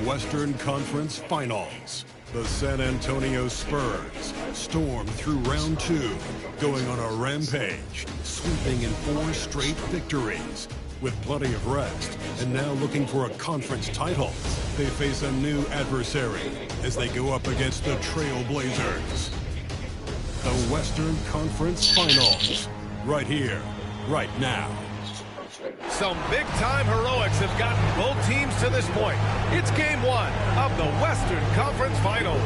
Western Conference Finals. The San Antonio Spurs stormed through round 2, going on a rampage, sweeping in 4 straight victories. With plenty of rest, and now looking for a conference title, they face a new adversary as they go up against the Trail Blazers. The Western Conference Finals, right here, right now. Some big-time heroics have gotten both teams to this point. It's game 1 of the Western Conference Finals.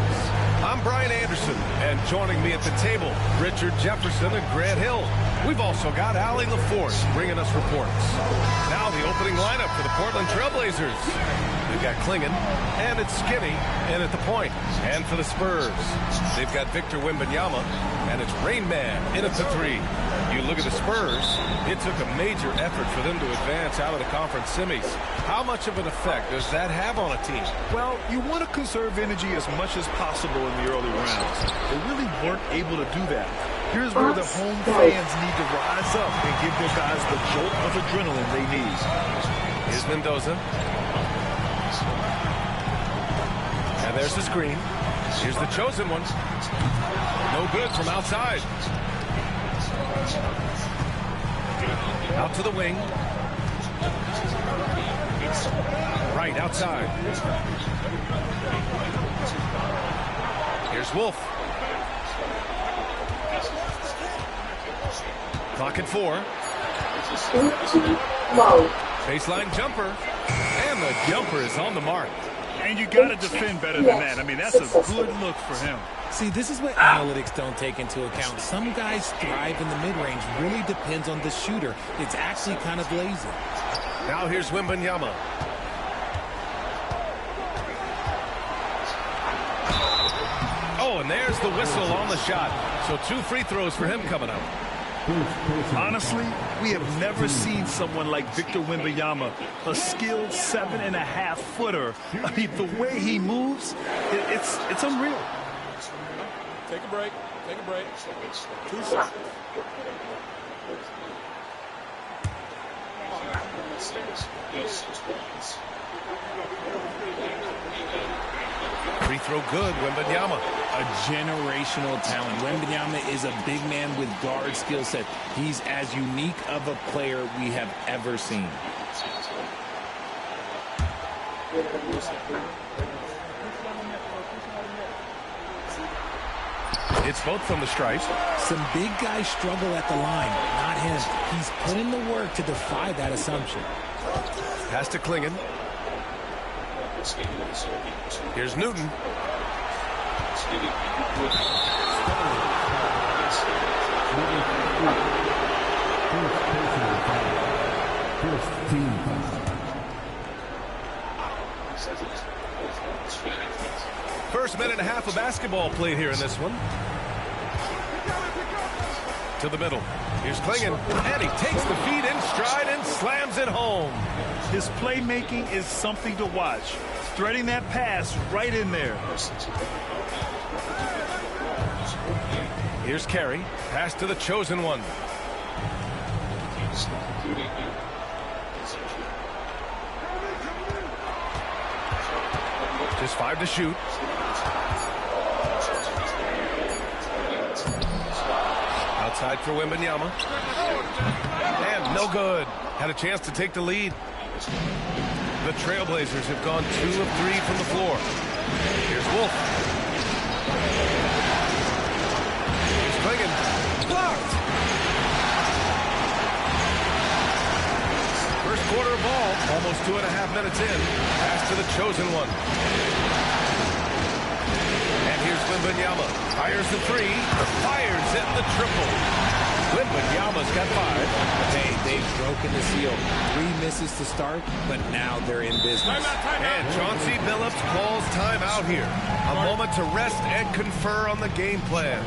I'm Brian Anderson, and joining me at the table, Richard Jefferson and Grant Hill. We've also got Allie LaForce bringing us reports. Now the opening lineup for the Portland Trail Blazers. They've got Klingon, and it's Skinny, and at the point. And for the Spurs, they've got Victor Wembanyama, and it's Rain Man in at the 3. You look at the Spurs, it took a major effort for them to advance out of the conference semis. How much of an effect does that have on a team? Well, you want to conserve energy as much as possible in the early rounds. They really weren't able to do that. Here's where the home fans need to rise up and give their guys the jolt of adrenaline they need. Here's Mendoza. And there's the screen. Here's the chosen one. No good from outside. Out to the wing. Right outside. Here's Wolf. Clock at 4. Baseline jumper. And the jumper is on the mark. And you got to defend better than that. I mean, that's a good look for him. See, this is what analytics don't take into account. Some guys thrive in the mid-range. Really depends on the shooter. It's actually kind of lazy. Now here's Wembanyama. Oh, and there's the whistle on the shot. So 2 free throws for him coming up. Honestly, we have never seen someone like Victor Wembanyama, a skilled 7.5-footer. I mean, the way he moves, it's unreal. Take a break. Take a break. 2 seconds. Free throw good, Wembanyama. A generational talent. Wembanyama is a big man with guard skill set. He's as unique of a player we have ever seen. It's both from the stripe. Some big guys struggle at the line, not him. He's put in the work to defy that assumption. Pass to Klingon. Here's Newton. First minute and a half of basketball played here in this one. To the middle. Here's Klingon, and he takes the feed in stride and slams it home. His playmaking is something to watch. Threading that pass right in there. Here's Carey. Pass to the chosen one. Just 5 to shoot. Outside for Wembanyama. And no good. Had a chance to take the lead. The Trailblazers have gone 2 of 3 from the floor. Here's Wolf. Here's Klingon. Blocked. First quarter of ball. Almost 2.5 minutes in. Pass to the chosen one. And here's Wembanyama. Fires the 3. Fires in the triple. Wembanyama's got 5. Hey, they've broken the seal. 3 misses to start, but now they're in business. And Chauncey Billups calls timeout here. A moment to rest and confer on the game plan.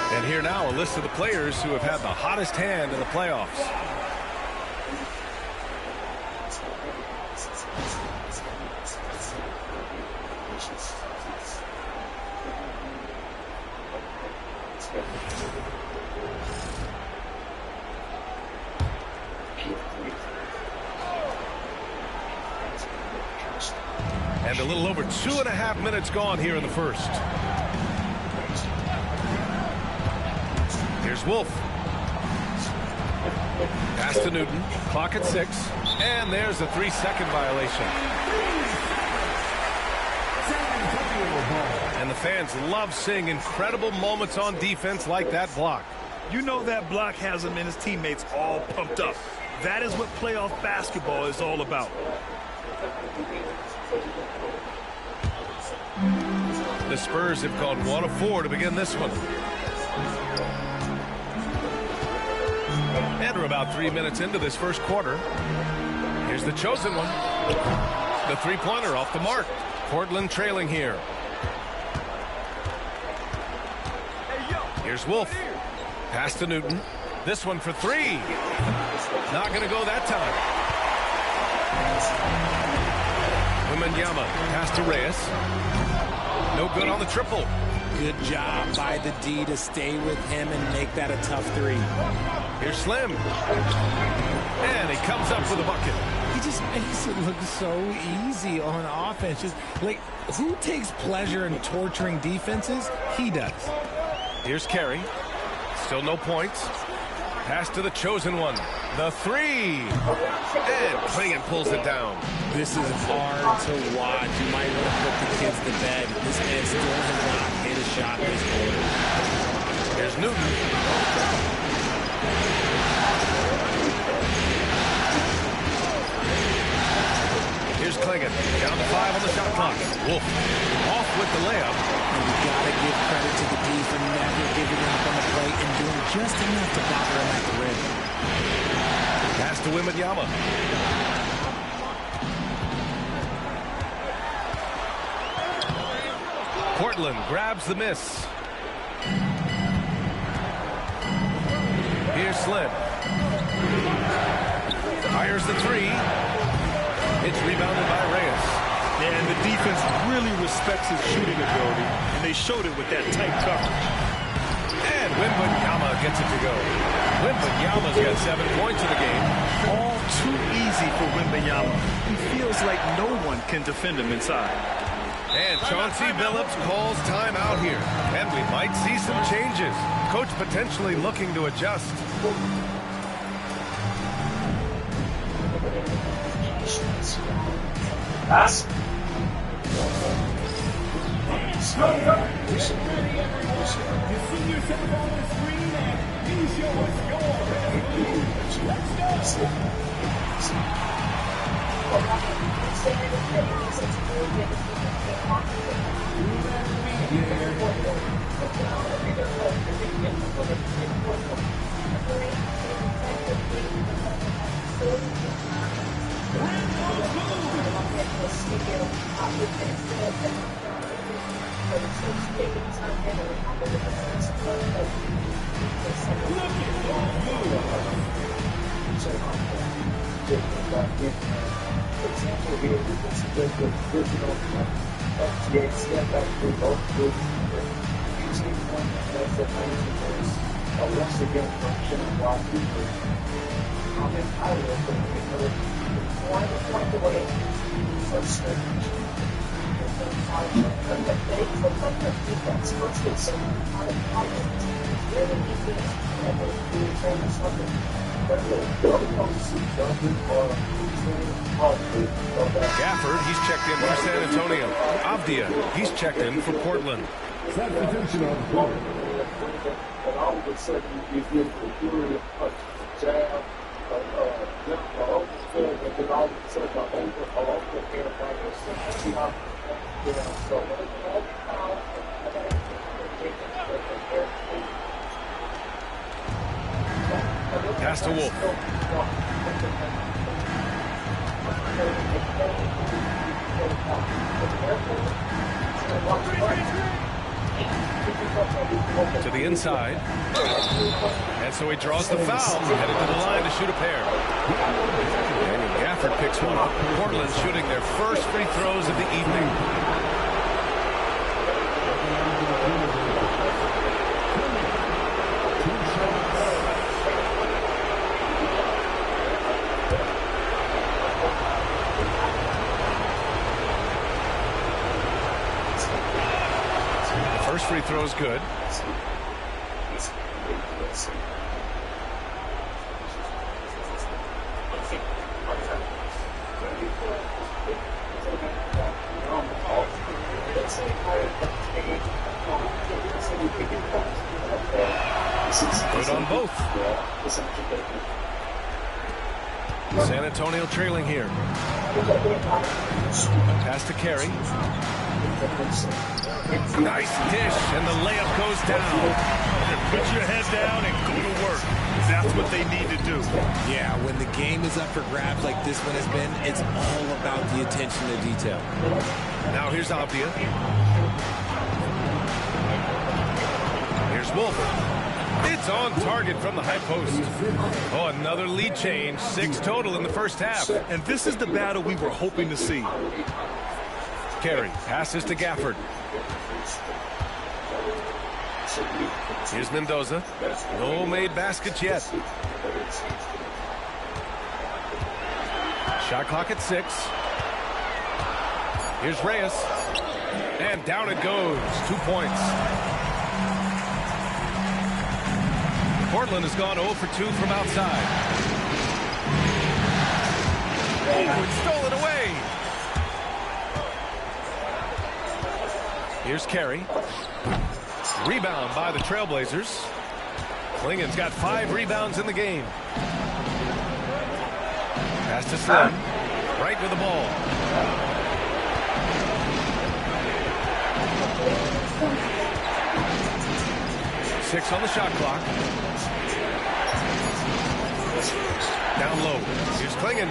And here now, a list of the players who have had the hottest hand in the playoffs. And a little over 2.5 minutes gone here in the first. Here's Wolf. Pass to Newton. Clock at 6. And there's a 3-second violation. And the fans love seeing incredible moments on defense like that block. You know that block has him and his teammates all pumped up. That is what playoff basketball is all about. The Spurs have gone 1 of 4 to begin this one. And we're about 3 minutes into this first quarter. Here's the chosen one. The three-pointer off the mark. Portland trailing here. Here's Wolf. Pass to Newton. This one for 3. Not going to go that time. Wembanyama. Pass to Reyes. No good on the triple. Good job by the D to stay with him and make that a tough 3. Here's Slim. And he comes up with a bucket. He just makes it look so easy on offense. Just like, who takes pleasure in torturing defenses? He does. Here's Carey. Still no points. Pass to the chosen one. The 3. And Klingon pulls it down. This is hard to watch. You might want to put the kids to bed. This man still has not hit a shot this quarter. There's Newton. Here's Klingon. Down to 5 on the shot clock. Wolf off with the layup. And you got to give credit to the D for never giving up on the play and doing just enough to bother him at the rim. Pass to Wembanyama. Portland grabs the miss. Here's Slim. Fires the 3. It's rebounded by Reyes. And the defense really respects his shooting ability, and they showed it with that tight coverage. And Wembanyama gets it to go. Wembanyama's got 7 points in the game. All too easy for Wembanyama. He feels like no one can defend him inside. And Chauncey Billups calls timeout here. And we might see some changes. Coach potentially looking to adjust. Pass. You see yourself on the screen and you show us your Let's go. Gafford, he's checked in for San Antonio. Avdia, he's checked in for Portland. Substitution on board. And all of a sudden, you get the period of jab, and then all of a sudden, the overhaul, the air Pass to Wolf. To the inside. And so he draws the foul, headed to the line to shoot a pair. Daniel Gafford picks one up. Portland shooting their first free throws of the evening. First free throw is good. Good on both. San Antonio trailing here. Pass to Carey. Nice dish, and the layup goes down. Put your head down and go to work. That's what they need to do. Yeah, when the game is up for grabs like this one has been, it's all about the attention to detail. Now here's Avdia. Here's Wolf. It's on target from the high post. Oh, another lead change. 6 total in the first half. And this is the battle we were hoping to see. Carey passes to Gafford. Here's Mendoza. No made baskets yet. Shot clock at 6. Here's Reyes. And down it goes. 2 points. Portland has gone 0 for 2 from outside. Oh, it's stolen away. Here's Carey. Rebound by the Trailblazers. Klingen's got 5 rebounds in the game. Pass to Slim. Right with the ball. Six on the shot clock. Down low. Here's Klingen.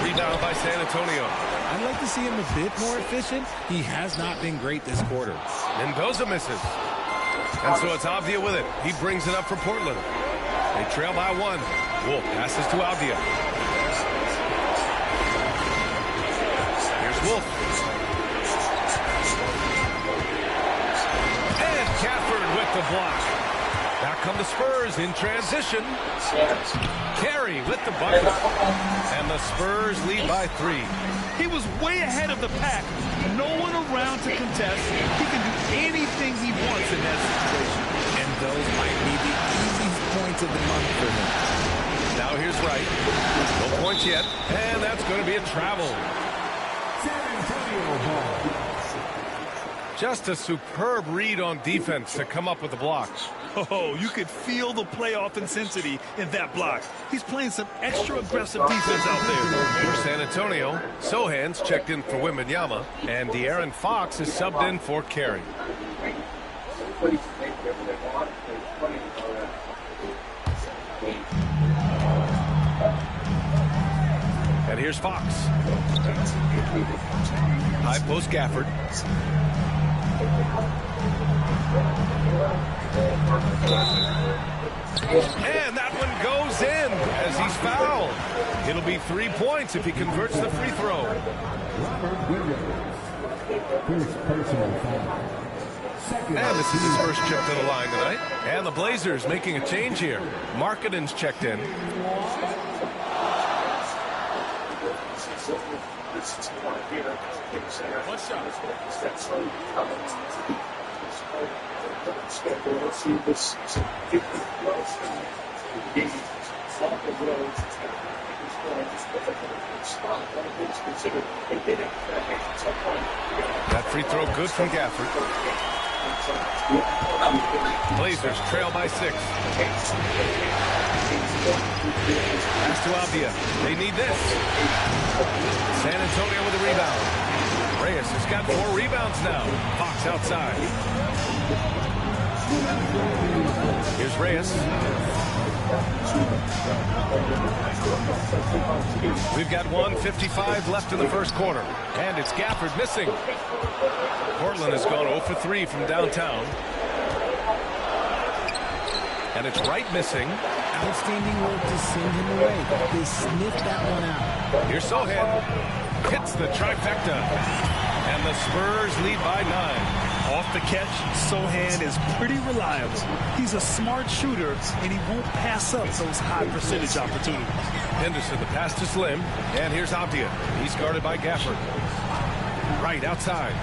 Rebound by San Antonio. I'd like to see him a bit more efficient. He has not been great this quarter. Mendoza misses. And so it's Avdia with it. He brings it up for Portland. They trail by 1. Wolf passes to Avdia. Here's Wolf. And Gafford with the block. Back come the Spurs in transition. Carey with the bucket. And the Spurs lead by 3. He was way ahead of the pack. No one around to contest. He can do anything he wants in that situation. And those might be the easiest points of the month for him. Now here's Wright. No points yet. And that's going to be a travel. San Antonio ball. Just a superb read on defense to come up with the block. Oh, you could feel the playoff intensity in that block. He's playing some extra aggressive defense out there. For San Antonio, Sohan's checked in for Wembanyama, and De'Aaron Fox is subbed in for Carey. And here's Fox. High post Gafford. And that one goes in as he's fouled. It'll be 3 points if he converts the free throw. Robert Williams. First personal foul. And this is his first trip to the line tonight. And the Blazers making a change here. Markkanen's checked in. One shot. That free throw good from Gafford. Blazers trail by 6. Pass to Avdia. They need this. San Antonio with a rebound. Reyes has got 4 rebounds now. Fox outside. Here's Reyes. We've got 1:55 left in the first quarter. And it's Gafford missing. Portland has gone 0 for 3 from downtown. And it's Wright missing. Outstanding work to send him away. They sniffed that one out. Here's Sohan. Hits the trifecta. And the Spurs lead by 9. Off the catch, Sohan is pretty reliable. He's a smart shooter, and he won't pass up those high percentage opportunities. Henderson, the pass to Slim. And here's Avdia. He's guarded by Gafford. Right outside.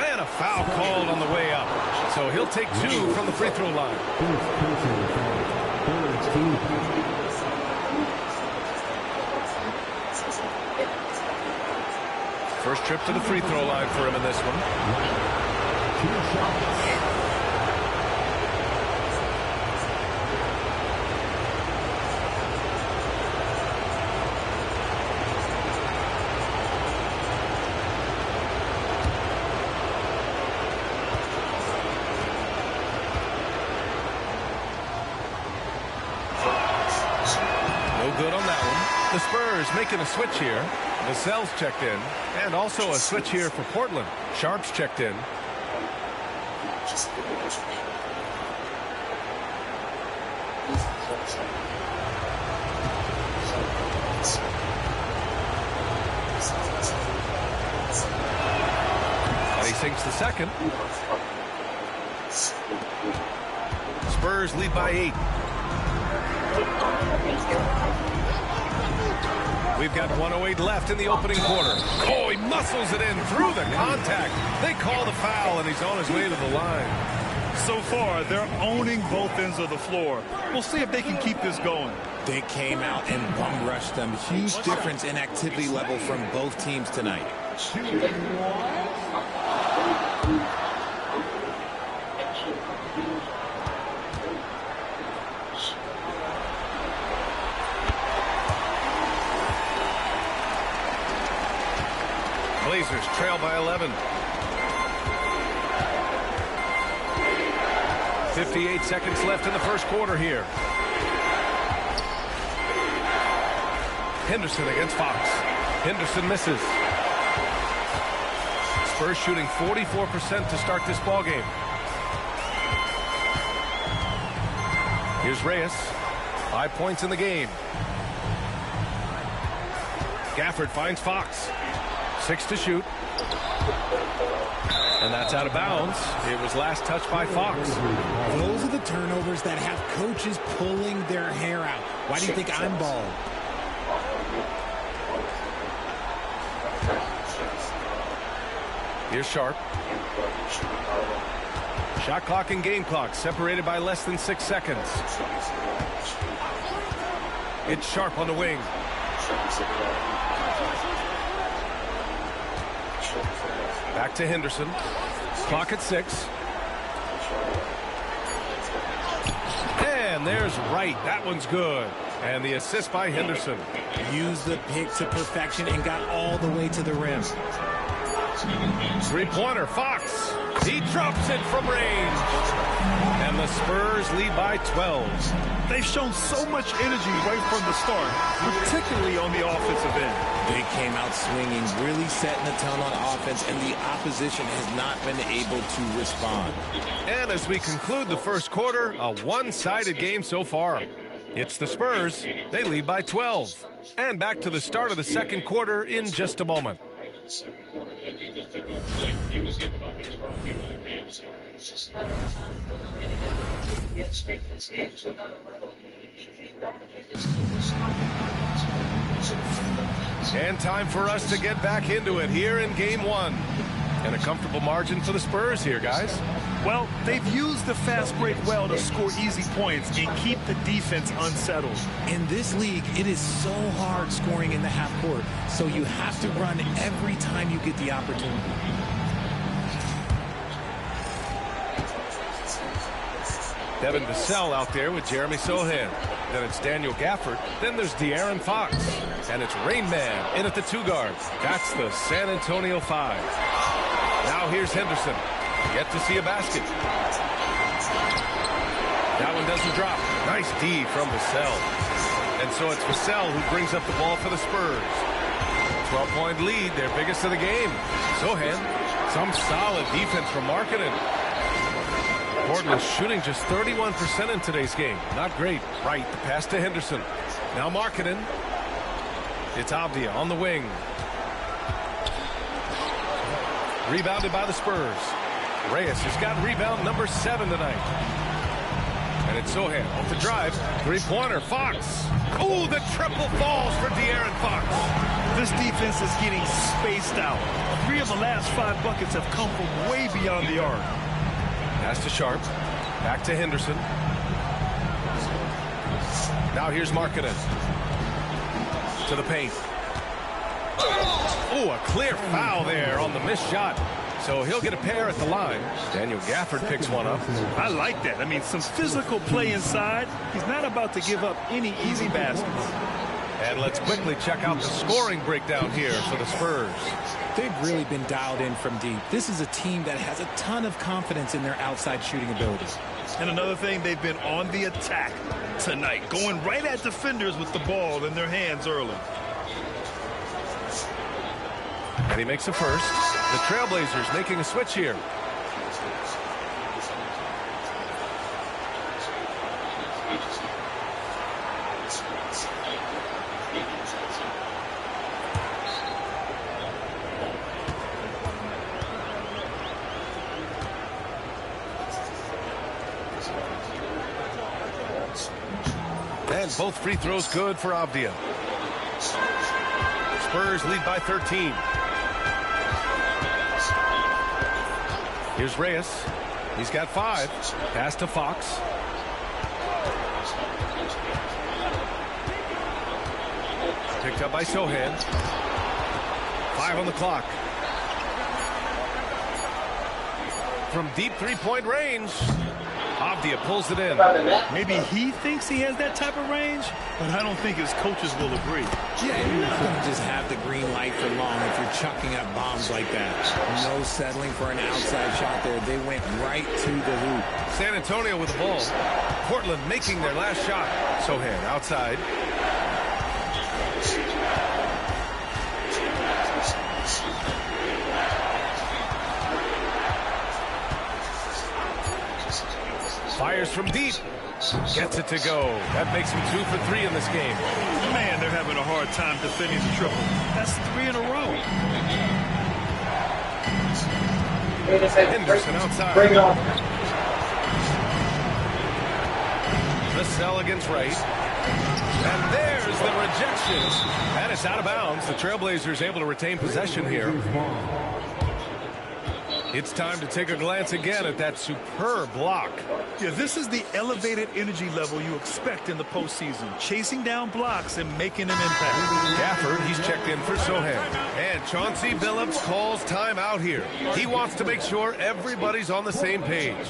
And a foul called on the way up. So he'll take 2 from the free throw line. First trip to the free throw line for him in this one. No good on that one. The Spurs making a switch here. Vassell's checked in, and also a switch here for Portland. Sharp's checked in. And he sinks the second. Spurs lead by 8. We've got 1:08 left in the opening quarter. Oh, he muscles it in through the contact. They call the foul, and he's on his way to the line. So far, they're owning both ends of the floor. We'll see if they can keep this going. They came out and bum rushed them. Huge difference in activity level from both teams tonight. Blazers trail by 11. 58 seconds left in the first quarter here. Henderson against Fox. Henderson misses. Spurs shooting 44% to start this ball game. Here's Reyes. 5 points in the game. Gafford finds Fox. 6 to shoot. And that's out of bounds. It was last touched by Fox. Those are the turnovers that have coaches pulling their hair out. Why do you think I'm bald? Here's Sharp. Shot clock and game clock separated by less than 6 seconds. It's Sharp on the wing. Back to Henderson. Clock at 6. And there's Wright. That one's good. And the assist by Henderson. Used the pick to perfection and got all the way to the rim. Three-pointer, Fox. He drops it from range. And the Spurs lead by 12. They've shown so much energy right from the start, particularly on the offensive end. They came out swinging, really setting the tone on offense, and the opposition has not been able to respond. And as we conclude the first quarter, a one-sided game so far. It's the Spurs. They lead by 12. And back to the start of the second quarter in just a moment. And time for us to get back into it here in game one. And a comfortable margin for the Spurs here, guys. Well, they've used the fast break well to score easy points and keep the defense unsettled. In this league, it is so hard scoring in the half court, so you have to run every time you get the opportunity. Devin Vassell out there with Jeremy Sohan. Then it's Daniel Gafford. Then there's De'Aaron Fox. And it's Rain Man in at the 2 guard. That's the San Antonio 5. Now here's Henderson. Yet to see a basket. That one doesn't drop. Nice D from Vassell. And so it's Vassell who brings up the ball for the Spurs. 12-point lead, their biggest of the game. Sohan, some solid defense from Markkanen. Portland shooting just 31% in today's game. Not great. Right, the pass to Henderson. Now Markkanen. It's Avdia on the wing. Rebounded by the Spurs. Reyes has got rebound number 7 tonight. And it's Sohan off the drive. 3-pointer, Fox. Oh, the triple falls for De'Aaron Fox. This defense is getting spaced out. 3 of the last 5 buckets have come from way beyond the arc. Pass to Sharp. Back to Henderson. Now here's Markkanen. To the paint. Oh, a clear foul there on the missed shot. So he'll get a pair at the line. Daniel Gafford picks one up. I like that. I mean, some physical play inside. He's not about to give up any easy baskets. And let's quickly check out the scoring breakdown here for the Spurs. They've really been dialed in from deep. This is a team that has a ton of confidence in their outside shooting abilities. And another thing, they've been on the attack tonight, going right at defenders with the ball in their hands early. And he makes a first. The Trailblazers making a switch here. And both free throws good for Avdia. Spurs lead by 13. Here's Reyes. He's got 5. Pass to Fox. Picked up by Sohan. 5 on the clock. From deep 3-point range, Avdia pulls it in. Maybe he thinks he has that type of range, but I don't think his coaches will agree. Yeah, you're not going to just have the green light for long if you're chucking up bombs like that. No settling for an outside shot there. They went right to the hoop. San Antonio with the ball. Portland making their last shot. Sohan outside. Fires from deep. Gets it to go. That makes him 2 for 3 in this game. Man, they're having a hard time defending the triple. That's 3 in a row. Henderson outside. Bring it on. Vassell against right. And there's the rejection. And it's out of bounds. The Trailblazers able to retain possession here. It's time to take a glance again at that superb block. Yeah, this is the elevated energy level you expect in the postseason. Chasing down blocks and making an impact. Gafford, he's checked in for Sohan. And Chauncey Billups calls time out here. He wants to make sure everybody's on the same page.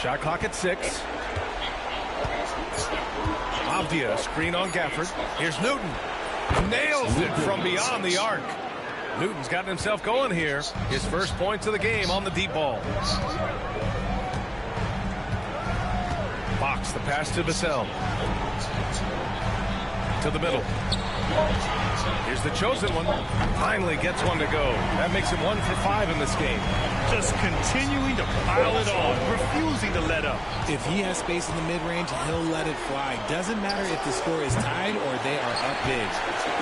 Shot clock at 6. Avdia, screen on Gafford. Here's Newton. Nails it from beyond the arc. Newton's gotten himself going here. His first points of the game on the deep ball. Fox, the pass to Vassell. To the middle. Here's the chosen one. Finally gets one to go. That makes him 1 for 5 in this game. Just continuing to pile it on, refusing to let up. If he has space in the mid-range, he'll let it fly. Doesn't matter if the score is tied or they are up big.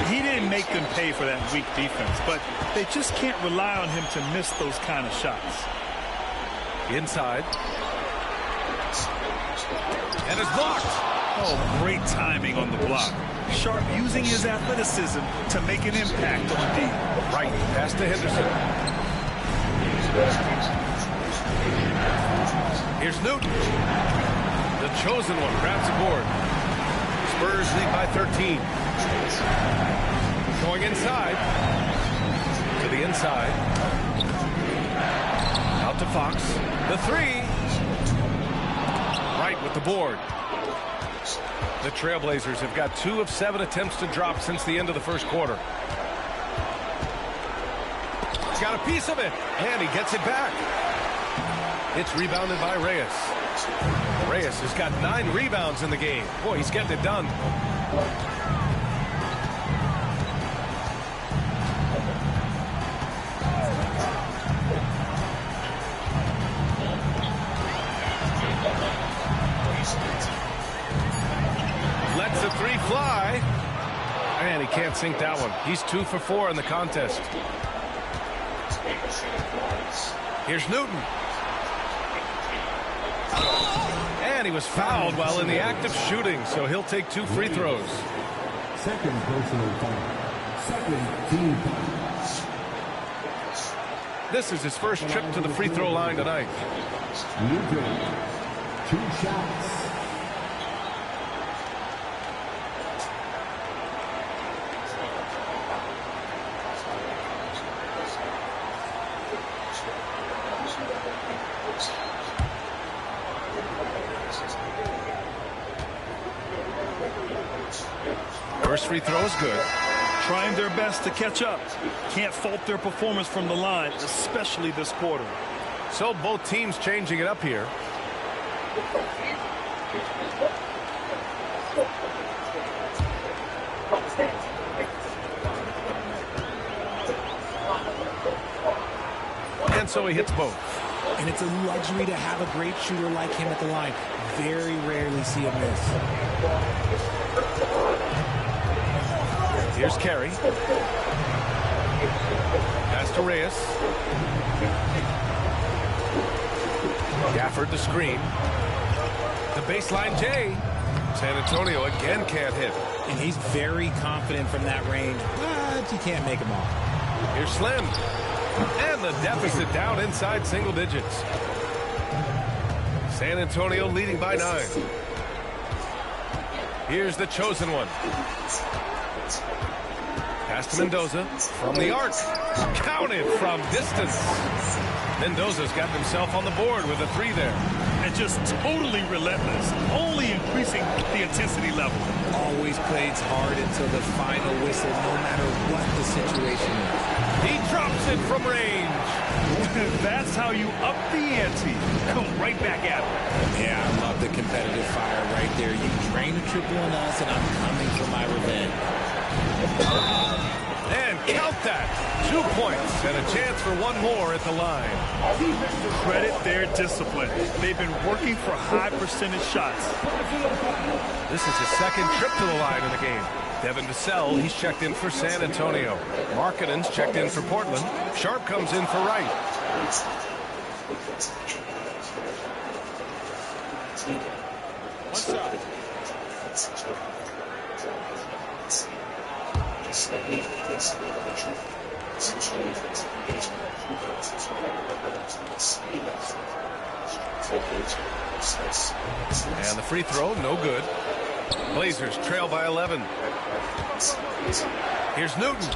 He didn't make them pay for that weak defense, but they just can't rely on him to miss those kind of shots. Inside. And it's blocked. Oh, great timing on the block. Sharp using his athleticism to make an impact on D. Right, pass to Henderson. Here's Newton. The chosen one grabs the board. Spurs lead by 13. Going inside. To the inside. Out to Fox. The 3. Right with the board. The Trailblazers have got 2 of 7 attempts to drop since the end of the first quarter. He's got a piece of it, and he gets it back. It's rebounded by Reyes. Reyes has got 9 rebounds in the game. Boy, he's getting it done. Lets the 3 fly. And he can't sink that one. He's 2 for 4 in the contest. Here's Newton. And he was fouled while in the act of shooting, so he'll take 2 free throws. Second personal foul. Second team foul. This is his first trip to the free throw line tonight. Newton, 2 shots. First free throw is good. Trying their best to catch up. Can't fault their performance from the line, especially this quarter. So both teams changing it up here. And so he hits both. And it's a luxury to have a great shooter like him at the line. Very rarely see a miss. Here's Carey. Pass to Reyes. Gafford the screen. The baseline J. San Antonio again can't hit. And he's very confident from that range, but you can't make him all. Here's Slim. And the deficit down inside single digits. San Antonio leading by 9. Here's the chosen one. Pass to Mendoza from the arc. Counted from distance. Mendoza's got himself on the board with a 3 there. And just totally relentless, only increasing the intensity level. Always plays hard until the final whistle, no matter what the situation is. He drops it from range. That's how you up the ante. Come right back at him. Yeah, I love the competitive fire right there. You drain a triple on us, and I'm coming for my revenge. And count that. 2 points and a chance for 1 more at the line. Credit their discipline. They've been working for high percentage shots. This is his second trip to the line in the game. Devin Vassell, he's checked in for San Antonio. Markkanen's checked in for Portland. Sharp comes in for Wright. One side. And the free throw, no good. Blazers trail by 11. Here's Newton.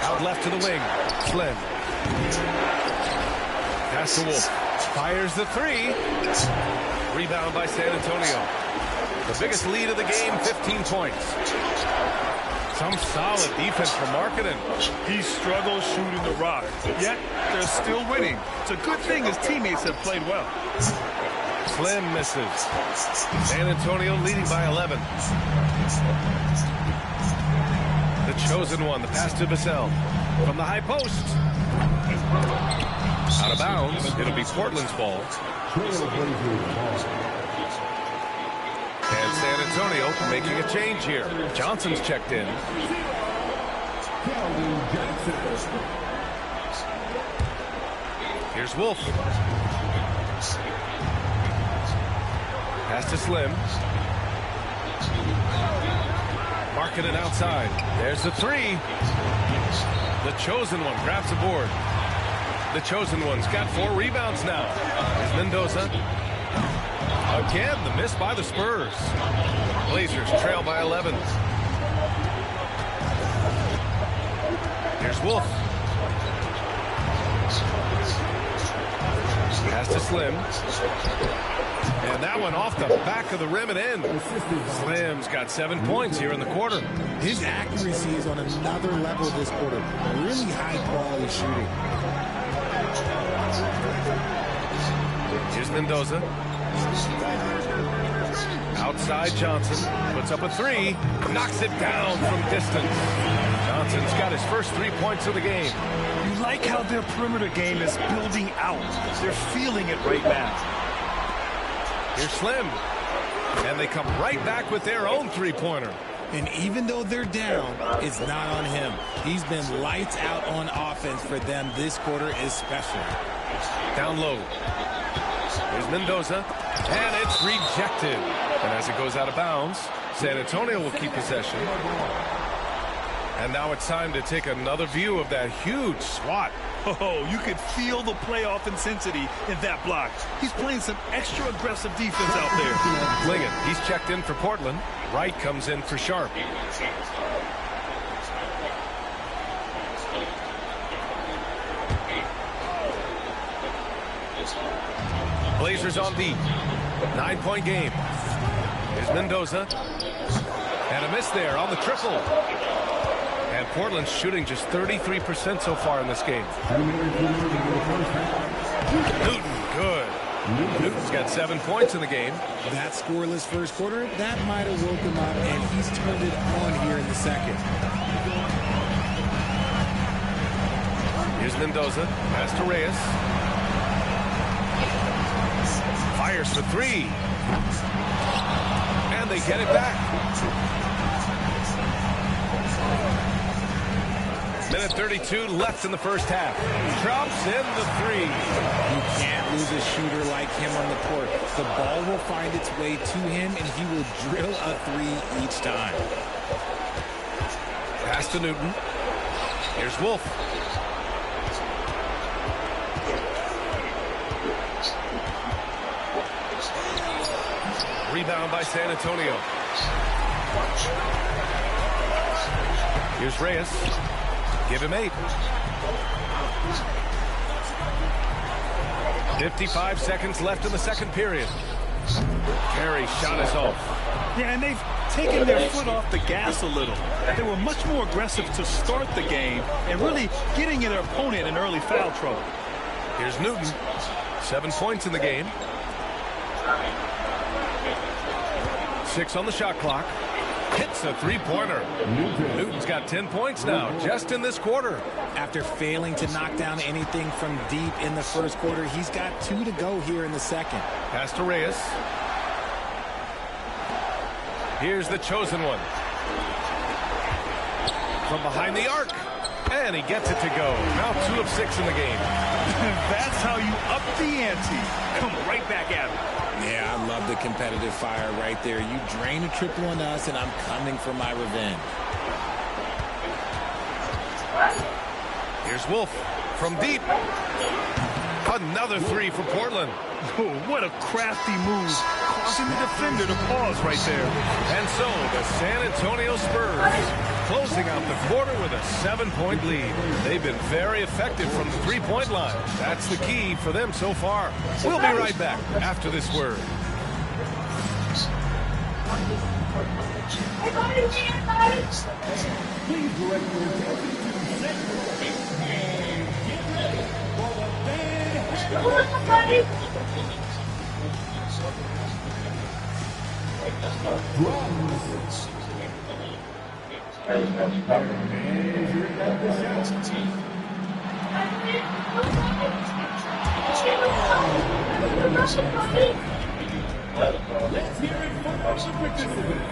Out left to the wing. Slim. Pass to Wolf. Fires the three. Rebound by San Antonio. The biggest lead of the game, 15 points. Some solid defense from Markkanen. He struggles shooting the rock, yet they're still winning. It's a good thing his teammates have played well. Slim misses. San Antonio leading by 11. The chosen one, the pass to Vassell. From the high post. Out of bounds. It'll be Portland's ball. And San Antonio making a change here. Johnson's checked in. Here's Wolf. Pass to Slim. Markkanen outside. There's the three. The chosen one grabs the board. The chosen one's got 4 rebounds now. Here's Mendoza. Again, the miss by the Spurs. Blazers trail by 11. Here's Wolf. Pass to Slim. And that one off the back of the rim and in. Slim's got 7 points here in the quarter. His accuracy is on another level this quarter. Really high-quality shooting. Here's Mendoza. Outside Johnson. Puts up a three. Knocks it down from distance. Johnson's got his first 3 points of the game. You like how their perimeter game is building out. They're feeling it right now. Here's Slim. And they come right back with their own three-pointer. And even though they're down, it's not on him. He's been lights out on offense for them this quarter especially. Down low. Here's Mendoza. And it's rejected. And as it goes out of bounds, San Antonio will keep possession. And now it's time to take another view of that huge swat. Oh, you could feel the playoff intensity in that block. He's playing some extra aggressive defense out there. Liggett, he's checked in for Portland. Wright comes in for Sharp. Blazers on deep. 9-point game. Here's Mendoza. And a miss there on the triple. And Portland's shooting just 33% so far in this game. Newton, good. Newton's got 7 points in the game. That scoreless first quarter, that might have woke him up, and he's turned it on here in the second. Here's Mendoza. Pass to Reyes. Fires for three. And they get it back. Minute 32 left in the first half. Drops in the three. You can't lose a shooter like him on the court. The ball will find its way to him, and he will drill a three each time. Pass to Newton. Here's Wolf. Rebound by San Antonio. Here's Reyes. Give him 8. 55 seconds left in the second period. Carey shot is off. Yeah, and they've taken their foot off the gas a little. They were much more aggressive to start the game and really getting their opponent in early foul trouble. Here's Newton. 7 points in the game. 6 on the shot clock. Hits a three-pointer. Newton's got 10 points now, just in this quarter. After failing to knock down anything from deep in the first quarter, he's got 2 to go here in the second. Pass to Reyes. Here's the chosen one. From behind the arc. And he gets it to go. Now 2 of 6 in the game. That's how you up the ante. Come right back at him. Yeah, I love the competitive fire right there. You drain a triple on us, and I'm coming for my revenge. Here's Wolf from deep. A Another three for Portland. Oh, what a crafty move, causing the defender to pause right there. And so the San Antonio Spurs closing out the quarter with a 7-point lead. They've been very effective from the three-point line. That's the key for them so far. We'll be right back after this word. Please direct your attention to set and get ready for the big heavyweight. Let's hear it for the participants.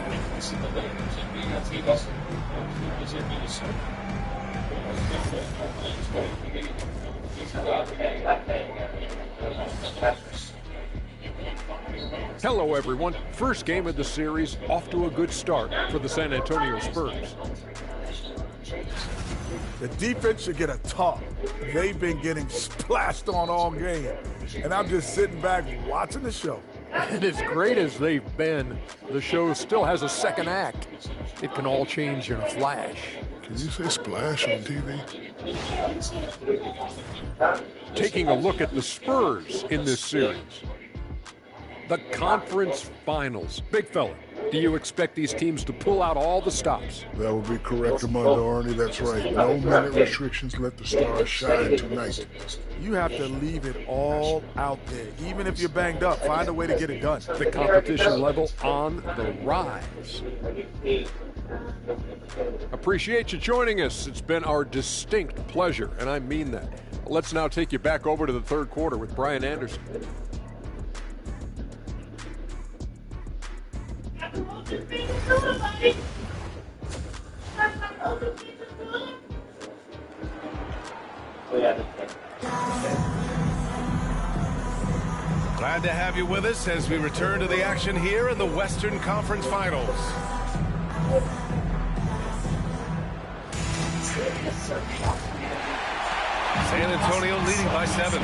Hello, everyone. First game of the series, off to a good start for the San Antonio Spurs. The defense should get a talk. They've been getting splashed on all game, and I'm just sitting back watching the show. And as great as they've been, the show still has a second act. It can all change in a flash. Can you say splash on TV? Taking a look at the Spurs in this series. The conference finals. Big fella, do you expect these teams to pull out all the stops? That would be correct, Armando Arnie. That's right. No minute restrictions. Let the stars shine tonight. You have to leave it all out there. Even if you're banged up, find a way to get it done. The competition level on the rise. Appreciate you joining us. It's been our distinct pleasure, and I mean that. Let's now take you back over to the third quarter with Brian Anderson. Glad to have you with us as we return to the action here in the Western Conference Finals. San Antonio leading by 7.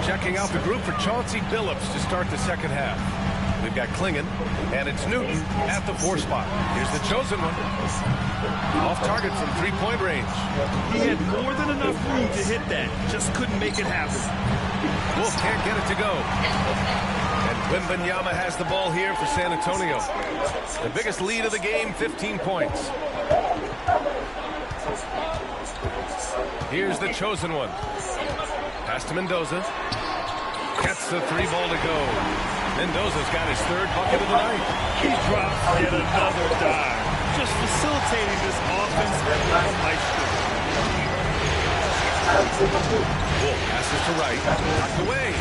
Checking out the group for Chauncey Billups to start the second half. We've got Klingon, and it's Newton at the 4 spot. Here's the chosen one. Off target from three-point range. He had more than enough room to hit that. Just couldn't make it happen. Wolf can't get it to go. And Wembanyama has the ball here for San Antonio. The biggest lead of the game, 15 points. Here's the chosen one. Pass to Mendoza. Gets the 3 ball to go. Mendoza's got his 3rd bucket of the night. He drops yet another dime. Just facilitating this offense like a maestro. Wolf passes to right. Knocked away.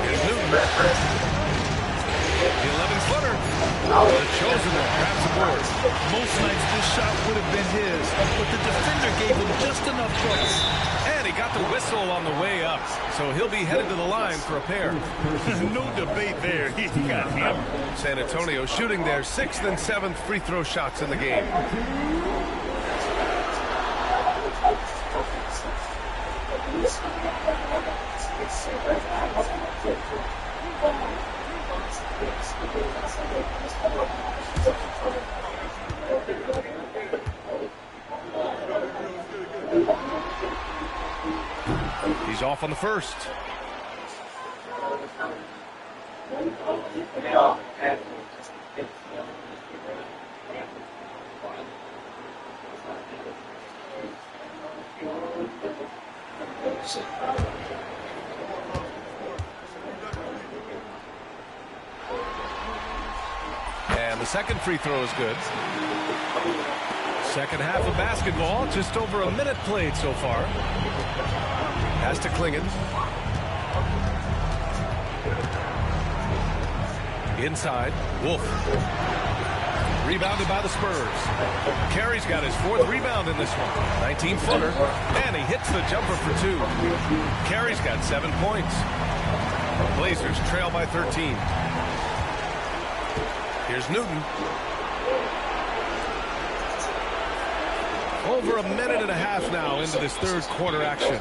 Here's Newton. The 11-footer. The chosen one grabs the board. Most nights this shot would have been his, but the defender gave him just enough trouble. And he got the whistle on the way up, so he'll be headed to the line for a pair. No debate there. He got him. San Antonio shooting their 6th and 7th free throw shots in the game. He's off on the first. And the second free throw is good. Second half of basketball, just over a minute played so far. Pass to Klingon. Inside, Wolf. Rebounded by the Spurs. Carey's got his 4th rebound in this one. 19-footer, and he hits the jumper for 2. Carey's got 7 points. Blazers trail by 13. Here's Newton. Over a minute and a half now into this third quarter action.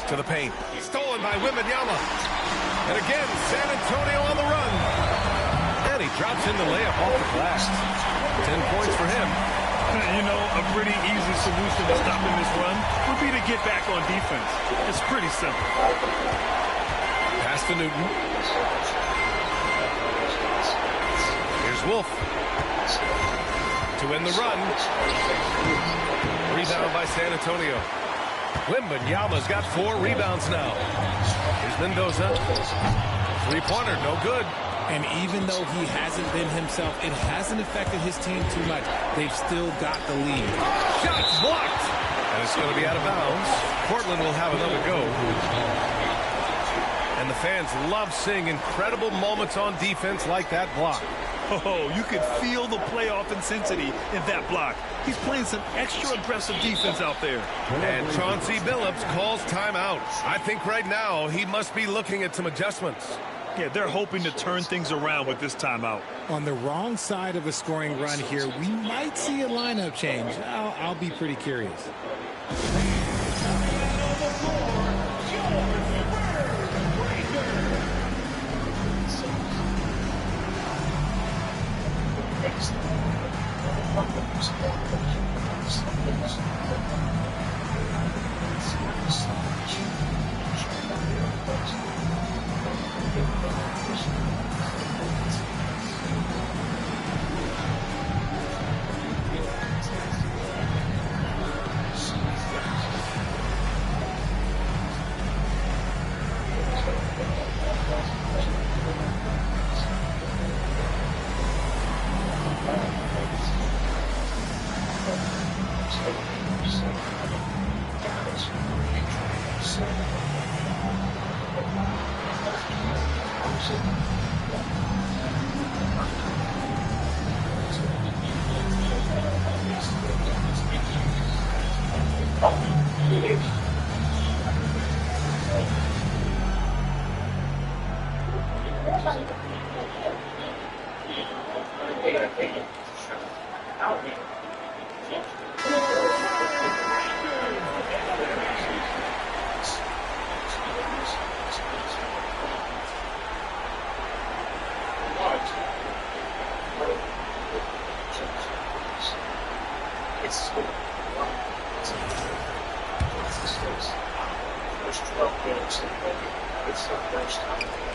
To the paint. Stolen by Wembanyama. And again, San Antonio on the run. And he drops in the layup off the glass. 10 points for him. You know, a pretty easy solution to stopping this run would be to get back on defense. It's pretty simple. Pass to Newton. Here's Wolf. To win the run. Rebound by San Antonio. Wembanyama's got 4 rebounds now. Here's Mendoza. Three-pointer, no good. And even though he hasn't been himself, it hasn't affected his team too much. They've still got the lead. Shots blocked. And it's going to be out of bounds. Portland will have another go. And the fans love seeing incredible moments on defense like that block. Oh, you could feel the playoff intensity in that block. He's playing some extra aggressive defense out there. And Chauncey Billups calls timeout. I think right now he must be looking at some adjustments. Yeah, they're hoping to turn things around with this timeout. On the wrong side of a scoring run here, we might see a lineup change. I'll be pretty curious.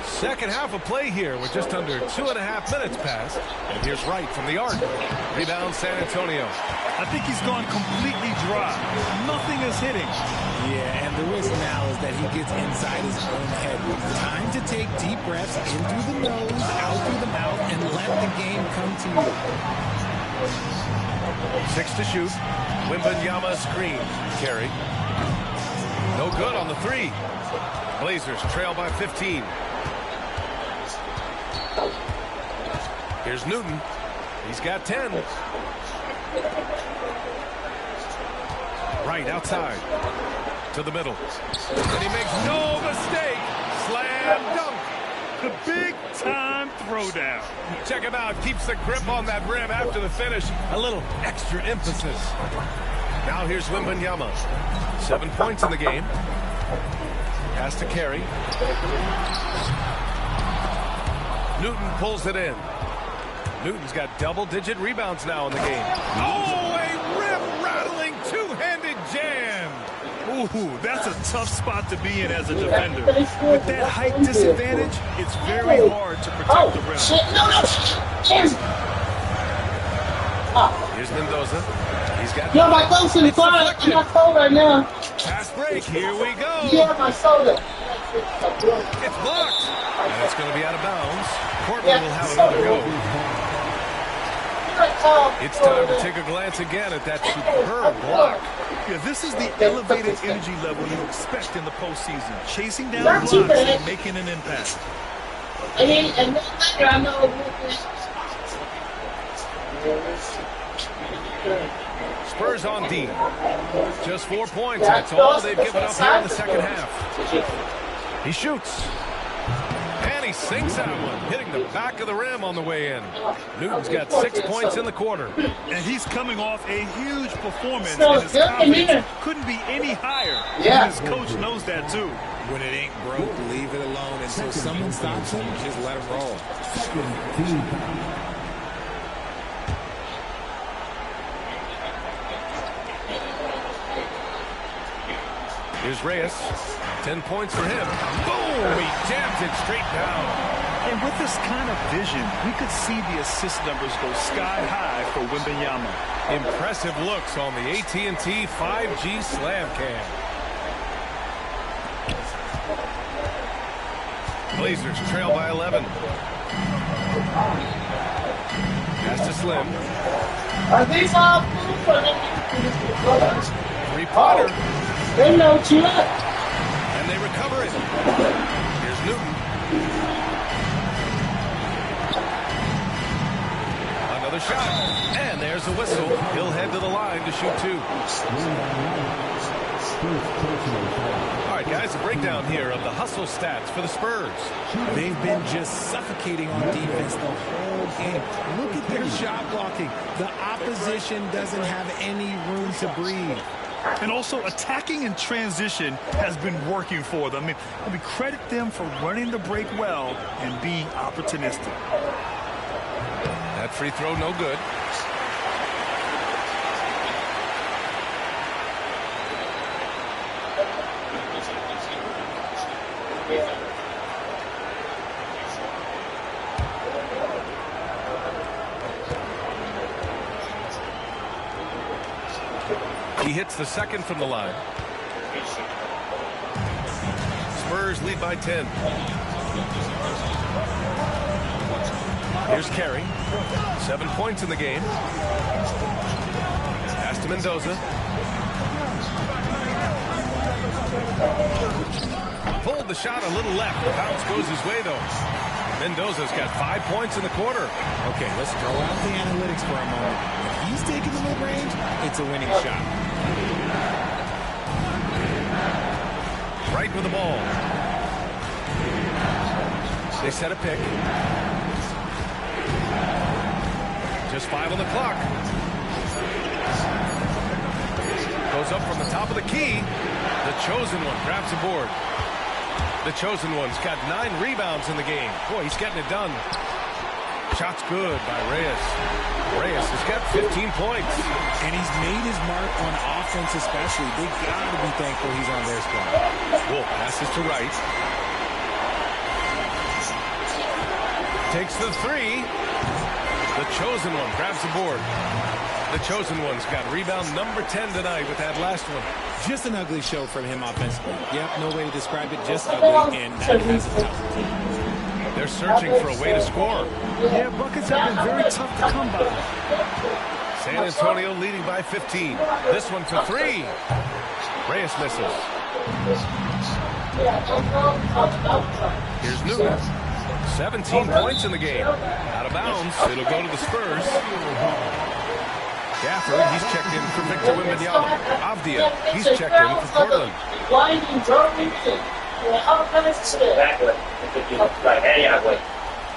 Second half of play here with just under 2.5 minutes passed. And here's Wright from the arc. Rebound San Antonio. I think he's gone completely dry. Nothing is hitting. Yeah, and the risk now is that he gets inside his own head. Time to take deep breaths in through the nose, out through the mouth, and let the game come to you. 6 to shoot. Wembanyama screen. Carry. No good on the 3. Blazers trail by 15. Here's Newton. He's got 10. Right outside. To the middle. And he makes no mistake. Slam dunk. The big-time throwdown. Check him out. Keeps the grip on that rim after the finish. A little extra emphasis. Now here's Wembanyama. 7 points in the game. Has to carry. Newton pulls it in. Newton's got double-digit rebounds now in the game. Oh, a rim-rattling two-handed jam. Ooh, that's a tough spot to be in as a defender. With that height disadvantage, it's very hard to protect the rim. Here's Mendoza. He's got... Yo, my thumb's in the car. I'm not cold right now. Pass break. Here we go. Yeah, my soda. It's blocked. And it's going to be out of bounds. Portland will have another go. It's time to take a glance again at that superb block. Yeah, this is the elevated energy level you expect in the postseason. Chasing down blocks and making an impact. And then later I know. Spurs on D. Just 4 points. That's all they've given up here in the second half. He shoots. And And he sinks that one, hitting the back of the rim on the way in. Newton's got 6 points in the quarter. And he's coming off a huge performance, and his confidence couldn't be any higher. Yeah. And his coach knows that, too. When it ain't broke, leave it alone. Until someone stops him, just let him roll. Here's Reyes. 10 points for him. Boom! He jams it straight down. And with this kind of vision, we could see the assist numbers go sky high for Wembanyama. Impressive looks on the AT&T 5G Slam Cam. Blazers trail by 11. Pass to Slim. Are these all food for them? Three-pointer. They know you. And they recover it. Here's Newton. Another shot. And there's a whistle. He'll head to the line to shoot two. All right, guys, a breakdown here of the hustle stats for the Spurs. They've been just suffocating on defense the whole game. Look at their shot blocking. The opposition doesn't have any room to breathe. And also, attacking in transition has been working for them. I mean, credit them for running the break well and being opportunistic. That free throw, no good. He hits the second from the line. Spurs lead by 10. Here's Carey. 7 points in the game. Pass to Mendoza. Pulled the shot a little left. The bounce goes his way, though. Mendoza's got 5 points in the quarter. Okay, let's throw out the analytics for a moment. If he's taking the mid-range, it's a winning shot. Right with the ball. They set a pick. Just 5 on the clock. Goes up from the top of the key. The chosen one grabs a board. The chosen one's got 9 rebounds in the game. Boy, he's getting it done. Shot's good by Reyes. Reyes has got 15 points. And he's made his mark on offense especially. They got to be thankful he's on their squad. Wolf passes to Wright. Takes the three. The chosen one grabs the board. The chosen one's got rebound number 10 tonight with that last one. Just an ugly show from him offensively. Yep, no way to describe it. Just ugly, and that has a tough. They're searching for a way to score. Yeah, buckets have been very tough to come by. San Antonio leading by 15. This one for three. Reyes misses. Here's Newton. 17 points in the game. Out of bounds. It'll go to the Spurs. Gafford, he's checked in for Victor Wembanyama. Avdia, he's checked in for Portland.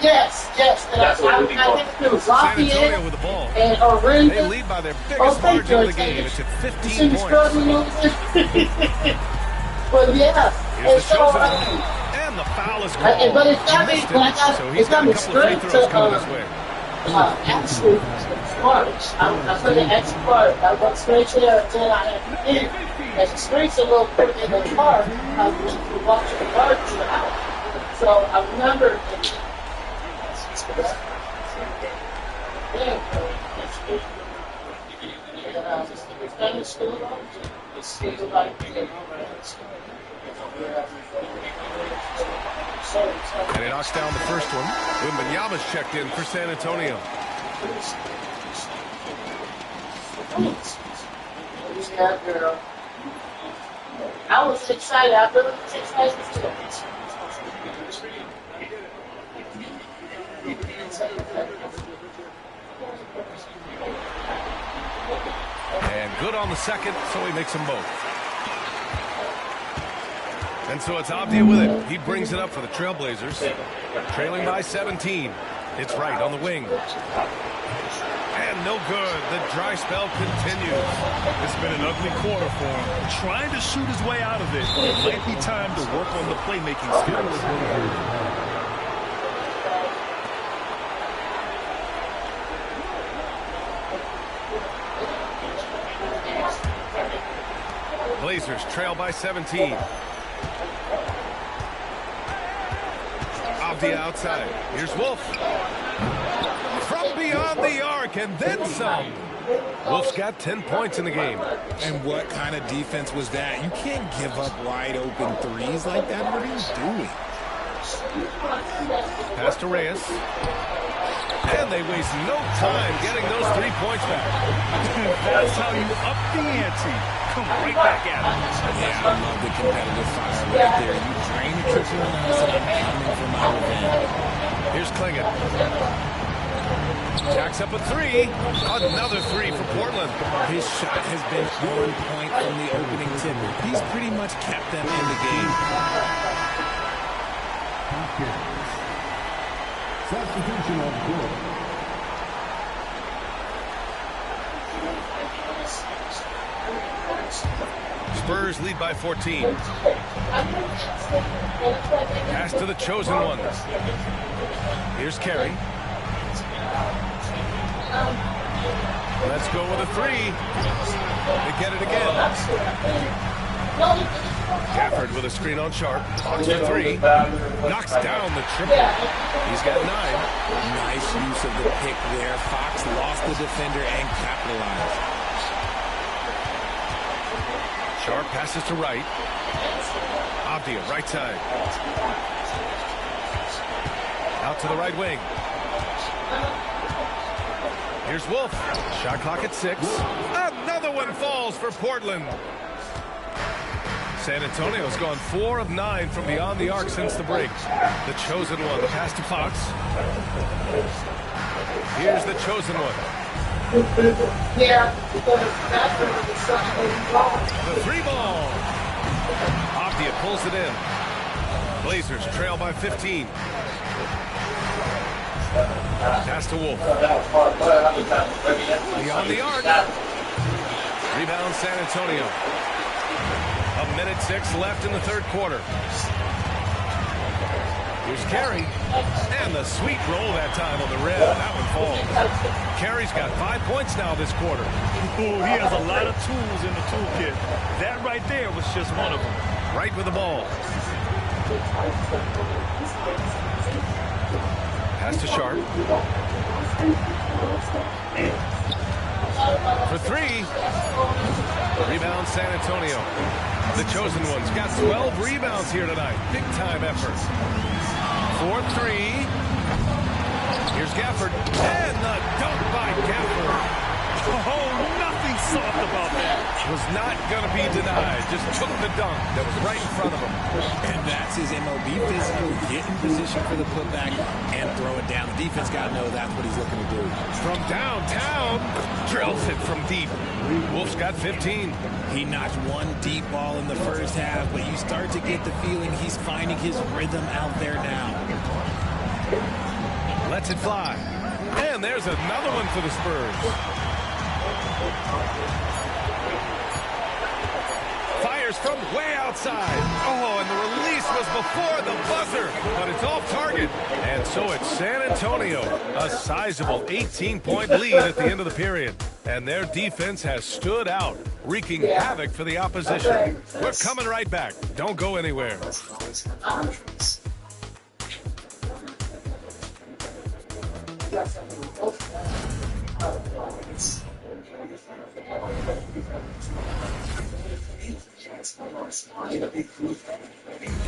Yes. San Antonio with the ball. They lead by their biggest margin of the game. It's at 15 points. Well, yeah. Here's the chosen one. And the foul is called. But it's not me. So he's got a couple of free throws coming his way. Actually, smart. I'm putting an extra part. I went straight to there until I had to get. And the streets a little quick in the car. I was watching the guards out. So I remember. And he knocks down the first one. Wembanyama's checked in for San Antonio. I was excited. I really was excited too. And good on the second, so he makes them both. And so it's Avdia with it. He brings it up for the Trailblazers. Trailing by 17. It's right on the wing. And no good. The dry spell continues. It's been an ugly quarter for him. Trying to shoot his way out of it, but it might be time to work on the playmaking skills. Blazers trail by 17. Avdia outside. Here's Wolf. From beyond the arc and then some. Wolf's got 10 points in the game. And what kind of defense was that? You can't give up wide open threes like that. What are you doing? Pass to Reyes. And they waste no time getting those 3 points back. That's how you up the ante. Come right back at it. Yeah, I love the competitive fire right there. You drain the kitchen and I said, I'm coming for my revenge. Here's Klingon. Jacks up a 3. Another 3 for Portland. His shot has been on point from the opening tip. He's pretty much kept them in the game. Substitution of goal. Spurs lead by 14. Pass to the chosen one. Here's Carey. Let's go with a 3. They get it again. Gafford with a screen on Sharp. Hawks for 3. Knocks down the triple. He's got 9. Nice use of the pick there. Fox lost the defender and capitalized. Sharp passes to right. Avdia, right side. Out to the right wing. Here's Wolf. Shot clock at 6. Another one falls for Portland. San Antonio's gone 4 of 9 from beyond the arc since the break. The chosen one. The pass to Fox. Here's the chosen one. The 3 ball. Avdia pulls it in. Blazers trail by 15. Pass to Wolf. Beyond the arc. Rebound San Antonio. 1:06 left in the third quarter. Here's Carey. And the sweet roll that time on the rim. That one falls. Carey's got 5 points now this quarter. Ooh, he has a lot of tools in the toolkit. That right there was just one of them. Right with the ball. Pass to Sharp. For 3. Rebound San Antonio. The chosen one's got 12 rebounds here tonight. Big time effort. 4-3. Here's Gafford. And the dunk by Gafford. Oh, nothing soft about that. Was not going to be denied. Just took the dunk that was right in front of him. And that's his MLB physical. Get in position for the putback and throw it down. The defense got to know that's what he's looking to do. From downtown, drills it from deep. Wolf's got 15. He knocked one deep ball in the first half, but you start to get the feeling he's finding his rhythm out there now. Lets it fly. And there's another one for the Spurs. Fires from way outside. Oh, and the release was before the buzzer, but it's off target. And so it's San Antonio, a sizable 18-point lead at the end of the period. And their defense has stood out, wreaking havoc for the opposition. We're coming right back. Don't go anywhere.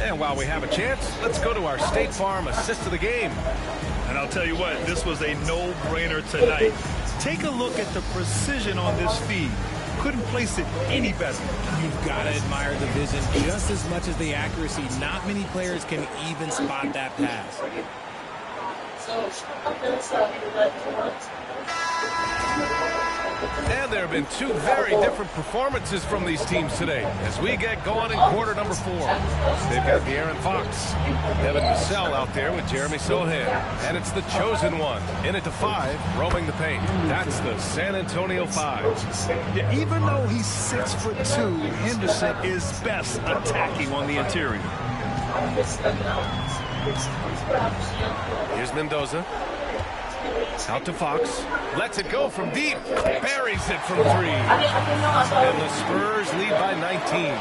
And while we have a chance, let's go to our State Farm assist of the game. And I'll tell you what, this was a no-brainer tonight. Take a look at the precision on this feed. Couldn't place it any better. You've got to admire the vision just as much as the accuracy. Not many players can even spot that pass. And there have been two very different performances from these teams today as we get going in quarter number 4. They've got De'Aaron Fox, Devin Vassell out there with Jeremy Sohan. And it's the chosen one in it to 5, roaming the paint. That's the San Antonio 5. Yeah, even though he's 6'2", Henderson is best attacking on the interior. Here's Mendoza. Out to Fox. Lets it go from deep. Buries it from 3. And the Spurs lead by 19.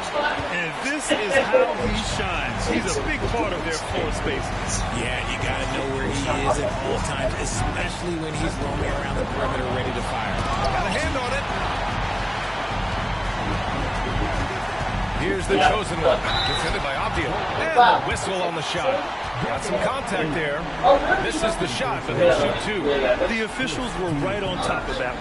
And this is how he shines. He's a big part of their floor spaces. Yeah, you got to know where he is at all times, especially when he's roaming around the perimeter ready to fire. Got a hand on it. Here's the chosen one. Defended by Abdia. And the whistle on the shot. Got some contact there. Misses the shot, but he'll shoot 2. The officials were right on top of that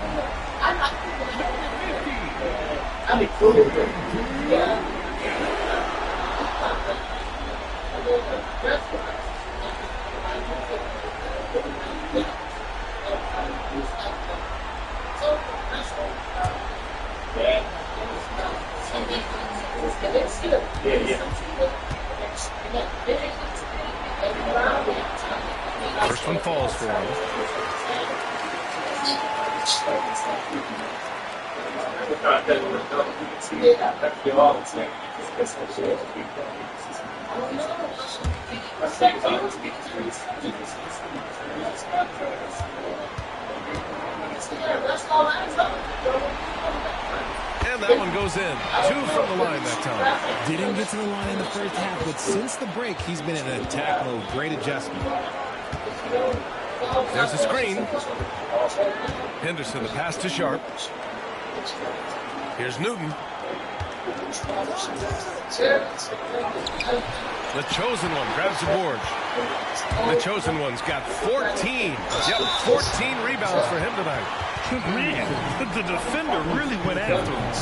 First one falls for him. And that one goes in. 2 from the line that time. Didn't get to the line in the first half, but since the break, he's been in attack mode. Great adjustment. There's a screen. Henderson, the pass to Sharp. Here's Newton. The chosen one grabs the board. The chosen one's got 14. Yep, 14 rebounds for him tonight. Man, the defender really went after him.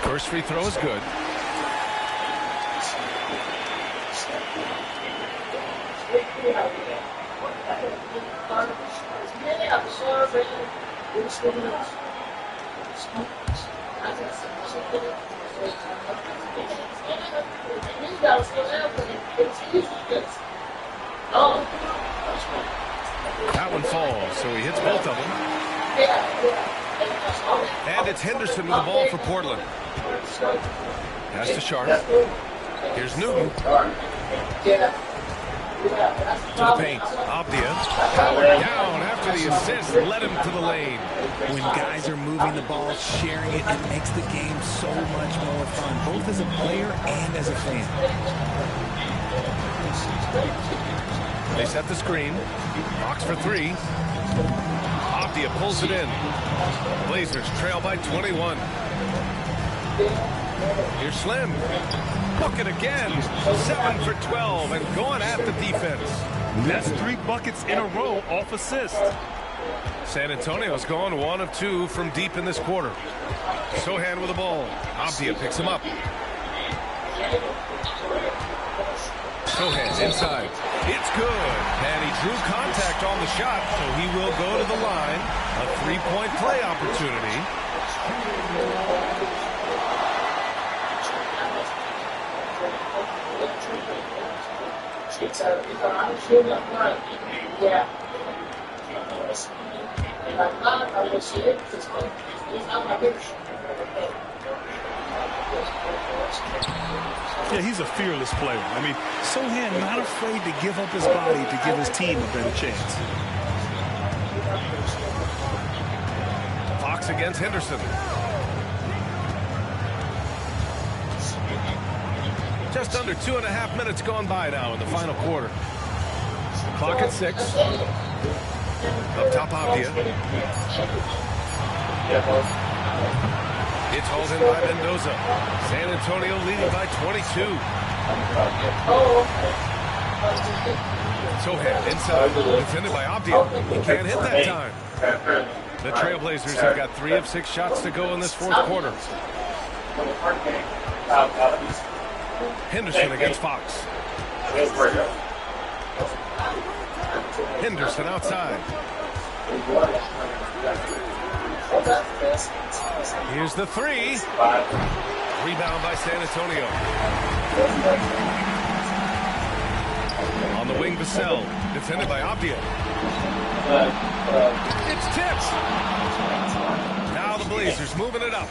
First free throw is good. That one falls, so he hits both of them. And it's Henderson with the ball for Portland. Pass to Sharp. Here's Newton. To the paint. Abdia. Powered down after the assist. Led him to the lane. When guys are moving the ball, sharing it, it makes the game so much more fun, both as a player and as a fan. They set the screen. Fox for 3. Abdia pulls it in. Blazers trail by 21. Here's Slim. Bucket again. 7 for 12 and going at the defense. That's 3 buckets in a row off assist. San Antonio's gone 1 of 2 from deep in this quarter. Sohan with the ball. Abdia picks him up. Sohan's inside. It's good. And he drew contact on the shot, so he will go to the line. A 3-point play opportunity. Yeah, he's a fearless player. I mean, Sohan not afraid to give up his body to give his team a better chance. Fox against Henderson. Just under 2.5 minutes gone by now in the final quarter. Clock at 6. Up top, Abdia. It's hauled in by Mendoza. San Antonio leading by 22. Sohan inside, defended by Abdia. He can't hit that time. The Trailblazers have got 3 of 6 shots to go in this fourth quarter. Henderson against Fox. Henderson outside. Here's the 3. Rebound by San Antonio. On the wing, Vassell, defended by Abdia. It's tipped. Now the Blazers moving it up.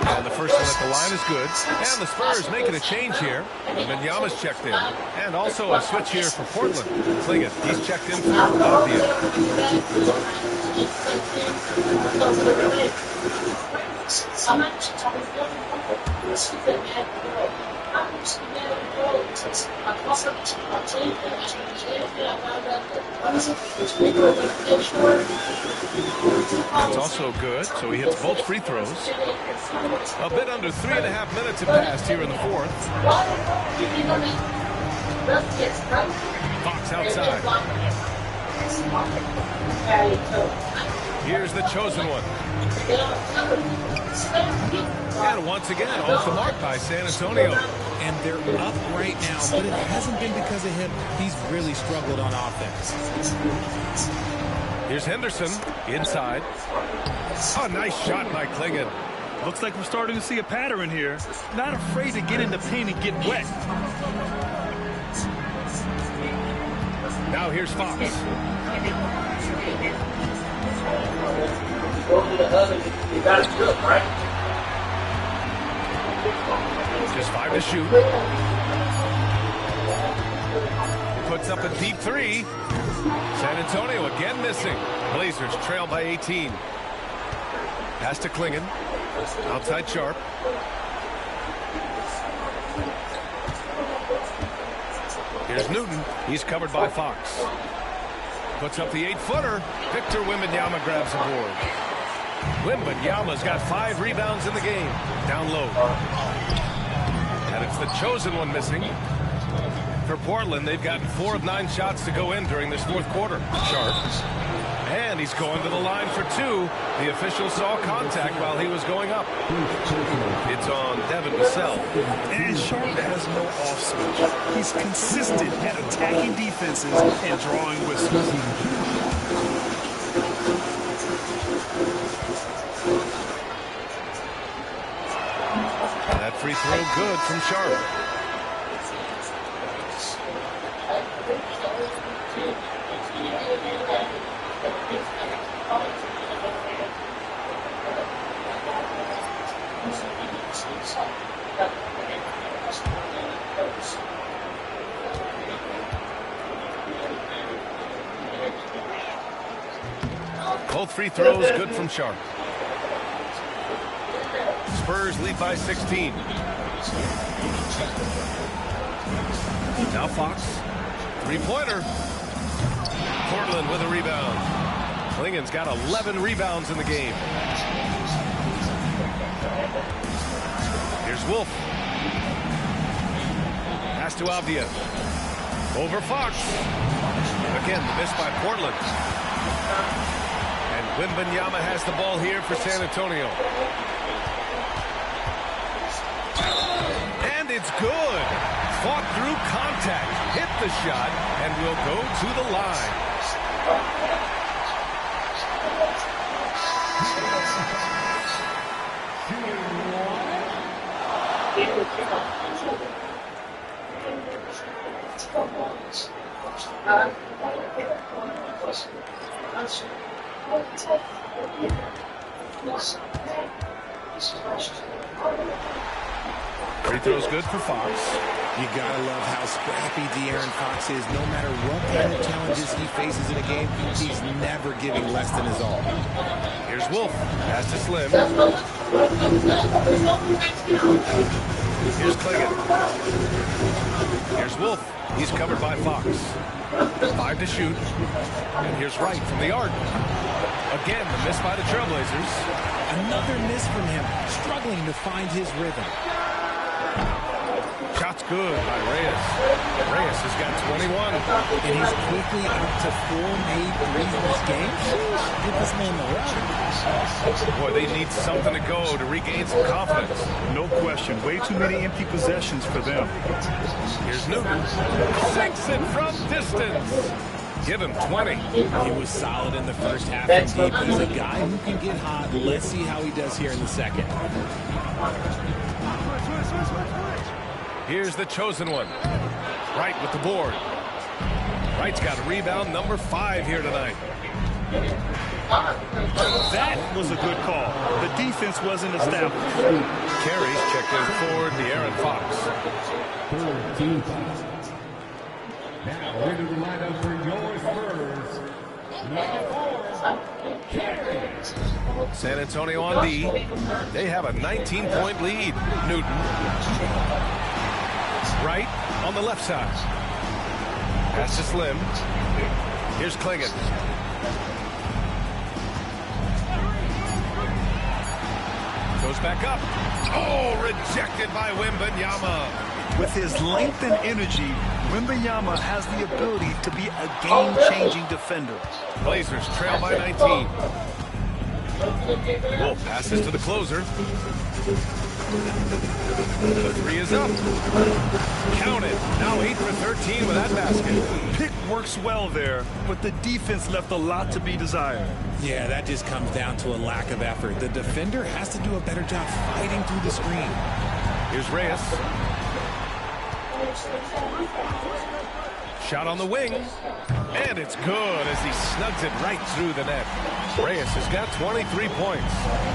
And the first one at the line is good. And the Spurs making a change here. Wembanyama's checked in. And also a switch here for Portland. Clingan, he's checked in for Abdia. That's also good, so he hits both free throws. A bit under 3.5 minutes have passed here in the fourth. Fox outside. Here's the chosen one. And once again, off the mark by San Antonio. And they're up right now, but it hasn't been because of him. He's really struggled on offense. Here's Henderson inside. Oh, nice shot by Clingan. Looks like we're starting to see a pattern here. Not afraid to get in the paint and get wet. Now here's Fox. Just 5 to shoot. Puts up a deep 3. San Antonio again missing. Blazers trail by 18. Pass to Clingan. Outside Sharp. Here's Newton. He's covered by Fox. Puts up the 8-footer. Victor Wembanyama grabs the board. Wembanyama's got 5 rebounds in the game. Down low. And it's the chosen one missing. For Portland, they've gotten 4 of 9 shots to go in during this fourth quarter. Sharp. And he's going to the line for 2. The official saw contact while he was going up. It's on Devin Vassell. And Sharp has no off switch. He's consistent at attacking defenses and drawing whistles. That free throw good from Sharp. Both free throws good from Sharp. Spurs lead by 16. Now Fox. 3-pointer. Portland with a rebound. Clingan's got 11 rebounds in the game. Here's Wolf. Pass to Abdia. Over Fox. Again, the miss by Portland. And Wembanyama has the ball here for San Antonio. And it's good. Fought through contact, hit the shot, and will go to the line. Free throw's good for Fox. You gotta love how scrappy De'Aaron Fox is. No matter what kind of challenges he faces in a game, he's never giving less than his all. Here's Wolf. Pass to Slim. Here's Clingan. Here's Wolf. He's covered by Fox. 5 to shoot. And here's Wright from the arc. Again, the miss by the Trailblazers. Another miss from him, struggling to find his rhythm. Shot's good by Reyes. Reyes has got 21. And he's quickly up to 4 made threes in this game. Get this man the run. Boy, they need something to go to regain some confidence. No question. Way too many empty possessions for them. Here's Newton. Sinks it from distance. Give him 20. He was solid in the first half from deep. He's a guy who can get hot. Let's see how he does here in the second. Here's the chosen one. Wright with the board. Wright's got rebound number 5 here tonight. That was a good call. The defense wasn't established. Carries checked in for De'Aaron Fox. Now into the lineup for your Spurs. Number 4, Carey. San Antonio on D. They have a 19-point lead. Newton. Wright on the left side. Pass to Slim. Here's Clingan. Goes back up. Oh, rejected by Wembanyama. With his length and energy, Wembanyama has the ability to be a game-changing defender. Blazers trail by 19. Wolf passes to the closer. The 3 is up. Count it. Now 8 for 13 with that basket. Pick works well there, but the defense left a lot to be desired. Yeah, that just comes down to a lack of effort. The defender has to do a better job fighting through the screen. Here's Reyes. Shot on the wing. And it's good as he snugs it right through the net. Reyes has got 23 points.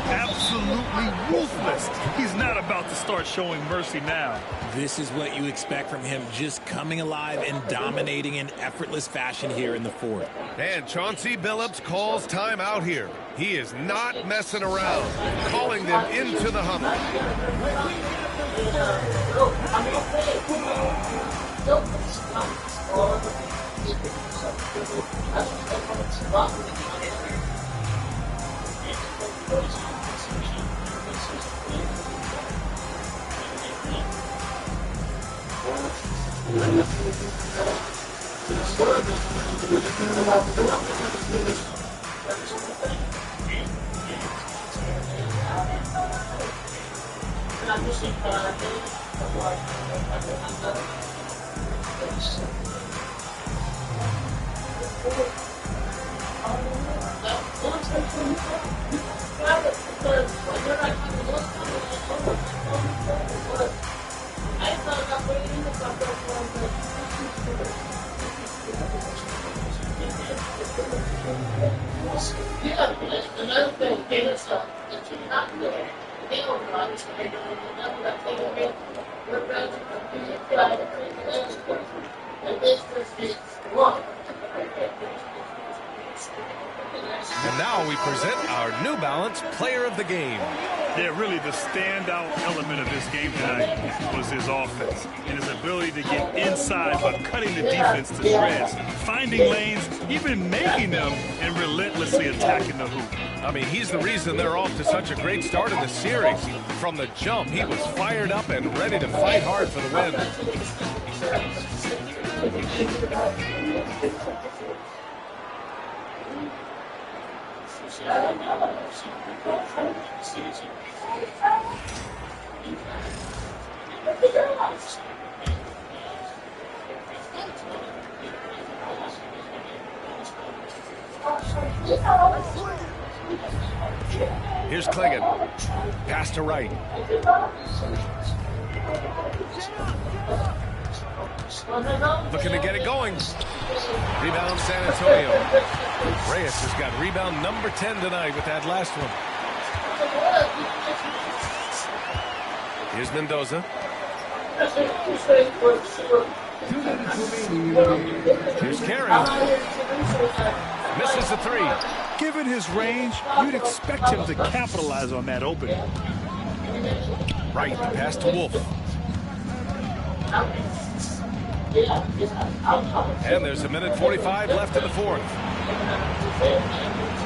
Absolutely ruthless. He's not about to start showing mercy now. This is what you expect from him, just coming alive and dominating in effortless fashion here in the fourth. And Chauncey Billups calls time out here. He is not messing around, calling them into the huddle. And now we present our New Balance Player of the Game. Yeah, really the standout element of this game tonight was his offense and his ability to get inside by cutting the defense to shreds, finding lanes, even making them, and relentlessly attacking the hoop. I mean, he's the reason they're off to such a great start in the series. From the jump, he was fired up and ready to fight hard for the win. Here's Clingan. Pass to Wright. Looking to get it going. Rebound San Antonio. Reyes has got rebound number 10 tonight with that last one. Here's Mendoza. Here's Carey. Misses the three. Given his range, you'd expect him to capitalize on that opening. Right, pass to Wolf. And there's a minute 45 left in the fourth.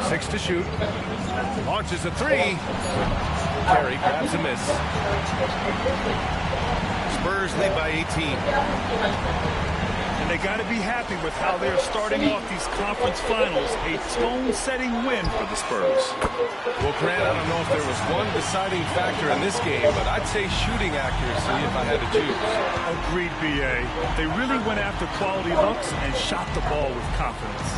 6 to shoot. Launches a three. Carey grabs a miss. Spurs lead by 18. And they got to be happy with how they're starting off these conference finals. A tone-setting win for the Spurs. Well, Grant, I don't know if there was one deciding factor in this game, but I'd say shooting accuracy if I had to choose. Agreed, B.A. They really went after quality looks and shot the ball with confidence.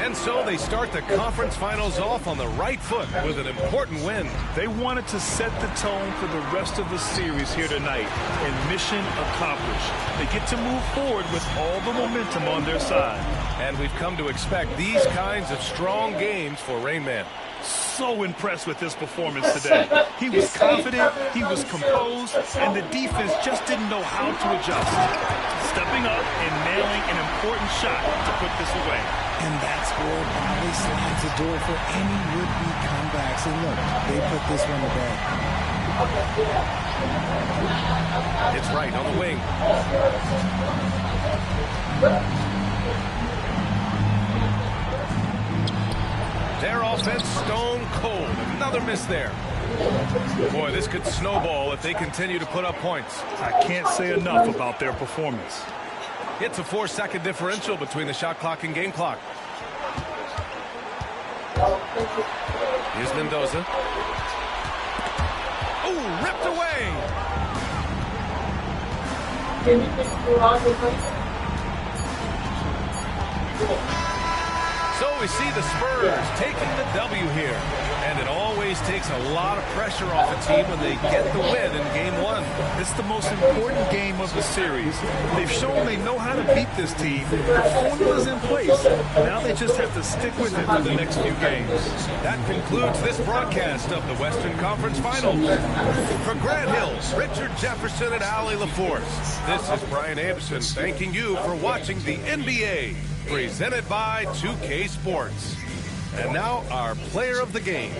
And so they start the conference finals off on the right foot with an important win. They wanted to set the tone for the rest of the series here tonight, and mission accomplished. They get to move forward with all the momentum on their side. And we've come to expect these kinds of strong games for Rain Man. So impressed with his performance today. He was confident, he was composed, and the defense just didn't know how to adjust. Stepping up and nailing an important shot to put this away. And that score probably slides the door for any would-be comebacks. And look, they put this one to bed. It's right on the wing. Their offense stone cold. Another miss there. Boy, this could snowball if they continue to put up points. I can't say enough about their performance. It's a 4-second differential between the shot clock and game clock. Here's Mendoza. Ooh, ripped away. So we see the Spurs taking the W here. And it always takes a lot of pressure off a team when they get the win in game one. It's the most important game of the series. They've shown they know how to beat this team. The formula's in place. Now they just have to stick with it for the next few games. That concludes this broadcast of the Western Conference Finals. For Grant Hills, Richard Jefferson, and Allie LaForce, this is Brian Anderson thanking you for watching the NBA, presented by 2K Sports. And now, our player of the game.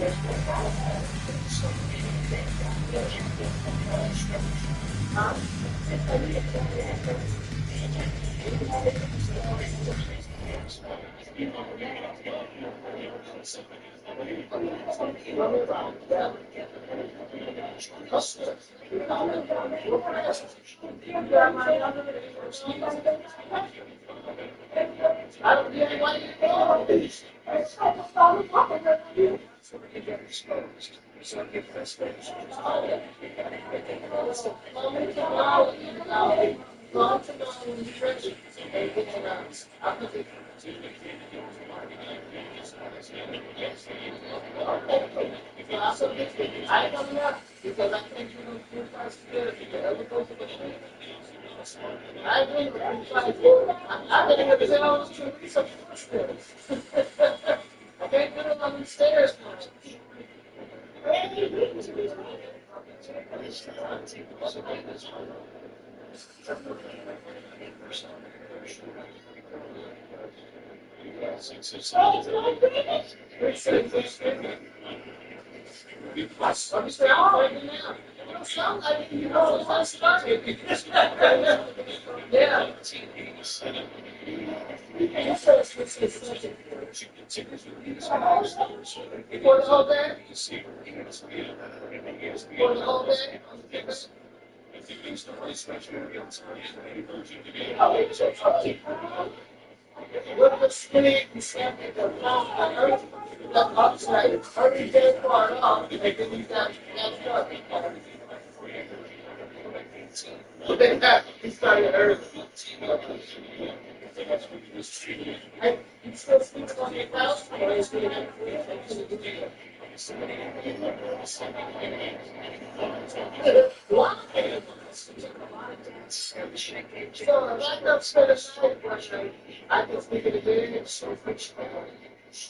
So like I'm saying, I can speak it again. It's so much.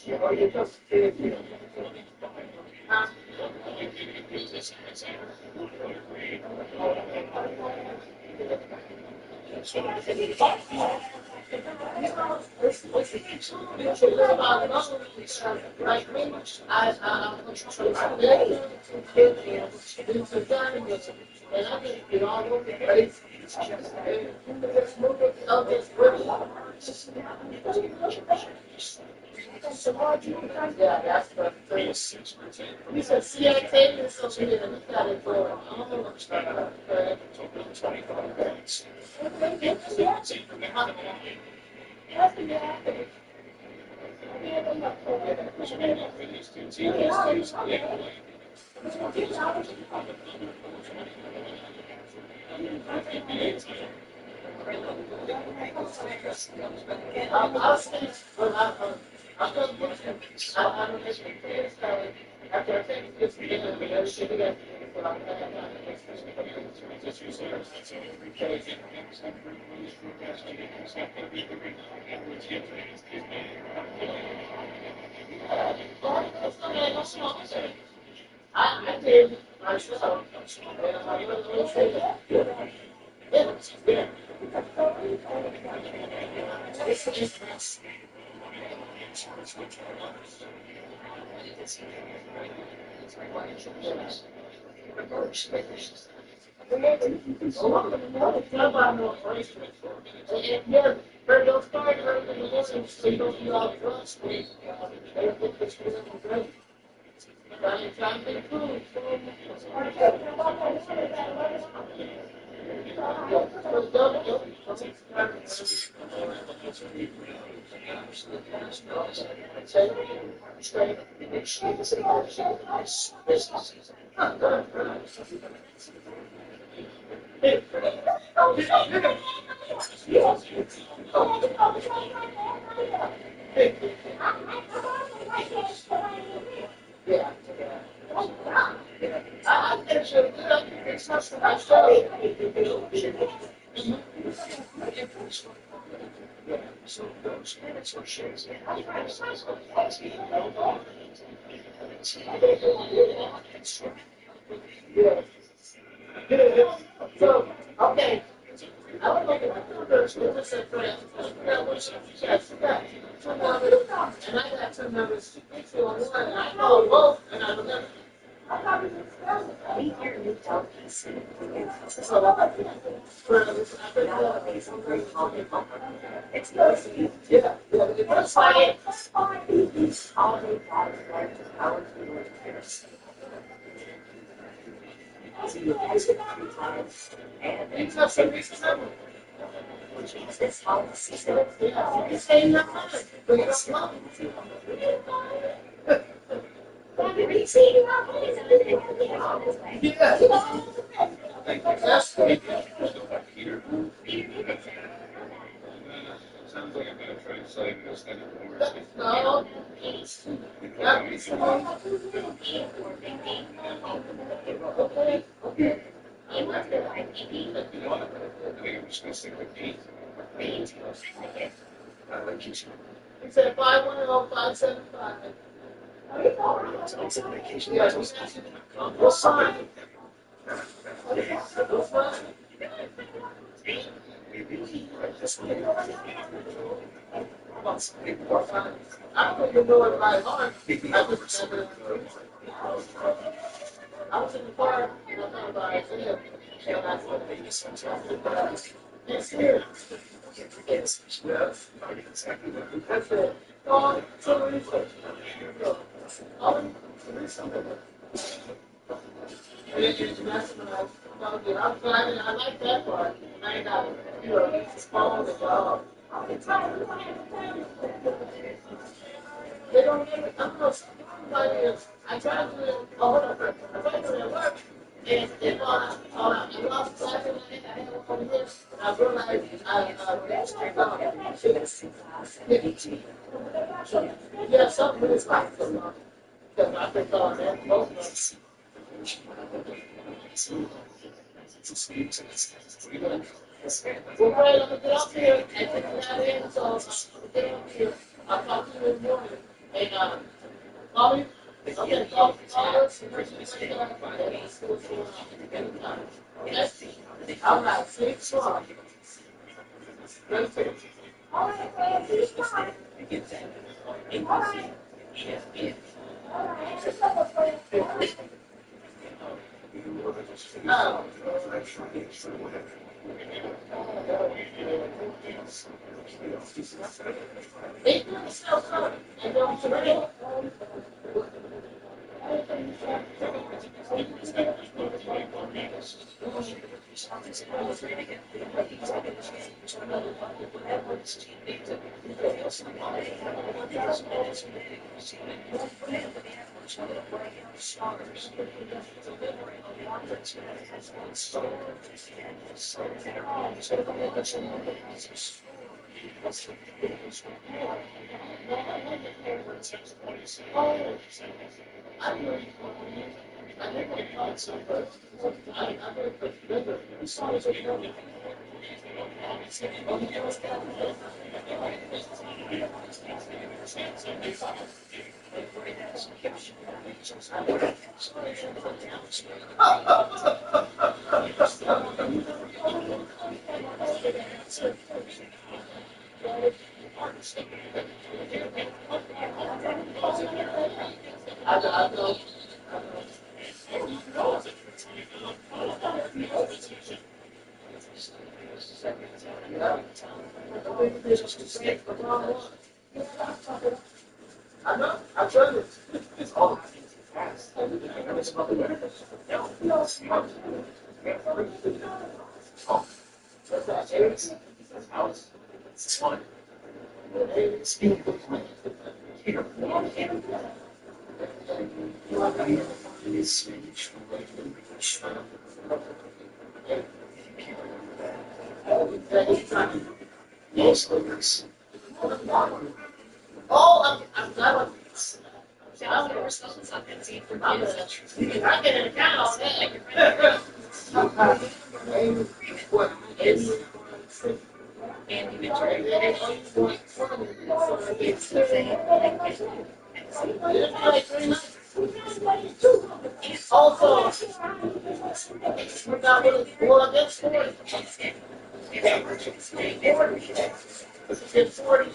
You know, you just like me, I'm and I just get all over the place. And just move it up this way. Yeah, that's the thing. We said CAT is something that we got to go. I don't know what's going on. I'll say, but I'm going to get you. I don't make it clear, so after I take this together, everything we got to do, but I'm going to I did myself. And I'm going to say that. Yeah. Yeah, but those guys are in the listen, so you don't be all drunk. I'm trying to improve. Yeah. I think it's not so much. So, okay. I was looking at the numbers, it was a friend. Yes, yeah. Two numbers, and I got two numbers. Two on one, and I know both, and I remember. Yeah, it's like it's not so reasonable. It's saying nothing, but it's not. Sounds like I'm going to try to say this kind of more. No. I think I'm just going to stick with Pete. I like you. He said 510-575. It's a vacation. Yeah, what's fine. What's fine. I don't even know it by heart. I was in the car and I thought about it. And I thought, it's here. That's it. Oh, sorry. I'm glad I like that part. I ain't got, phone the dog. They don't give it. I'm not like I tried to do it. Oh, hold on. I tried to do it at work. And if I lost track of it, I had one over here. I realized yeah, something is like because I think that both of us. We're ready to get up here and get that in, so get up here. I'll talk to you in the morning. And, Bobby, okay, call us. I'm at 6 o'clock. I know. I tried it. It's all fast. It's fun. Oh, I'm glad I'm I get an account on that. Also, we're not really well against 40. It's 40.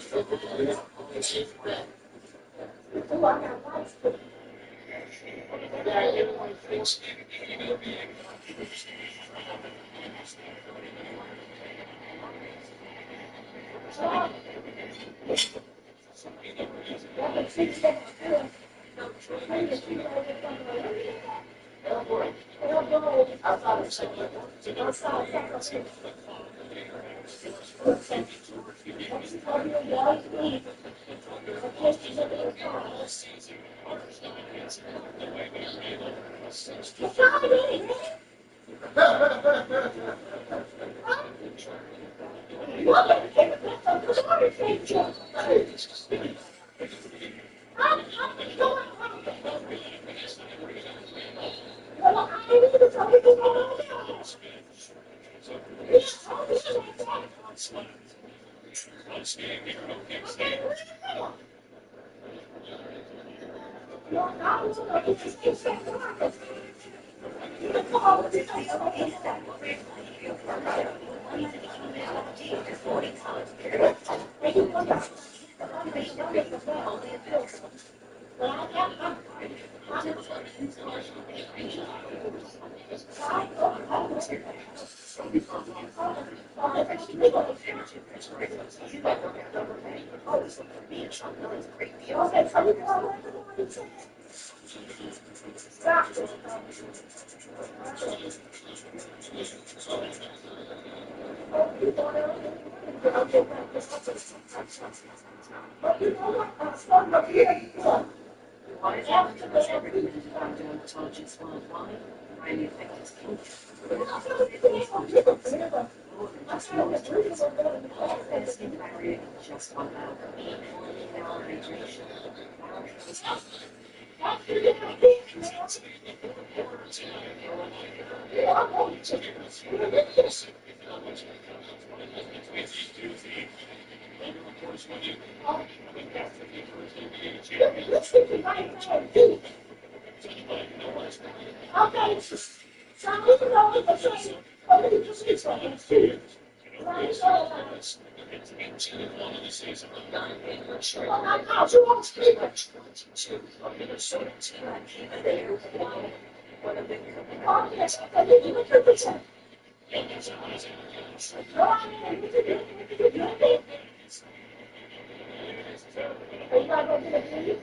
Okay. So we can go with the first. Oh, we just need something. Well, I can't you want to speak it. Oh, yes, I think you would do it. No, I mean, you could do it. Are you not going to do it?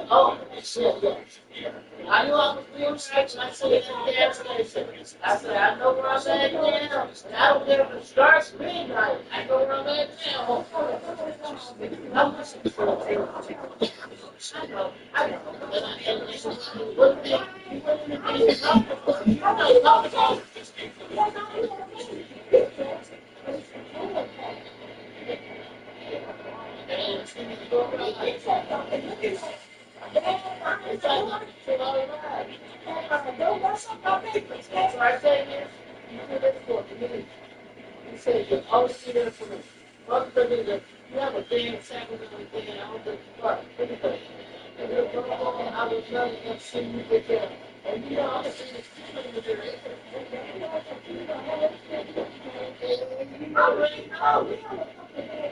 Oh, shit. I knew I was being stretched, and I said it at the gas station. I said, I know where I'm at now. And I don't care if it starts midnight. I know where I'm at now. I know.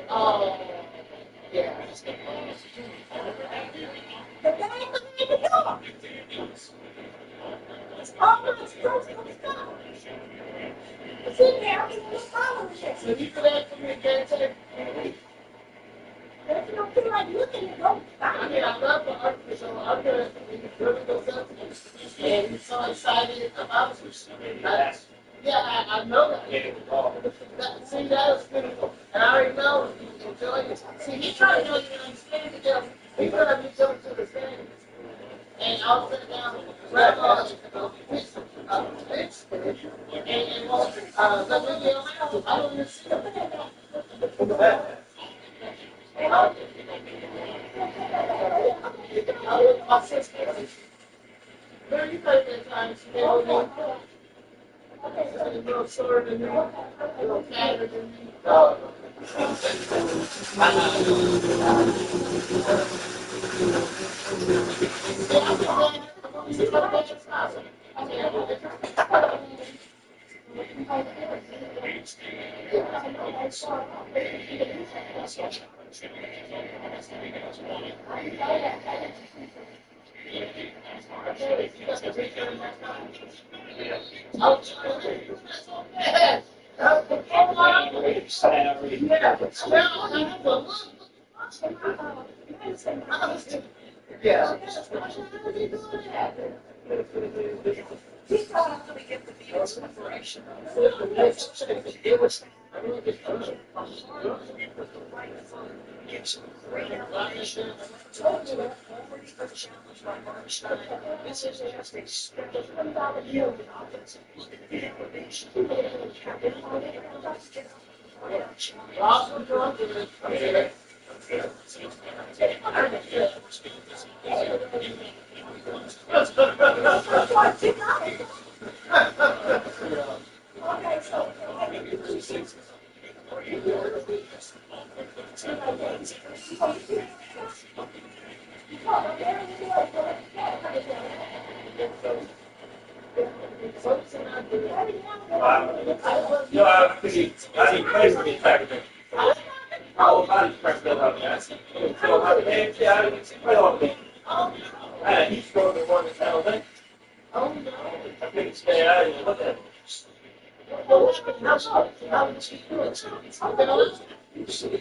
Oh, yeah. So you could actually get to if you don't feel like looking, you don't. I mean, I love the art show. I'm going to go something. And he's so excited about it. Yeah, I know that. See, that is beautiful. And I already know you enjoy it. See, he's trying to know you understand it. He's going to be jumping to the standards. And I'll sit down, grab on pitch, and let me be around. I don't even see them. Where you play that time? You know, a little shorter than me, a little fatter than me. Yeah.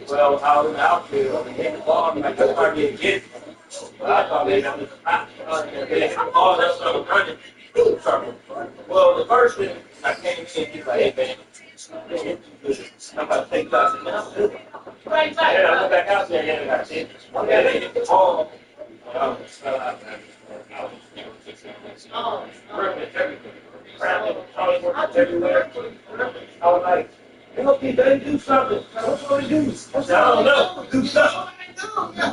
Well, out in the outfield, and hit the ball, and like, that's why I get hit. I thought they got they hit the ball, that's what I was running. Well, the first thing I came in, he's like, hey, man, I'm about to take shots now. Yeah, I went back out there, and I did. Yeah, they hit the ball. I was ripping everything. Everywhere. I was like, help me, baby, do something. What's what we do? I don't know. Do something. Do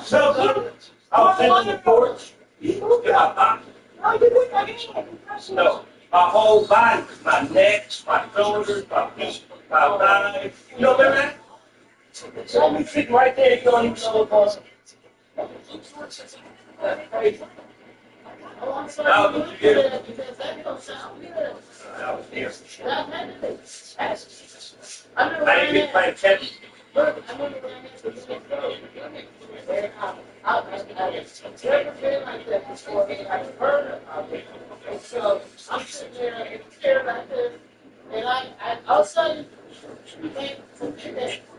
something. I was sitting on the porch. In my pocket. No, my whole body, my neck, my shoulders, my feet, my thighs. You know what I mean? So we sitting right there, you don't even know what that's crazy. I was here. I didn't get playing tennis. Never been like that before. I've heard of it. So I'm sitting there in a chair like this, and I all of a sudden,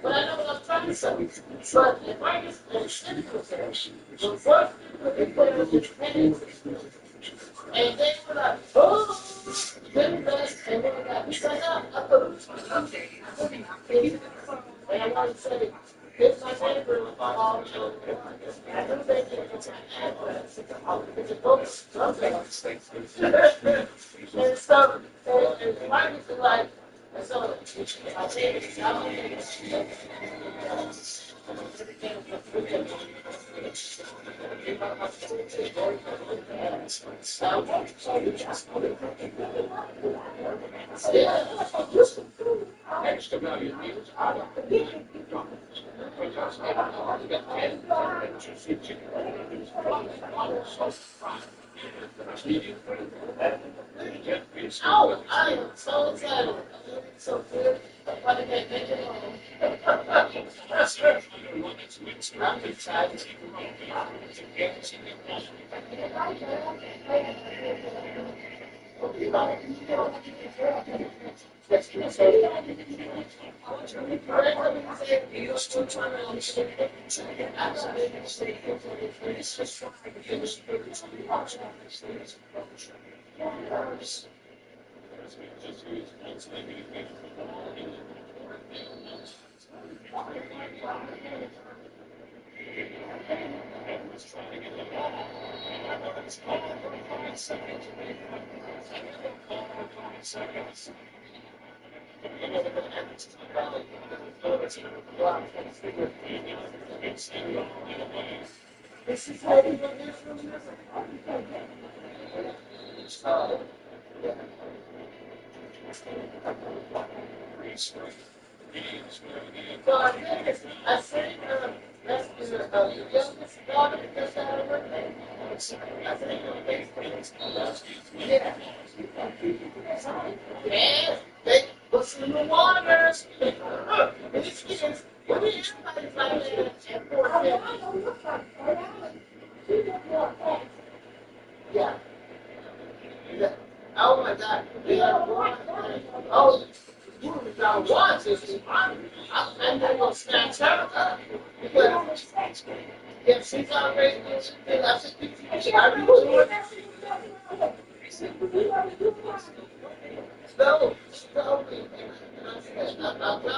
but I know what I'm trying to say. But if I just cynical there, the first people they put in his hands, and they were like, oh, then that, and then that, he said, no, I put him. And I want to say, it's my neighbor, I knew they didn't get my address. It's a book, something. And so, and my was like, and so, I said, extra value meals out of the oh, I am so excited. It's so good. What did they make it home? I'm excited. This is how you get this from this. So I think that's the youngest daughter just had a birthday. I think yeah. Yeah, they put in the waters. These kids, what do you everybody's like that at 450? Yeah. Yeah. Oh my God. Yeah. Oh, you without watches. I'm not gonna snatch her up because if she's already then I should I really do it. No, she told me. And I said, I'm not the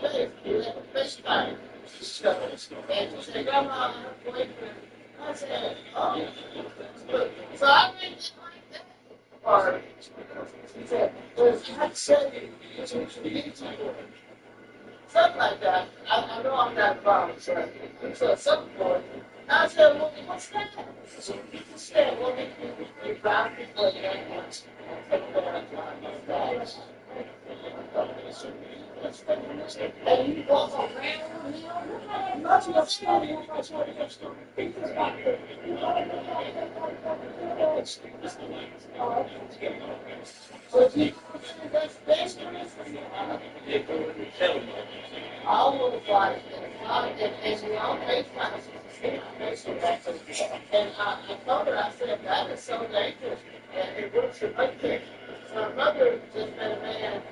face. You have a FaceTime. And she said, Grandma, her boyfriend. I said, oh. So I made it like that. Or she said, well, I said something like that. I know I'm not wrong. So some point, I said, well, what's that? She said, well, you found people in that much. And you walk around so that's all of the body, and we all pay taxes. And I told her, I said, that is so dangerous. And it works for my kids. So my mother just met a man,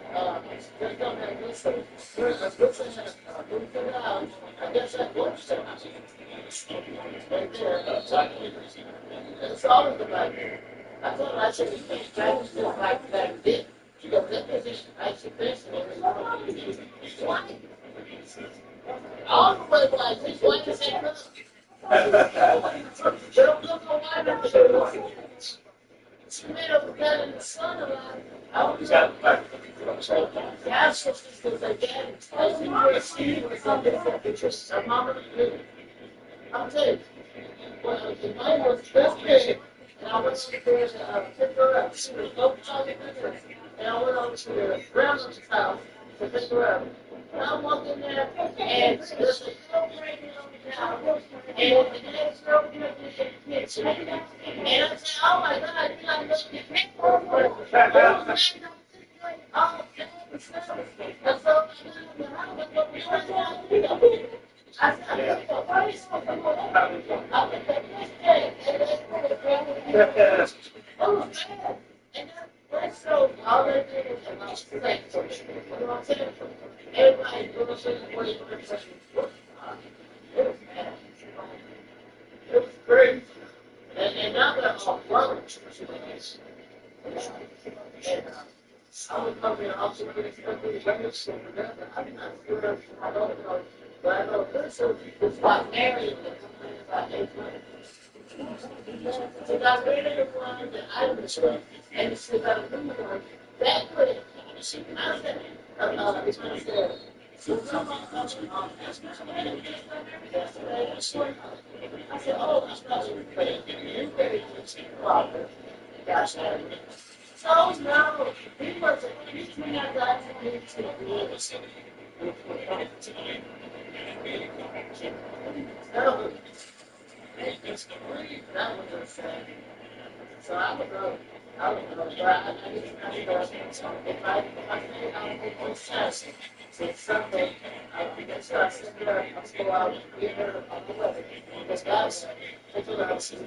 just don't have this. I guess that works for us. Right there. It's always about it. I told her, I said, you can't practice this like that did. She goes, that position, I should fix it. Why? All the way like this, why is that look? They don't look no white. She made up a bed in the sun a lot. I was out back. Yeah, sisters, because they get I think we're seeing or something. Her mama did. I'll tell you. Well, the mine was this big, and I went to there to pick her up. She was open and I went over to the grandmother's house to pick her up. And I walked in there, and there's a little breaking on the couch, and the next girl came in the kitchen. And I said, oh my God, you got to look at me. Oh, and so I said, and so all they did was about to say, you know what I'm saying? Everybody goes in the way of it was bad. It was crazy. And now they're all brothers. I was coming in also with the youngest son of that. I'm not sure. I don't know. But I know this is like married. It's like 8 months. So got married to one that I was with, and she got a new one. That quick. I said, I said, oh, that's not your thing. You very good. Gosh, so no, he was he's when I got to me to no, that was insane. So I would go, but I need to go. If I think I'll take those tests, so Sunday, I can start sitting there, I'll go out and get her on the weather. Because guys, they do that, see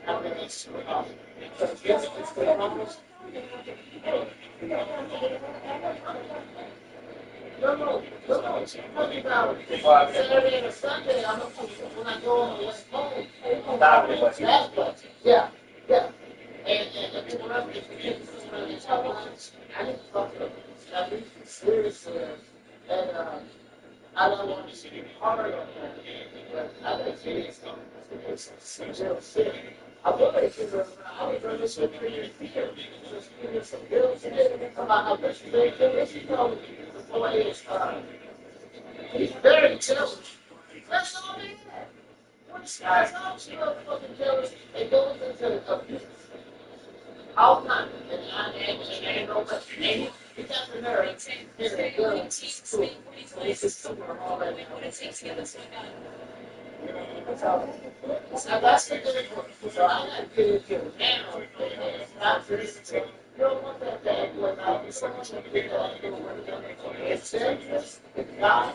how they make it off. So yes, it's the almost. No. Talking about Saturday and Sunday, I'm up to when I go on the West Coast. That's what, yeah. And to run the kids, I didn't talk to them. I mean, seriously. And I don't want to see hard on that. But I think it's real sick. I was running some pretty fear. Just giving some bills about how much they do. She told me the boy is, he's very intelligent. That's all they had. What Guys, I'm still fucking jealous. It goes into abuse. All the time. And no much. And he got the nerve. He's a good school. He's just somewhere all that. So that's the good one. So I got to get it now. Not just, you don't want that bad blood out. It's serious. God,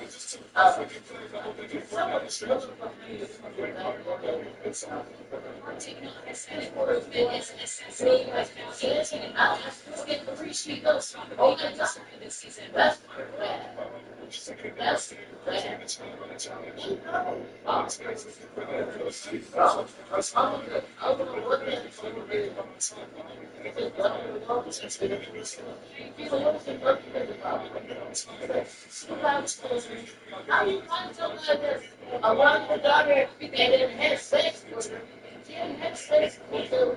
I want your daughter and then have sex with her. She didn't have sex with her.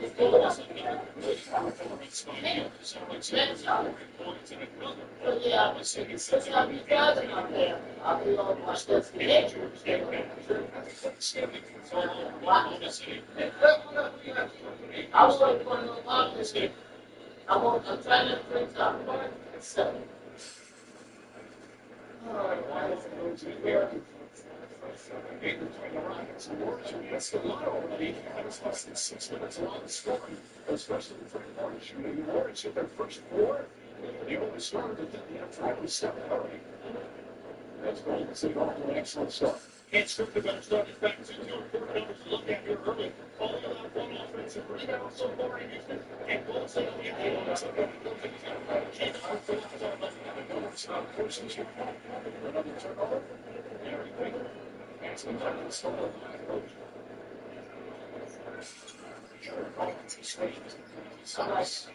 But yeah, because I'll be driving out there. I'll be on my stuff. I was like one of the longest. I'm trying to bring up so. Especially for the morning shooting awards in their first four. You only started at the end of 7 already. That's going to see all the excellent stuff. Can't strip the bench down his back to your quarter numbers to look at here early. Only allowed one offensive rebound so far in Houston. And goals that only have one. So can't outfill the of course, he's your another turnover. Everything. And sometimes so nice.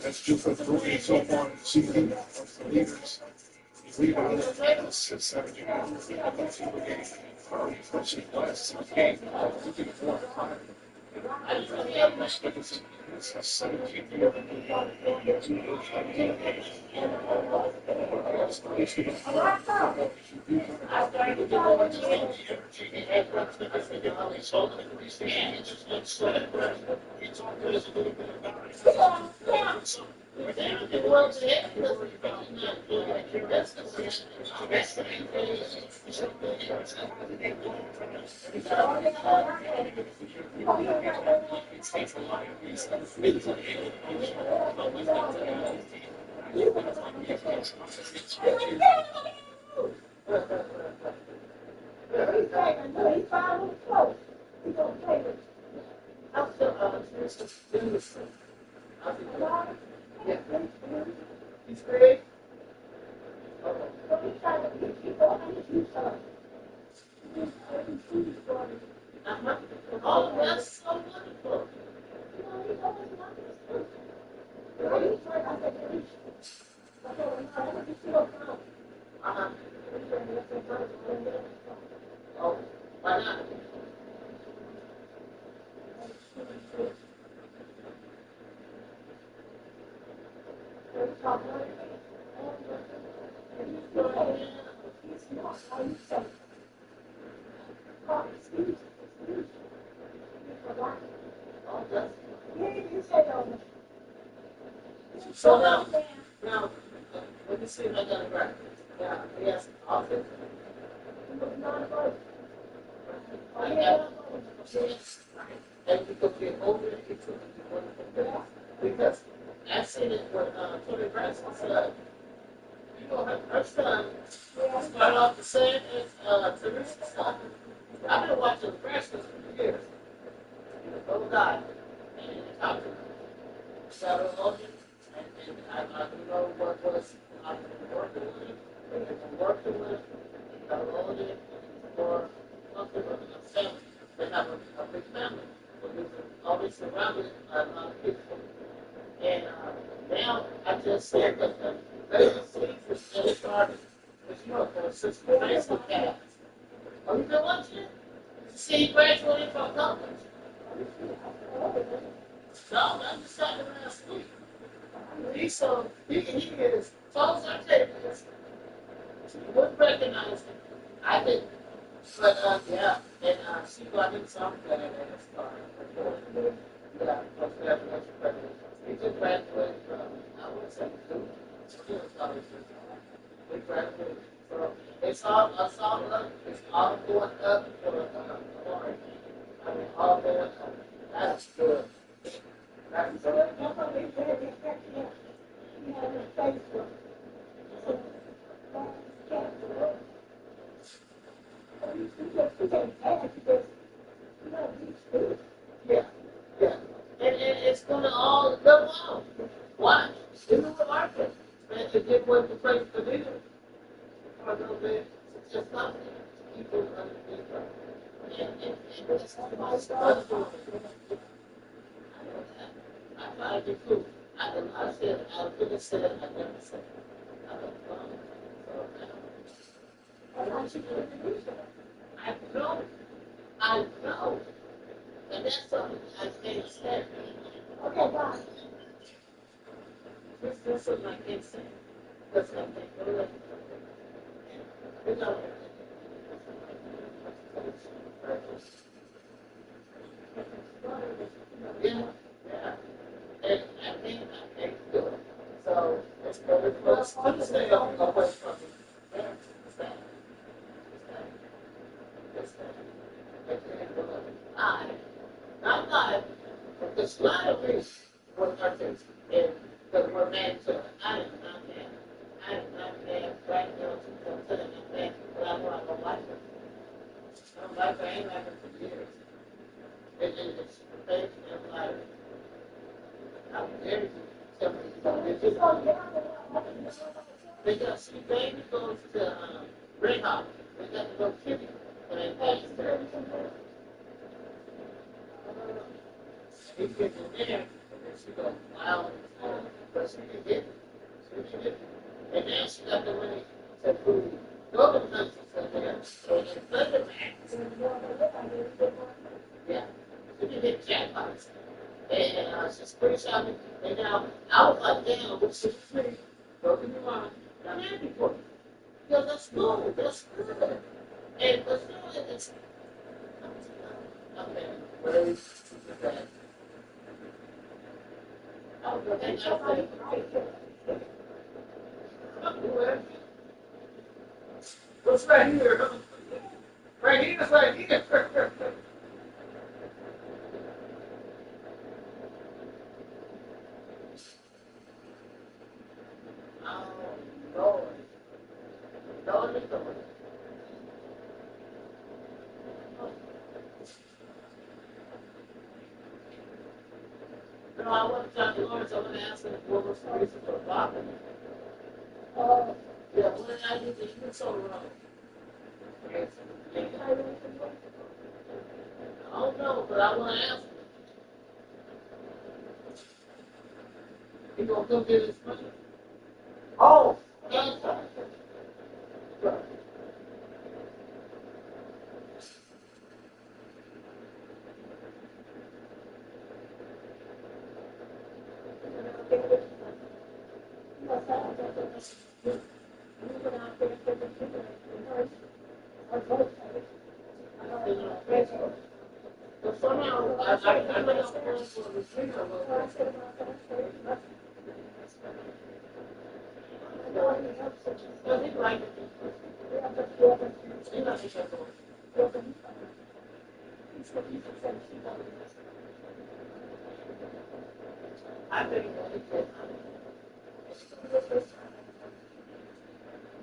That's just a 3 so far in the season. That's the leaders. Rebound, 6-7 game. Especially last game. Looking for it's a 17 year He's great. Oh, that's so wonderful. Oh, why not? So now, let me see if I got it right. Yeah, yes, often. And because you're older, it took you one because I've seen it when Tony Braxton said, you know, her son started off the same as Teresa's son. I've been watching the Braxtons for years. Little guy. And he talked to him. Shadow Logan. And I don't know what was working with him. working with, got loaded for working with a family. They have a big family. So he's always surrounded by a lot of people. And now I just said that the latest season just started this month on Assistant High School cast. Oh, you been watching it? You see he graduated from college? No, I just saw him last week. He is, tall as I take this. You wouldn't recognize him. I didn't. But, yeah, and she got him some glad at start. Yeah, congratulations, President. He just graduated from, I would say, two. We graduated. So it's all up. It's all going up for the Lord. I mean, all going up. That's good. That's good. Yeah, yeah. And it's going to all go on. Watch. Do the market. Man, to give away the place to leader for a little bit. It's just something to keep it underneath her. And it's my stuff. I try to be cool. I said, I could have said, I never said. I don't know. I know. And that's something I can't say. Okay, bye. This is something I can't say. That's something I can't say. You know. Yeah, yeah. And I think I can't do it. So, it's better for us to stay away from it. Yeah, it's that. I'm not, it's not a reason for nothing, and because we're mad to it. I am not mad. I am not mad right now to I'm mad, but I know I don't like it. I don't like it. I ain't like it for years. It's fake, and I'm like, how dare you tell me you don't live it? They got, see, baby goes to Red Hawk. They got to go kitty. And they pass there. He gets in there, and then she goes, wow, but she didn't get it. She didn't get it. And then she got the money to prove the other countries are there. So it's another max. Yeah. She didn't hit jackpots. And she's pretty shopping. And now, I was like, damn, but she's free. Don't get me wrong. I'm happy for you. Because that's cool. That's good. And the feeling is, okay, where is that? Oh, but then I say, what's right here? Right here is right here. Oh, Lord. Lord is the one. No, I want to talk to Lawrence. I want to ask him what was the reason for blocking it. Yeah, what did I do to you so wrong? I don't know, but I want to ask him. He gonna come get his money. Oh, that's right. But somehow, I know it's going for the retriever. Does he like it? He likes it. I think he did.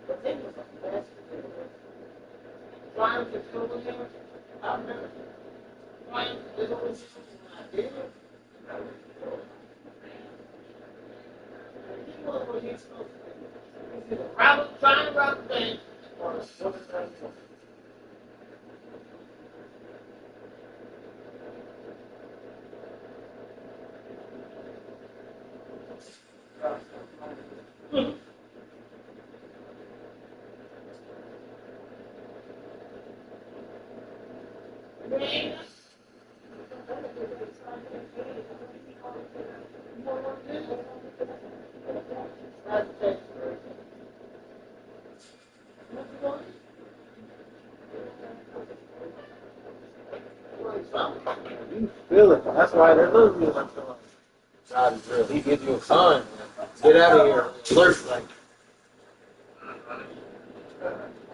The thing was the best. Trying to kill him, I remember trying to do it when I did it. He was what he's supposed to do. Trying to rob the bank. You feel it. That's why they're losing. God is real. He gives you a sign. Get out of here. Alert. Like.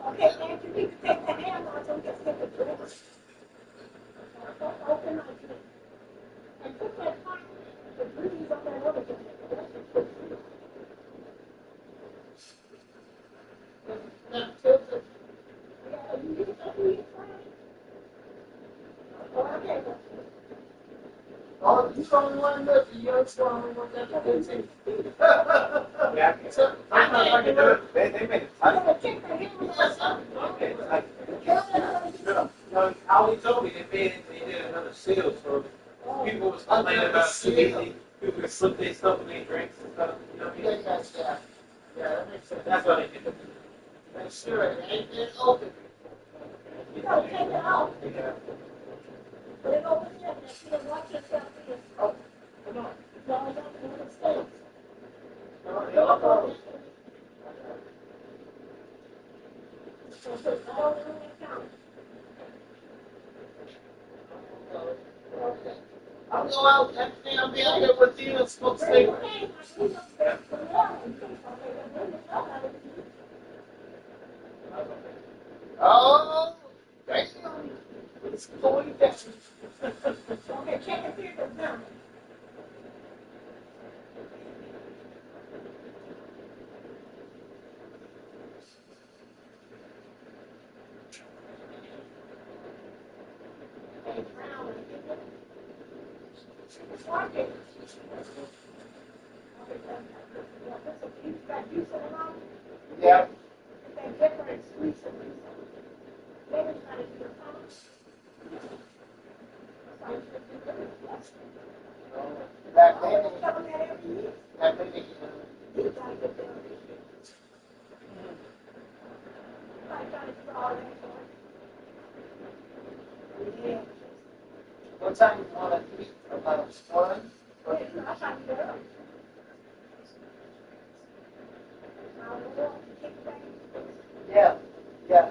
Okay, man, you need to take the hammer off and get the dress. Open up and put that fire, the breeze on that other one. Yeah, you need to be afraid. Okay. Oh, you don't want to look. You're the only one that can take it. Yeah, I'm not going to do it. They make it. I'm going to take the hammer off. Okay, like, no, Ali told me they did another seal, so people was complaining about people could slip their stuff in their drinks and stuff. You know what I mean? Yeah, that makes sense. That's why they did it. Make sure it ain't open. You got to take it out. Yeah. Put it over there and see it. Watch yourself. Oh, come on. No, I don't want to stay. I'll go out, everything, I'll be out there with you and smoke cigarettes. Oh, damn. It's going down. Okay, check it here now. Yeah. Back then, what time do you want to eat? About 1? Yeah, yeah.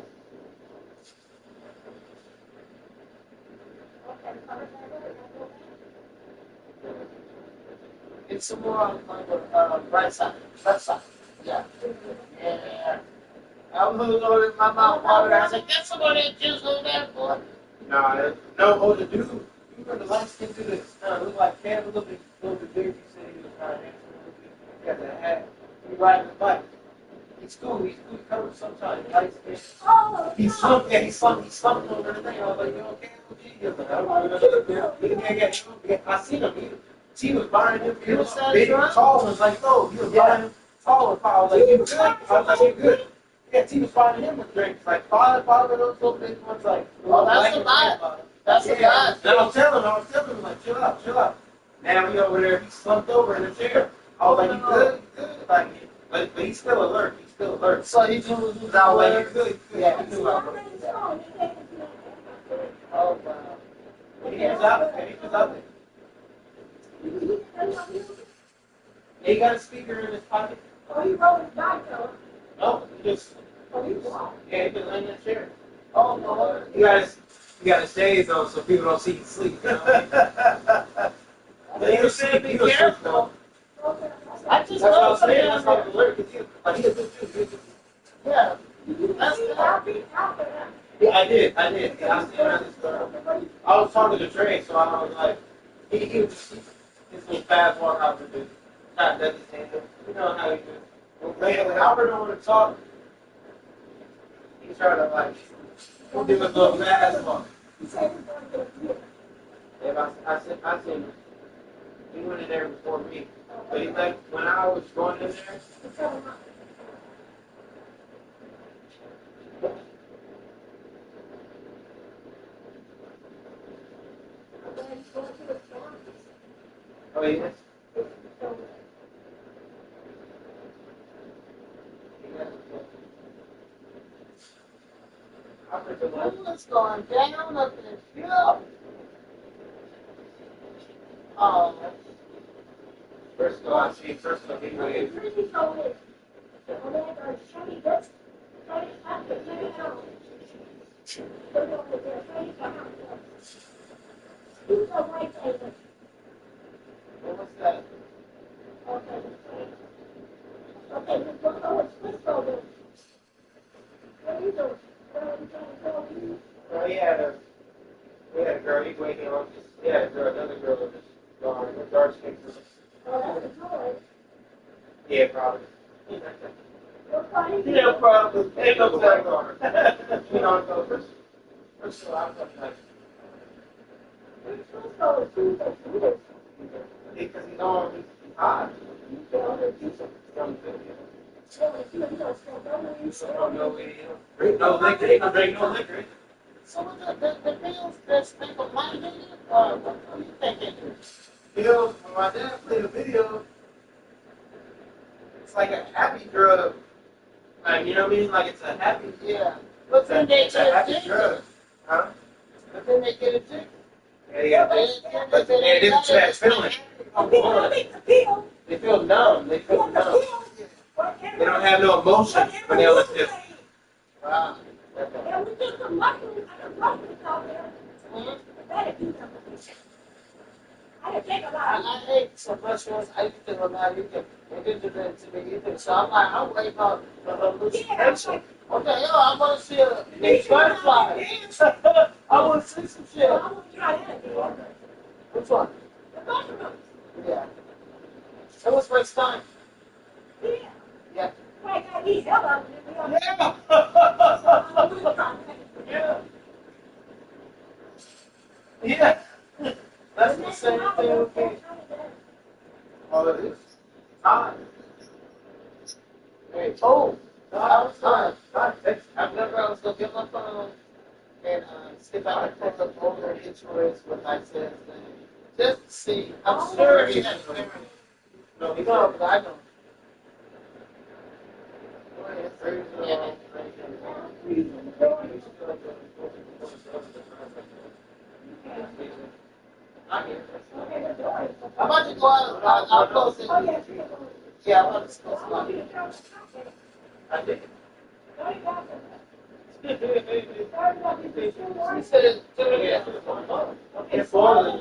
It's some more on the right side. Left side. Yeah. Yeah. I was looking at my mouth water. I was like, get some of that juice on that, boy. No, oh, the dude, you remember the light skin dude that looked like Cam, a little bit bigger. You said he was kind of handsome a little bit. He got that hat. He riding the bike. He's cool. He covered sometimes. Light skin. He slumped over the thing. I was like, you okay? He was like, yeah. I seen him. He was buying him. He was big and tall. I was like, no, he was buying him tall and tall. I was like, you good? I was like, you good? Yeah, he was buying him a drink. Like five of those little big ones. Like, oh, that's a lot. That's a lot. And I was telling him, like, chill out. Now he over there, he slumped over in the chair. I was like, you good? Like, but he's still alert. So he knew he was out like, you good? Yeah, he knew I was. Oh, wow. He was out there. He got a speaker in his pocket. Oh, he rode his bike, though. No, he just. Oh, he walked. Yeah, he been in that chair. Oh, no. You got his shades on so people don't see you sleep. You know? But he was saying, be careful. I just That's what I was love saying. him. That's how he alert with you. Like, he a good dude. Yeah. That's good. Yeah, I did. Yeah, I was standing around this girl. I was talking to Trey, so I was like, he was just, his little fast walk out the dude. Not that his hand. You know how he do. When Albert don't want to talk, he try to like, he'll do his little fast walk. Yeah, I said, he went in there before me. But he like, when I was going in there, Oh, yes. What's going down up in here? Oh. First of all, I see first of all, he really. What was that? Oh, we had a girl, he waiting on this. Yeah, another girl that was gone, the dark skin. Yeah, probably. Yeah, probably. Ain't no tag on her. You know, so first of all, I'm like, because he's on, he's hot. No liquor, ain't no drink, no liquor. So the Bills just make a mind in it, or what do you think it is? Bills, when my dad played a video, it's like a happy drug. Like, you know what I mean? Like it's a happy, yeah. But then they get a happy drug. Huh? But then they get addicted. Yeah, but they didn't that feeling. They feel numb. They feel numb. They don't have no emotion when they're with this. Wow. I hate so much once I used to go now you can introduce it to me either. So I'm like, I'm waiting on the hallucination. Okay, yo, I want to see a butterfly. I want to see some shit. Which one? Yeah. It was first time. Yeah. Yeah. Yeah. Yeah. That's the same thing with me. All it is. Time. Hey, oh, I was time. I've never, I was going to get my phone and see if I can pull up older insurance with my son's name. Just to see. I'm sure he has memory. No, but I don't. I'm about to go out. I'll close it. Yeah, I'm about to close it out. I did. She said, yeah. It's all in the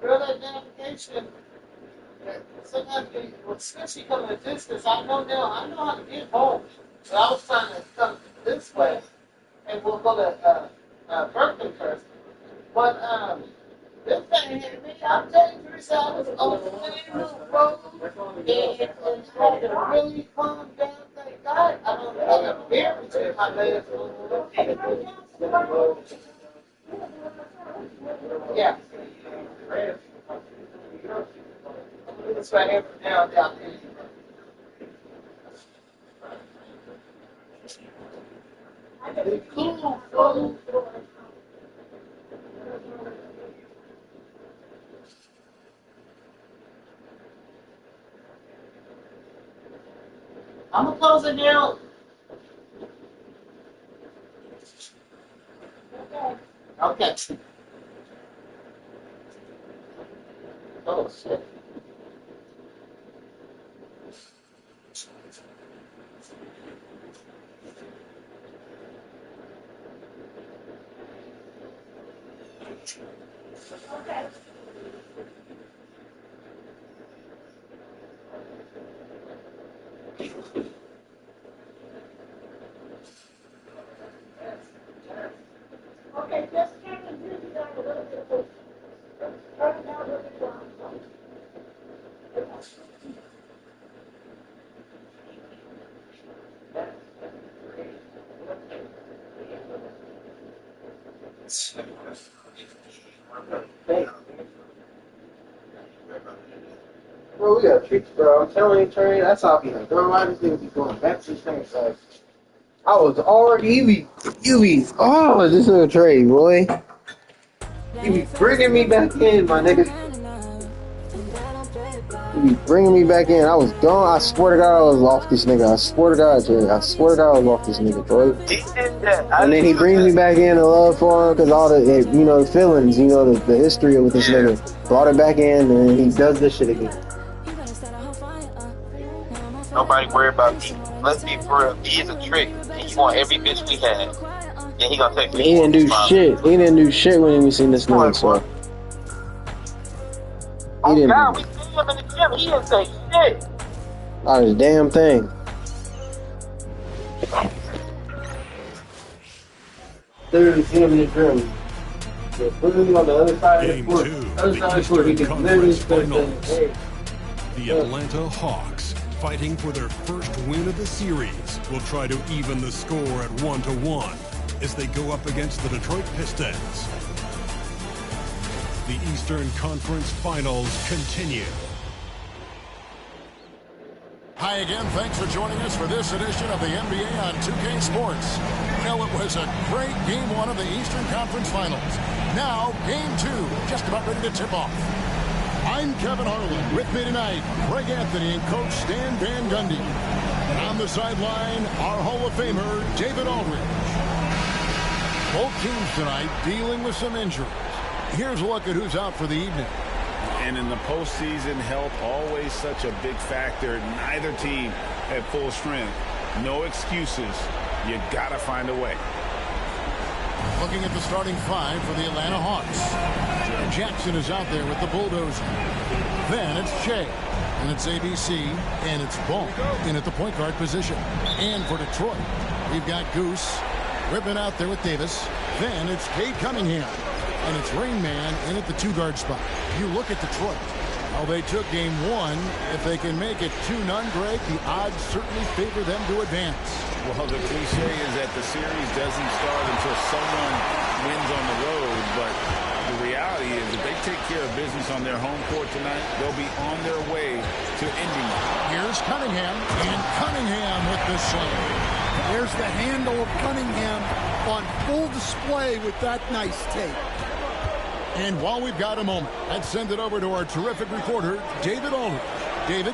Girl, that navigation, sometimes, especially coming to distance, I know how to get home. So I was trying to come this way, and we'll go to Berkeley first. But this thing hit me. I'm telling you, Teresa, I was on the same road, and I had to really calm down. Thank God, I don't have a beer between my legs. Yeah. This right here from now down here. It's cool, fool. I'm gonna close it now. Okay. Oh shit. Okay. Okay, just kind of move it down a little bit. Turn it down a little bit. Bro, we got tricks, bro. I'm telling you, Trey, that's how I be like, bro, I just need to be going back to this thing. Like, I was already, you be, oh, this is a trade, boy. You be bringing me back in, my nigga. You be bringing me back in. I was gone. I swear to God, I was off this nigga. I swear to God, Trey. I swear to God, I was off this nigga, boy. And then he brings me back in, the love for him, because all the, you know, the feelings, you know, the history with this nigga. Brought it back in, and he does this shit again. Nobody worry about me. Let's be for real. He is a trick. And he want every bitch we had. And he gonna take me. He didn't do shit. He didn't do shit when we seen this nigga, so. Oh God, we see him in the gym. He didn't say shit. Not his damn thing. Literally see him in the gym. Literally on the other side of the court. Other side of the court, he can literally say, hey. The Atlanta Hawks, fighting for their first win of the series, will try to even the score at 1-1 as they go up against the Detroit Pistons. The Eastern Conference Finals continue. Hi again, thanks for joining us for this edition of the NBA on 2K Sports. Well, it was a great Game 1 of the Eastern Conference Finals. Now, Game 2, just about ready to tip off. I'm Kevin Harlan. With me tonight, Greg Anthony and Coach Stan Van Gundy. And on the sideline, our Hall of Famer, David Aldridge. Both teams tonight dealing with some injuries. Here's a look at who's out for the evening. And in the postseason, health always such a big factor. Neither team at full strength. No excuses. You got to find a way. Looking at the starting five for the Atlanta Hawks. Jaren Jackson is out there with the bulldozer. Then it's Shea. And it's ABC. And it's Ball in at the point guard position. And for Detroit, we've got Goose. Whipping out there with Davis. Then it's Cade Cunningham. And it's Rain Man in at the two-guard spot. You look at Detroit. Well, they took Game 1. If they can make it 2-0, Greg, the odds certainly favor them to advance. Well, the cliche is that the series doesn't start until someone wins on the road, but the reality is if they take care of business on their home court tonight, they'll be on their way to ending it. Here's Cunningham, and Cunningham with the slam. There's the handle of Cunningham on full display with that nice tape. And while we've got a moment, let's send it over to our terrific reporter, David Aldridge. David?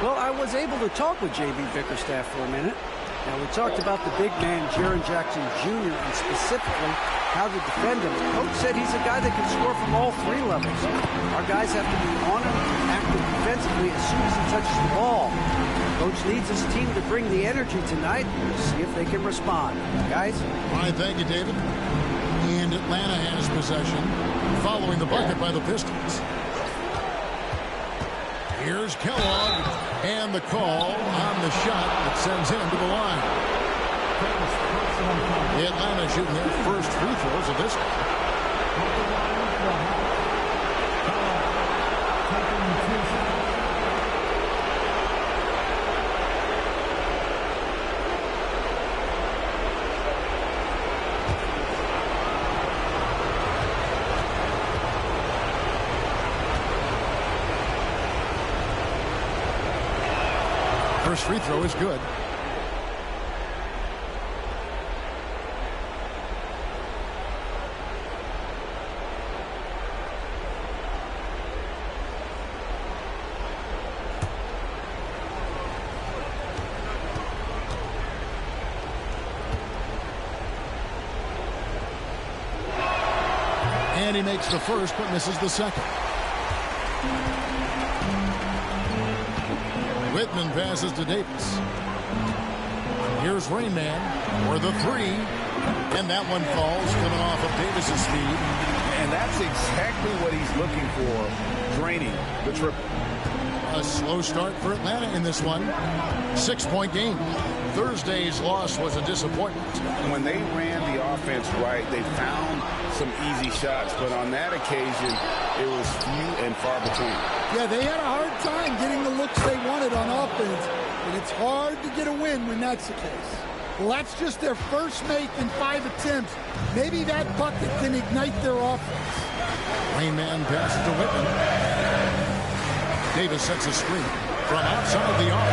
Well, I was able to talk with J.B. Bickerstaff for a minute. Now, we talked about the big man, Jaren Jackson Jr., and specifically how to defend him. The coach said he's a guy that can score from all three levels. Our guys have to be on him and active defensively as soon as he touches the ball. Coach needs his team to bring the energy tonight. We'll see if they can respond. Guys? All right, thank you, David. And Atlanta has possession, following the bucket by the Pistons. Here's Kellogg, and the call on the shot that sends him to the line. Atlanta shooting their first free throws of this one. First free throw is good. And he makes the first but misses the second. Whitman passes to Davis. Here's Rain Man for the three. And that one falls, coming off of Davis's speed. And that's exactly what he's looking for, draining the triple. A slow start for Atlanta in this one. 6-point game. Thursday's loss was a disappointment. When they ran the offense right, they found some easy shots, but on that occasion, it was few and far between. Yeah, they had a hard time getting the looks they wanted on offense, and it's hard to get a win when that's the case. Well, that's just their first make in 5 attempts. Maybe that bucket can ignite their offense. Rain Man passes to Whitman. Davis sets a screen from outside the arc.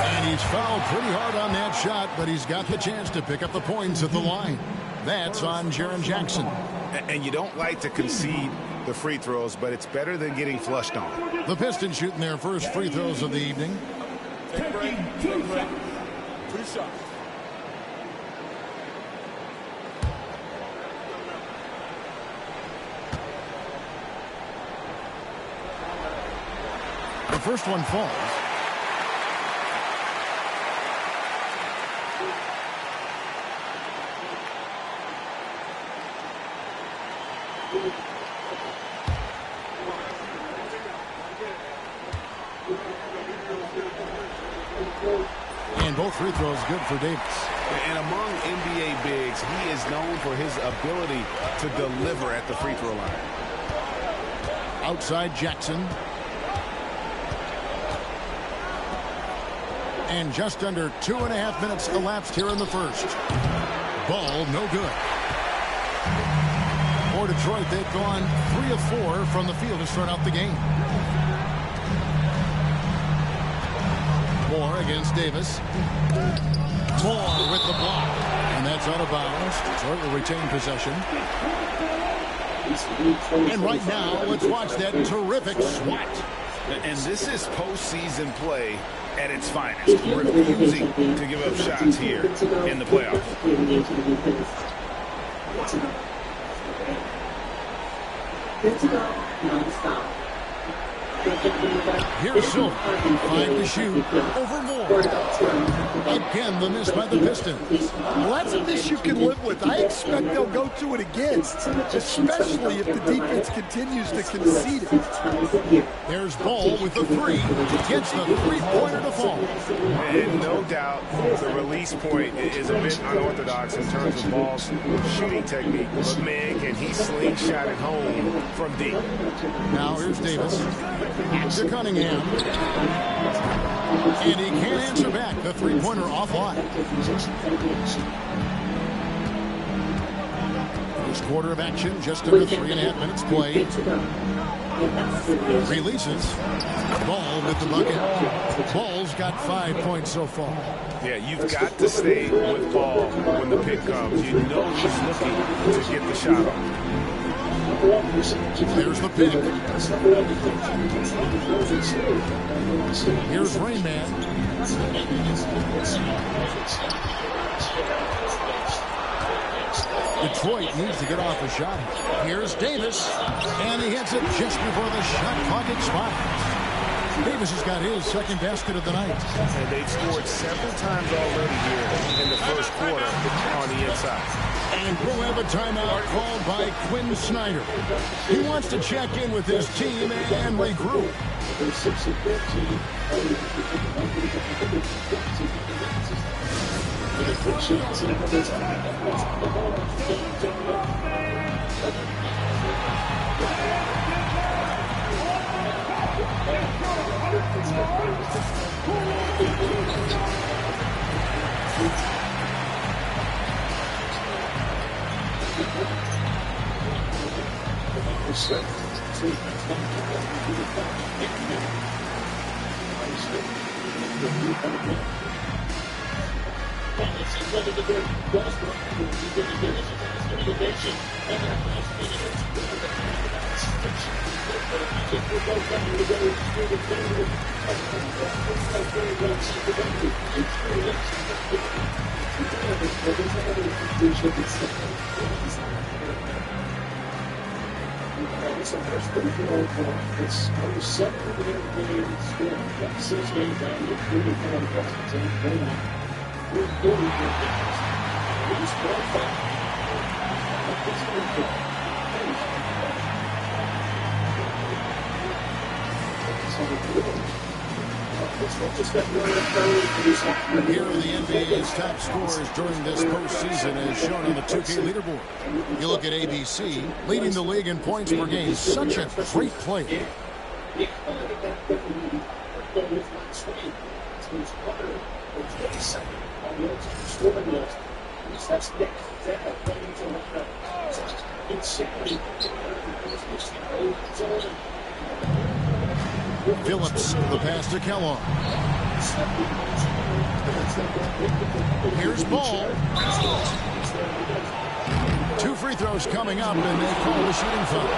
And he's fouled pretty hard on that shot, but he's got the chance to pick up the points at the line. That's on Jaren Jackson. And you don't like to concede the free throws, but it's better than getting flushed on. The Pistons shooting their first free throws of the evening. Take a break. Take a break. 2 shots. The first one falls. And both free throws good for Davis. And among NBA bigs, he is known for his ability to deliver at the free throw line. Outside Jackson. And just under 2.5 minutes elapsed here in the first. Ball no good. For Detroit, they've gone 3 of 4 from the field to start out the game. Moore against Davis. Moore with the block. And that's out of bounds. Detroit will retain possession. And right now, let's watch that terrific swat. And this is postseason play at its finest. Refusing to give up shots here in the playoffs. Here's Silver. 5 to shoot. Over Moore. Again, the miss by the Pistons. Well, that's a miss you can live with. I expect they'll go to it again, especially if the defense continues to concede it. There's Ball with the 3. Gets the three-pointer to fall. And no doubt the release point is a bit unorthodox in terms of Ball's shooting technique. But man, can he slingshot it home from deep. Now here's Davis. To Cunningham. And he can't answer back. The three-pointer offline. First quarter of action, just under 3.5 minutes played. Releases. Ball with the bucket. Ball's got 5 points so far. Yeah, you've got to stay with Ball when the pick comes. You know he's looking to get the shot off. There's the pick. Here's Rain Man. Detroit needs to get off a shot. Here's Davis. And he hits it just before the shot clock expires. Davis has got his second basket of the night. And they've scored several times already here in the first quarter on the inside. And we'll have a timeout called by Quinn Snyder. He wants to check in with his team and regroup. Here are the NBA's top scorers during this postseason as shown on the 2K leaderboard. You look at ABC, leading the league in points per game. Such a great player. Phillips, the pass to Kellogg. Here's Ball. 2 free throws coming up, and they call the shooting foul.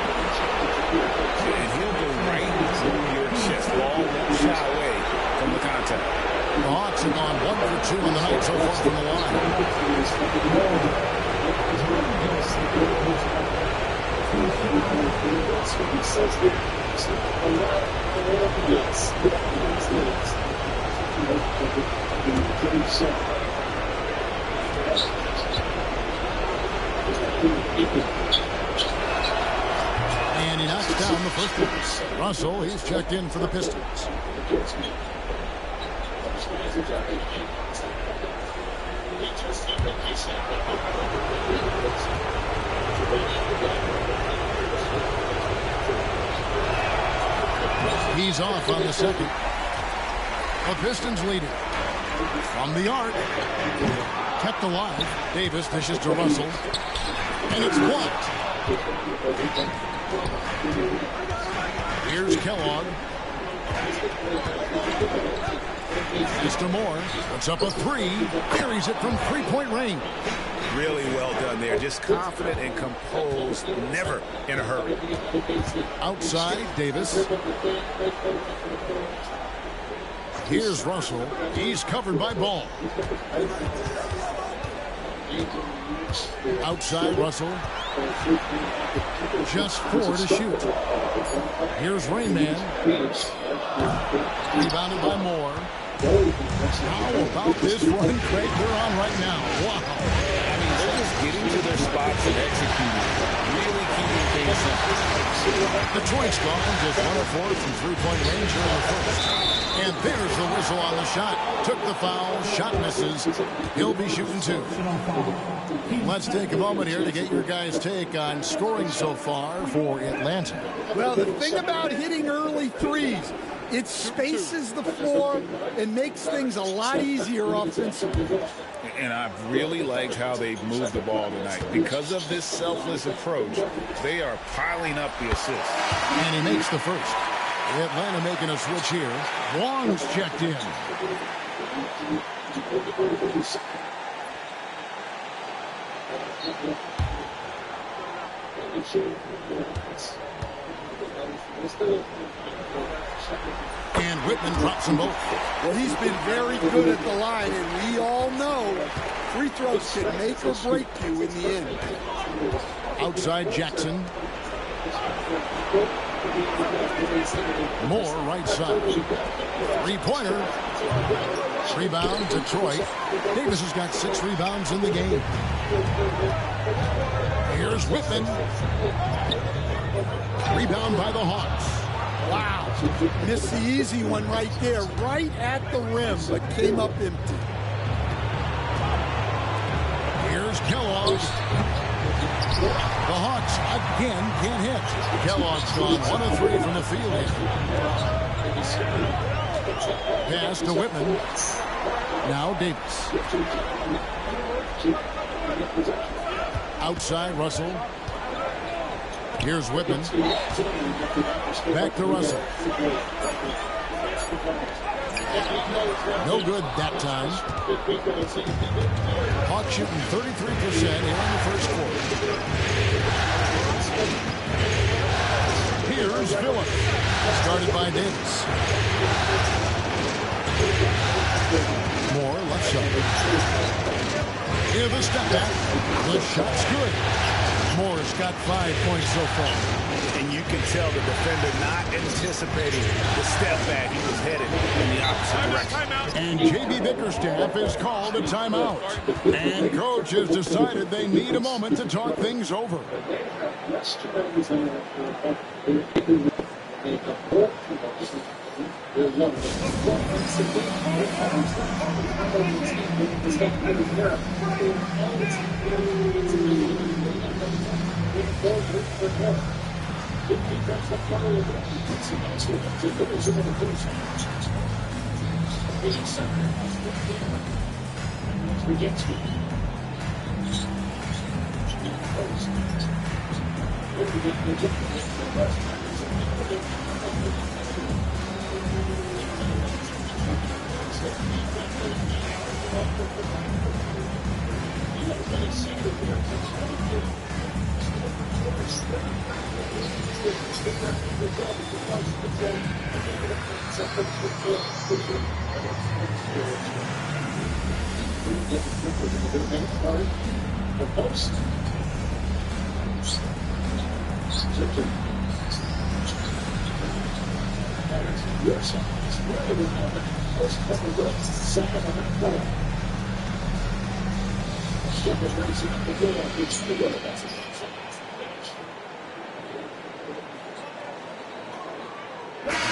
And he'll go right through your chest. Ball won't shy away from the contact. The Hawks have gone 1 for 2 on the night so far from the line. And he knocks down the first one. Russell, he's checked in for the Pistons. He's off on the second. The Pistons lead it. From the arc. Kept alive. Davis dishes to Russell. And it's blocked. Here's Kellogg. Mr. Moore puts up a 3. Carries it from three-point range. Really well done there. Just confident and composed. Never in a hurry. Outside, Davis. Here's Russell. He's covered by Ball. Outside, Russell. Just 4 to shoot. Here's Rainman. Rebounded by Moore. How about this run, Craig, they're on right now? Wow. I mean, they're just getting to their spots and executing. Really keeping things simple. Detroit's gone just 1 of 4 from three-point range here in the first. And there's the whistle on the shot. Took the foul. Shot misses. He'll be shooting 2. Let's take a moment here to get your guys' take on scoring so far for Atlanta. Well, the thing about hitting early threes, it spaces the floor and makes things a lot easier offensively. And I've really liked how they've moved the ball tonight. Because of this selfless approach, they are piling up the assists. And he makes the first. Atlanta making a switch here. Wong's checked in. And Whitman drops them both. Well, he's been very good at the line, and we all know free throws can make or break you in the end. Outside Jackson. Moore right side. Three-pointer. Rebound, Detroit. Davis has got 6 rebounds in the game. Here's Whitman. Rebound by the Hawks. Wow. Missed the easy one right there, right at the rim, but came up empty. Here's Kellogg. The Hawks again can't hit. Kellogg's gone 1 of 3 from the field. Pass to Whitman. Now Davis. Outside Russell. Here's Whitman. Back to Russell. No good that time. Hawks shooting 33% here in the first quarter. Here's Phillips. Started by Davis. Moore left side. Here the step back. The shot's good. Moore's got 5 points so far. And you can tell the defender not anticipating the step back. He was headed in the opposite direction. And J.B. Bickerstaff has called a timeout. And coach has decided they need a moment to talk things over.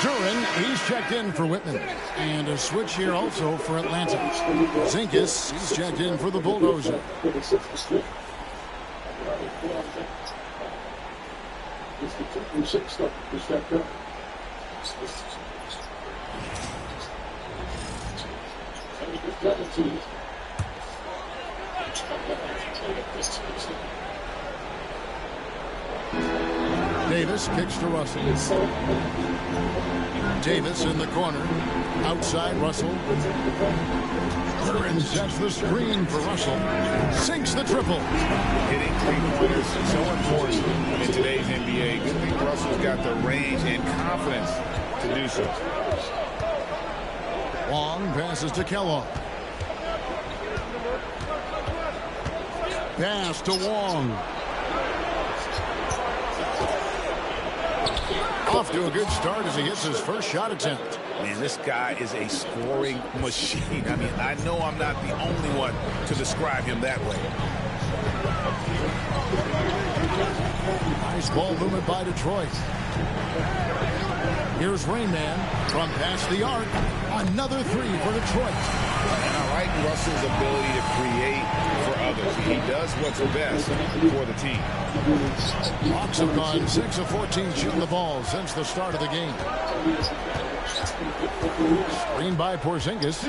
Duran, he's checked in for Whitman. And a switch here also for Atlanta. Zinkus, he's checked in for the Bulldozer. Davis kicks to Russell. Davis in the corner. Outside Russell. Duran sets the screen for Russell. Sinks the triple. Hitting three-pointers is so important in today's NBA. Good thing Russell's got the range and confidence to do so. Wong passes to Kellogg. Pass to Wong. Off to a good start as he hits his first shot attempt. Man, this guy is a scoring machine. I mean, I know I'm not the only one to describe him that way. Nice ball movement by Detroit. Here's Rainman from past the arc. Another three for Detroit. And I like Russell's ability to create for others. He does what's best for the team. Hawks have gone 6 of 14 shooting the ball since the start of the game. Screen by Porzingis.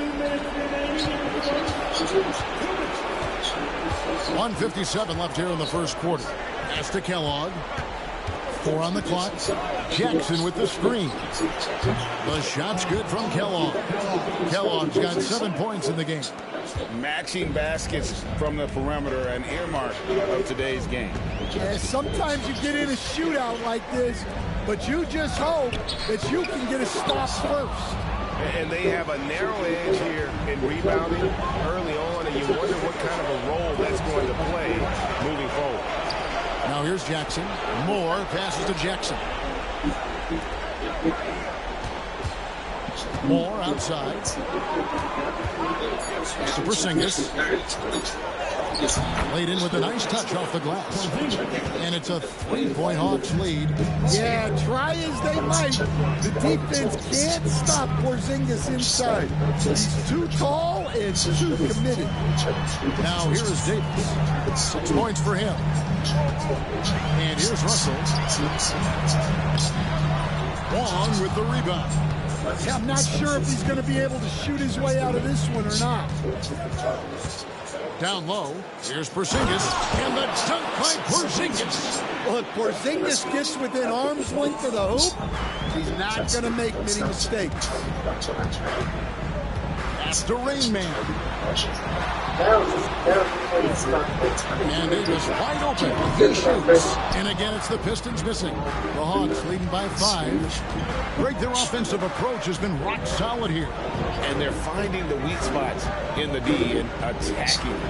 1:57 left here in the first quarter. Pass to Kellogg. 4 on the clock. Jackson with the screen. The shot's good from Kellogg. Kellogg's got 7 points in the game. Matching baskets from the perimeter, an earmark of today's game. And sometimes you get in a shootout like this, but you just hope that you can get a stop first. And they have a narrow edge here in rebounding early on, and you wonder what kind of a role that's going to play moving forward. Now here's Jackson. Moore passes to Jackson. Moore outside. To Porzingis. Laid in with a nice touch off the glass. And it's a 3-point Hawks lead. Yeah, try as they might, the defense can't stop Porzingis inside. He's too tall and too committed. Now here is Davis. 6 points for him. And here's Russell. Wong with the rebound. Yeah, I'm not sure if he's going to be able to shoot his way out of this one or not. Down low, here's Porzingis, and the dunk by Porzingis. Look, Porzingis gets within arm's length of the hoop. He's not going to make many mistakes. After Rainman. And Davis wide open. He shoots. And again, it's the Pistons missing. The Hawks leading by 5. Greg, their offensive approach has been rock solid here. And they're finding the weak spots in the D and attacking.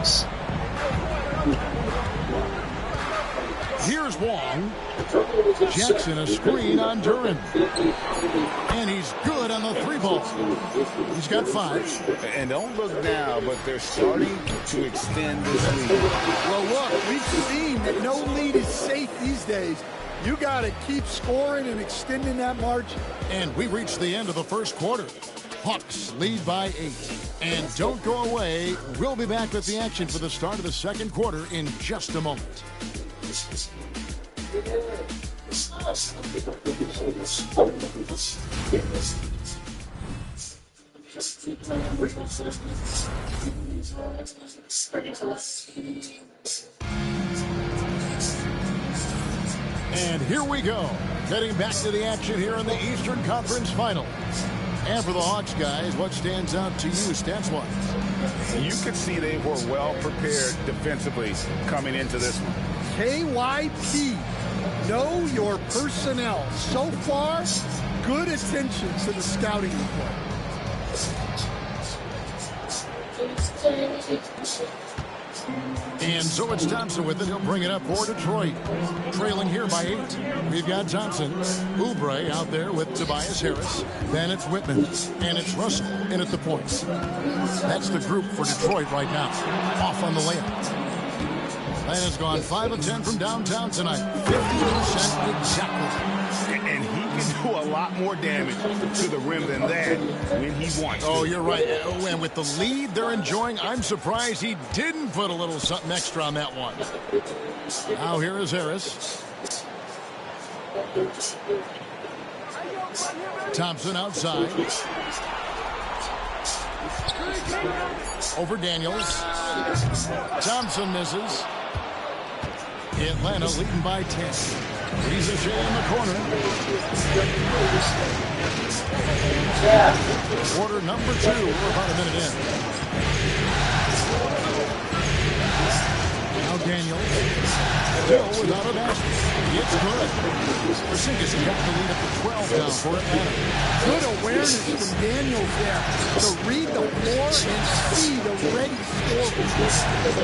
Here's Wong. Jackson a screen on Duran. And he's good on the 3-ball. He's got 5. And don't look now, but they're starting to extend this lead. Well, look, we've seen that no lead is safe these days. You got to keep scoring and extending that margin. And we reached the end of the first quarter. Hawks lead by 8. And don't go away. We'll be back with the action for the start of the second quarter in just a moment. And here we go. Getting back to the action here in the Eastern Conference Final. And for the Hawks, guys, what stands out to you stats-wise? You could see they were well prepared defensively coming into this one. KYP, know your personnel. So far, good attention to the scouting report. And so it's Thompson with it. He'll bring it up for Detroit. Trailing here by 8. We've got Thompson. Oubre out there with Tobias Harris. Then it's Whitman. And it's Russell in at the points. That's the group for Detroit right now. Off on the layup. Atlanta's gone 5 of 10 from downtown tonight. 50% exactly. And he can do a lot more damage to the rim than that when he wants to. Oh, you're right. And with the lead they're enjoying, I'm surprised he didn't put a little something extra on that one. Now here is Harris. Thompson outside. Over Daniels. Thompson misses. Atlanta leading by 10. Reza Shea in the corner. Quarter number 2. We're about a minute in. Now Daniels. Still without a basket. It's good. Porzingis has got the lead up to 12 now for Atlanta. Good awareness from Daniels there to read the floor and see the ready scorer.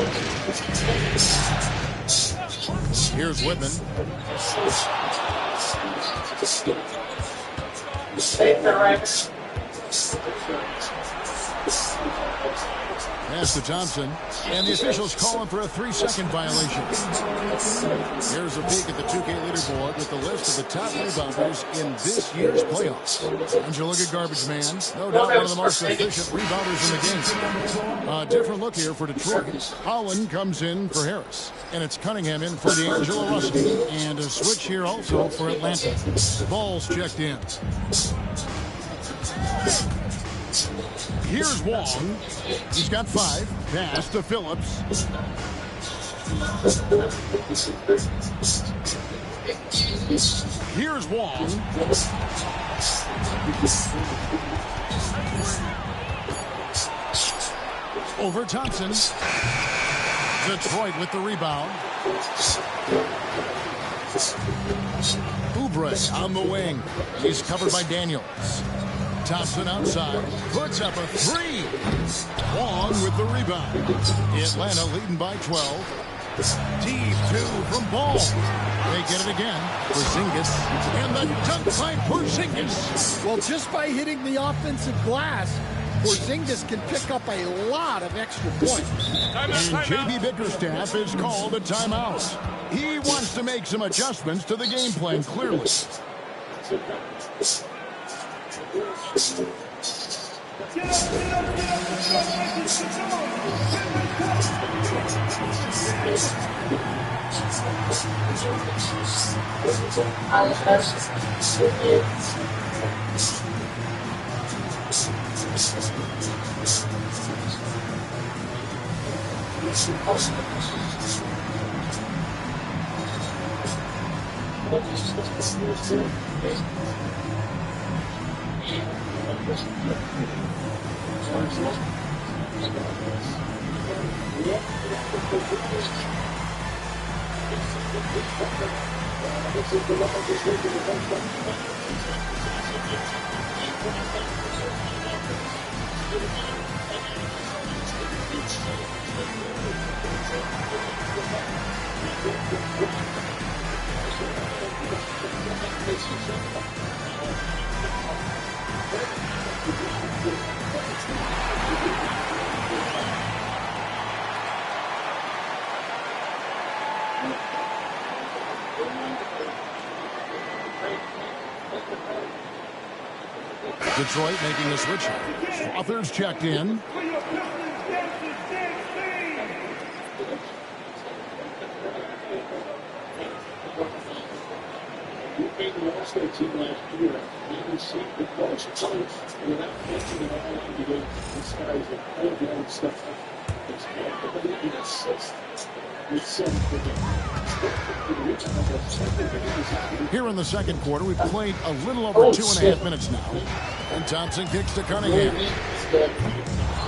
Here's Whitman. Pass to Thompson. And the officials calling for a 3-second violation. Here's a peek at the 2K leaderboard with the list of the top rebounders in this year's playoffs. And you look at Garbage Man, no doubt one of the most efficient rebounders in the game. A different look here for Detroit. Holland comes in for Harris. And it's Cunningham in for D'Angelo Russell. And a switch here also for Atlanta. Ball's checked in. Here's Wong. He's got 5. Pass to Phillips. Here's Wong. Over Thompson. Detroit with the rebound. Oubre on the wing. He's covered by Daniels. Thompson outside, puts up a 3. Wong with the rebound. Atlanta leading by 12. Deep 2 from Ball. They get it again. Porzingis. And the dunk by Porzingis. Well, just by hitting the offensive glass, Porzingis can pick up a lot of extra points. And JB Bickerstaff is called a timeout. He wants to make some adjustments to the game plan, clearly. Detroit making the switch. Authors checked in. They lost their team last year. You see the coach without mentioning all of this guy's a full-blown stuff. It's hard to assist with something. Here in the second quarter, we've played a little over 2.5 minutes now. And Thompson kicks to Cunningham.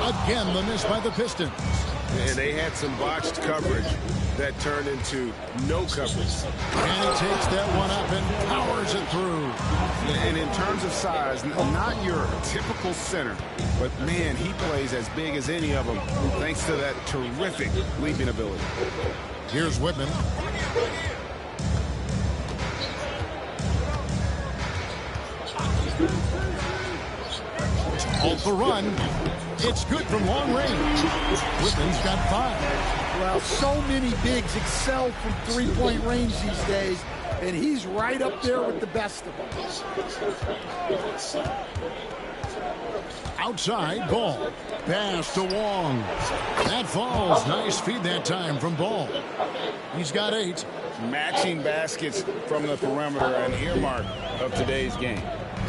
Again, the miss by the Pistons. And they had some botched coverage that turned into no coverage. And he takes that one up and powers it through. And in terms of size, not your typical center, but man, he plays as big as any of them thanks to that terrific leaping ability. Here's Whitman. Halt the run. It's good from long range. Whitman's got 5. Well, so many bigs excel from three-point range these days, and he's right up there with the best of them. Outside, Ball. Pass to Wong. That falls. Nice feed that time from Ball. He's got 8. Matching baskets from the perimeter, an earmark of today's game.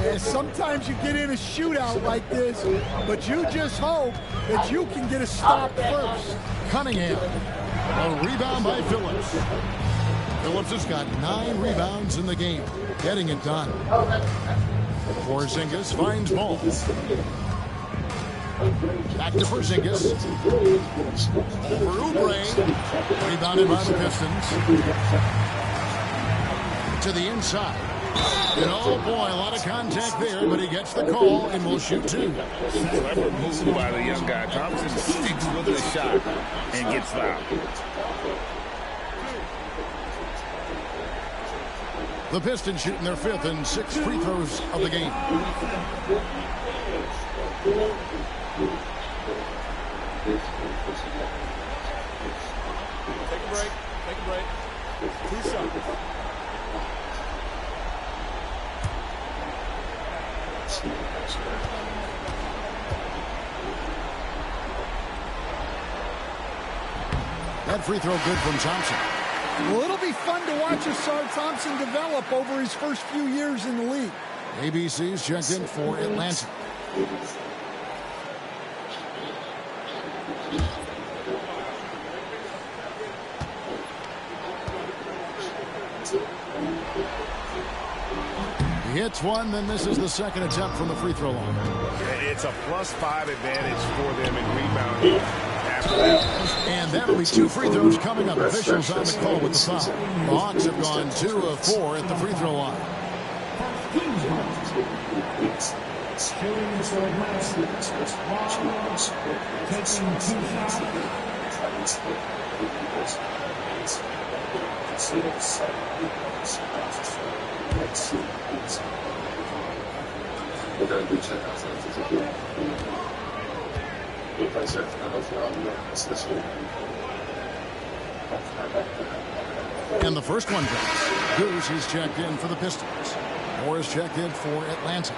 Yeah, sometimes you get in a shootout like this, but you just hope that you can get a stop first. Cunningham. A rebound by Phillips. Phillips has got 9 rebounds in the game. Getting it done. Porzingis finds Ball. Back to Porzingis. Over Oubre. Rebounded by the Pistons. To the inside. And oh boy, a lot of contact there, but he gets the call and will shoot 2. Clever move by the young guy. Thompson sticks with the shot and gets fouled. The Pistons shooting their 5th and 6th free throws of the game. Take a break. Take a break. 2 shots. That free throw good from Thompson. Well, it'll be fun to watch Asar Thompson develop over his first few years in the league. ABC's checked in for Atlanta. He hits one, then misses the second attempt from the free throw line. It's a +5 advantage for them in rebounding after that. And that'll be 2 free throws coming up. Officials on the call with the foul. The Hawks have gone 2 of 4 at the free throw line. And the first one drops. Goose is checked in for the Pistons. Moore is checked in for Atlanta.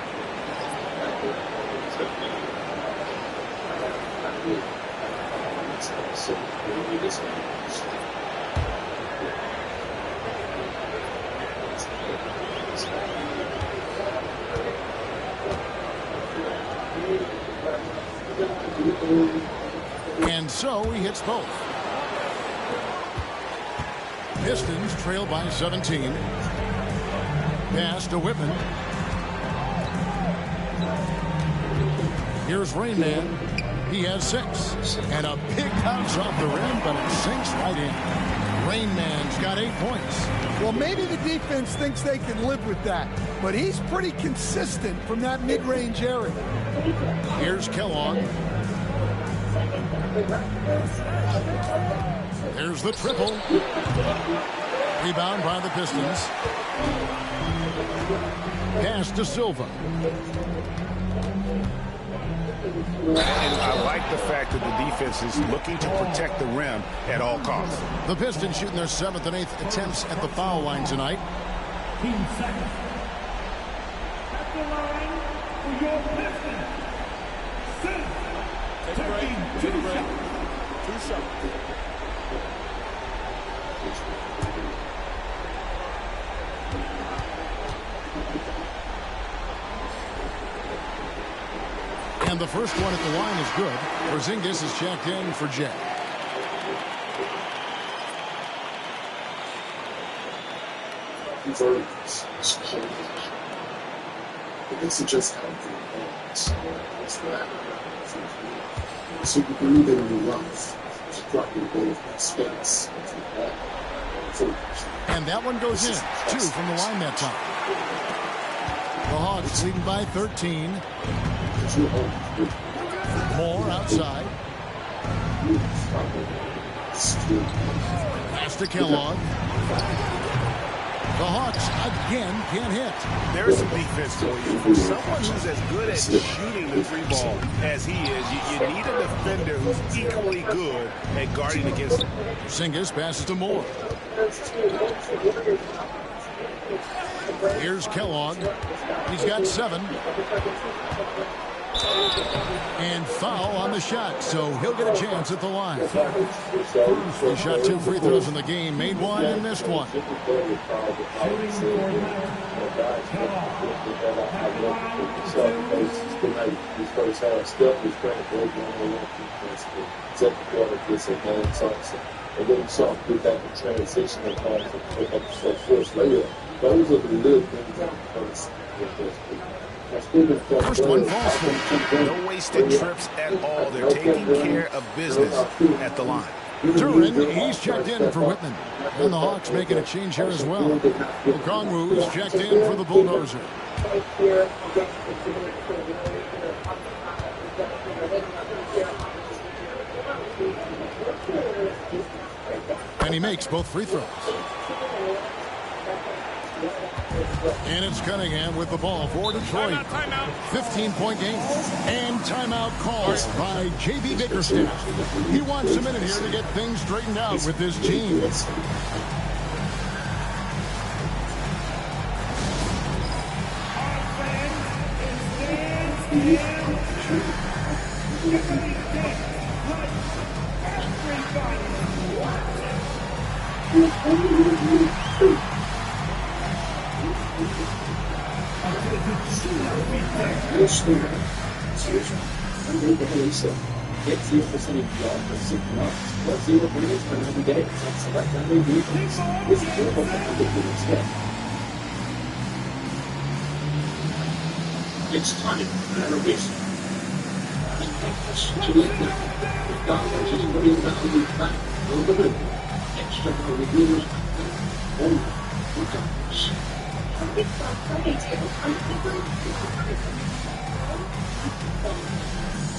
And so he hits both. Pistons trail by 17. Pass to Whitman. Here's Rain Man. He has 6. And a big bounce off the rim, but it sinks right in. Rain Man's got 8 points. Well, maybe the defense thinks they can live with that, but he's pretty consistent from that mid-range area. Here's Kellogg. There's the triple. Rebound by the Pistons. Pass to Silva. And I like the fact that the defense is looking to protect the rim at all costs. The Pistons shooting their 7th and 8th attempts at the foul line tonight. Team second. At the line for your Pistons. Take a break. Take a break. 2 shots. And the first one at the line is good. Porzingis is checked in for Jay. He's already it's just how it's that. Super glue that you love. Drop your ball space. And that one goes in. 2 from the line that time. The Hawks leading by 13. Moore outside. Pass to Kellogg. The Hawks again can't hit. There's some defense for you. For someone who's as good at shooting the three ball as he is, you need a defender who's equally good at guarding against him. Porzingis passes to Moore. Here's Kellogg. He's got 7. And foul on the shot, so he'll get a chance at the line. He shot 2 free throws in the game, made 1 and missed 1. And then you saw him do that in transition and pick up the first layup. Those are the little things that First one falls for him. No wasted trips at all. They're taking care of business at the line. Duran, he's checked in for Whitman. And the Hawks making a change here as well. Okongwu is checked in for the Bulldozer. And he makes both free throws. And it's Cunningham with the ball for Detroit. 15-point game. And timeout called by J.B. Bickerstaff. He wants a minute here to get things straightened out with his team. Get 0% of for 6 months. What 0 minutes for 90 days? That's like 90 days. It's terrible to expect. It's time for renovation. Extra reviewers.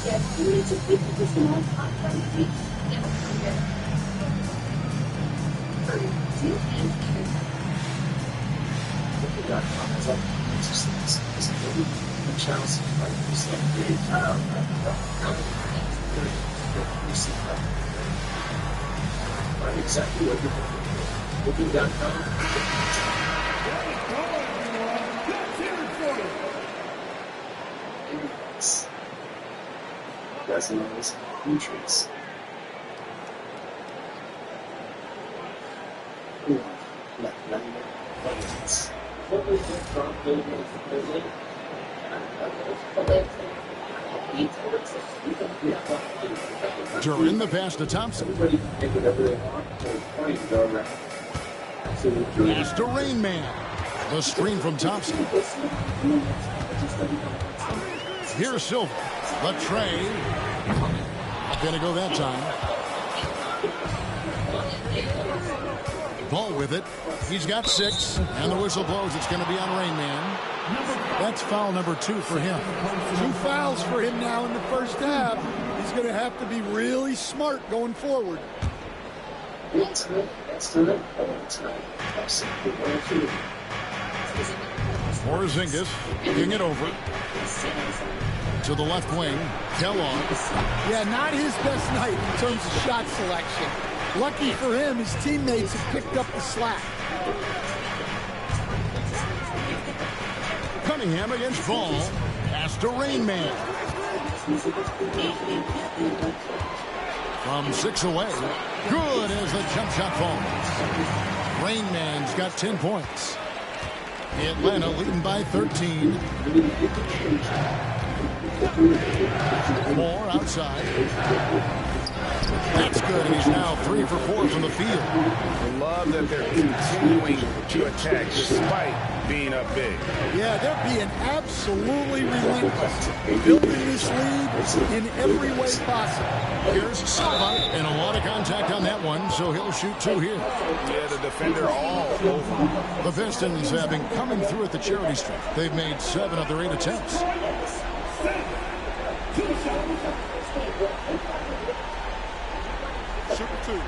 Yes, you need to keep this small contract. Chelsea, exactly what you're looking down. That's nice. Nutrients. Duran the pass to Thompson. Pass to Rain Man. The screen from Thompson. Here's Silver. The tray. Not going to go that time. Ball with it. He's got 6. And the whistle blows. It's going to be on Rain Man. That's foul number 2 for him. 2 fouls for him now in the first half. He's going to have to be really smart going forward. Porzingis getting it over to the left wing. Kellogg. Yeah, not his best night in terms of shot selection. Lucky for him, his teammates have picked up the slack. Cunningham against Ball. Pass to Rain Man. From 6 away. Good as the jump shot falls. Rain Man's got 10 points. Atlanta leading by 13. Moore outside. That's good, and he's now 3 for 4 from the field. I love that they're continuing to attack despite being up big. Yeah, they're being absolutely relentless, building this lead in every way possible. Here's Silva, and a lot of contact on that one, so he'll shoot 2 here. Yeah, the defender all over. The Pistons have been coming through at the charity stripe. They've made 7 of their 8 attempts. Super 2.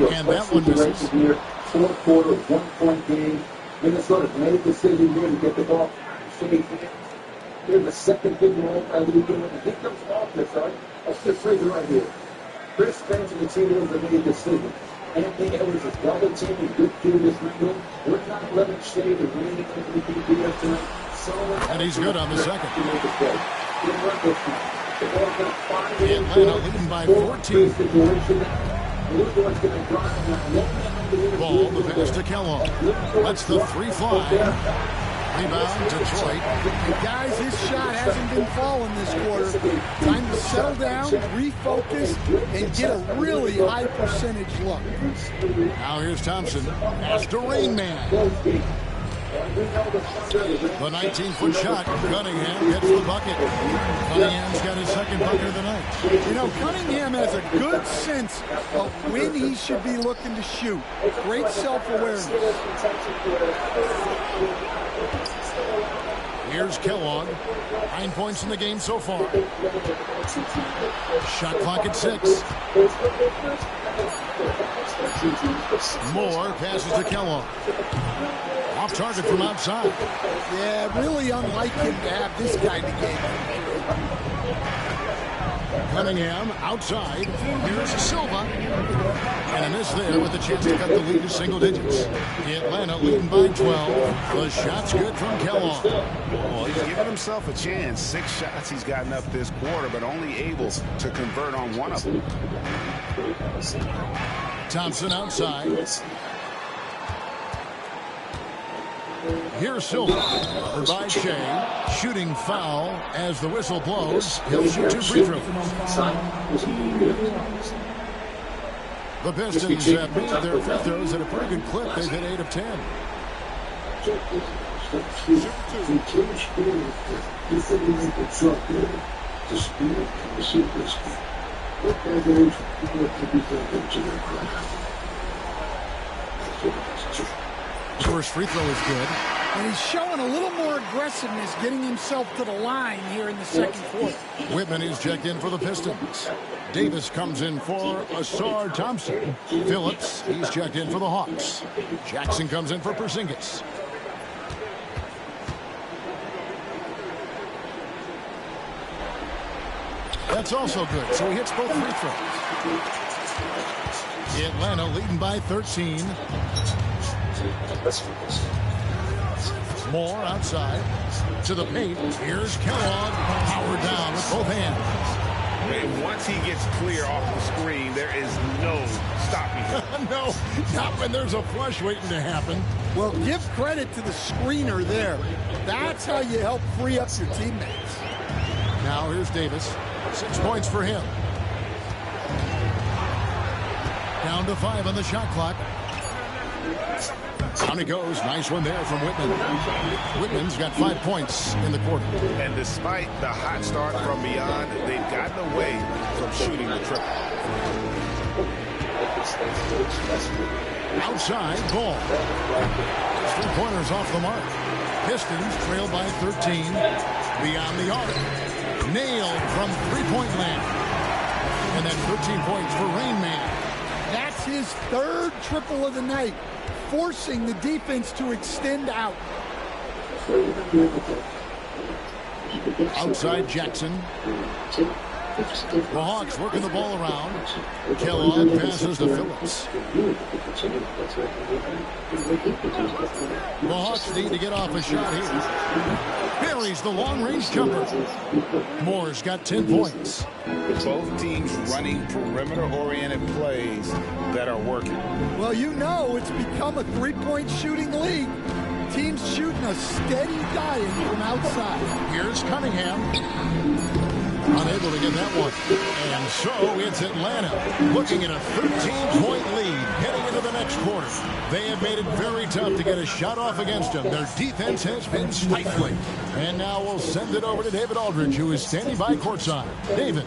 And that one misses. Fourth quarter, 1-point game. Minnesota's made a decision here to get the ball. Here's the second big roll out of the game. He comes off this, right? Let's just say right here. Chris Spence and the team have made a decision. Anthony Edwards is double teaming good through this window. We're not letting shade and leaning into the DPS tonight. And he's good on the second. Atlanta leading by 14. Ball, the pass to Kellogg. Lets the 3 fly. Rebound, Detroit. And guys, his shot hasn't been falling this quarter. Time to settle down, refocus, and get a really high percentage look. Now here's Thompson. That's the Rain Man. The 19-foot shot. Cunningham gets the bucket. Cunningham's got his second bucket of the night. You know, Cunningham has a good sense of when he should be looking to shoot. Great self-awareness. Here's Kellogg. 9 points in the game so far. Shot clock at 6. Moore passes to Kellogg. Off target from outside. Yeah, really unlike him to have this kind of game. Cunningham outside. Here's Silva. And a miss there with a chance to cut the lead to single digits. Atlanta leading by 12. The shot's good from Kellogg. Well, he's given himself a chance. 6 shots he's gotten up this quarter, but only able to convert on 1 of them. Thompson outside. Here's Silva. Covered by Shea. Shooting foul as the whistle blows. He'll shoot 2 free throws. The Pistons have made their free throws at a pretty good clip. They've hit 8 of 10. First free throw is good. And he's showing a little more aggressiveness, getting himself to the line here in the second quarter. Whitman is checked in for the Pistons. Davis comes in for Asar Thompson. Phillips, he's checked in for the Hawks. Jackson comes in for Porzingis. That's also good, so he hits both free throws. Atlanta leading by 13. Moore outside to the paint. Here's Kellogg, powered down with both hands. And once he gets clear off the screen, there is no stopping him. No, not when there's a flush waiting to happen. Well, give credit to the screener there. That's how you help free up your teammates. Now here's Davis. 6 points for him. Down to 5 on the shot clock. Down he goes. Nice one there from Whitman. Whitman's got 5 points in the quarter. And despite the hot start from beyond, they've gotten away from shooting the triple. Outside, ball. 3-pointers off the mark. Pistons trail by 13. Beyond the arc. Nailed from 3-point land. And then 13 points for Rain Man. That's his 3rd triple of the night, forcing the defense to extend out. Outside Jackson. The Hawks working the ball around. Kellogg passes to Phillips. The Hawks need to get off a shot here. Buries the long-range jumper. Moore's got 10 points. Both teams running perimeter-oriented plays that are working. Well, you know it's become a three-point shooting league. Teams shooting a steady diet from outside. Here's Cunningham. Unable to get that one. And so it's Atlanta looking at a 13-point lead heading into the next quarter. They have made it very tough to get a shot off against them. Their defense has been stifling. And now we'll send it over to David Aldridge, who is standing by courtside. David.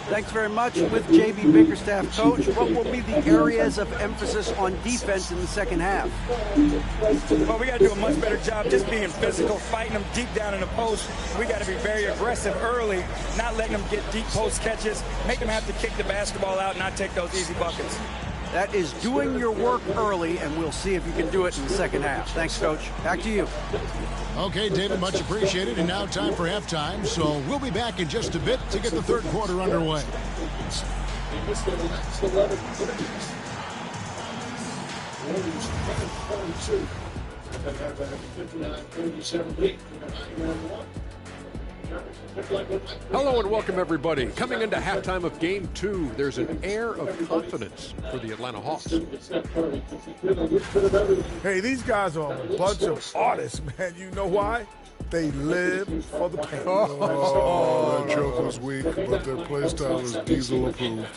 Thanks very much. With J.B. Bickerstaff, coach, what will be the areas of emphasis on defense in the second half? Well, we got to do a much better job just being physical, fighting them deep down in the post. We got to be very aggressive early, not letting them get deep post catches, make them have to kick the basketball out, not take those easy buckets. That is doing your work early, and we'll see if you can do it in the second half. Thanks, Coach. Back to you. Okay, David, much appreciated. And now time for halftime. So we'll be back in just a bit to get the third quarter underway. Hello and welcome, everybody. Coming into halftime of Game 2, there's an air of confidence for the Atlanta Hawks. Hey, these guys are a bunch of artists, man. You know why? They live for the paint. Oh, that joke was weak, but their play style is Diesel approved.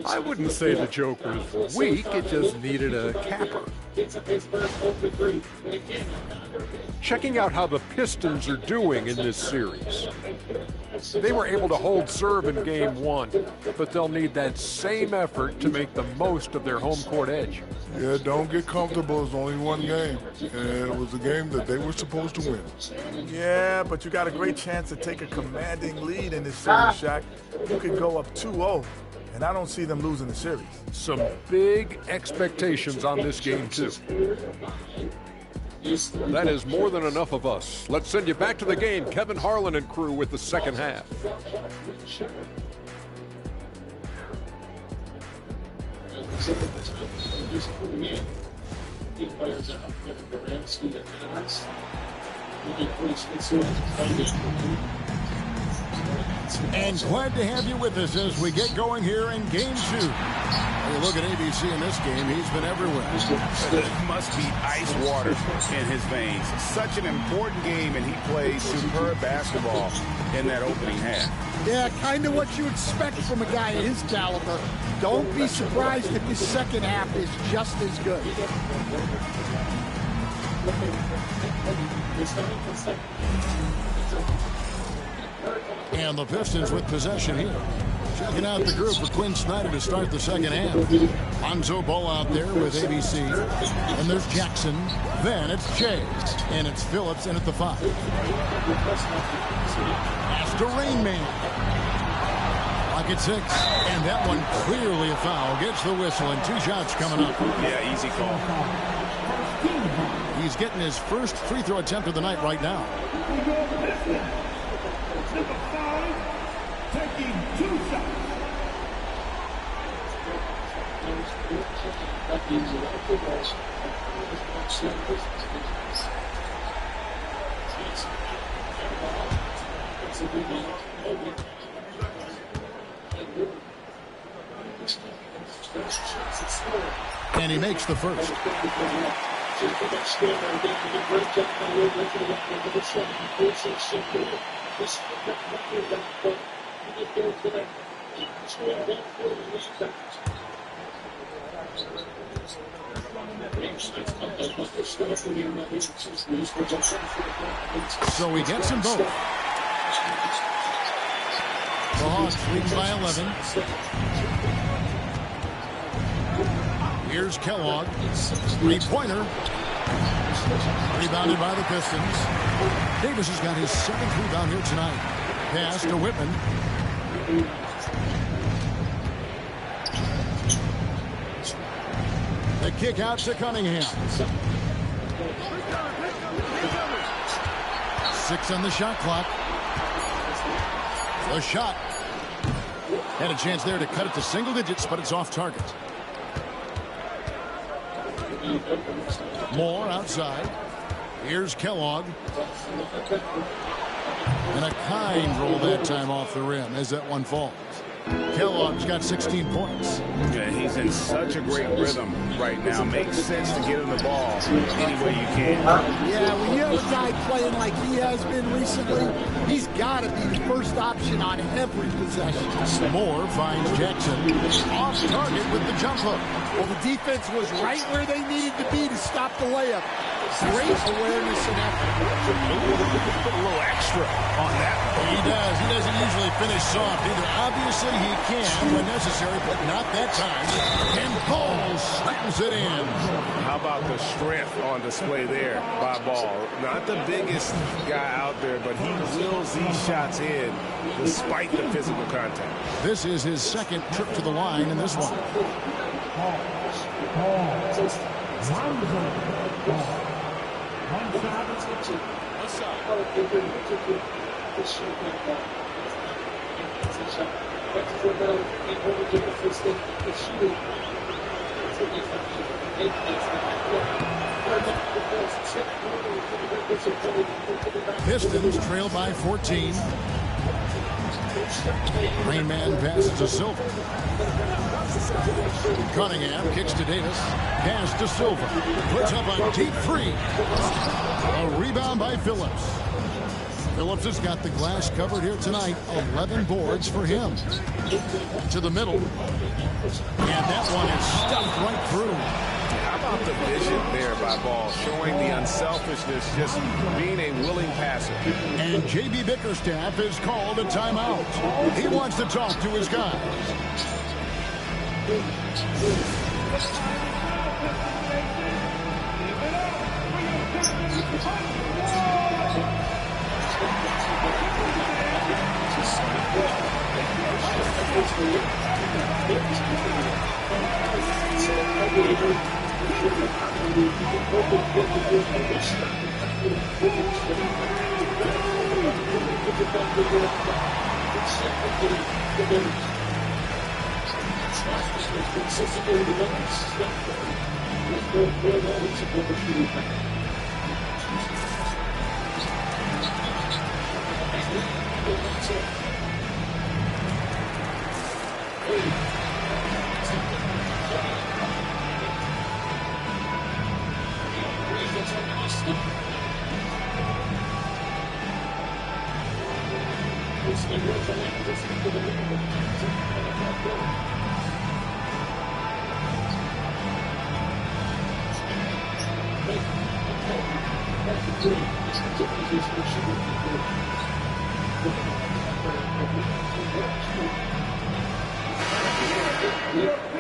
I wouldn't say the joke was weak, it just needed a capper. Checking out how the Pistons are doing in this series. They were able to hold serve in Game 1, but they'll need that same effort to make the most of their home court edge. Yeah, don't get comfortable. It's only one game, and it was a game that they were supposed to win. Yeah, but you got a great chance to take a commanding lead in this series, Shaq. You could go up 2-0, and I don't see them losing the series. Some big expectations on this game, too. That is more than enough of us. Let's send you back to the game. Kevin Harlan and crew with the second half. And glad to have you with us as we get going here in Game 2. You look at ABC in this game, he's been everywhere. It must be ice water in his veins. Such an important game, and he plays superb basketball in that opening half. Yeah, kind of what you expect from a guy of his caliber. Don't be surprised if his second half is just as good. And the Pistons with possession here. Checking out the group for Quinn Snyder to start the second half. Lonzo Ball out there with ABC. And there's Jackson. Then it's Jay. And it's Phillips in at the 5. Pass to Rain Man. Clock at 6. And that one clearly a foul. Gets the whistle and 2 shots coming up. Yeah, easy call. He's getting his first free throw attempt of the night right now. Number 5, taking 2 shots. And he makes the first. So he gets them both. The Hawks leading by 11. Here's Kellogg. 3-pointer. Rebounded by the Pistons. Davis has got his 7th rebound here tonight. Pass to Whitman. The kick out to Cunningham. 6 on the shot clock. The shot. Had a chance there to cut it to single digits, but it's off target. Moore outside. Here's Kellogg. And a kind roll that time off the rim as that one falls. Kellogg's got 16 points. Yeah, he's in such a great rhythm right now. Makes sense to get him the ball any way you can. Yeah, when you have a guy playing like he has been recently, he's got to be the first option on every possession. Moore finds Jackson off target with the jump hook. Well, the defense was right where they needed to be to stop the layup. Great awareness and effort. Put a little extra on that. He does. He doesn't usually finish soft either. Obviously, he can when necessary, but not that time. And Ball slams it in. How about the strength on display there by Ball? Not the biggest guy out there, but he wills these shots in despite the physical contact. This is his second trip to the line in this one. Pistons trail by 14. Rain Man passes to Silver. Cunningham kicks to Davis. Pass to Silver. Puts up a deep three. A rebound by Phillips. Phillips has got the glass covered here tonight. 11 boards for him. To the middle. And that one is stuffed right through. How about the vision there by Ball, showing the unselfishness, just being a willing passer. And J.B. Bickerstaff is called a timeout. He wants to talk to his guys.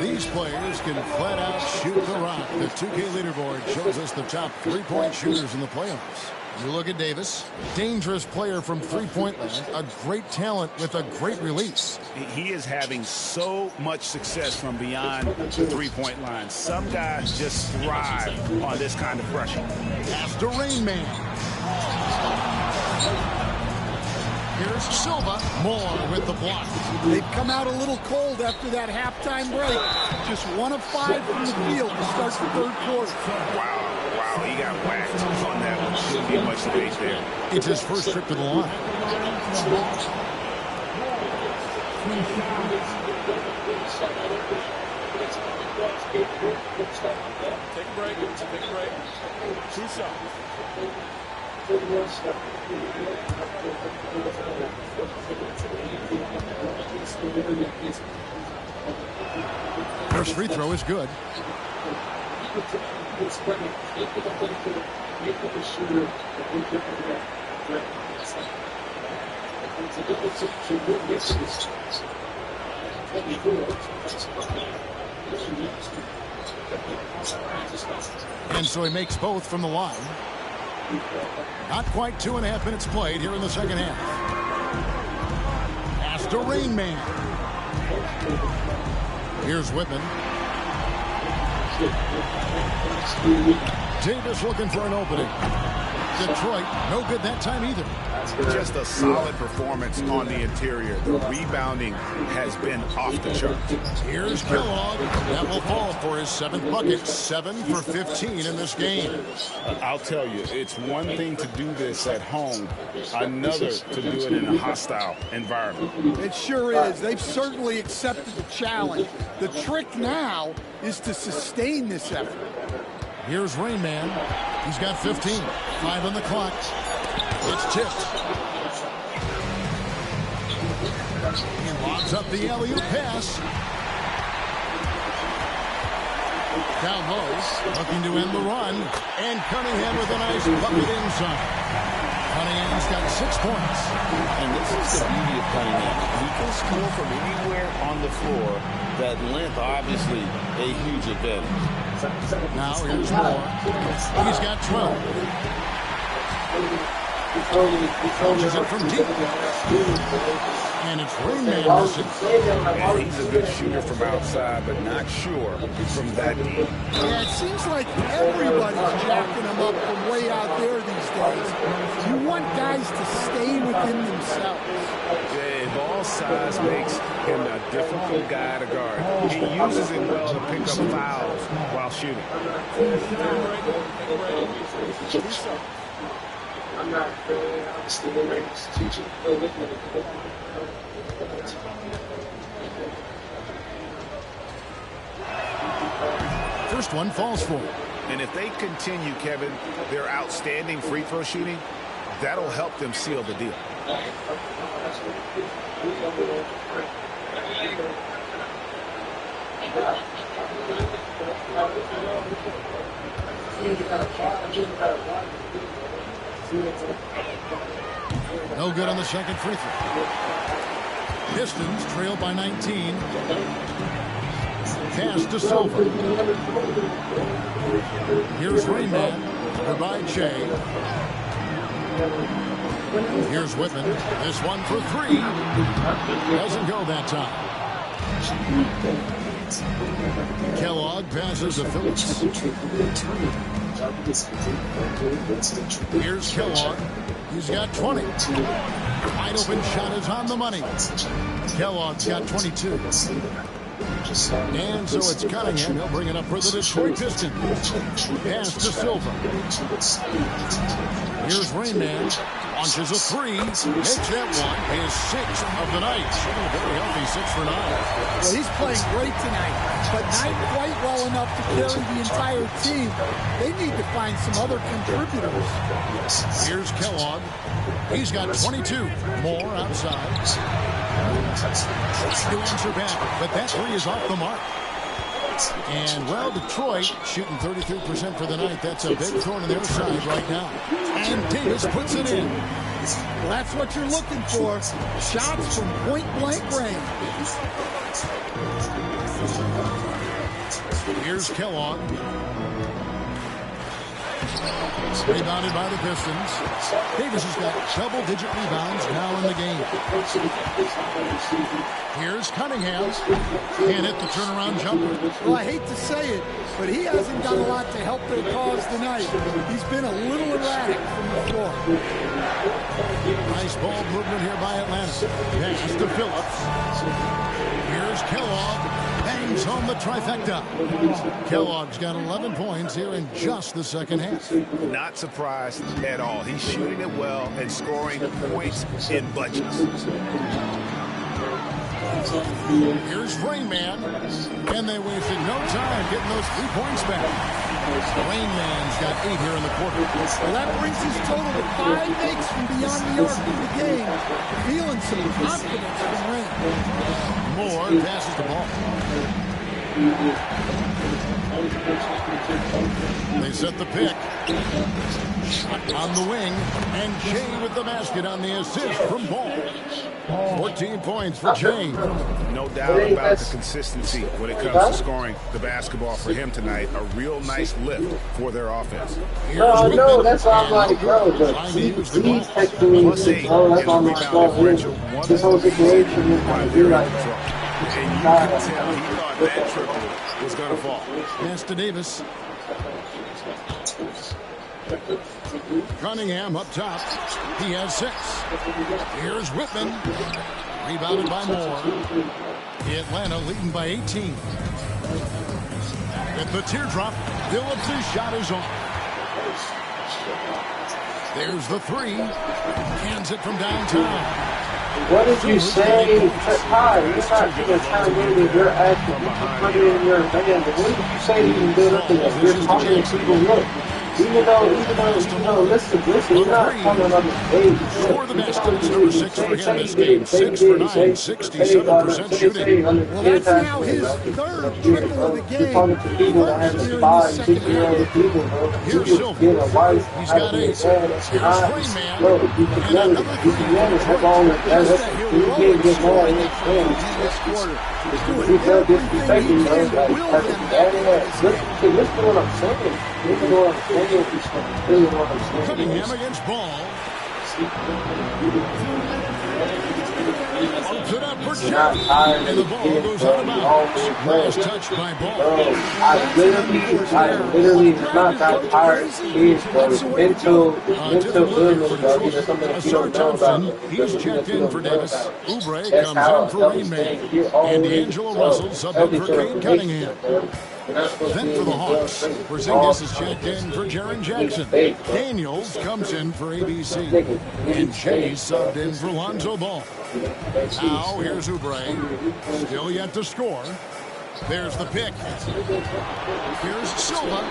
These players can flat out shoot the rock. The 2K leaderboard shows us the top three-point shooters in the playoffs. You look at Davis, dangerous player from three-point land, a great talent with a great release. He is having so much success from beyond the three-point line. Some guys just thrive on this kind of pressure. Pass to Rain Man. Here's Silva. Moore with the block. They've come out a little cold after that halftime break. Just 1 of 5 from the field to start the third quarter. Wow, he got whacked on that one. Shouldn't be much debate there. It's his first trip to the line. Take a break. Take a break. 2 shots. First free throw is good. And so he makes both from the line. Not quite 2.5 minutes played here in the second half. Pass to Rain Man. Here's Whitman. Davis looking for an opening. Detroit, no good that time either. Just a solid performance on the interior. The rebounding has been off the charts. Here's Kellogg. That will fall for his 7th bucket. 7 for 15 in this game. I'll tell you, it's one thing to do this at home, another to do it in a hostile environment. It sure is. They've certainly accepted the challenge. The trick now is to sustain this effort. Here's Rain Man. He's got 15. 5 on the clock. It's tipped. He lobs up the alley-oop pass. Down low, looking to end the run. And Cunningham with a nice bucket inside. Cunningham's got 6 points. And this is the beauty of Cunningham. He can score from anywhere on the floor. That length, obviously, a huge advantage. Now here's Moore. He's got 12. Launches it from deep. And it's Rain Man missing. And he's a good shooter from outside, but not sure from that deep. Yeah, it seems like everybody's jacking him up from way out there these days. You want guys to stay within themselves. Yeah, ball size makes him a difficult guy to guard. He uses it well to pick up fouls while shooting. I'm not still teaching. First one falls for him. And if they continue, Kevin, their outstanding free throw shooting, that'll help them seal the deal. No good on the second free throw. Pistons trail by 19. Pass to Silver. Here's Rayman. Goodbye, Che. Here's Whitman. This one for 3. Doesn't go that time. Kellogg passes to Phillips. Here's Kellogg. He's got 20. Wide open shot is on the money. Kellogg's got 22. And so it's Cunningham. He'll bring it up for the Detroit Pistons. Pass to Silva. Here's Rainman. Launches a 3. Makes that one his 6th of the night. Very healthy 6 for 9. Well, he's playing great tonight, but not quite well enough to carry the entire team. They need to find some other contributors. Here's Kellogg. He's got 22. More outside. Trying to answer back, but that 3 is off the mark. And, well, Detroit shooting 33% for the night. That's a big thorn in their side right now. And Davis puts it in. Well, that's what you're looking for. Shots from point-blank range. Here's Kellogg. Rebounded by the Pistons. Davis has got double-digit rebounds now in the game. Here's Cunningham. Can't hit the turnaround jumper. Well, I hate to say it, but he hasn't done a lot to help their cause tonight. He's been a little erratic from the floor. Nice ball movement here by Atlanta. Pass to Phillips. Here's Kellogg. Bangs home the trifecta. Kellogg's got 11 points here in just the second half. Not surprised at all. He's shooting it well and scoring points in bunches. Here's Rainman. And they wasted no time getting those 3 points back. Rainman's got 8 here in the quarter. Well, that brings his total to 5 makes from beyond the arc of the game. Feeling some confidence from Rain. Moore passes the ball. They set the pick. Shot on the wing. And Jay with the basket on the assist from Ball. 14 points for Jay. No doubt about the consistency when it comes to scoring the basketball for him tonight. A real nice lift for their offense. No, that's why I'm like, bro, but he's texting me, oh, that's on my squad. This whole situation is going to be like that. And you can tell he thought that triple was going to fall. Pass to Davis. Cunningham up top. He has 6. Here's Whitman. Rebounded by Moore. Atlanta leading by 18. At the teardrop, Phillips' shot is on. There's the 3. Hands it from downtown. What did you say? Hi, you're not even telling me that you're acting. You put it in your band. What did you say to even build up to that? You're talking to people. Look. Even though, listen, you're not talking about the age. For the Pistons, number 6 for him this game. 6 for 9, 67% shooting. Well, that's now his 3rd triple of the game. You're talking to people that have 5, 6-year-old people, bro. Here's Silver. He's got 8. Here's Freeman. And another 3. You can't get more in this game. Listen to what I'm saying. Listen to what I'm saying. Cunningham against Ball. Pumps it up for Joe. And the ball goes out of bounds. Last touch by Ball. I literally not that tired kids, bro. Mental illness, bro. There's something that you don't know about. He's checked in for Davis. Oubre comes in for Rainman. And D'Angelo Russell subbed in for Cade Cunningham. Then for the Hawks, Porzingis is checked in for Jaren Jackson. Daniels comes in for ABC. And Jay subbed in for Lonzo Ball. Now here's Oubre. Still yet to score. There's the pick. Here's Silva.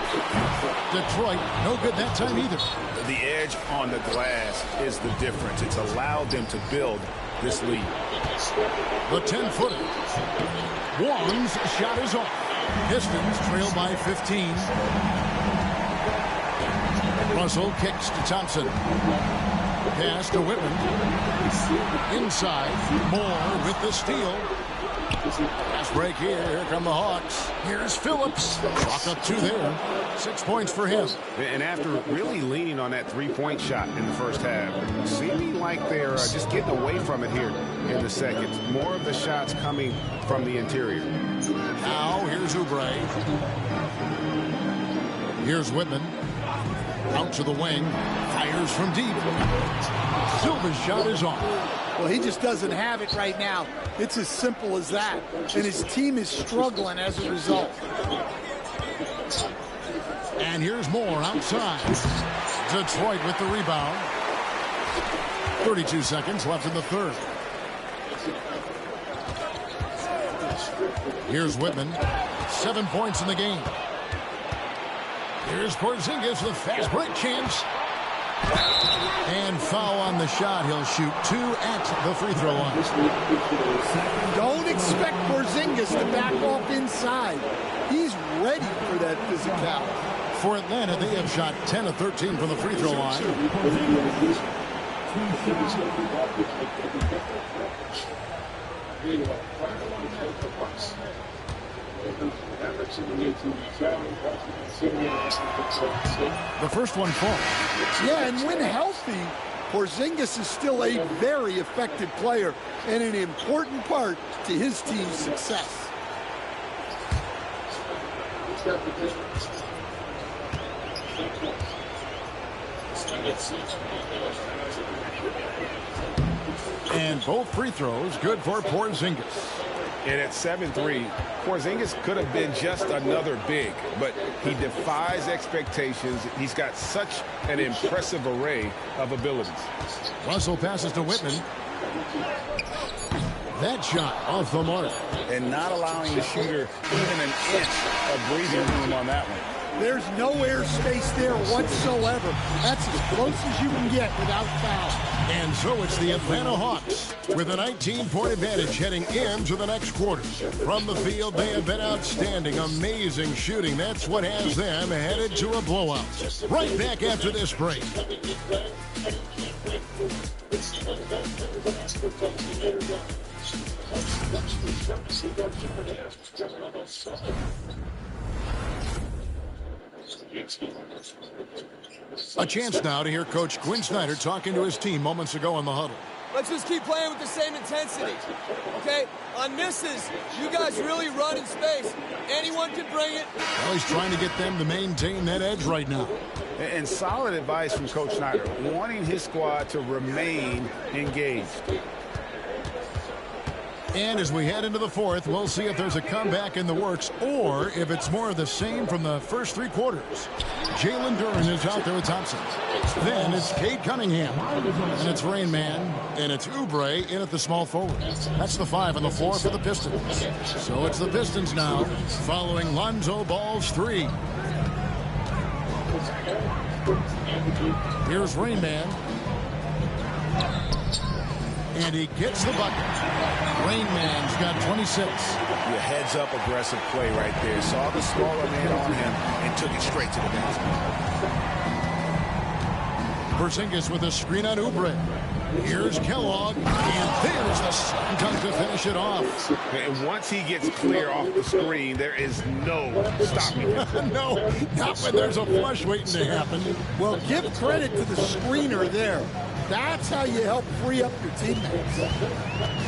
Detroit, no good that time either. The edge on the glass is the difference. It's allowed them to build this lead. The 10-footer. Wong's shot is off. Pistons trail by 15. Russell kicks to Thompson. Pass to Whitman. Inside. Moore with the steal. Pass break here. Here come the Hawks. Here's Phillips. Clock up 2 there. 6 points for him. And after really leaning on that 3-point shot in the first half, seeming like they're just getting away from it here in the second. More of the shots coming from the interior. Now here's Oubre. Here's Whitman. Out to the wing. Fires from deep. Silva's shot is off. Well, he just doesn't have it right now. It's as simple as that. And his team is struggling as a result. And here's Moore outside. Detroit with the rebound. 32 seconds left in the third. Here's Whitman. 7 points in the game. Here's Porzingis with fast break chance. And foul on the shot. He'll shoot 2 at the free throw line. Don't expect Porzingis to back off inside. He's ready for that physicality. For Atlanta, they have shot 10 of 13 from the free throw line. The first one falls. Yeah, and when healthy, Porzingis is still a very effective player and an important part to his team's success. And both free throws good for Porzingis. And at 7-3, Porzingis could have been just another big, but he defies expectations. He's got such an impressive array of abilities. Russell passes to Whitman. That shot off the mark. And not allowing the shooter even an inch of breathing room on that one. There's no air space there whatsoever. That's as close as you can get without foul. And so it's the Atlanta Hawks with a 19-point advantage heading into the next quarter. From the field, they have been outstanding, amazing shooting. That's what has them headed to a blowout. Right back after this break. A chance now to hear Coach Quinn Snyder talking to his team moments ago in the huddle. let's just keep playing with the same intensity, okay? On misses, you guys really run in space. Anyone can bring it. Well, he's trying to get them to maintain that edge right now. And solid advice from Coach Snyder, wanting his squad to remain engaged. And as we head into the fourth, we'll see if there's a comeback in the works or if it's more of the same from the first three quarters. Jalen Duren is out there with Thompson. Then it's Cade Cunningham. And it's Rain Man. And it's Oubre in at the small forward. That's the 5 and the 4 for the Pistons. So it's the Pistons now following Lonzo Ball's 3. Here's Rain Man. And he gets the bucket. Rain Man's got 26. Your heads-up aggressive play right there. Saw the smaller man on him and took it straight to the basket. Porzingis with a screen on Oubre. Here's Kellogg, and there's the slam dunk to finish it off. And once he gets clear off the screen, there is no stopping him. No, not when there's a flush waiting to happen. Well, give credit to the screener there. That's how you help free up your teammates.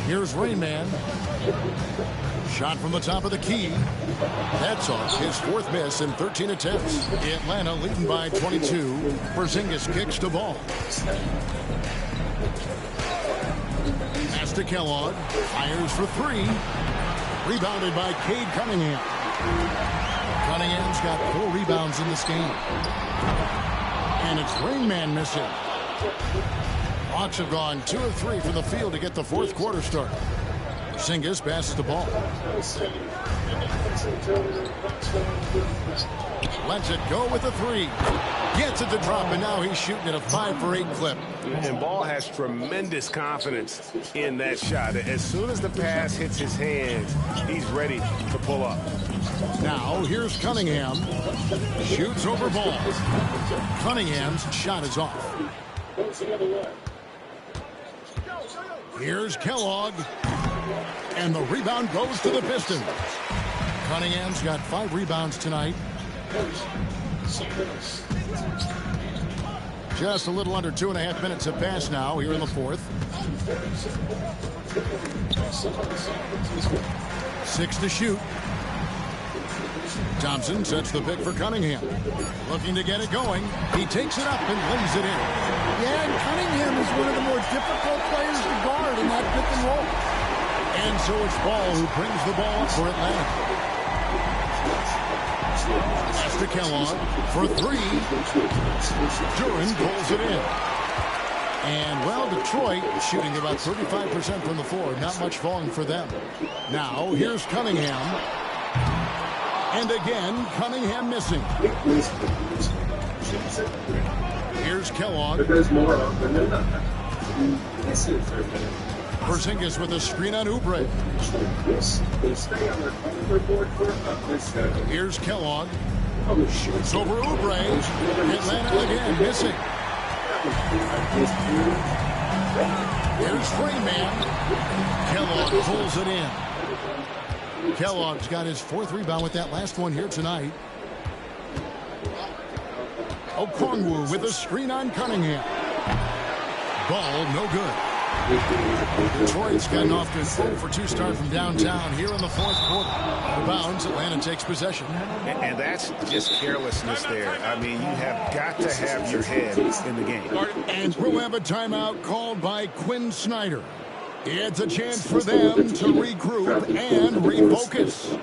Here's Rain Man. Shot from the top of the key. That's off his 4th miss in 13 attempts. Atlanta leading by 22. Porzingis kicks to Ball. Pass to Kellogg. Fires for 3. Rebounded by Cade Cunningham. Cunningham's got 4 rebounds in this game. And it's Rain Man missing. Hawks have gone 2 of 3 from the field to get the fourth quarter started. Porzingis passes the ball. Lets it go with the 3. Gets it to drop, and now he's shooting at a 5 for 8 clip. And Ball has tremendous confidence in that shot. As soon as the pass hits his hands, he's ready to pull up. Now here's Cunningham. Shoots over Ball. Cunningham's shot is off. Here's Kellogg. And the rebound goes to the Pistons. Cunningham's got 5 rebounds tonight. Just a little under 2.5 minutes have passed now here in the fourth. 6 to shoot. Thompson sets the pick for Cunningham. Looking to get it going. He takes it up and lays it in. Yeah, and Cunningham is one of the more difficult players to guard in that pick and roll. And so it's Ball who brings the ball up for Atlanta. Pass to Kellogg for 3. Duren pulls it in. And, well, Detroit shooting about 35% from the floor. Not much falling for them. Now, here's Cunningham. And again, Cunningham missing. Here's Kellogg. Porzingis with a screen on Oubre. Here's Kellogg. Shoots over Oubre. Atlanta again missing. Here's Rain Man. Kellogg pulls it in. Kellogg's got his 4th rebound with that last one here tonight. Okongwu with a screen on Cunningham. Ball no good. Detroit's gotten off to an 0 for 2 start from downtown here in the fourth quarter. Out of bounds, Atlanta takes possession. And that's just carelessness there. I mean, you have got to have your head in the game. And we'll have a timeout called by Quinn Snyder. It's a chance for them to regroup and refocus.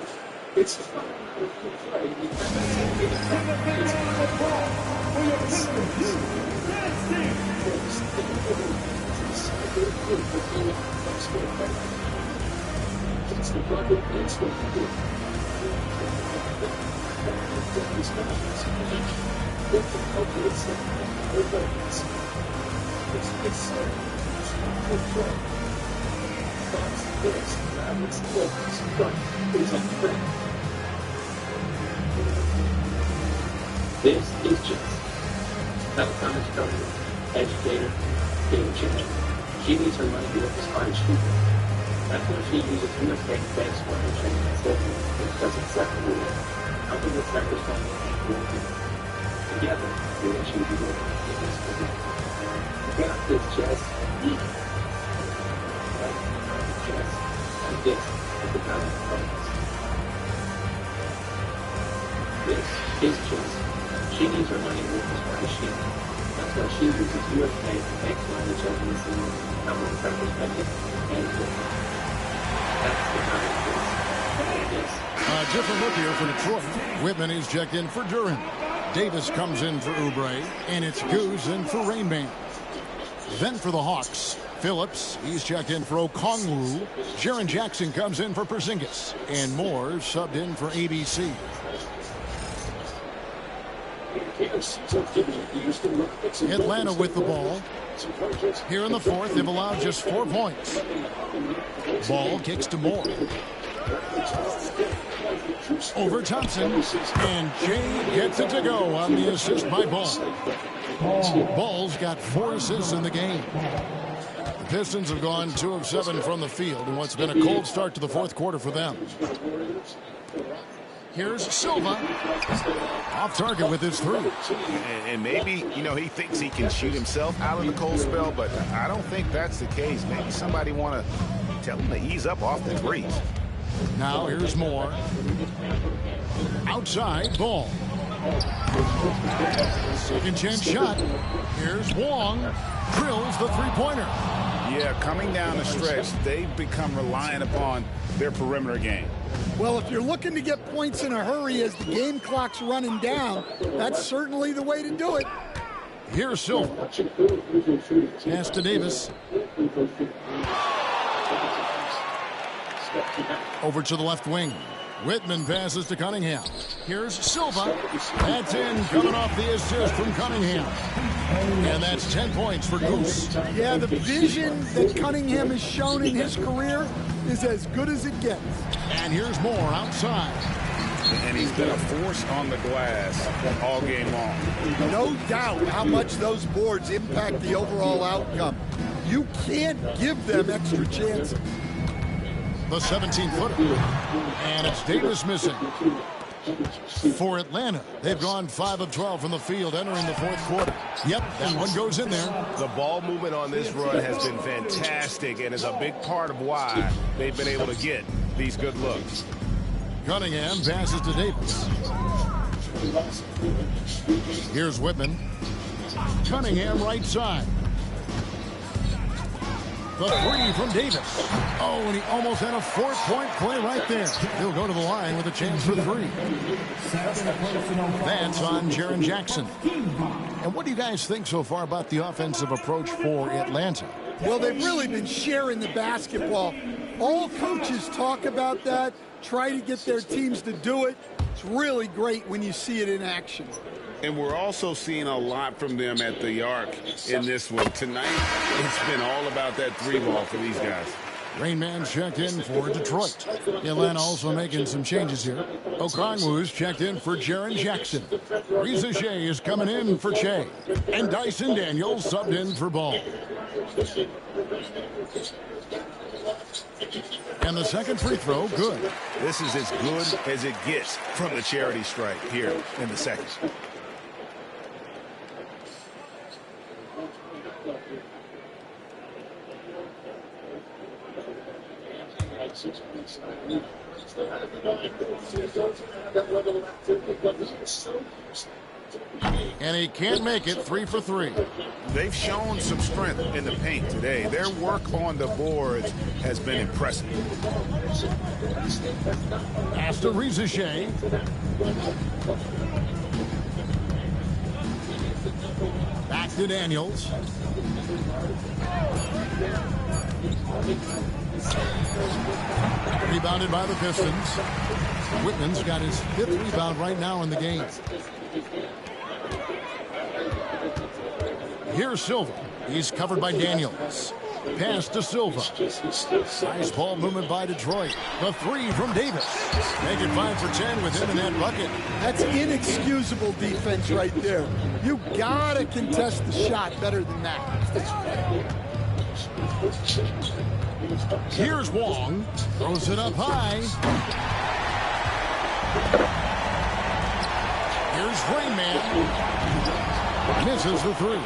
This is just Peloton's coach, educator, game changer. She needs her money to work as hard as she can. That's why she uses Winner's Bank Smart and training as well because it's that rule. Helping the sectors from together, we achieve the goal. The gap is just easy. This is chess. She needs her money worth as hard as she can. That's why she uses USA to take advantage of this number of perspective and that's the kind of this. A different look here for Detroit. Whitman is checked in for Duran. Davis comes in for Oubre, and it's Goose in for Rainman. Then for the Hawks, Phillips, he's checked in for Okongwu. Jaren Jackson comes in for Porzingis, and Moore subbed in for ABC. Atlanta with the ball. Here in the fourth, they've allowed just 4 points. Ball kicks to Moore. Over Thompson, and Jay gets it to go on the assist by Ball. Ball's got 4 assists in the game. The Pistons have gone 2 of 7 from the field in what's been a cold start to the fourth quarter for them. Here's Silva. Off target with his 3. And maybe, you know, he thinks he can shoot himself out of the cold spell, but I don't think that's the case. Maybe somebody want to tell him to ease up off the threes. Now here's Moore. Outside, Ball. Second chance shot. Here's Wong. Drills the three-pointer. Yeah, coming down the stretch, they've become reliant upon their perimeter game. Well, if you're looking to get points in a hurry as the game clock's running down, that's certainly the way to do it. Here's Silva. Pass to Davis. Over to the left wing. Whitman passes to Cunningham. Here's Silva. That's in, coming off the assist from Cunningham. And that's 10 points for Goose. Yeah, the vision that Cunningham has shown in his career is as good as it gets. And here's Moore outside. And he's been a force on the glass all game long. No doubt how much those boards impact the overall outcome. You can't give them extra chances. The 17-footer. And it's Davis missing. For Atlanta, they've gone 5 of 12 from the field entering the fourth quarter. Yep, that one goes in there. The ball movement on this run has been fantastic and is a big part of why they've been able to get these good looks. Cunningham passes to Davis. Here's Whitman. Cunningham right side. The 3 from Davis. Oh, and he almost had a 4-point play right there. He'll go to the line with a chance for 3. That's on Jaren Jackson. And what do you guys think so far about the offensive approach for Atlanta? Well, they've really been sharing the basketball. All coaches talk about that, try to get their teams to do it. It's really great when you see it in action. And we're also seeing a lot from them at the arc in this one. Tonight, it's been all about that 3 ball for these guys. Rainman checked in for Detroit. Atlanta also making some changes here. Okongwu's checked in for Jaren Jackson. Reza Shea is coming in for Shea. And Dyson Daniels subbed in for Ball. And the second free throw, good. This is as good as it gets from the charity stripe here in the second. And he can't make it. 3 for 3. They've shown some strength in the paint today. Their work on the boards has been impressive. Pass to Reza Shea. Back to Daniels. Rebounded by the Pistons. Whitman's got his 5th rebound right now in the game. Here's Silva. He's covered by Daniels. Pass to Silva. Nice ball movement by Detroit. The 3 from Davis. Make it 5 for 10 with him in that bucket. That's inexcusable defense right there. You gotta contest the shot better than that. Here's Wong. Throws it up high. Here's Rainman. Misses the 3.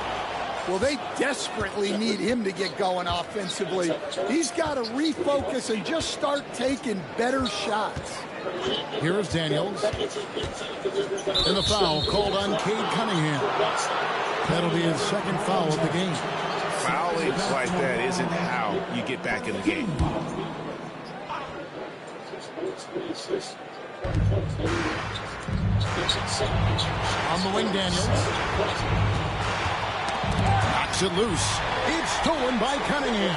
Well, they desperately need him to get going offensively. He's got to refocus and just start taking better shots. Here's Daniels. And the foul called on Cade Cunningham. That'll be his second foul of the game. Fouling like that isn't how you get back in the game. On the wing, Daniels. Knocks it loose. It's stolen by Cunningham.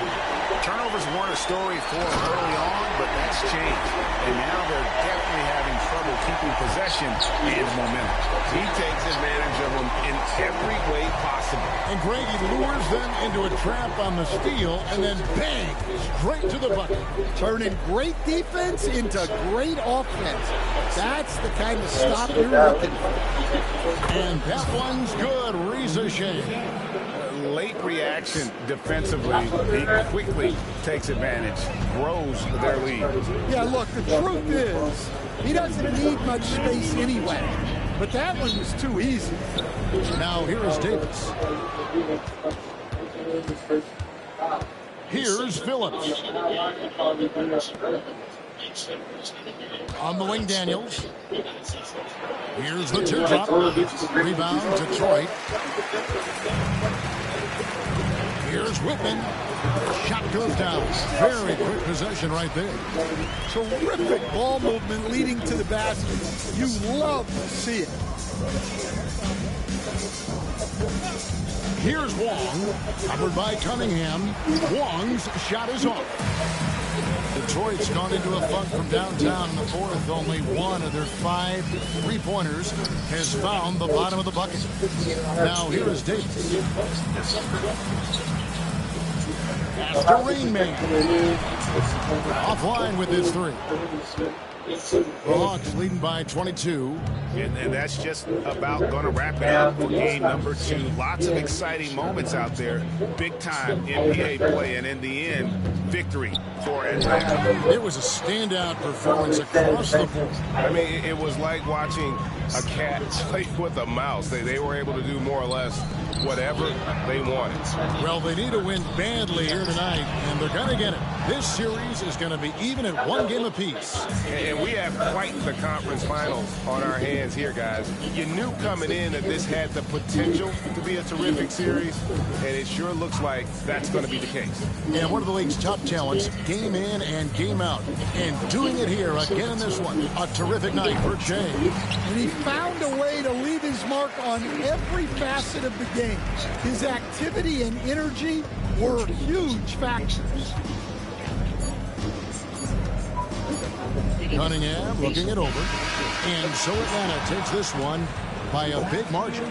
Turnovers weren't a story for him early on, but that's changed. And now they're definitely having trouble keeping possession and momentum. He takes advantage of them in every way possible. And Greg, he lures them into a trap on the steal, and then bang, straight to the bucket. Turning great defense into great offense. That's the kind of stop you're looking for. And that one's good. Reza Shea. Late reaction defensively. He quickly takes advantage, grows their lead. Yeah, look, the truth is, he doesn't need much space anyway. But that one was too easy. Now here is Davis. Here's Phillips. On the wing, Daniels. Here's the teardrop. Rebound, Detroit. Here's Whitman. Shot goes down. Very quick possession right there. Terrific ball movement leading to the basket. You love to see it. Here's Wong. Covered by Cunningham. Wong's shot is off. Detroit's gone into a funk from downtown in the fourth. Only one of their 5 three-pointers has found the bottom of the bucket. Now here is Davis. Pass to Rain Man. Offline with his 3. The Hawks leading by 22. And that's just about going to wrap it up for game number 2. Lots of exciting moments out there. Big-time NBA play, and in the end, victory for Atlanta. It was a standout performance across the board. I mean, it was like watching a cat play with a mouse. They were able to do more or less whatever they wanted. Well, they need to win badly here tonight, and they're going to get it. This series is going to be even at 1 game apiece. And we have quite the conference finals on our hands here, guys. You knew coming in that this had the potential to be a terrific series, and it sure looks like that's going to be the case. Yeah, one of the league's top talents, game in and game out. And doing it here again in this one. A terrific night for Jay. And he found a way to leave his mark on every facet of the game. His activity and energy were huge factors. Cunningham looking it over. And so Atlanta takes this one by a big margin.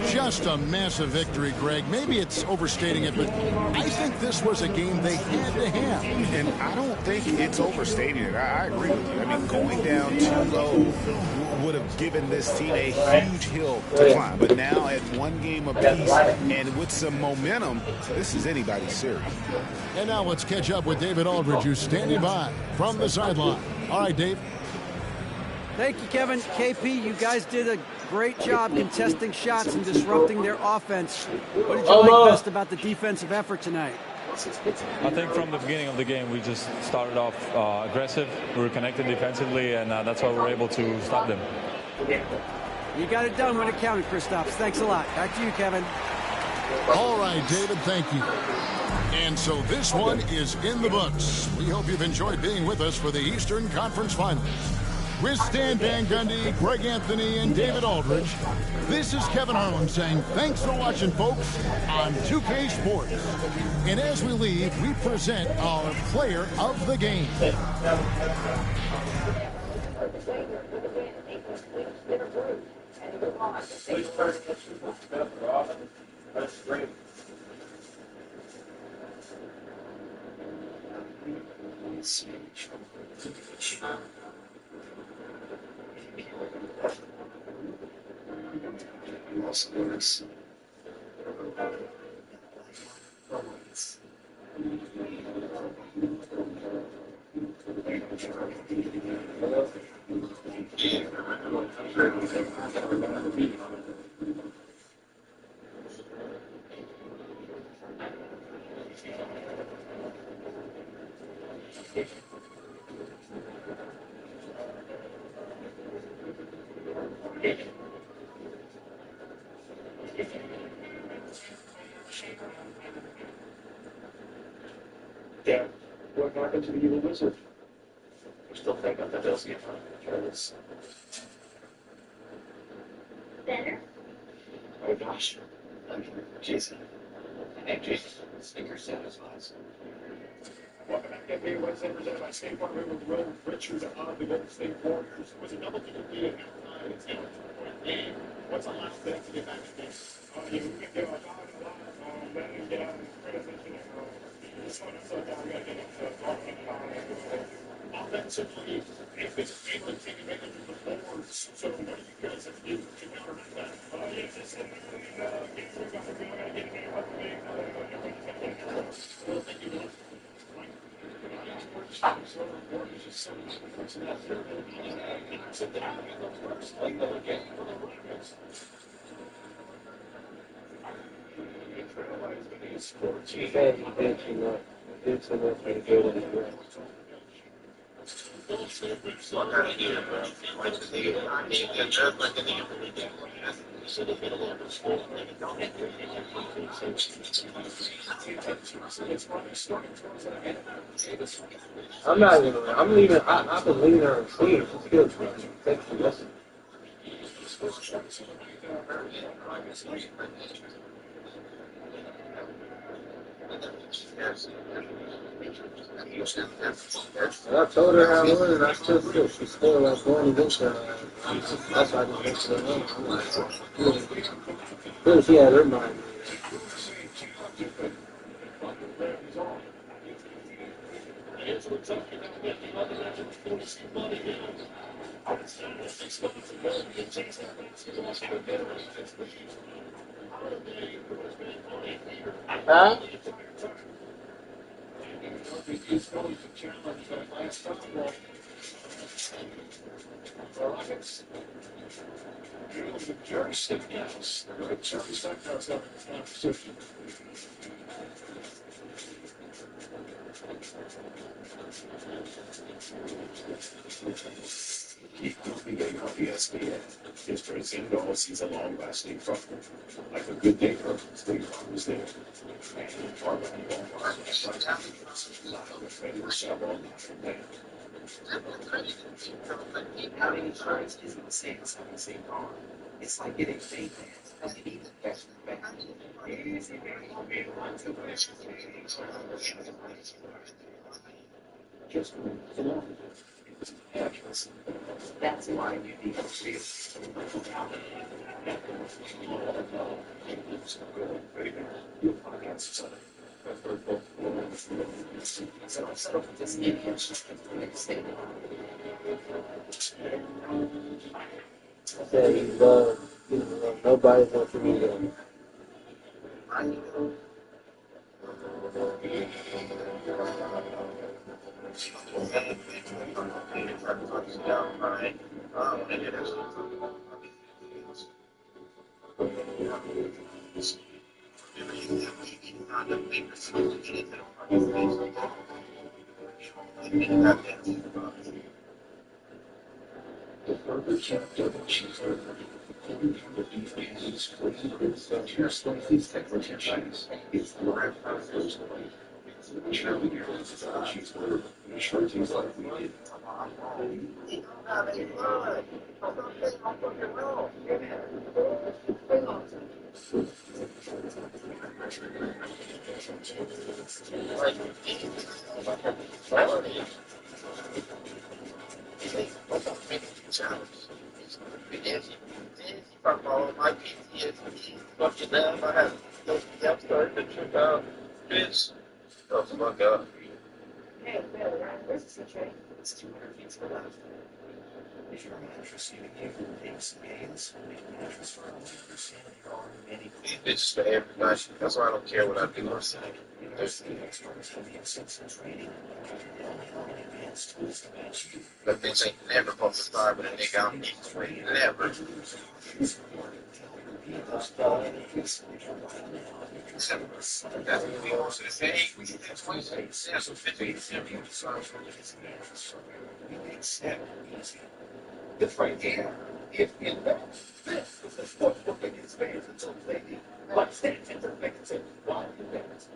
Just a massive victory, Greg. Maybe it's overstating it, but I think this was a game they had to have. And I don't think it's overstating it. I agree with you. I mean, going down 2-0 would have given this team a huge hill to climb. But now at 1 game apiece and with some momentum, this is anybody's series. And now let's catch up with David Aldridge, who's standing by from the sideline. All right, Dave. Thank you, Kevin. KP, you guys did a great job contesting shots and disrupting their offense. What did you like best about the defensive effort tonight? I think from the beginning of the game, we just started off aggressive. We were connected defensively, and that's why we were able to stop them. You got it done when it counted, Kristaps. Thanks a lot. Back to you, Kevin. All right, David, thank you. And so this one is in the books. We hope you've enjoyed being with us for the Eastern Conference Finals. With Stan Van Gundy, Greg Anthony, and David Aldridge, this is Kevin Harlan saying thanks for watching, folks, on 2K Sports. And as we leave, we present our player of the game. Yeah. What happened to the evil wizard? We still think that they'll get because. Better? Oh gosh. Jason. And Jason. Snicker satisfies. Welcome back to NBA Wednesday, presented by State Farm. With Will Richard of the Golden State Warriors. It was a double-digit lead at halftime. It's now a 2-point game. What's the last thing to get back to this? You can get a dog in the line, then get out and transition. This one is so down. We got to get up to dog in the line. Offensively, if it's able to take advantage of the boards, so what do you guys have to do to counteract that? Yes, it's we've got to get it up to me. Thank you. I'm not even. I'm leaving. I've been leaving her asleep. She's good. Thanks for listening. And I told her how I was, and I still feel she's still like going against her. That's why I just went to the room. I'm like, yeah. She had her mind. Huh? Keep getting on ESPN. His transcended all season long lasting fun. Like a good day for State Farm was there. And having insurance isn't the same as having State Farm. It's like getting paid as you need the best back. Just that's why you need to see it. So I set up with this idiot State Farm. I said you love, nobody wants me to. I need to. It's 200 feet to the left. If you're interested in things, games, mattress for a many It's for everybody. That's why I don't care what I do. But things ain't never supposed to start with a nigga out there. Never. That's what we also say. We get that 20 cents or 50 cents. It's right there. ESPN Bet. This is the sportsbook against fans until they need. But stay tuned to the quality bets.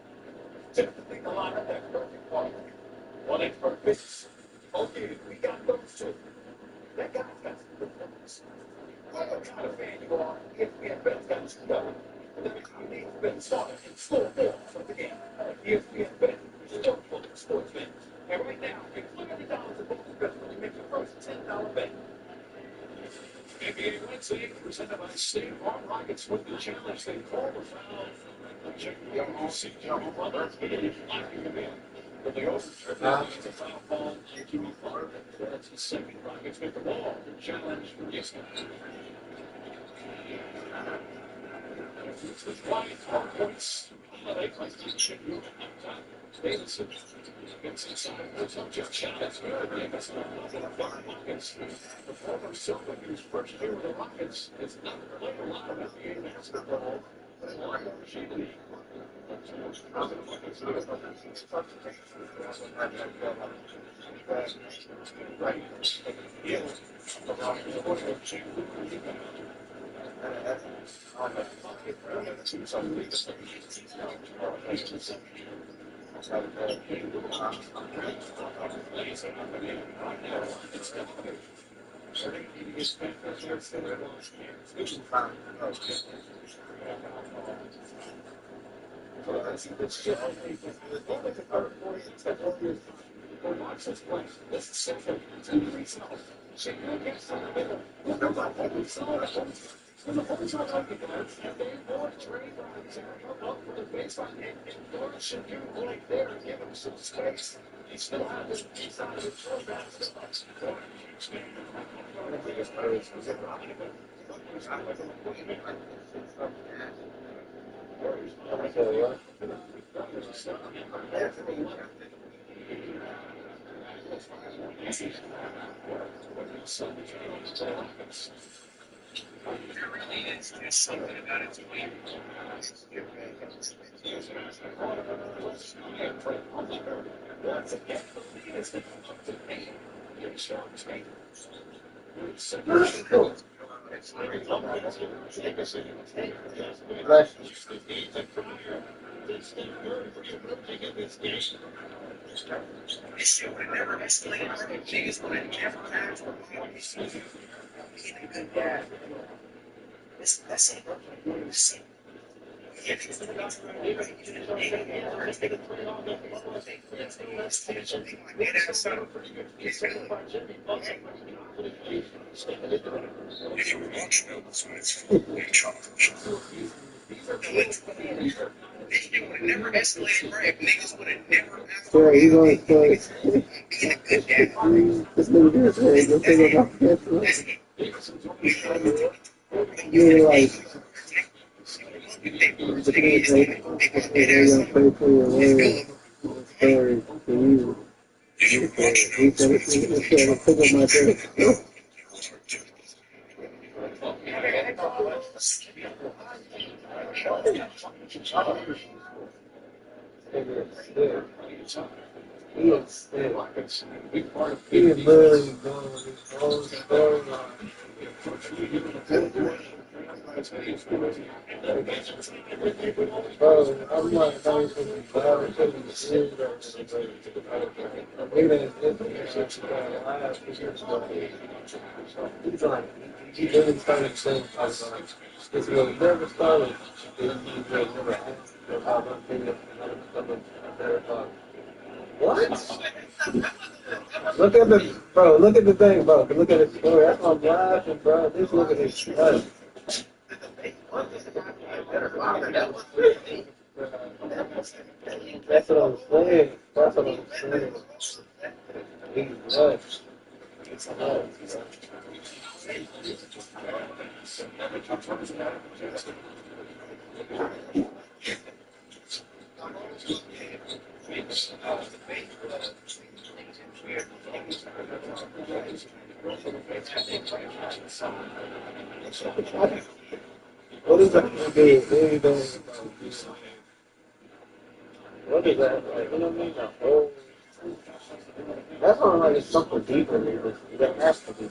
Typically, the line of that perfect quality. One expert picks. Okay, we got those two. That guy's got some good numbers. Whatever kind of fan you are, ESPN Bet's got you covered. Every time you need to bet started in full form of the game. ESPN Bet is still full of sports bets. And right now, get $20 in bonus bets when you make your first $10 bet. NBA Wednesday, presented by State Farm Rockets with the challenge they call the foul. Check the RC Joe Brothers, locking him in. But they also turn it's a foul ball to Jimmy Clark. That's the second Rockets with the ball. The challenge for Houston. It's the 24 points. Holiday plays to check you out. Davidson gets inside. There's no just shot. That's good. Davidson over the Rockets. The former Silver whose first year with the Rockets is not playing a lot of NBA basketball. He still has his side of the throw basketball. There really is. There's something about it to me. This shit would never escalate. Niggas would never have a good guy. That's it. Never escalated right. Niggas would have never. So he's on Spurs. This nigga did say, "Go take a you're like, the kids like, they're gonna play for your way. Spurs for you. He said, pick up my drink. He is literally going with his whole storyline. Bro, I'm like, not even bad. I'm serious. I'm reading his he's like, he really started saying, this will never start. He will never ask about one thing that's become a better thought. What? Look at the thing, bro. Look at his story. That's why I'm laughing, bro. Just look at his stuff. That's what I'm saying. He's nuts. He's nuts. What is that going to do? What is that? Like, you know what I mean? That's not like it's something deeper than this. That has to be.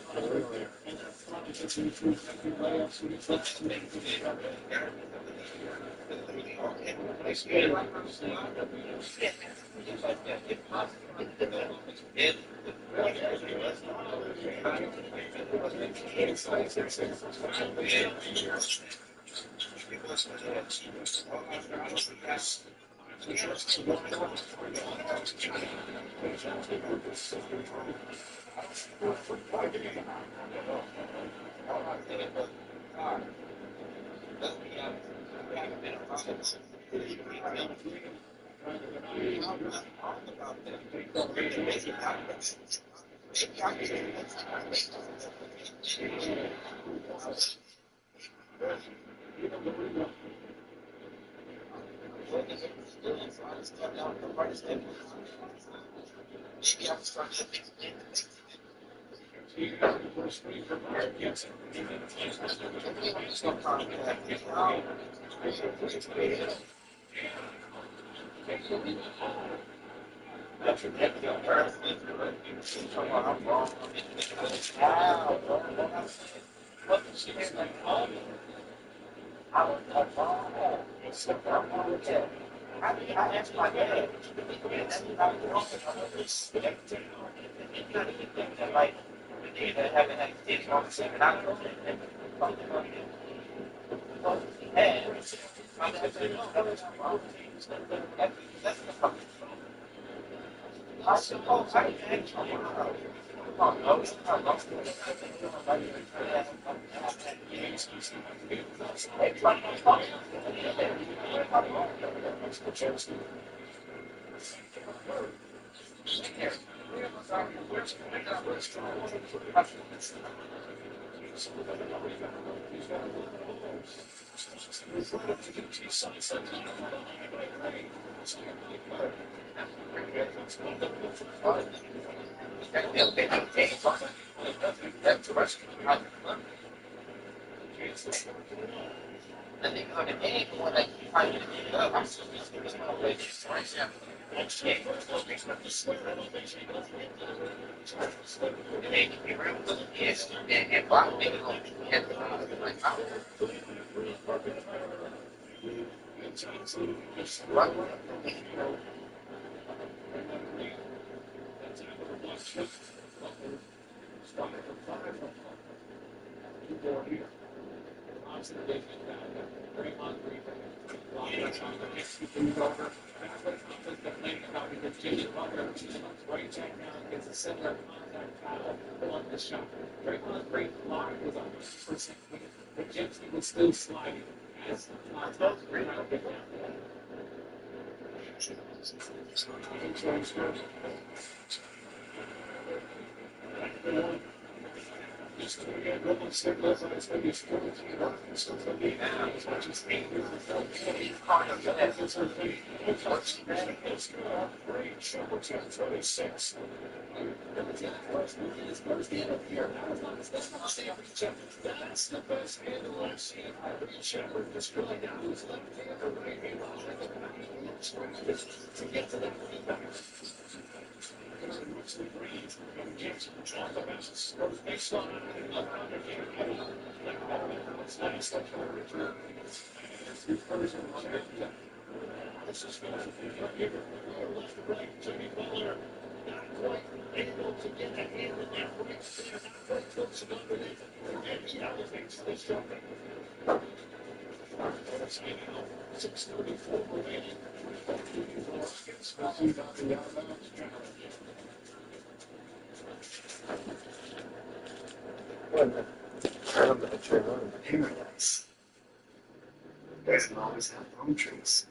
Doesn't always have palm trees.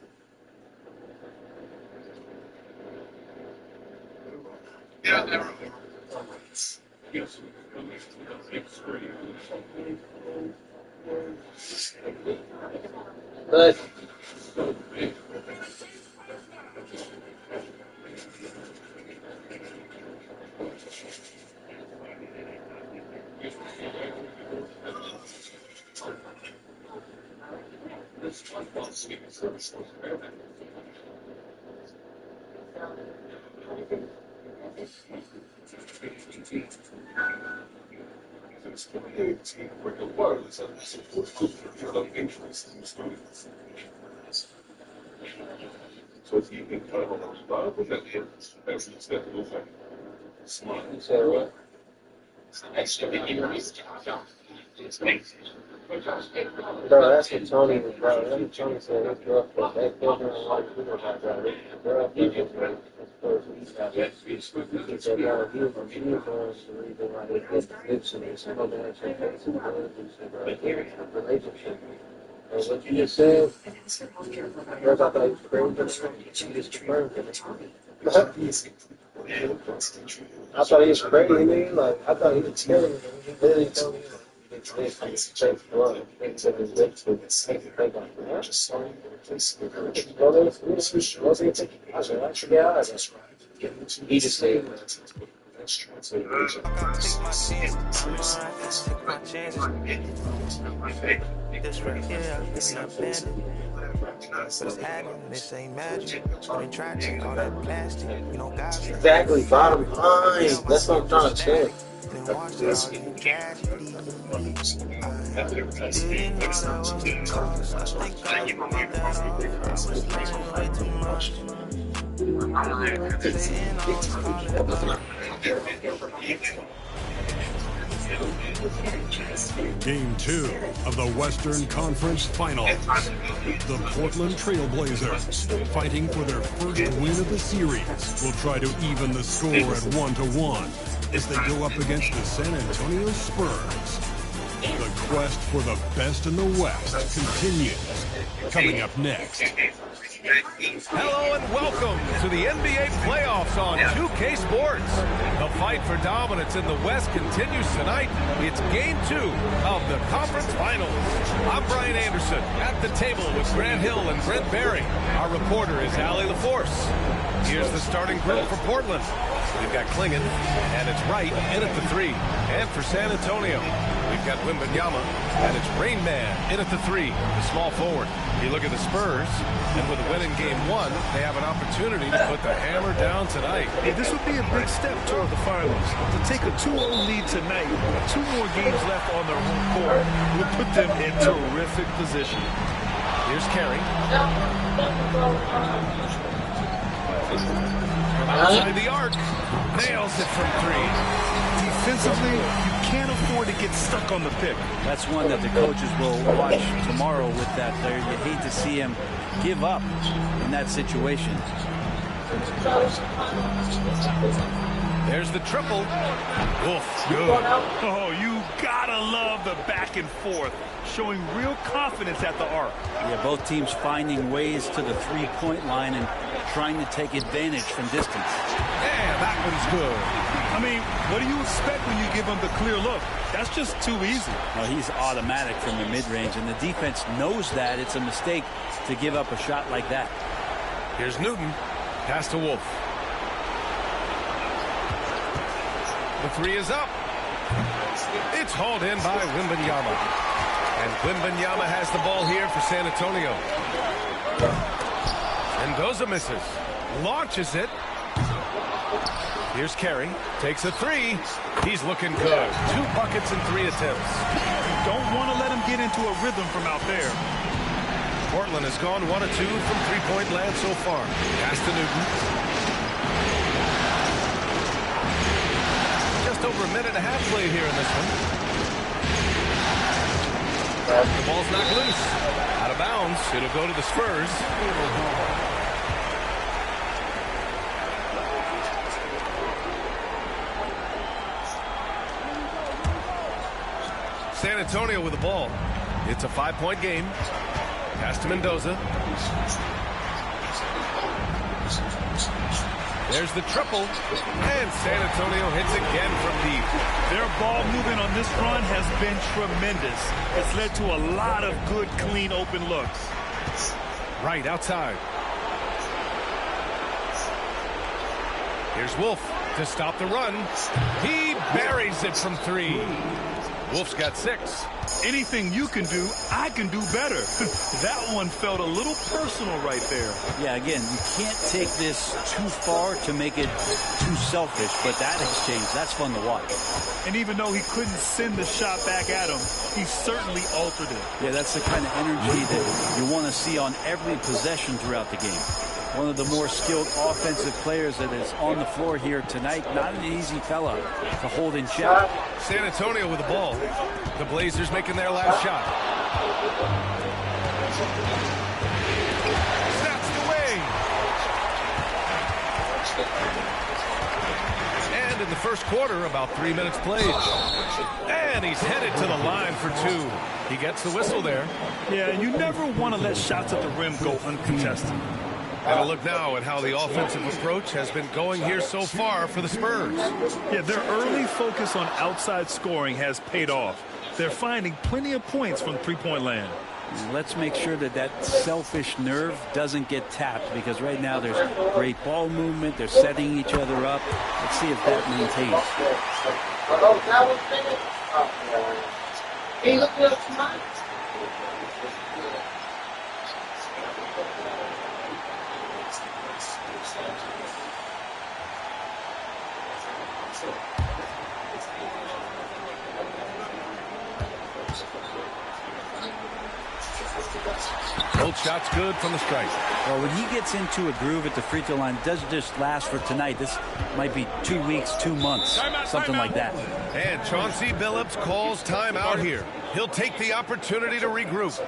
Yeah, never. But It's 2018, where the wireless and support for interest in students. So if you can count on those Bible that is every step of the way. Smart. You said what? Bro, that's what Tony was, bro. That's what Tony said. His girlfriend, that girlfriend was like, he was like, bro, his girlfriend was like, his first week out there. He said, bro, she was the reason why they get addiction and smoking that shit takes his blood. He said, bro, it's a relationship. And what you just said, girls, I thought he was crazy. She just confirmed it. I thought he was crazy, nigga. Like, I thought he was killing me. He literally told me, it's takes blood into his lips with his second thing like that. He just said, this right here, it's not abandoned. But it's happening, this ain't magic. When they try to take all that plastic, you know, guys. Exactly, bottom line. That's what I'm trying to say. Game 2 of the Western Conference Finals. The Portland Trailblazers, fighting for their first win of the series, will try to even the score at 1-1 as they go up against the San Antonio Spurs. The quest for the best in the West continues. Coming up next. Hello and welcome to the NBA playoffs on 2K Sports. The fight for dominance in the West continues tonight. It's Game 2 of the Conference Finals. I'm Brian Anderson at the table with Grant Hill and Brent Barry. Our reporter is Allie LaForce. Here's the starting group for Portland. We've got Klingon, and it's Wright in at the 3. And for San Antonio, we've got Wembanyama, and it's Rain Man in at the 3, the small forward. You look at the Spurs, and with a win in Game 1, they have an opportunity to put the hammer down tonight. Hey, this would be a big step toward the finals. To take a 2-0 lead tonight, with 2 more games left on their home court, will put them in terrific position. Here's Carey. From outside the arc, nails it from 3. Defensively, you can't afford to get stuck on the pick. That's one that the coaches will watch tomorrow with that player. You hate to see him give up in that situation. There's the triple. Oof, good. Oh, you gotta love the back and forth, showing real confidence at the arc. Yeah, both teams finding ways to the three-point line and trying to take advantage from distance. Yeah, that one's good. I mean, what do you expect when you give him the clear look? That's just too easy. Well, he's automatic from the mid-range, and the defense knows that it's a mistake to give up a shot like that. Here's Newton. Pass to Wolf. The 3 is up. It's hauled in by Wembanyama. And Wembanyama has the ball here for San Antonio. Mendoza misses. Launches it. Here's Carey. Takes a 3. He's looking good. 2 buckets and 3 attempts. Don't want to let him get into a rhythm from out there. Portland has gone 1 of 2 from three-point land so far. Pass to Newton. Just over a minute and a half played here in this one. The ball's knocked loose. Out of bounds. It'll go to the Spurs. San Antonio with the ball. It's a 5-point game. Pass to Mendoza. There's the triple. And San Antonio hits again from deep. Their ball movement on this run has been tremendous. It's led to a lot of good, clean, open looks. Right outside. Here's Wolf to stop the run. He buries it from 3. Wolf's got 6. Anything you can do, I can do better. That one felt a little personal right there. Yeah, again, you can't take this too far to make it too selfish, but that exchange, that's fun to watch. And even though he couldn't send the shot back at him, he certainly altered it. Yeah, that's the kind of energy that you want to see on every possession throughout the game. One of the more skilled offensive players that is on the floor here tonight. Not an easy fella to hold in check. San Antonio with the ball. The Blazers making their last shot. Snatched away. And in the first quarter, about 3 minutes played. And he's headed to the line for two. He gets the whistle there. Yeah, you never want to let shots at the rim go uncontested. And a look now at how the offensive approach has been going here so far for the Spurs. Yeah, their early focus on outside scoring has paid off. They're finding plenty of points from three-point land. Let's make sure that that selfish nerve doesn't get tapped, because right now there's great ball movement. They're setting each other up. Let's see if that maintains. Can you look at it tonight? Both shots good from the stripe. Well, when he gets into a groove at the free throw line, it doesn't just last for tonight. This might be 2 weeks, 2 months, something like that. And Chauncey Billups calls timeout here. He'll take the opportunity to regroup.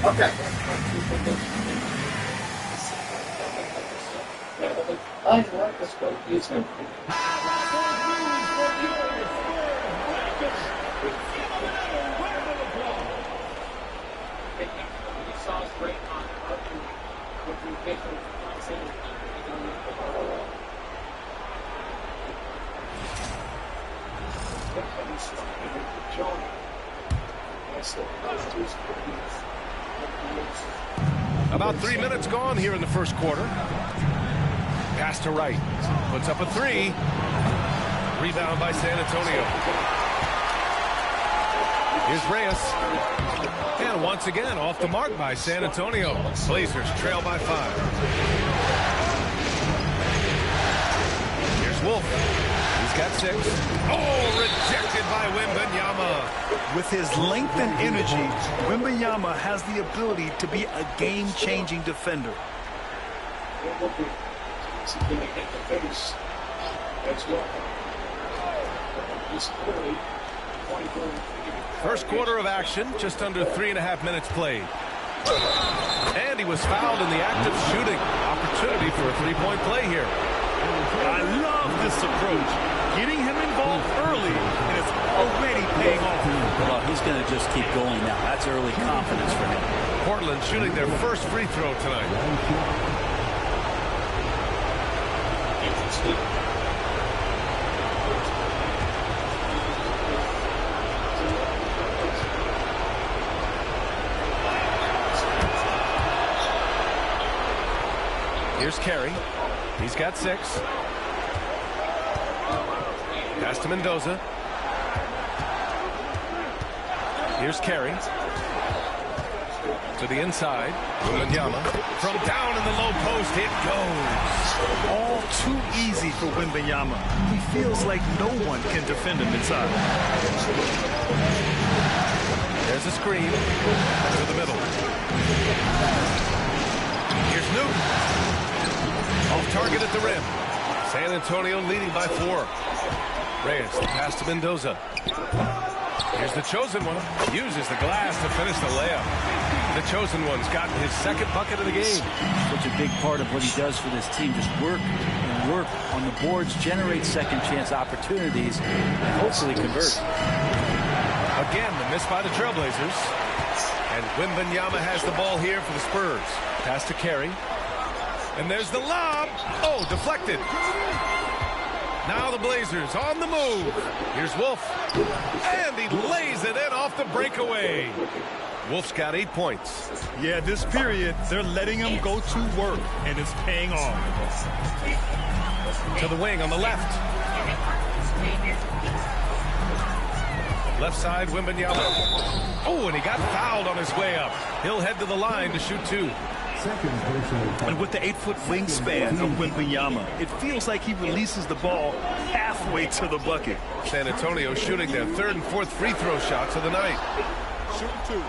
Okay. I like this one. Use me. About 3 minutes gone here in the first quarter. Pass to Wright. Puts up a three. Rebound by San Antonio. Here's Reyes. And once again, off the mark by San Antonio. Blazers trail by 5. Here's Wolf. He's got 6. Oh, rejected by Wembanyama. With his length and energy, Wembanyama has the ability to be a game-changing defender. First quarter of action, just under 3.5 minutes played. And he was fouled in the act of shooting. Opportunity for a three-point play here. I love this approach. Getting him involved early, and it's already paying off. Well, he's going to just keep going now. That's early confidence for him. Portland shooting their first free throw tonight. Here's Carey. He's got 6. Pass to Mendoza. Here's Carey. To the inside. Wembanyama. From down in the low post, it goes. All too easy for Wembanyama. He feels like no one can defend him inside. There's a screen. To the middle. Here's Newton. Off target at the rim. San Antonio leading by 4. Reyes, the pass to Mendoza. Here's the chosen one. Uses the glass to finish the layup. The chosen one's gotten his second bucket of the game. Such a big part of what he does for this team. Just work and work on the boards, generate second chance opportunities, and hopefully convert. Again, the miss by the Trailblazers. And Wembanyama has the ball here for the Spurs. Pass to Carey. And there's the lob. Oh, deflected. Now the Blazers on the move. Here's Wolf. And he lays it in off the breakaway. Wolf's got 8 points. Yeah, this period, they're letting him go to work, and it's paying off. To the wing on the left. Left side, Wembanyama. Oh, and he got fouled on his way up. He'll head to the line to shoot 2. And with the 8-foot wingspan of Wembanyama, it feels like he releases the ball halfway to the bucket. San Antonio shooting their 3rd and 4th free throw shots of the night. Shooting 2.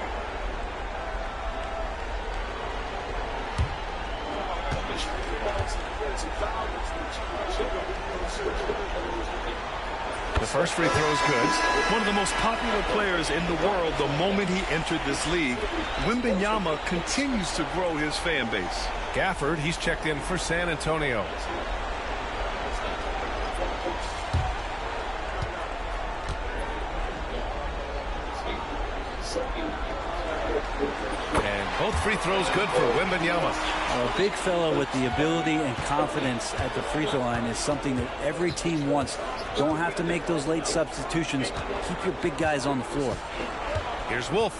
The first free throw is good. One of the most popular players in the world the moment he entered this league. Wembanyama continues to grow his fan base. Gafford, he's checked in for San Antonio. And both free throws good for Wembanyama. A big fella with the ability and confidence at the free throw line is something that every team wants. Don't have to make those late substitutions. Keep your big guys on the floor. Here's Wolf.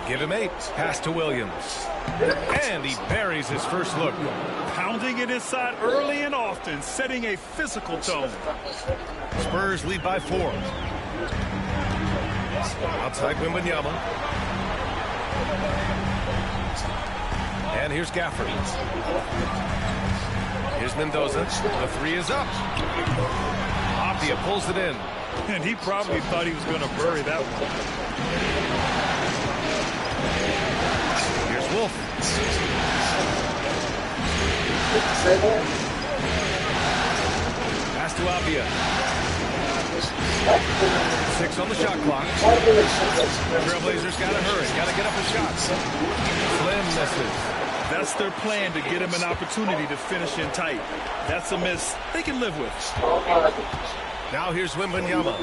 Give him 8. Pass to Williams. And he buries his first look. Pounding it inside early and often, setting a physical tone. Spurs lead by 4. Outside Wembanyama. And here's Gafford. Here's Mendoza. The 3 is up. Apia pulls it in. And he probably thought he was going to bury that one. Here's Wolf. Pass to Apia. 6 on the shot clock. Trailblazers got to hurry. Got to get up a shot. Slim misses. That's their plan, to get him an opportunity to finish in tight. That's a miss they can live with. Now here's Wembanyama.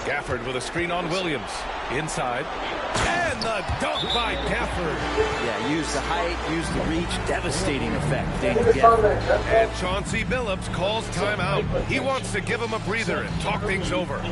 Gafford with a screen on Williams. Inside. And the dunk by Gafford. Yeah, use the height, use the reach. Devastating effect they can get. And Chauncey Billups calls timeout. He wants to give him a breather and talk things over.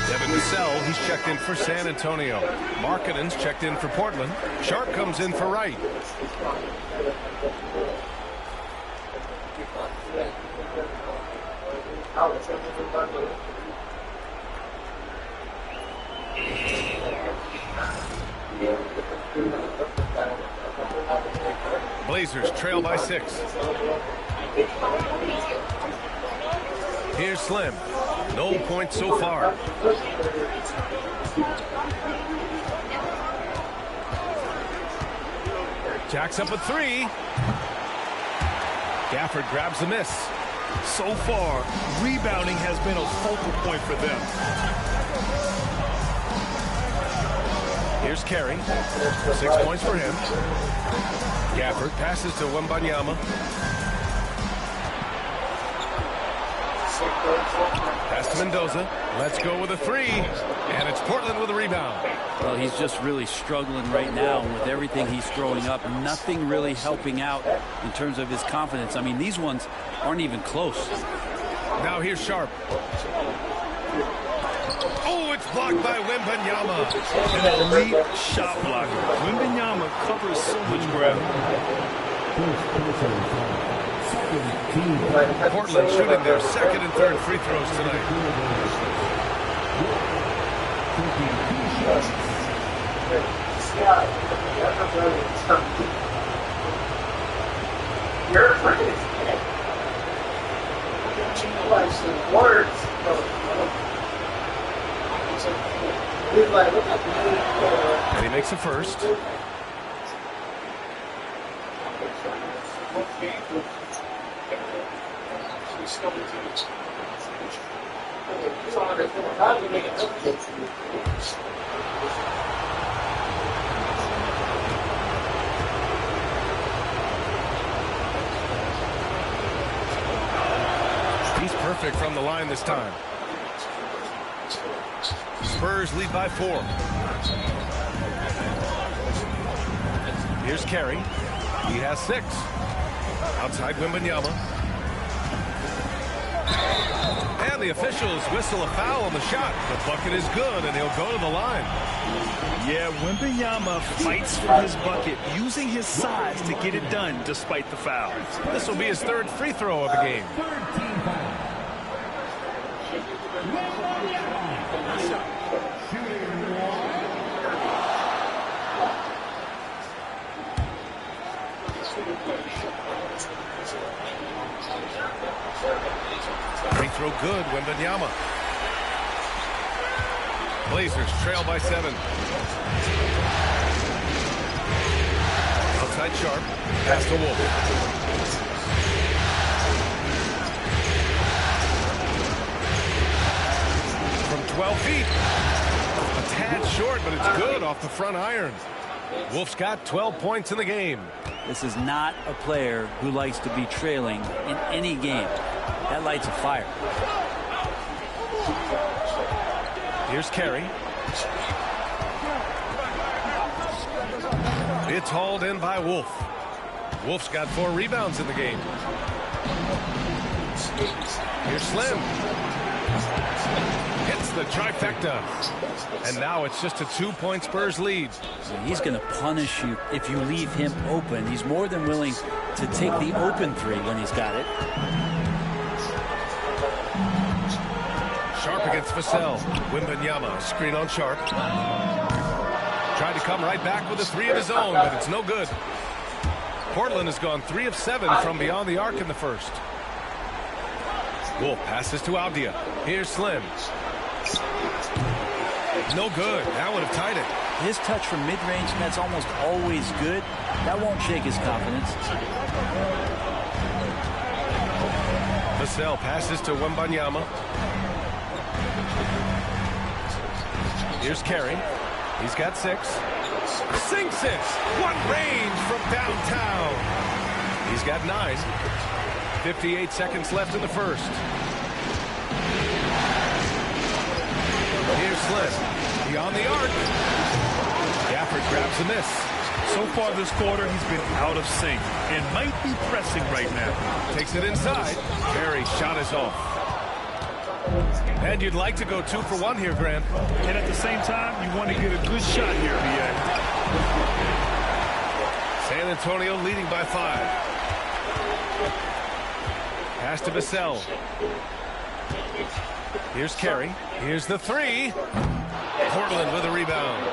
Devin Vassell, he's checked in for San Antonio. Markkanen's checked in for Portland. Sharp comes in for Wright. Blazers trail by 6. Here's Slim. No points so far. Jacks up a 3. Gafford grabs the miss. So far, rebounding has been a focal point for them. Here's Carey. 6 points for him. Gafford passes to Wembanyama. Pass to Mendoza. Let's go with a 3. And it's Portland with a rebound. Well, he's just really struggling right now with everything he's throwing up. Nothing really helping out in terms of his confidence. I mean, these ones aren't even close. Now here's Sharp. Oh, it's blocked by Wembanyama. An elite shot blocker. Wembanyama covers so much ground. Portland shooting their second and third free throws tonight. And he makes a first. He's perfect from the line this time. Spurs lead by 4. Here's Carey. He has 6. Outside Wembanyama. And the officials whistle a foul on the shot. The bucket is good, and he'll go to the line. Yeah, Wembanyama fights for his bucket, using his size to get it done despite the foul. This will be his third free throw of the game. Free throw good, Wembanyama. Blazers trail by 7. Outside Sharp. Pass to Wolf. From 12 feet. A tad short, but it's good off the front iron. Wolf's got 12 points in the game. This is not a player who likes to be trailing in any game. That lights a fire. Here's Carey. It's hauled in by Wolf. Wolf's got 4 rebounds in the game. Here's Slim. Hits the trifecta. And now it's just a 2-point Spurs lead. So he's going to punish you if you leave him open. He's more than willing to take the open 3 when he's got it. Sharp against Vassell. Wembanyama, screen on Sharp. Tried to come right back with a 3 of his own, but it's no good. Portland has gone 3 of 7 from beyond the arc in the first. Wolf passes to Avdia. Here's Slim. No good. That would have tied it. His touch from mid-range, that's almost always good. That won't shake his confidence. Vassell passes to Wembanyama. Here's Carey. He's got 6. Sinks it. What range from downtown. He's got 9. 58 seconds left in the first. Here's Slim. Beyond the arc. Gafford grabs a miss. So far this quarter, he's been out of sync and might be pressing right now. Takes it inside. Barry's shot is off. And you'd like to go 2 for 1 here, Grant. And at the same time, you want to get a good shot here, B.A. San Antonio leading by 5. Pass to Vassell. Here's Carey. Here's the 3. Portland with a rebound.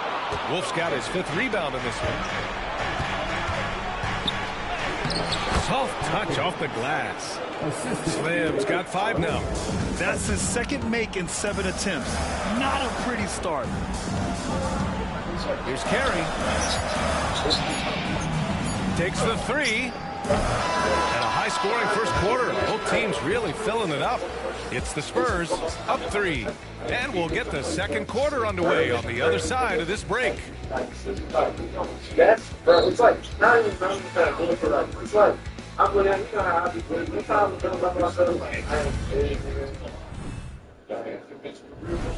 Wolf's got his 5th rebound in this one. Soft touch off the glass. Slim's got 5 now. That's his 2nd make in 7 attempts. Not a pretty start. Here's Carey. Takes the 3. And a high-scoring first quarter. Both teams really filling it up. It's the Spurs up 3. And we'll get the second quarter underway on the other side of this break. That's, bro, it's like, not even trying to do it for like, it's like, I'm going to, you know how I be doing, you probably feel about myself, like, I am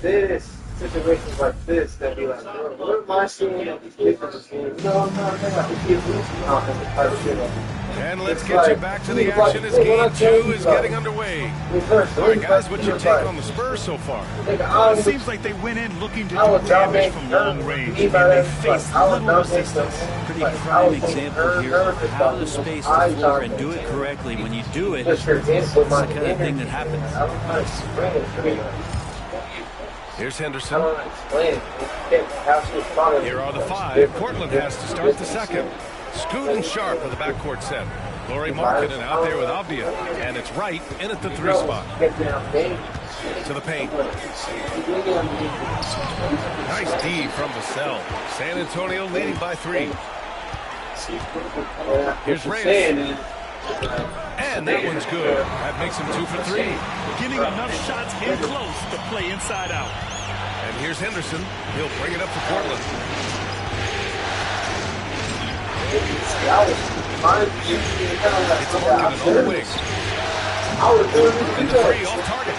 this, situations like this, that be like, bro, what am I seeing at these different games? No, I'm not, like, the kids losing off of the type of shit. And let's get you back to the action as game 2 is getting underway. All right, guys, what's your take on the Spurs so far? Well, it seems like they went in looking to do damage from long range. And they faced little resistance. Pretty prime example here of how to space the floor and do it correctly. When you do it, it's the kind of thing that happens. Here's Henderson. Here are the 5. Portland has to start the second. Scoot and Sharp with the backcourt set. Laurie Markkinen out there with Avdia. And it's Wright in at the 3 spot. To the paint. Nice D from Vassell. San Antonio leading by 3. Here's Reyes. And that one's good. That makes him 2 for 3. Getting enough shots in close to play inside out. And here's Henderson. He'll bring it up for Portland. It's Markkinen on the wing. And the 3 off target.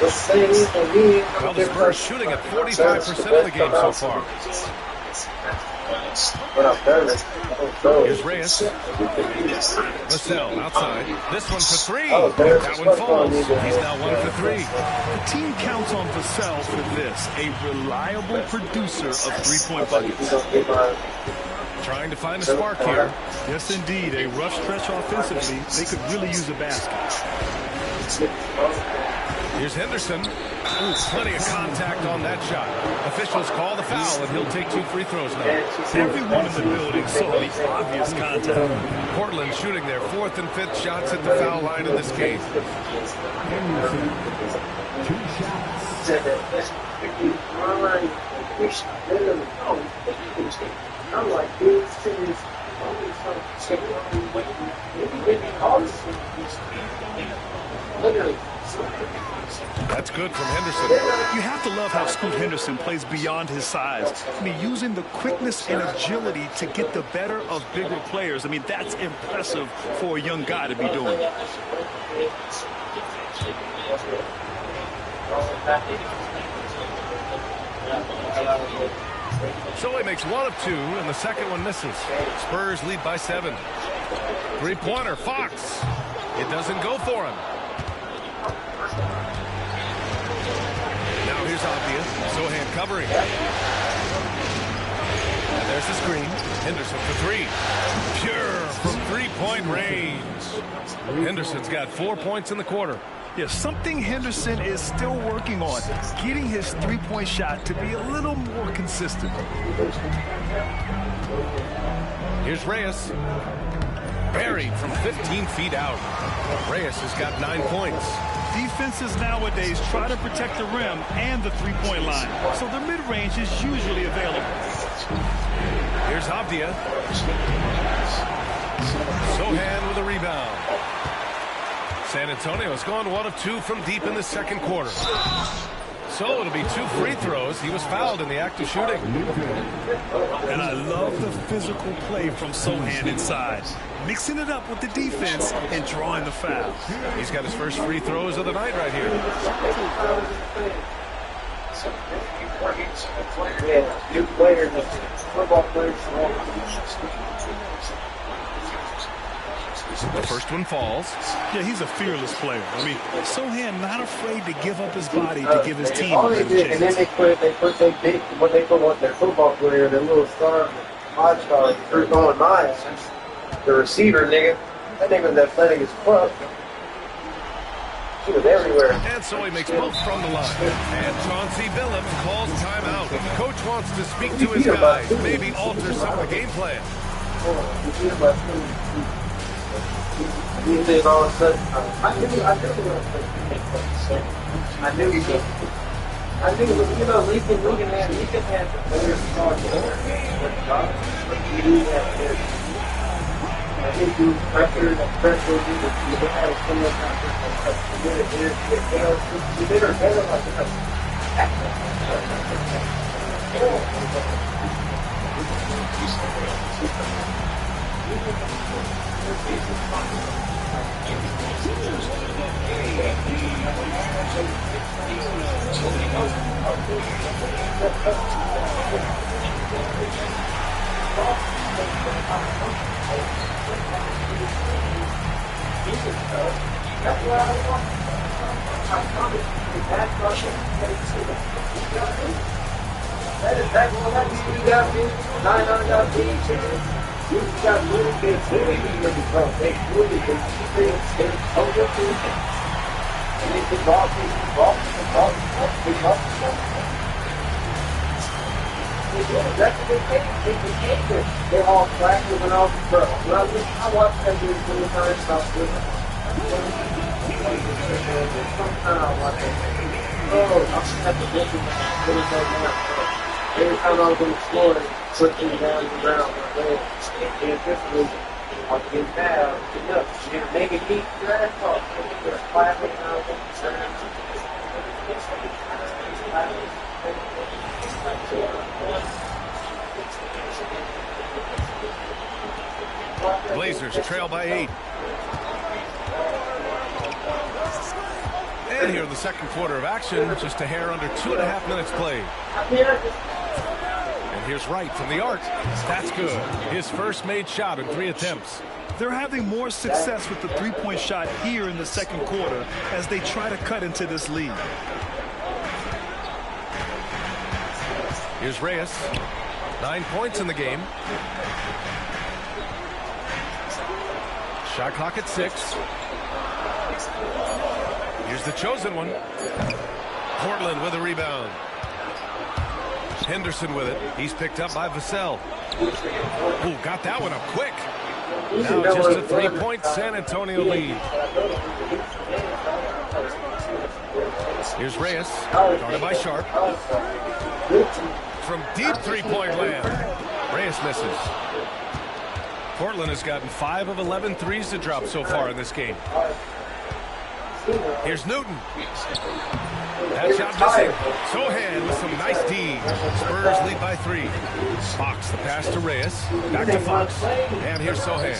Well, the Spurs shooting at 45% of the game so far. Here's Reyes. Vassell outside. This one for 3. That one falls. He's now 1 for 3. The team counts on Vassell for this, a reliable producer of 3-point buckets. Trying to find a spark here. Yes, indeed. A rough stretch offensively. They could really use a basket. Here's Henderson. Ooh, plenty of contact on that shot. Officials call the foul, and he'll take 2 free throws now. Everyone in the building saw the obvious contact. Portland shooting their 4th and 5th shots at the foul line in this game. I'm like, this is That's good from Henderson. You have to love how Scoot Henderson plays beyond his size. I mean, using the quickness and agility to get the better of bigger players. I mean, that's impressive for a young guy to be doing. So he makes 1 of 2, and the second one misses. Spurs lead by 7. 3-pointer, Fox. It doesn't go for him. Now here's Avdia. Sohan covering. And there's the screen. Henderson for 3. Pure from 3-point range. Henderson's got 4 points in the quarter. Yeah, something Henderson is still working on, getting his 3-point shot to be a little more consistent. Here's Reyes. Buried from 15 feet out. Reyes has got 9 points. Defenses nowadays try to protect the rim and the 3-point line, so the mid-range is usually available. Here's Avdia. Sohan with a rebound. San Antonio's gone 1 of 2 from deep in the second quarter. So it'll be 2 free throws. He was fouled in the act of shooting. And I love the physical play from Sohan inside, mixing it up with the defense and drawing the foul. He's got his first free throws of the night right here. Yeah, new players, football players. The first one falls. Yeah, he's a fearless player. I mean, Sohan not afraid to give up his body to give his team a and then they put their big, what they put on their football player, their little star, odd star, they're going my ass. The receiver, nigga, that nigga's athletic as fuck. She was everywhere. And so he makes both from the line. And Chauncey Billups calls timeout. Coach wants to speak to his guys, maybe alter some of the game plan. He said all of a sudden, I knew he did. I knew, you know, Lincoln had the players start there. I think he was pressured and pressure. He had a similar he did her better like that. That's what I want. That is exactly what happens when you got me. 900 teams. You got really good teams. They really good teams. They hold your team. And they can ball. That's what they take. They're all practice and all the girls. I watch them do it 20 times. Sometimes I watch them. Oh, I'm at the different every time I was on the floor, pushing down the ground my legs. And this was, I was getting down, make it keep your ass off. You're clapping out of the Blazers trail by 8. And here in the second quarter of action, just a hair under 2.5 minutes played. And here's Wright from the arc. That's good. His first made shot in 3 attempts. They're having more success with the three-point shot here in the second quarter as they try to cut into this lead. Here's Reyes. 9 points in the game. Shot clock at 6. Here's the chosen one. Portland with a rebound. Henderson with it. He's picked up by Vassell. Ooh, got that one up quick. Now just a 3-point San Antonio lead. Here's Reyes. Guarded by Sharp. From deep 3-point land. Reyes misses. Portland has gotten 5 of 11 threes to drop so far in this game. Here's Newton. That shot missing. Sohan with some nice D. Spurs lead by 3. Fox, the pass to Reyes. Back to Fox. And here's Sohan.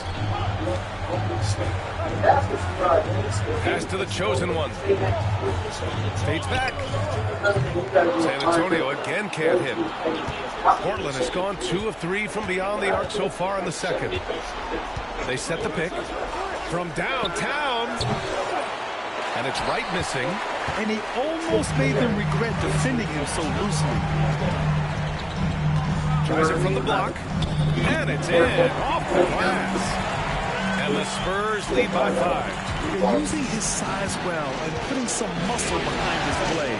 Pass to the chosen one. Fades back. San Antonio again can't hit. Portland has gone 2 of 3 from beyond the arc so far in the second. They set the pick. From downtown. And it's Wright missing. And he almost made them regret defending him so loosely. Tries it from the block. And it's in. Off the glass. And the Spurs lead by 5. They're using his size well and putting some muscle behind his play.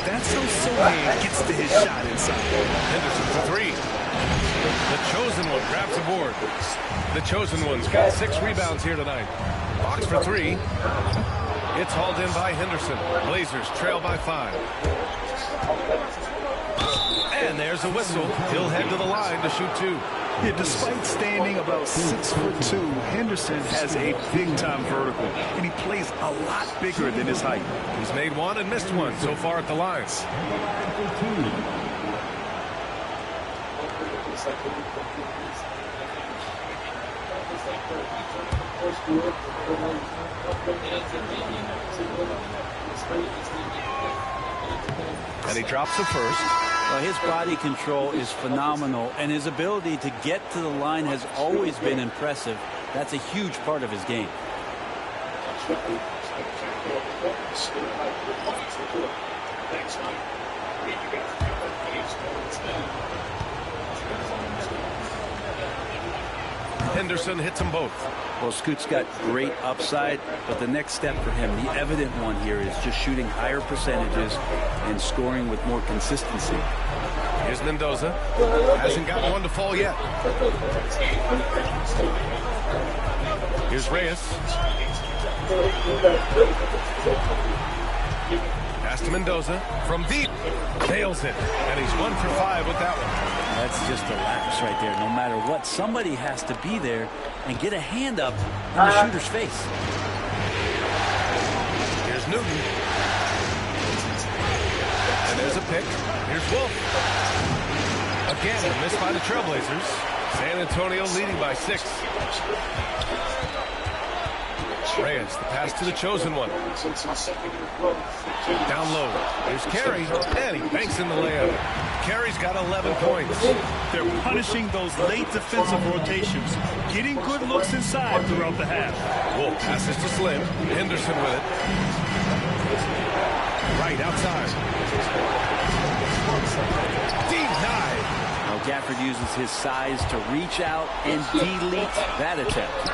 That's how Sohan gets to his shot inside. Henderson for 3. The chosen one grabs the board. The chosen one's got 6 rebounds here tonight. Fox for 3. It's hauled in by Henderson. Blazers trail by 5. And there's a whistle. He'll head to the line to shoot 2. Yeah, despite standing about 6'2", Henderson has a big-time vertical, and he plays a lot bigger than his height. He's made 1 and missed 1 so far at the line. And he drops the first. Well, his body control is phenomenal, and his ability to get to the line has always been impressive. That's a huge part of his game. Henderson hits them both. Well, Scoot's got great upside, but the next step for him, the evident one here, is just shooting higher percentages and scoring with more consistency. Here's Mendoza. Hasn't gotten one to fall yet. Here's Reyes. Pass to Mendoza. From deep. Nails it. And he's 1 for 5 with that one. That's just a lapse right there. No matter what, somebody has to be there and get a hand up in the shooter's face. Here's Newton. And there's a pick. Here's Wolf. Again, a miss by the Trailblazers. San Antonio leading by 6. Reyes, the pass to the chosen one. Down low. Here's Carey, and he banks in the layup. Carey's got 11 points. They're punishing those late defensive rotations, getting good looks inside throughout the half. Wolf passes to Slim. Henderson with it. Right outside. Denied. Now Gafford uses his size to reach out and delete that attempt.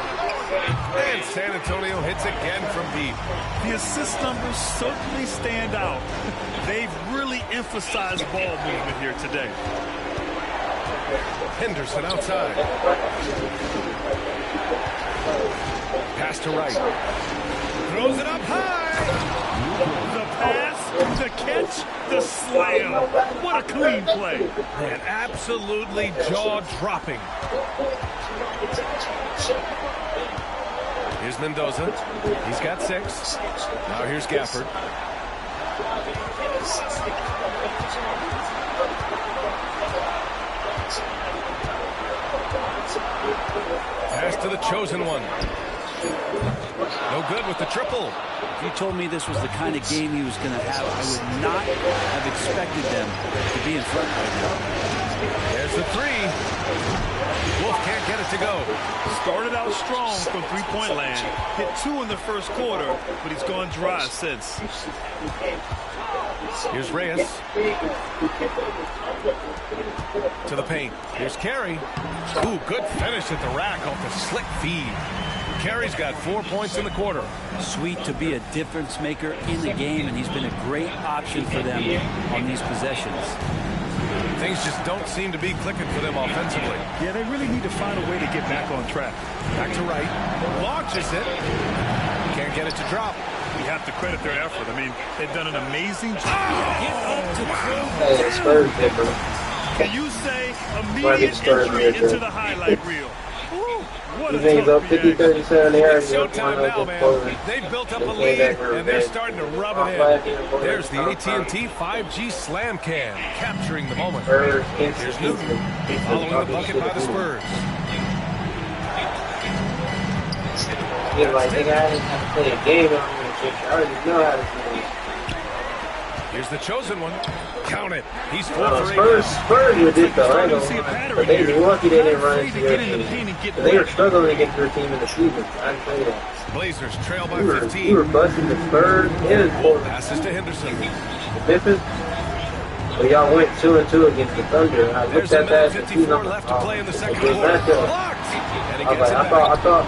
And San Antonio hits again from deep. The assist numbers certainly stand out. They've really emphasized ball movement here today. Henderson outside. Pass to right. Throws it up high. The pass, the catch, the slam. What a clean play. And absolutely jaw-dropping. Here's Mendoza. He's got 6. Now here's Gafford. Pass to the chosen one. No good with the triple. If you told me this was the kind of game he was going to have, I would not have expected them to be in front right now. There's the 3. Wolf can't get it to go. Started out strong from three-point land. Hit 2 in the first quarter, but he's gone dry since. Here's Reyes. To the paint. Here's Carey. Ooh, good finish at the rack off the slick feed. Carey's got 4 points in the quarter. Sweet to be a difference maker in the game, and he's been a great option for them on these possessions. Things just don't seem to be clicking for them offensively. Yeah, they really need to find a way to get back on track. Back to right. Launches it. Can't get it to drop. We have to credit their effort. I mean, they've done an amazing job. Get up to Hey, Spurs different. Can you say immediate entry into the highlight reel? These niggas up 50-37 there. It's showtime now, man. They've built up a lead, and they're starting to rub it in. There's the AT&T 5G Slam Cam, capturing the moment. Here's Newton, following the bucket by the Spurs. Yeah, like, nigga, I didn't have to play a game on this. I already know how to play. Here's the chosen one. Count it. He's 4 for 8. Spurs with this, though. I ain't gonna lie. But they were lucky they didn't run into their team. They were struggling against their team in the season. I can tell you that. Blazers trail by 15. We were busting the Spurs and Portland. Passes to Henderson. Memphis. Well, y'all went 2-2 against the Thunder. I looked at that. 54 left to play in the second quarter. I thought,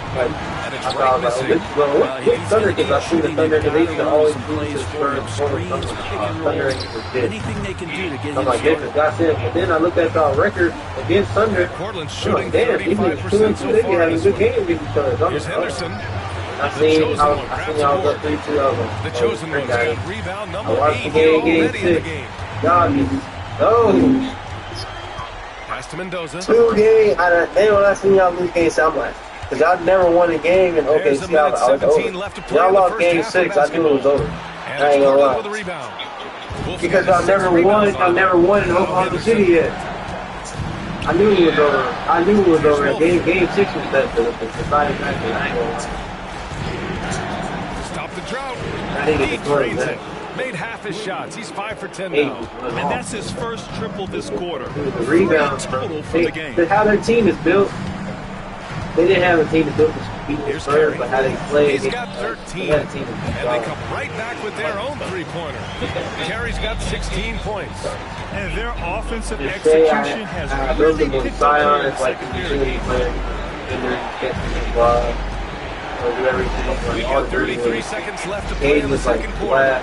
this is going to get Thunder because I've seen the Thunder because they used to always lose to Spurs. Thunder anything they can do to get I'm like, this got it. But then I looked at our record against Thunder. Portland's shooting damn, these niggas 2-2. They be having good games against each other. Here's Henderson. I seen y'all up 3-2 of them. The chosen one's got rebound number 8 already in the game. Y'all niggas. No. Pass to Mendoza. 2 games. Then when I seen y'all lose game 7, I'm like, because y'all never won a game in OKC. I was over. Y'all lost game 6. I knew it was over. I ain't gonna lie. Because y'all never won in Oklahoma City yet. I knew it was over. Game 6 was the deciding factor. I ain't gonna lie. Stop the drought. I think it's crazy. Made half his shots. He's 5 for 10 now. And that's his first triple this quarter. The rebound total for the game. How their team is built. They didn't have a team to build to beat the Spurs, but how they played. He's got 13. And they come right back with their own three-pointer. Carey's got 16 points. And their offensive execution has really picked up in the second period. We've got 33 seconds left to play in the second quarter.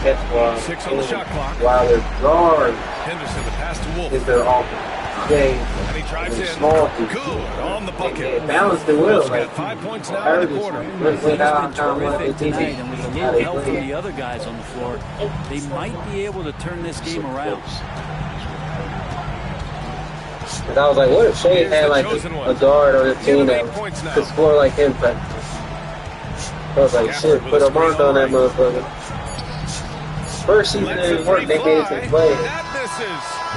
6 on the shot clock. While their guard Henderson, the pass to Wolf. is their offense. And he drives in. Good on the bucket. Balanced it well. Wolf's got 5 points now in the quarter. He's been terrific tonight, and with a little help from the other guys on the floor, they might be able to turn this game around. And I was like, what if Shea had like a guard on his team that could score like him? But I was like, shit, put a mark on that motherfucker. First season it didn't work, they made some plays.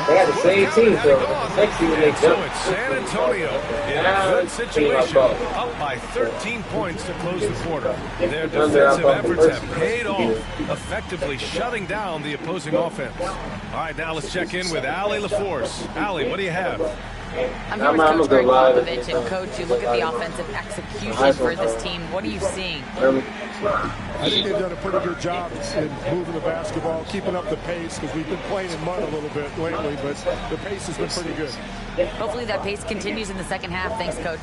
They had the same team, so next season they So it's San Antonio in a good situation, up by 13 points to close the quarter. Their defensive efforts have paid off, effectively shutting down the opposing offense. All right, now let's check in with Allie LaForce. Allie, what do you have? I'm here with Coach Greg Popovich, and Coach, you look at the offensive execution for this team. What are you seeing? I think they've done a pretty good job in moving the basketball, keeping up the pace, because we've been playing in mud a little bit lately, but the pace has been pretty good. Hopefully that pace continues in the second half. Thanks, Coach.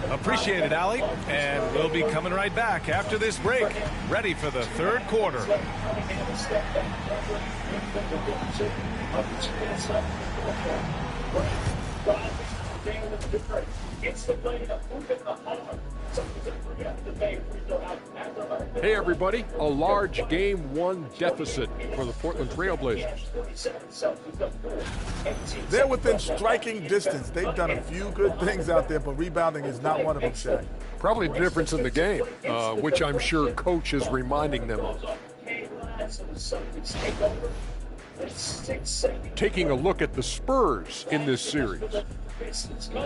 Appreciate it, Allie. And we'll be coming right back after this break, ready for the third quarter. Hey everybody, a large Game 1 deficit for the Portland Trailblazers. They're within striking distance. They've done a few good things out there, but rebounding is not one of them, Shaq. Probably the difference in the game, which I'm sure Coach is reminding them of. Taking a look at the Spurs in this series.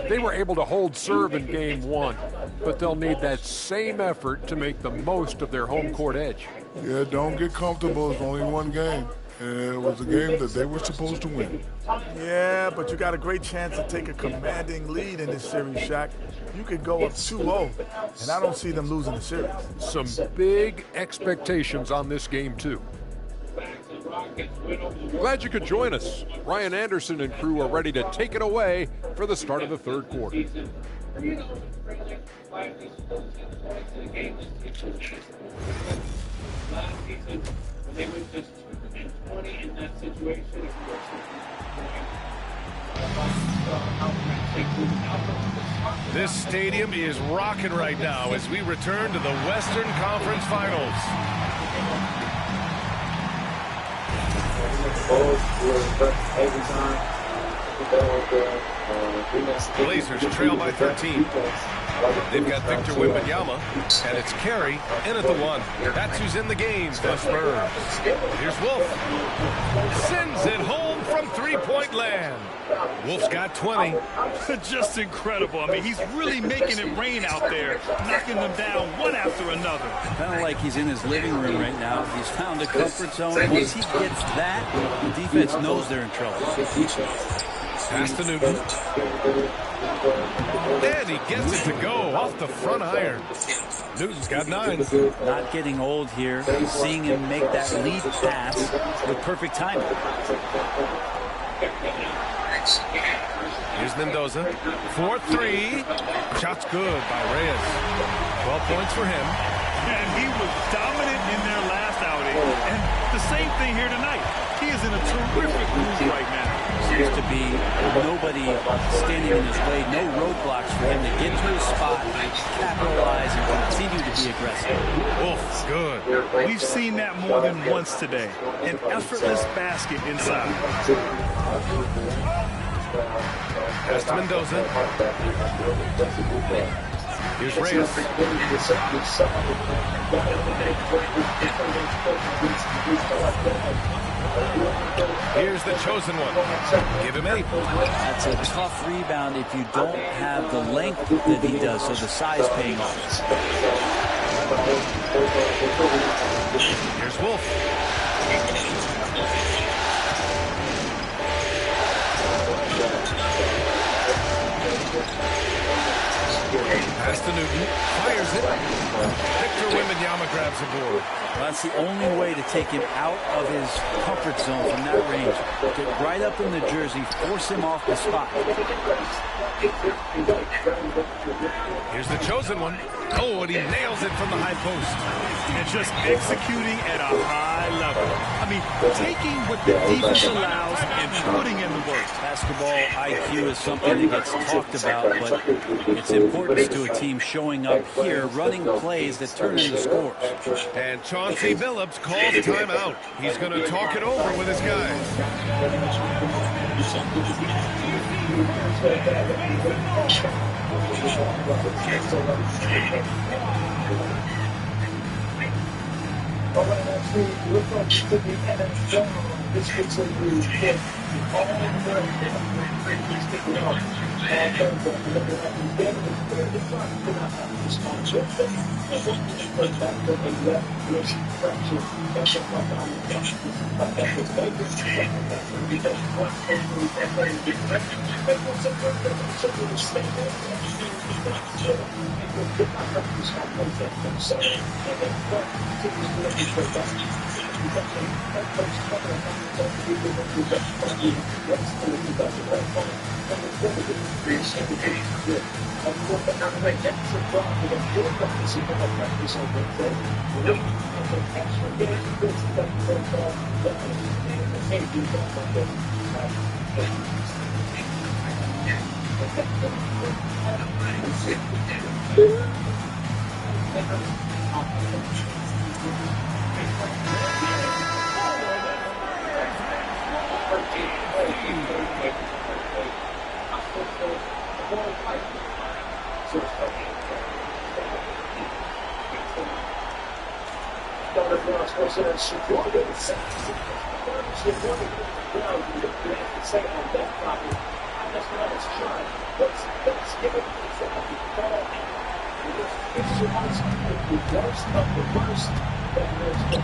They were able to hold serve in Game 1, but they'll need that same effort to make the most of their home court edge. Yeah, don't get comfortable. It's only one game. And it was a game that they were supposed to win. Yeah, but you got a great chance to take a commanding lead in this series, Shaq. You could go up 2-0, and I don't see them losing the series. Some big expectations on this game, too. Glad you could join us. Ryan Anderson and crew are ready to take it away for the start of the third quarter. This stadium is rocking right now as we return to the Western Conference Finals. Blazers trail by 13. They've got Victor Wembanyama, and it's Carey in at the 1. That's who's in the game for the Spurs. Here's Wolf. Sends it home from three-point land. Wolf's got 20. Just incredible. I mean, he's really making it rain out there, knocking them down one after another. Kind of like he's in his living room right now. He's found a comfort zone. Once he gets that, the defense knows they're in trouble. Pass to Newton. And he gets it to go off the front iron. Newton's got 9. Not getting old here. Seeing him make that lead pass with perfect timing. Here's Mendoza. 4-3. Shot's good by Reyes. 12 points for him. And he was dominant in their last outing. And the same thing here tonight. He is in a terrific mood right now. Seems to be nobody standing in his way. No roadblocks for him to get to his spot, capitalize, and continue to be aggressive. Oof, good. We've seen that more than once today. An effortless basket inside. Pass to Mendoza. Here's Reyes. Here's the chosen one. Give him 8. That's a tough rebound if you don't have the length that he does, so the size paying off. Here's Wolf. Pass to Newton. Fires it. Victor Wembanyama grabs the board. Well, that's That's the only way to take him out of his comfort zone from that range. Get right up in the jersey, force him off the spot. Here's the chosen one. Oh, and he nails it from the high post. And just executing at a high level. I mean, taking what the defense allows and putting in the work. Basketball IQ is something that gets talked about, but its importance to a team showing up here, running plays that turn into scores. And Chauncey Billups calls timeout. He's going to talk it over with his guys. But when I see you look like to the NFL, this gets a huge hit. All the he's picking up. And then looking at the game, it's very different to not have this concept. And what you play back to the left, there's fraction. That's a lot on the bench. But that was very good. That's a big one. And then you get back. And what's a good thing? It's a good stay there.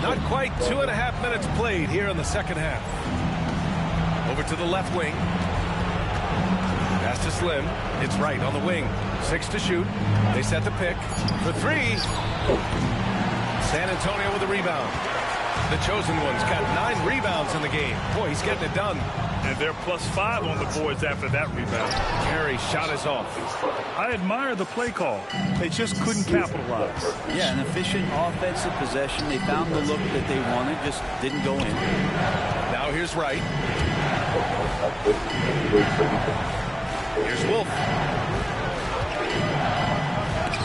Not quite 2.5 minutes played here in the second half. Over to the left wing. Pass to Slim. It's right on the wing. 6 to shoot. They set the pick for 3. San Antonio with a rebound. The chosen one's got 9 rebounds in the game. Boy, he's getting it done. And they're +5 on the boards after that rebound. Carey's shot is off. I admire the play call. They just couldn't capitalize. Yeah, an efficient offensive possession. They found the look that they wanted, just didn't go in. Now here's Wright. Here's Wolf.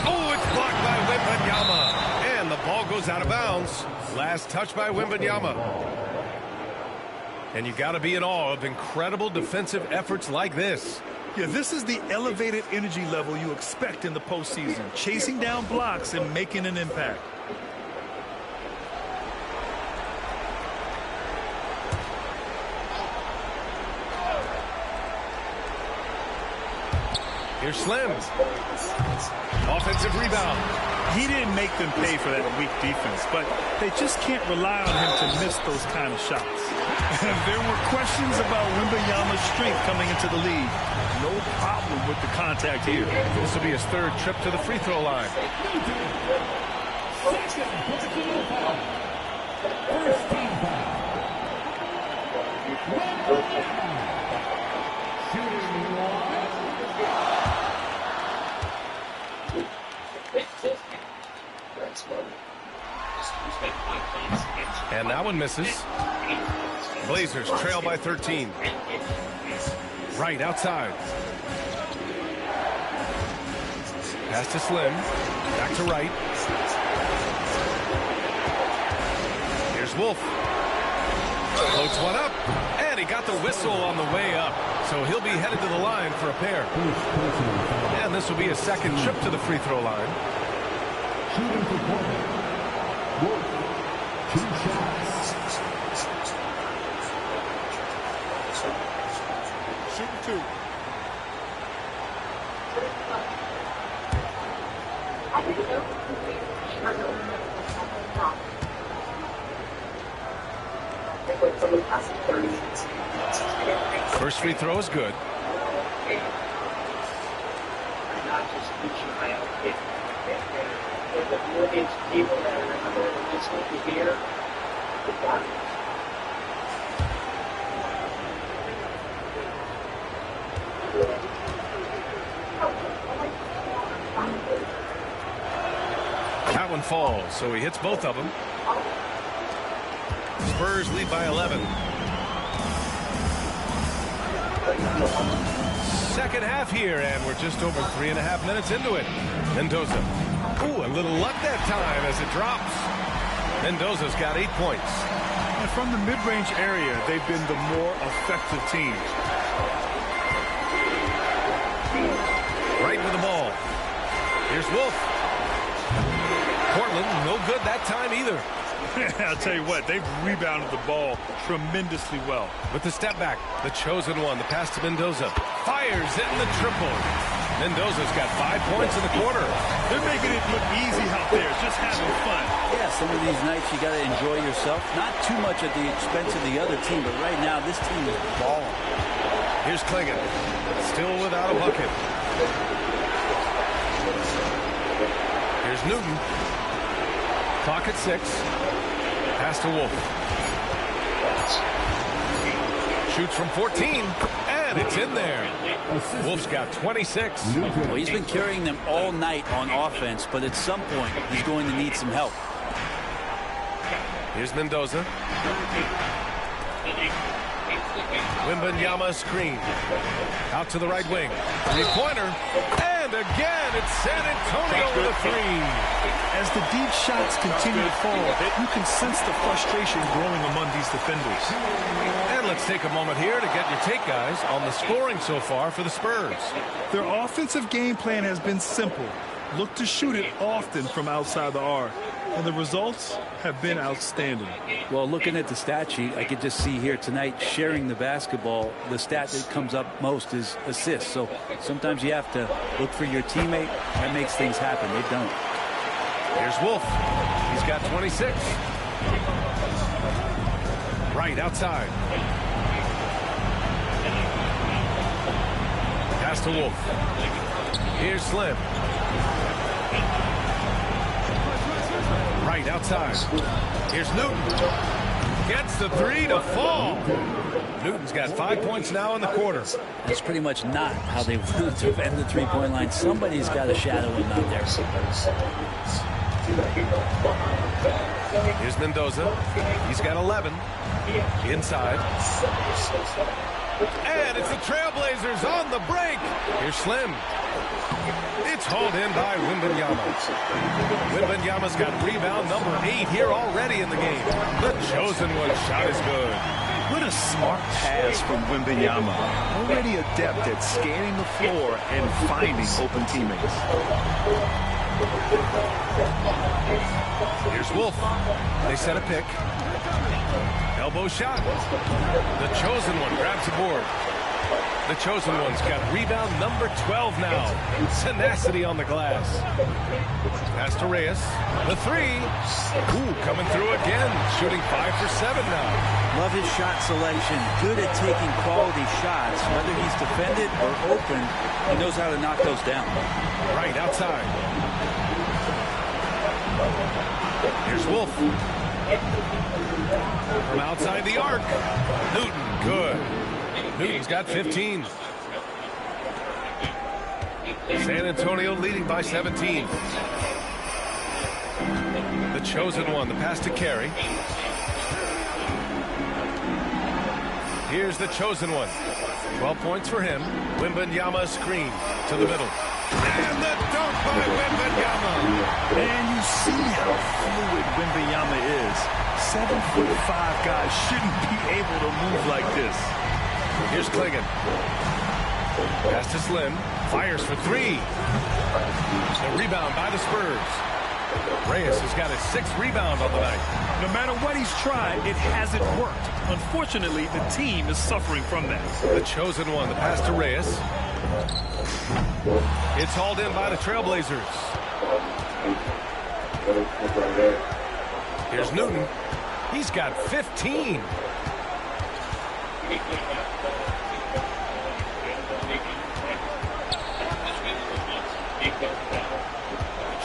Oh, it's blocked by Wembanyama. And the ball goes out of bounds. Last touch by Wembanyama. And you got to be in awe of incredible defensive efforts like this. Yeah, this is the elevated energy level you expect in the postseason. Chasing down blocks and making an impact. Here's Slim. Offensive rebound. He didn't make them pay for that weak defense, but they just can't rely on him to miss those kind of shots. There were questions about Wembanyama's strength coming into the league. No problem with the contact here. This will be his 3rd trip to the free throw line. And that one misses. Blazers trail by 13. Right outside. Pass to Slim. Back to Wright. Here's Wolf. Floats one up. And he got the whistle on the way up. So he'll be headed to the line for a pair. And this will be his 2nd trip to the free throw line. Shooting for Portland. Wolf, 2 shots. Shooting 2. First free throw is good. That one falls, so he hits both of them. Spurs lead by 11. Second half here, and we're just over 3.5 minutes into it. Mendoza. Ooh, a little luck that time as it drops. Mendoza's got 8 points. And from the mid-range area, they've been the more effective team. Right with the ball. Here's Wolf. Portland, no good that time either. I'll tell you what, they've rebounded the ball tremendously well. With the step back, the chosen one, the pass to Mendoza. Fires in the triple. Mendoza's got 5 points in the quarter. They're making it look easy out there, just having fun. Yeah, some of these nights you got to enjoy yourself. Not too much at the expense of the other team, but right now this team is balling. Here's Klingon, still without a bucket. Here's Newton. Clock at 6. Pass to Wolf. Shoots from 14, and it's in there. Wolf's got 26. Well, he's been carrying them all night on offense, but at some point, he's going to need some help. Here's Mendoza. Wembanyama screen. Out to the right wing. 3-pointer. And again, it's San Antonio with a 3. As the deep shots continue to fall, you can sense the frustration growing among these defenders. And let's take a moment here to get your take, guys, on the scoring so far for the Spurs. Their offensive game plan has been simple. Look to shoot it often from outside the arc. And the results have been outstanding. Well, looking at the stat sheet, I could just see here tonight sharing the basketball. The stat that comes up most is assists. So sometimes you have to look for your teammate. That makes things happen. They don't. Here's Wolf. He's got 26. Right outside. Pass to Wolf. Here's Slim. Right outside. Here's Newton. Gets the 3 to fall. Newton's got 5 points now in the quarter. That's pretty much not how they want to defend the three-point line. Somebody's got to shadow him out there. Here's Mendoza. He's got 11. Inside. And it's the Trailblazers on the break. Here's Slim. It's hauled in by Wembanyama. Wembanyama's got rebound number 8 here already in the game. The chosen one shot is good. What a smart pass from Wembanyama. Already adept at scanning the floor and finding open teammates. Here's Wolf. They set a pick. Elbow shot. The chosen one grabs the board. The chosen one's got rebound number 12 now. Tenacity on the glass. Pass to Reyes. The 3. Ooh, coming through again. Shooting 5 for 7 now. Love his shot selection. Good at taking quality shots. Whether he's defended or open, he knows how to knock those down. Right outside. Here's Wolf. From outside the arc. Newton, good. Newton's got 15. San Antonio leading by 17. The chosen one, the pass to Carey. Here's the chosen one. 12 points for him. Wembanyama screen to the middle. And the dunk by Wembanyama. And you see how fluid Wembanyama is. 7'5" guys shouldn't be able to move like this. Here's Klingon. Pass to Slim. Fires for 3. The rebound by the Spurs. Reyes has got his 6th rebound on the night. No matter what he's tried, it hasn't worked. Unfortunately, the team is suffering from that. The chosen one, the pass to Reyes. It's hauled in by the Trailblazers. Here's Newton. He's got 15.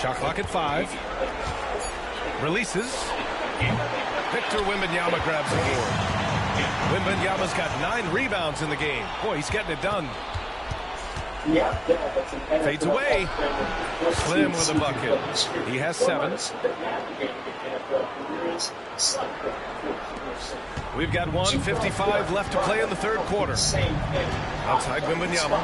Shot clock at 5. Releases. Victor Wembanyama grabs the board. Wembanyama's got 9 rebounds in the game. Boy, he's getting it done. Fades away. Slim with a bucket. He has 7. We've got 1:55 left to play in the third quarter. Outside Wembanyama.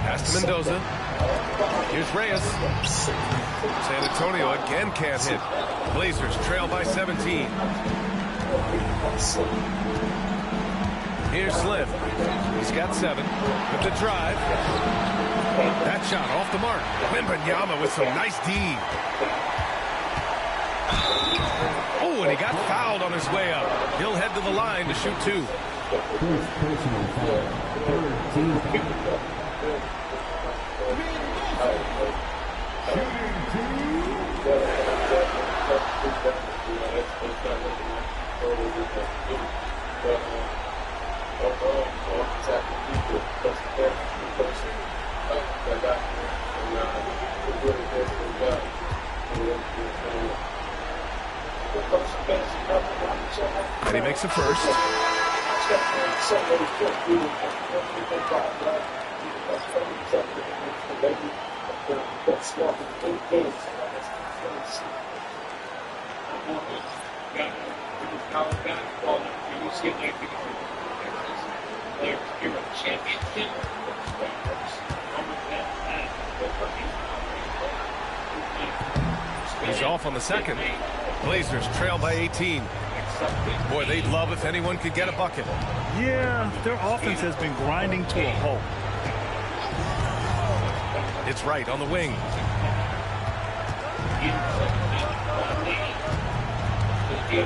Pass to Mendoza. Here's Reyes. San Antonio again can't hit. Blazers trail by 17. Here's Slim. He's got 7 with the drive. That shot off the mark. Wembanyama with some nice D. Oh, and he got fouled on his way up. He'll head to the line to shoot 2. Personal foul. 13. And he makes a first. He's off on the second. Blazers trail by 18. Boy, they'd love if anyone could get a bucket. Yeah, their offense has been grinding to a halt. It's right on the wing.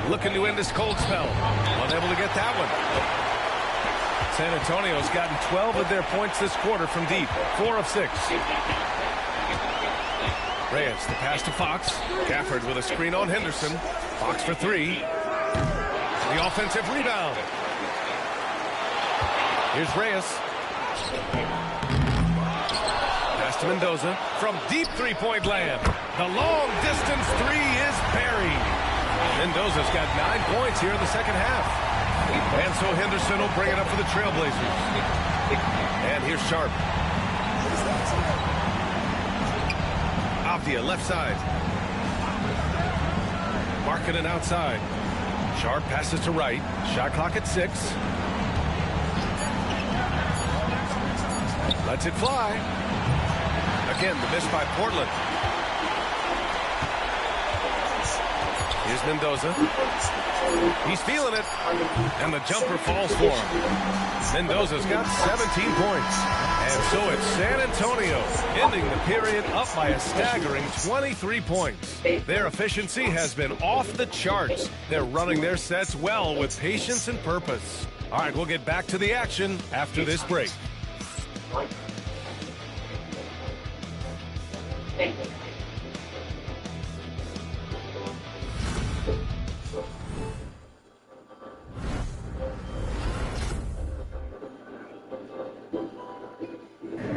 Looking to end this cold spell. Unable to get that one. San Antonio's gotten 12 of their points this quarter from deep. 4 of 6. Reyes, the pass to Fox. Gafford with a screen on Henderson. Fox for 3. The offensive rebound. Here's Reyes. Pass to Mendoza. From deep three-point land. The long distance 3 is buried. Mendoza's got 9 points here in the second half. And so Henderson will bring it up for the Trailblazers. And here's Sharp. Avdia left side. Markkanen outside. Sharp passes to right. Shot clock at 6. Lets it fly. Again, the miss by Portland. Here's Mendoza. He's feeling it. And the jumper falls for him. Mendoza's got 17 points. And so it's San Antonio ending the period up by a staggering 23 points. Their efficiency has been off the charts. They're running their sets well with patience and purpose. All right, we'll get back to the action after this break.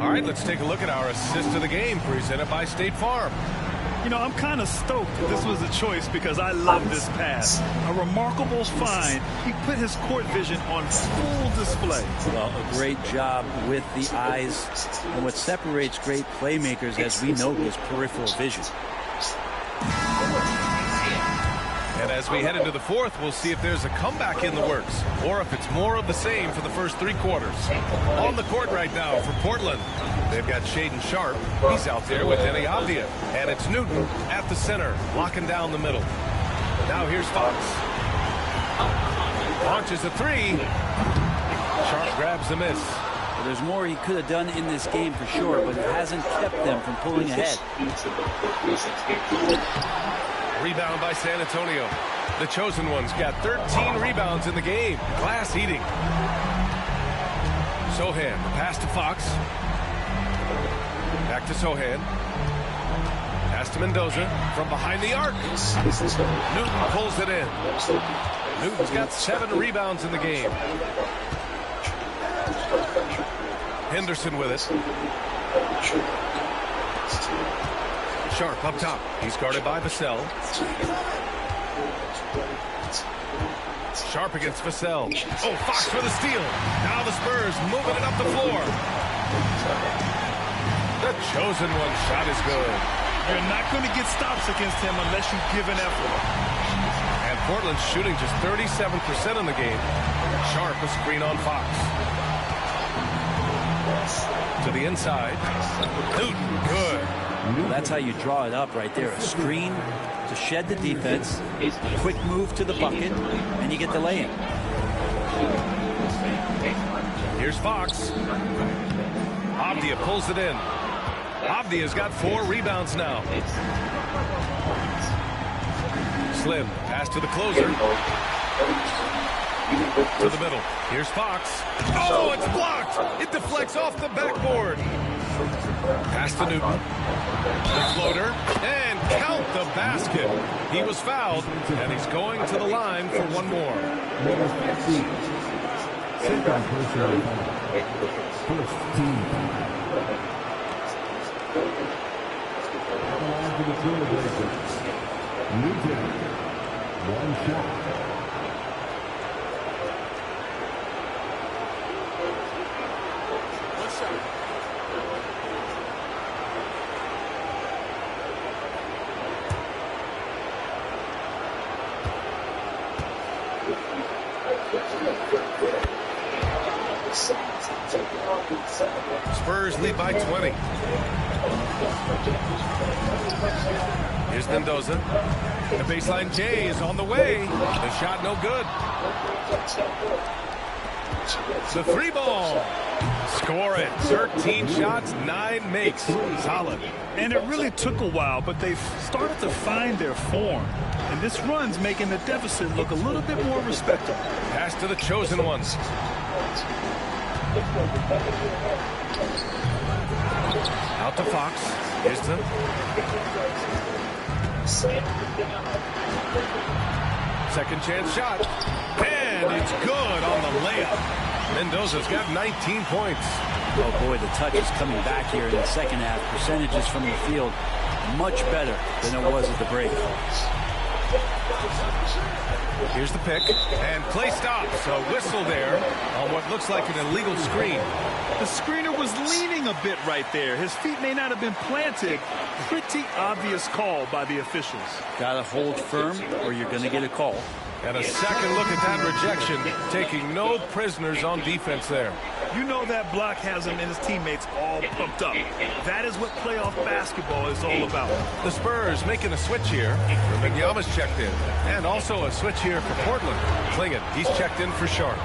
All right, let's take a look at our assist of the game presented by State Farm. You know, I'm kind of stoked that this was a choice because I love this pass. A remarkable find. He put his court vision on full display. Well, a great job with the eyes. And what separates great playmakers, as we know, is peripheral vision. And as we head into the fourth, we'll see if there's a comeback in the works or if it's more of the same for the first 3 quarters. On the court right now for Portland, they've got Shaedon Sharp. He's out there with Denny Avdia. And it's Newton at the center, locking down the middle. Now here's Fox. Launches a 3. Sharp grabs the miss. Well, there's more he could have done in this game for sure, but it hasn't kept them from pulling ahead. Rebound by San Antonio. The chosen ones got 13 rebounds in the game. Glass eating. Sohan, the pass to Fox. Back to Sohan. Pass to Mendoza from behind the arc. Newton pulls it in. Newton's got 7 rebounds in the game. Henderson with it. Sharp up top. He's guarded by Vassell. Sharp against Vassell. Oh, Fox for the steal. Now the Spurs moving it up the floor. The chosen one shot is good. You're not going to get stops against him unless you give an effort. And Portland's shooting just 37% in the game. Sharp a screen on Fox. To the inside. Newton, good. That's how you draw it up right there. A screen to shed the defense, quick move to the bucket, and you get the lay-in. Here's Fox. Abdia pulls it in. Abdia's got 4 rebounds now. Slim, pass to the closer. To the middle. Here's Fox. Oh, it's blocked. It deflects off the backboard. Pass to Newton. The floater. And count the basket. He was fouled, and he's going to the line for one more. First team. Newton, one shot. Spurs lead by 20. Here's Mendoza. The baseline J is on the way. The shot no good. The 3 ball. Score it. 13 shots, 9 makes. Solid. And it really took a while, but they've started to find their form. And this run's making the deficit look a little bit more respectable. Pass to the chosen ones. Out to Fox. Here's to second chance shot. And it's good on the layup. Mendoza's got 19 points. Oh, boy, the touch is coming back here in the second half. Percentages from the field much better than it was at the break. Here's the pick, and play stops. A whistle there on what looks like an illegal screen. The screener was leaning a bit right there. His feet may not have been planted. Pretty obvious call by the officials. Gotta hold firm or you're gonna get a call. And a second look at that rejection, taking no prisoners on defense there. You know that block has him and his teammates all pumped up. That is what playoff basketball is all about. The Spurs making a switch here. Wembanyama's checked in. And also a switch here for Portland. Clingan, he's checked in for Sharp.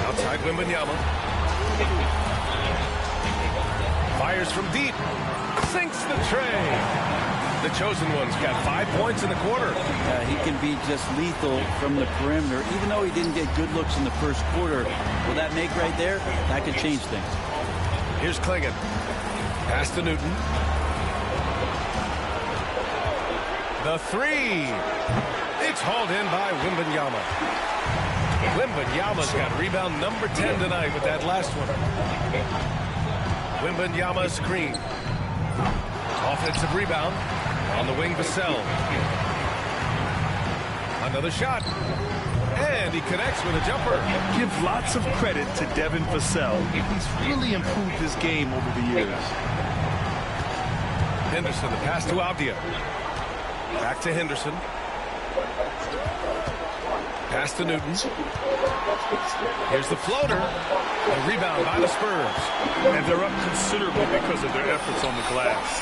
Outside Wembanyama. Fires from deep. Sinks the tray. The chosen one's got 5 points in the quarter. He can be just lethal from the perimeter. Even though he didn't get good looks in the first quarter, will that make right there? That could change things. Here's Clingan. Pass to Newton. The 3. It's hauled in by Wembanyama. Wembanyama's got rebound number 10 tonight with that last one. Wembanyama screen. Offensive rebound. On the wing, Vassell. Another shot. And he connects with a jumper. Give lots of credit to Devin Vassell. He's really improved his game over the years. Henderson, the pass to Abdia. Back to Henderson. Pass to Newton. Here's the floater. A rebound by the Spurs. And they're up considerably because of their efforts on the glass.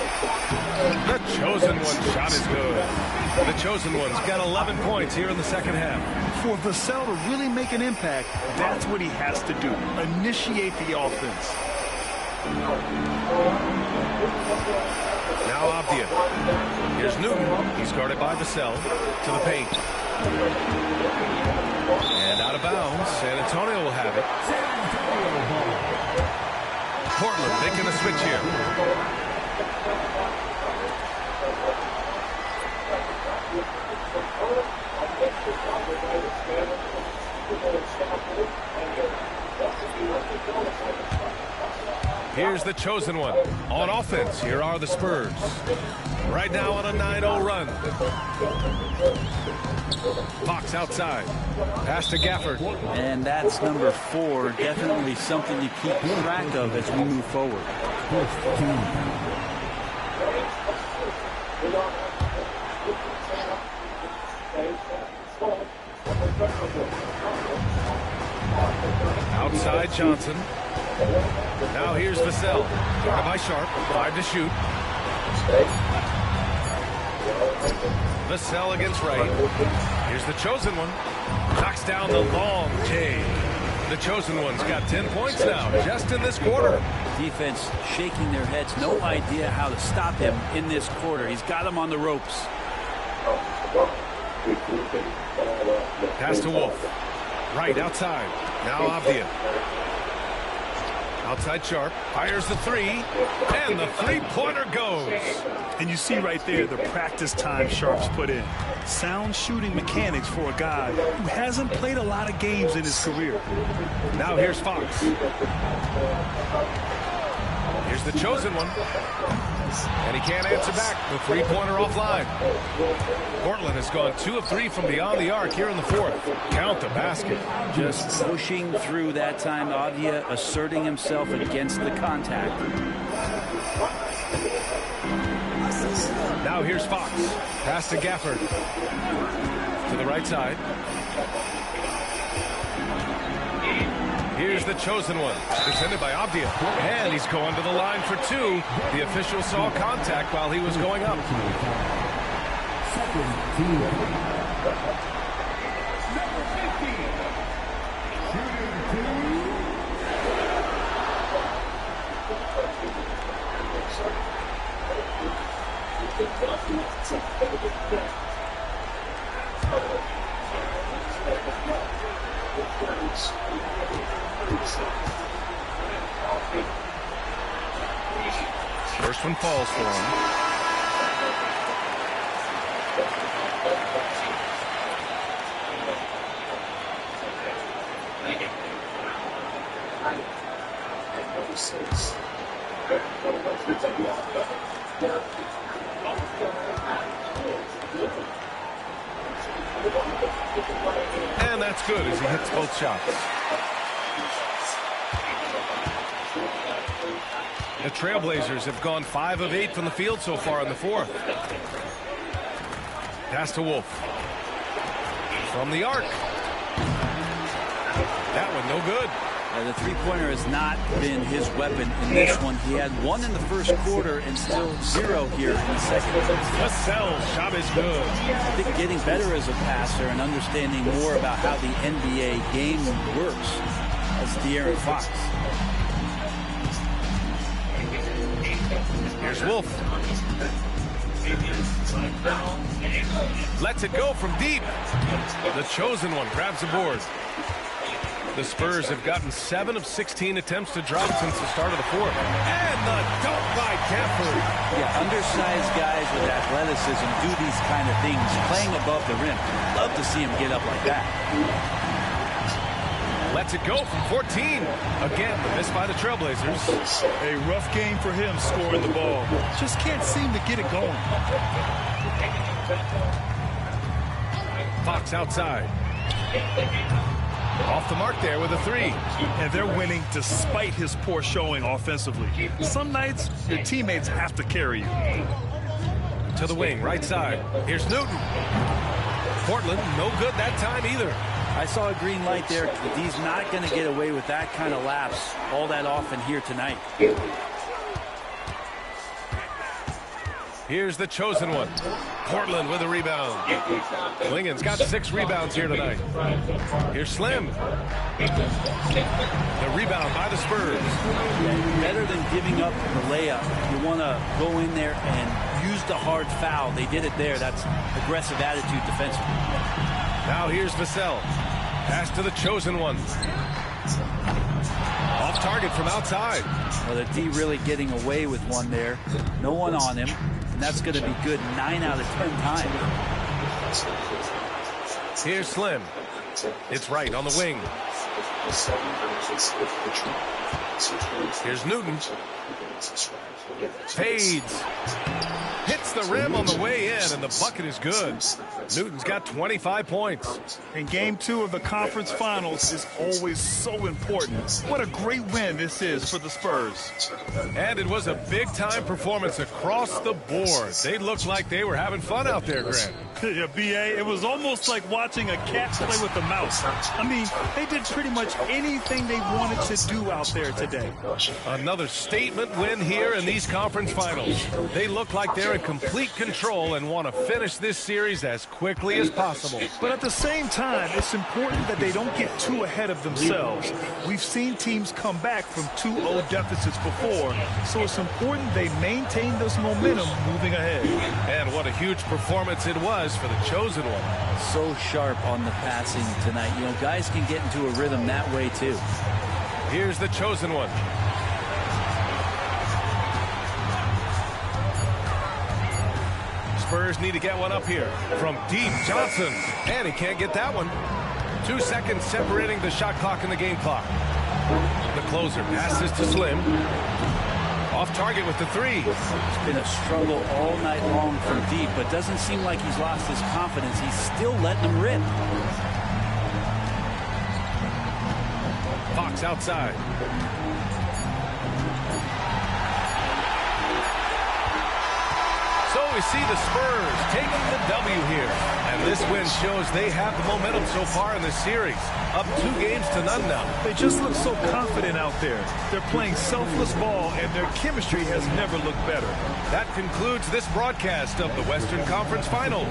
The chosen one shot is good. The chosen one's got 11 points here in the second half. For Vassell to really make an impact, that's what he has to do. Initiate the offense. Now Abdia. Here's Newton. He's guarded by Vassell. To the paint. And out of bounds. San Antonio will have it. Portland making a switch here. Here's the chosen one. On offense, here are the Spurs. Right now on a 9-0 run. Fox outside. Pass to Gafford. And that's number 4. Definitely something to keep track of as we move forward. Outside Johnson. Now here's Vassell. Guarded by Sharp. 5 to shoot. Vassell against Wright. Here's the chosen one. Knocks down the long J. The chosen one's got 10 points now, just in this quarter. Defense shaking their heads. No idea how to stop him in this quarter. He's got him on the ropes. Pass to Wolf. Right outside. Now Avdia. Outside Sharp. Fires the 3. And the three-pointer goes. And you see right there the practice time Sharp's put in. Sound shooting mechanics for a guy who hasn't played a lot of games in his career. Now here's Fox. Here's the chosen one. And he can't answer back. The three-pointer offline. Portland has gone 2 of 3 from beyond the arc here in the 4th. Count the basket. Just pushing through that time. Avdia asserting himself against the contact. Now here's Fox. Pass to Gafford. To the right side. Here's the chosen one. Defended by Avdia. And he's going to the line for 2. The official saw contact while he was going up. First one falls for him. And that's good as he hits both shots. The Trailblazers have gone 5 of 8 from the field so far in the 4th. Pass to Wolf. From the arc. That one no good. The three-pointer has not been his weapon in this one. He had 1 in the first quarter and still 0 here in the second. Vassell's shot is good. I think getting better as a passer and understanding more about how the NBA game works. That's De'Aaron Fox. Here's Wolf. Lets it go from deep. The chosen one grabs the board. The Spurs have gotten 7 of 16 attempts to drop since the start of the 4th. And the dunk by Gafford. Yeah, undersized guys with athleticism do these kind of things, playing above the rim. Love to see him get up like that. Lets it go from 14. Again, the miss by the Trailblazers. A rough game for him scoring the ball. Just can't seem to get it going. Fox outside. Off the mark there with a 3. And they're winning despite his poor showing offensively. Some nights, your teammates have to carry you. To the wing, right side. Here's Newton. Portland, no good that time either. I saw a green light there. He's not going to get away with that kind of lapse all that often here tonight. Here's the chosen one. Portland with a rebound. Klingen's got 6 rebounds here tonight. Here's Slim. The rebound by the Spurs. Better than giving up the layup. You want to go in there and use the hard foul. They did it there. That's aggressive attitude defensively. Now here's Vassell. Pass to the chosen one. Off target from outside. Well, the D really getting away with one there. No one on him. And that's going to be good 9 out of 10 times. Here's Slim. It's right on the wing. Here's Newton. Fades. Hits the rim on the way in, and the bucket is good. Newton's got 25 points. And Game 2 of the conference finals is always so important. What a great win this is for the Spurs. And it was a big-time performance across the board. They looked like they were having fun out there, Grant. Yeah, B.A., it was almost like watching a cat play with a mouse. I mean, they did pretty much anything they wanted to do out there today. Another statement win here in these conference finals. They look like they're in complete control and want to finish this series as quickly as possible. But at the same time, it's important that they don't get too ahead of themselves. We've seen teams come back from 2-0 deficits before, so it's important they maintain this momentum moving ahead. And what a huge performance it was for the chosen one. So sharp on the passing tonight. You know, guys can get into a rhythm that way too. Here's the chosen one. Spurs need to get one up here from deep. Johnson, and he can't get that one. 2 seconds separating the shot clock and the game clock. The closer passes to Slim. Off target with the three. It's been a struggle all night long from deep, but doesn't seem like he's lost his confidence. He's still letting them rip. Fox outside. So we see the Spurs taking the W here. And this win shows they have the momentum so far in this series. Up 2 games to none now. They just look so confident out there. They're playing selfless ball, and their chemistry has never looked better. That concludes this broadcast of the Western Conference Finals.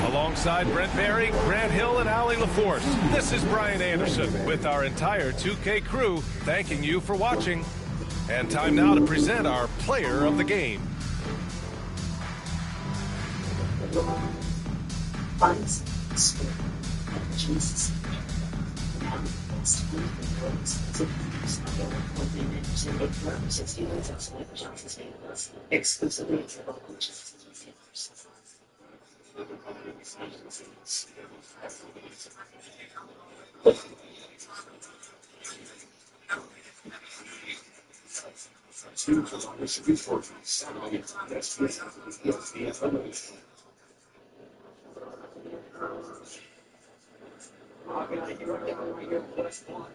Alongside Brent Barry, Grant Hill, and Allie LaForce, this is Brian Anderson with our entire 2K crew thanking you for watching. And time now to present our player of the game. Jesus. Exclusively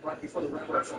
right before the revolution.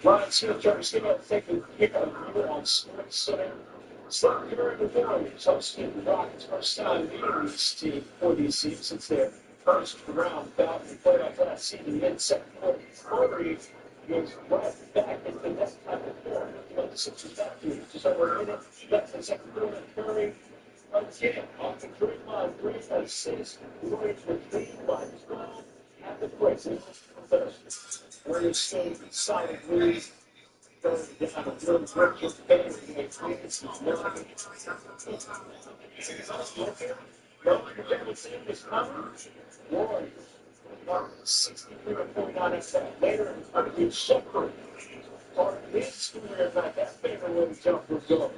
Ron Smith Jarvis came out thinking, you're on Sports Start hearing the Warriors hosting the Rockets first time meeting this team for these teams since their first round bout in the playoff last season mid-second quarter. Curry was right back into the next type of form. The Sixers back to it. Just over a minute left in the second quarter. Curry again off the Draymond Green assist. Warriors were leading by 12 at the break. Warriors stayed solidly. Later, Shepard, or his career, not that favorite when the jump was going.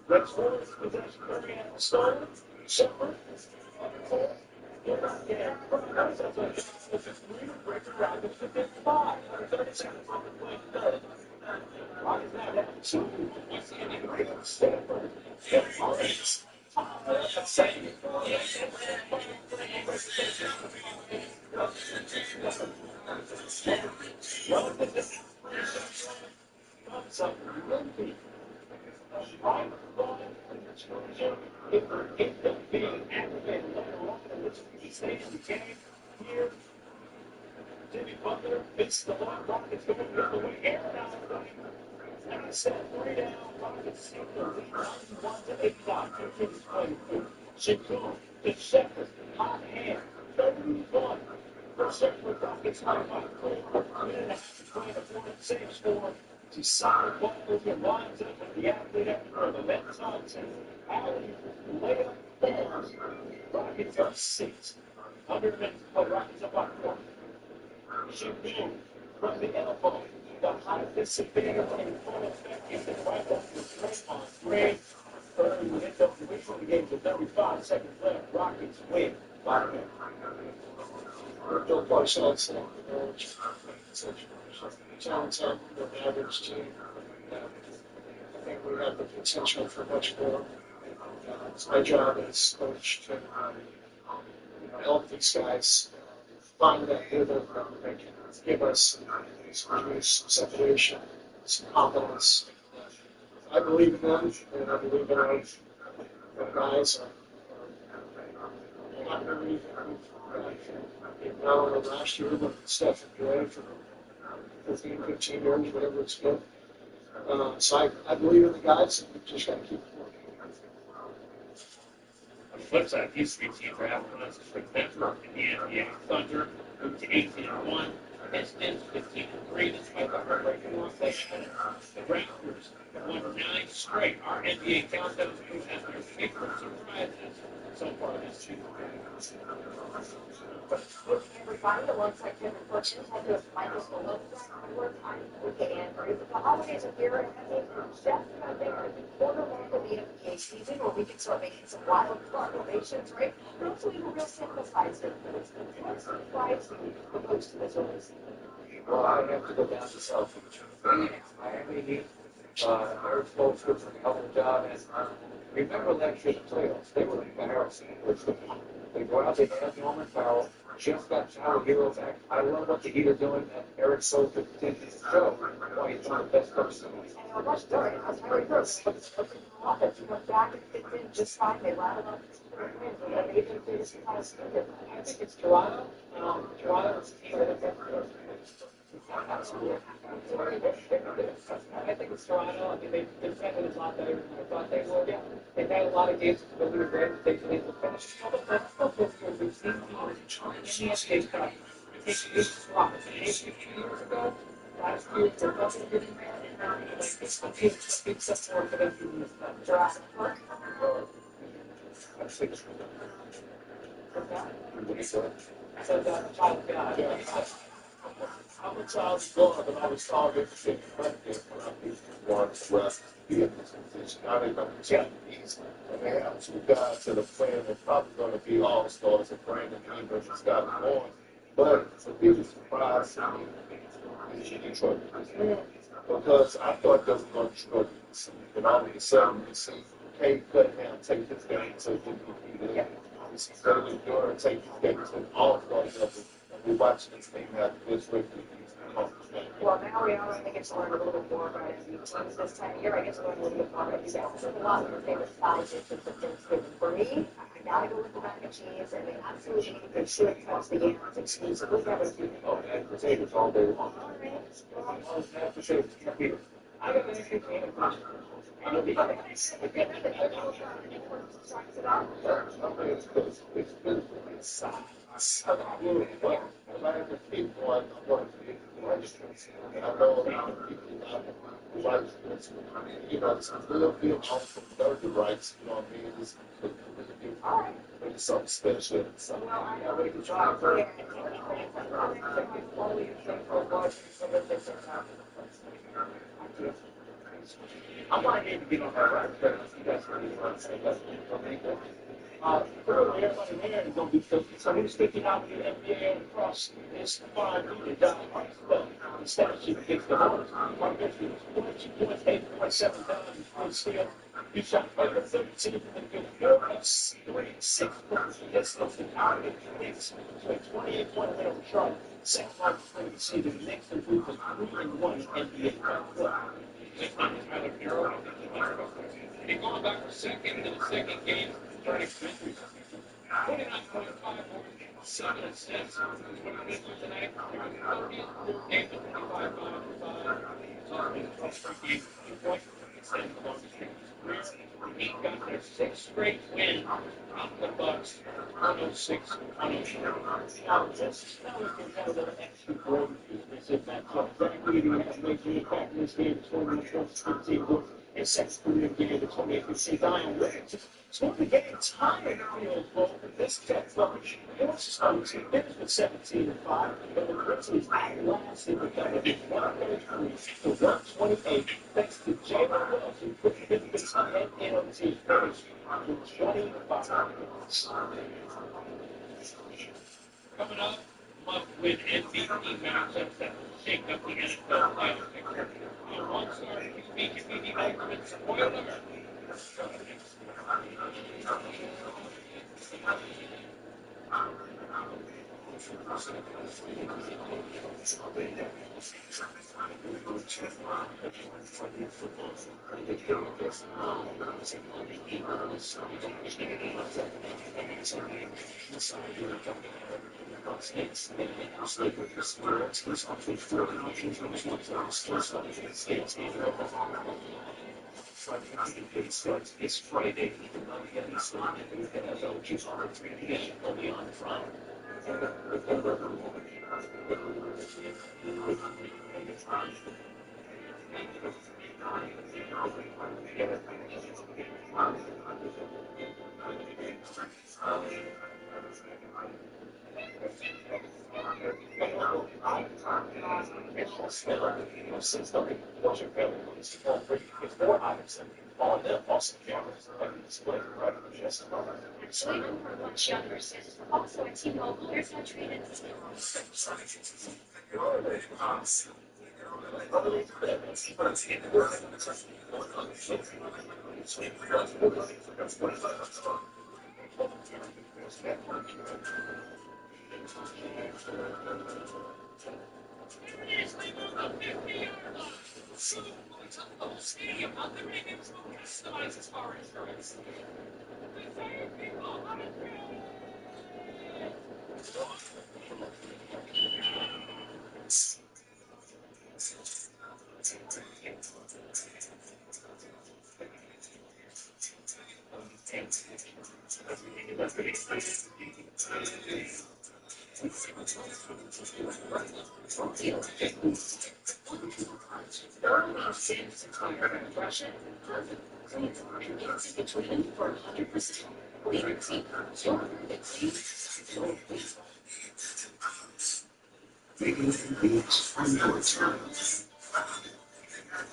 Next one is possession, Curry at the start. Shepard, you're not getting being activated later on in which he stays in the game here. Jimmy Butler missed the long Rockets going the other way. Aaron Allen, now set 3 down. Rockets seem to lead 91-89. 2 minutes played through. Shakur to Shepard, hot hand, 31. For Shepard, Rockets high by 4. Minute and a half to play. The point saves for to solid ball over lines up with the athlete after the left side to Allen. Layup falls. Rockets up 6. 100 minutes to play. Rockets up by 4. Shakur from the elbow. The high disadvantage in full effect is the right off the Draymond Green. Third, we end up winning the game to 35 seconds left. Rockets win. Don't play shots in Jones have an average team. I think we have the potential for much more. It's my job as coach to help these guys find that rhythm that can give us some separation, some confidence. I believe in them, and I believe in our guys. I'm not really not only last year, but Steph and Dre for 15, 15 years, whatever it's been. So I believe in the guys, and we just got to keep working. On the flip side, these three teams are having us for Denver in the NBA. Thunder moved to 18-1. Pistons 15-3 despite the heartbreaking loss they had. The Raptors won 9 straight. Our NBA countdown moves as their favorite surprises so far this season. Everybody, alongside Kevin Fortune, had to Michael Malone, and the holidays are here, and I think Jeff out there at the quarter mark of the NBA season, where we can start making some wild proclamations, right? But also, we were real sympathizers. What's surprising the most of this early season? Well, I have to go down to South Miami Heat. Eric Spoelstra did a hell of a job. And remember last year's playoffs? They were embarrassing. They go out, they had Norman Powell, just got Tyler Hero back. I love what the Heat are doing, and Eric Spoelstra continues to show why he's one of the best coaches in the league. And they were much better. I was very good. Offense went back and fit in just fine. They rattled up wins. They didn't do this kind of stuff. I think it's Toronto. Toronto is a team that I think it's Toronto. I mean, they defended a lot better than I thought they would. They've had a lot of games to go to the they've been able to finish. We've seen teams in the NBA Cup take big drops. 15 years ago, last year, they're nothing getting there. It's a big step forward for them to lose that draft. I think it's so child guy. I'm a child's God, but I was taught that shit right there when I used to want to rest. Be in this position. Now they know the Chinese. And they have 2 guys that are playing that probably going to be all-stars and Brandon Ingram and Scott Bourne. But it's a big surprise to me is Detroit. Because I thought they were going to struggle. And all of a sudden, you see Kate Cunningham take this game to the lead. You see Sterling Durham take this game to an all-star level. We're watching this thing happen this week. Well, now we are, I think it's learned a little bit more about teams this time of year. I guess learn a little bit more about these guys. There's a lot of your favorite side dishes of Thanksgiving. For me, I gotta go with the mac and cheese, and they absolutely they should touch the games exclusively. That was Oh, and potatoes all day long. Mashed potatoes, I got an extra can of mashed it's been size. I really like it. I have to keep one. I want to be registrants. And I know a lot of people who like this. You know, it's a little bit off from 30 rights. You know what I mean? It's really something special. Something we can try for. I might need to get on that right there. You guys really want to say that's what you think. Clearly, everybody there is going to be filthy. So who's sticking out with the NBA and across this fine leader down but instead of shooting against the Hornets, Mark Mitchell was 2 points, 8.7 times, good steal. You shot 13 and good 6 points against those Cowboys. It's 28-point win over Charlotte. Second largest win of the season. Next improved to 3-1 NBA Cup. They're going back for second in the second game. He got their sixth straight win off the Bucks. 106, 106. Now, just now we can have a little extra break. This is that Zach Reedy has made the impact in this game. 20-15 and sets the new game. The 28th Zion Williams. So when the game tired of this Jets bunch, it was starting to finish with 17-5, but the Grizzlies outlasted the Thunder 123 to 128, thanks to Jalen Wilson putting Memphis ahead in OT finish with 25 points. Coming up, must-win MVP matchups that will shake up the NFL title picture. Your one-star QB can be the ultimate spoiler. It's Friday. Only on Friday. Younger says also at T-Mobile, there's no trade-in. Between for 100%. Leader team.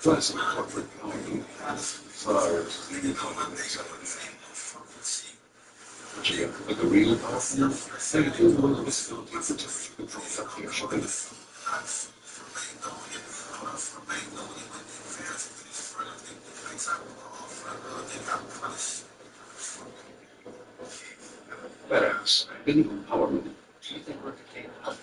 Classic corporate value. Flowers, like a real partner, they do a little facility for control application. Badass, big empowerment. Do you think we're capable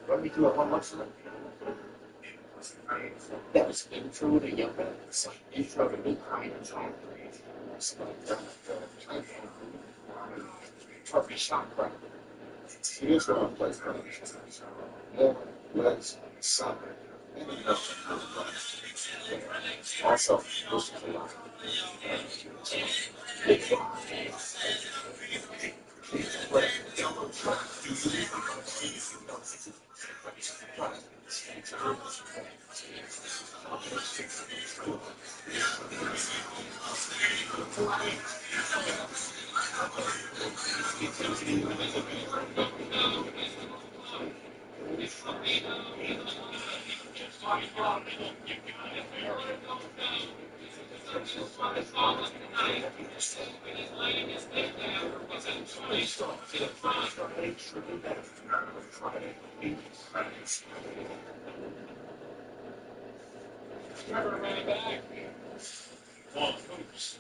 Run me through a one month. That was intro to yoga, intro to me crying and talking. Turkey shot crying. Here's what I'm playing for. More, less, soccer. Also, this is a lot.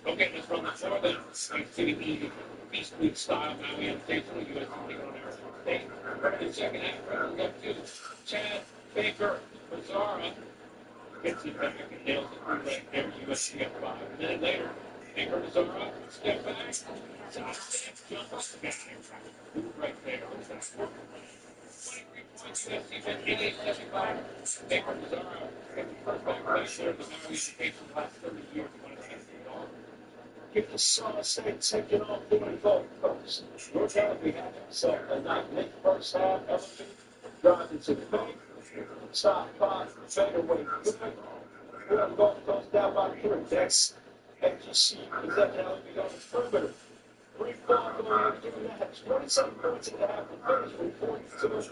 Okay, let's run the floor then. CTV Beast Week style. Now we have Jason U.S. taking on Arizona State. In the second half, right left to Chad Baker Mazzara. Gets it back and nails it through right there. USC up 5. A minute later, Baker Mazzara, step back. Side step, jump off the back. Right there. 23 points, USC 58-75. Baker Mazzara got the first back right there, but now he's taken the last 30 years. Give the State taking on the Gold Coast. We're going to be having himself a night late first half. Everton driving to the bank. Stop 5, fade away. We're going to Coast down by 3. Next, FGC is up now. We go to the perimeter. 3-4 going into the match. 27 points in the half and finish with 42.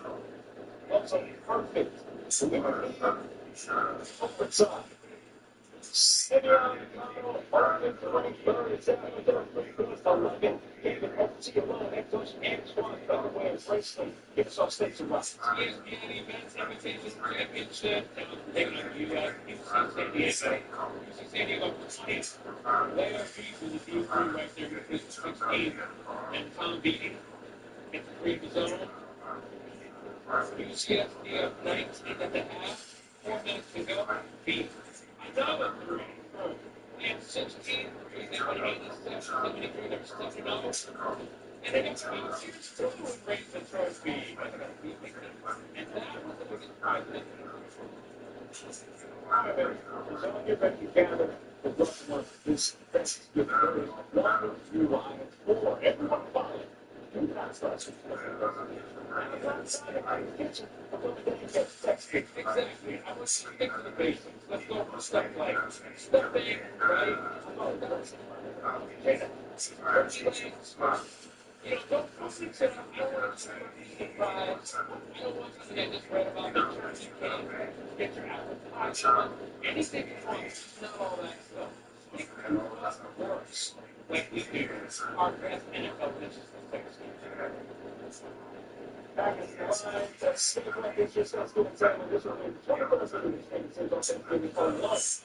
That's a perfect. So we were in overtime. Simeon, Martin, 23rd, 11, David Overseas alone, head coach Antoine Bellaway and Grayson gives us State to Russ. ESPN events, everything is championship. Taking on UC San Diego. UC San Diego for 20. Later, with the D3 right there, with 16. And Tom Beatty at the green zone. UCSD up 19 and a half. 4 minutes to go. Beat. Another 3. And 16, they went 86, 73, they were stepping over. And then it's still with race and trophy. And that was the biggest prize of it. However, as long as you're ready to gather the Baltimore this Thanksgiving, there is one July and 4. Everyone follow it. Do not start to and outside of my kitchen, I'm going to get texted. Exactly. I want to stick to the basics. Let's go for stuff like stepping, right? Oh, that's you know, don't fix it up. I don't want to surprise. I don't want you to get this read about the turkey cake. Get your apple pie on. Anything from not all that stuff. Stick to what works. Like we do. Our best NFL dishes for Thanksgiving. Back in the line, that's still like it's just us doing something. This one is 21st of these things on Thanksgiving for lunch.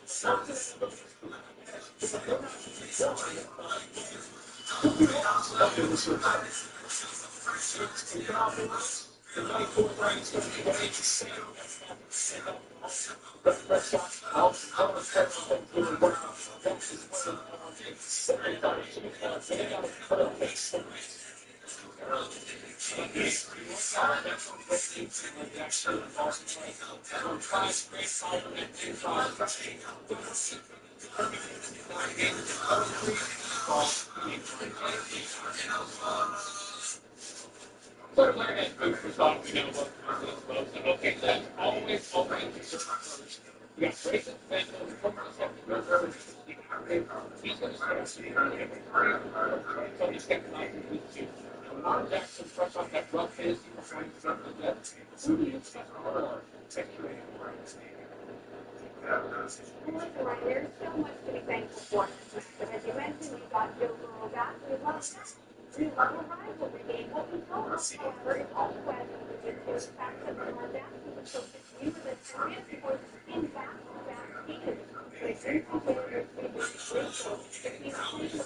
Okay, that's always open. You got Grayson Fenton, he's going to start us so he's getting out of week 2. Lamar Jackson, fresh off that rough finish, he was trying to start the net. Who do you expect more? Listen, Ryan, there's so much to be thankful for. But as you mentioned, we got Joe Burrow back. We love that. We love a rivalry game. What we don't love, however, is all the way to the fact that Lamar Jackson was so we were the champions for in back-to-back games. They didn't come in with a big so if he's only the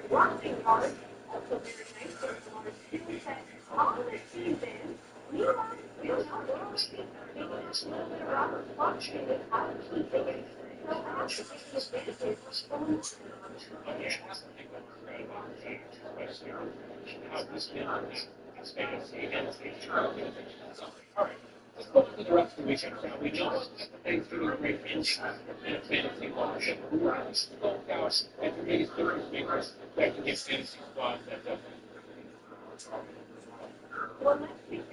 working hard, also very nice, so Lamar's skill set on the season. Meanwhile, we're not going to be taking a little bit of Robert functioning with how to keep it. So I have to take the advantage from all right, let's go on to the rest of the weekend. Now, we know that the Thanksgiving break inside in a fantasy launch. Who are the Gold Cows and your biggest difference makers that can get fantasy squads that well, next week,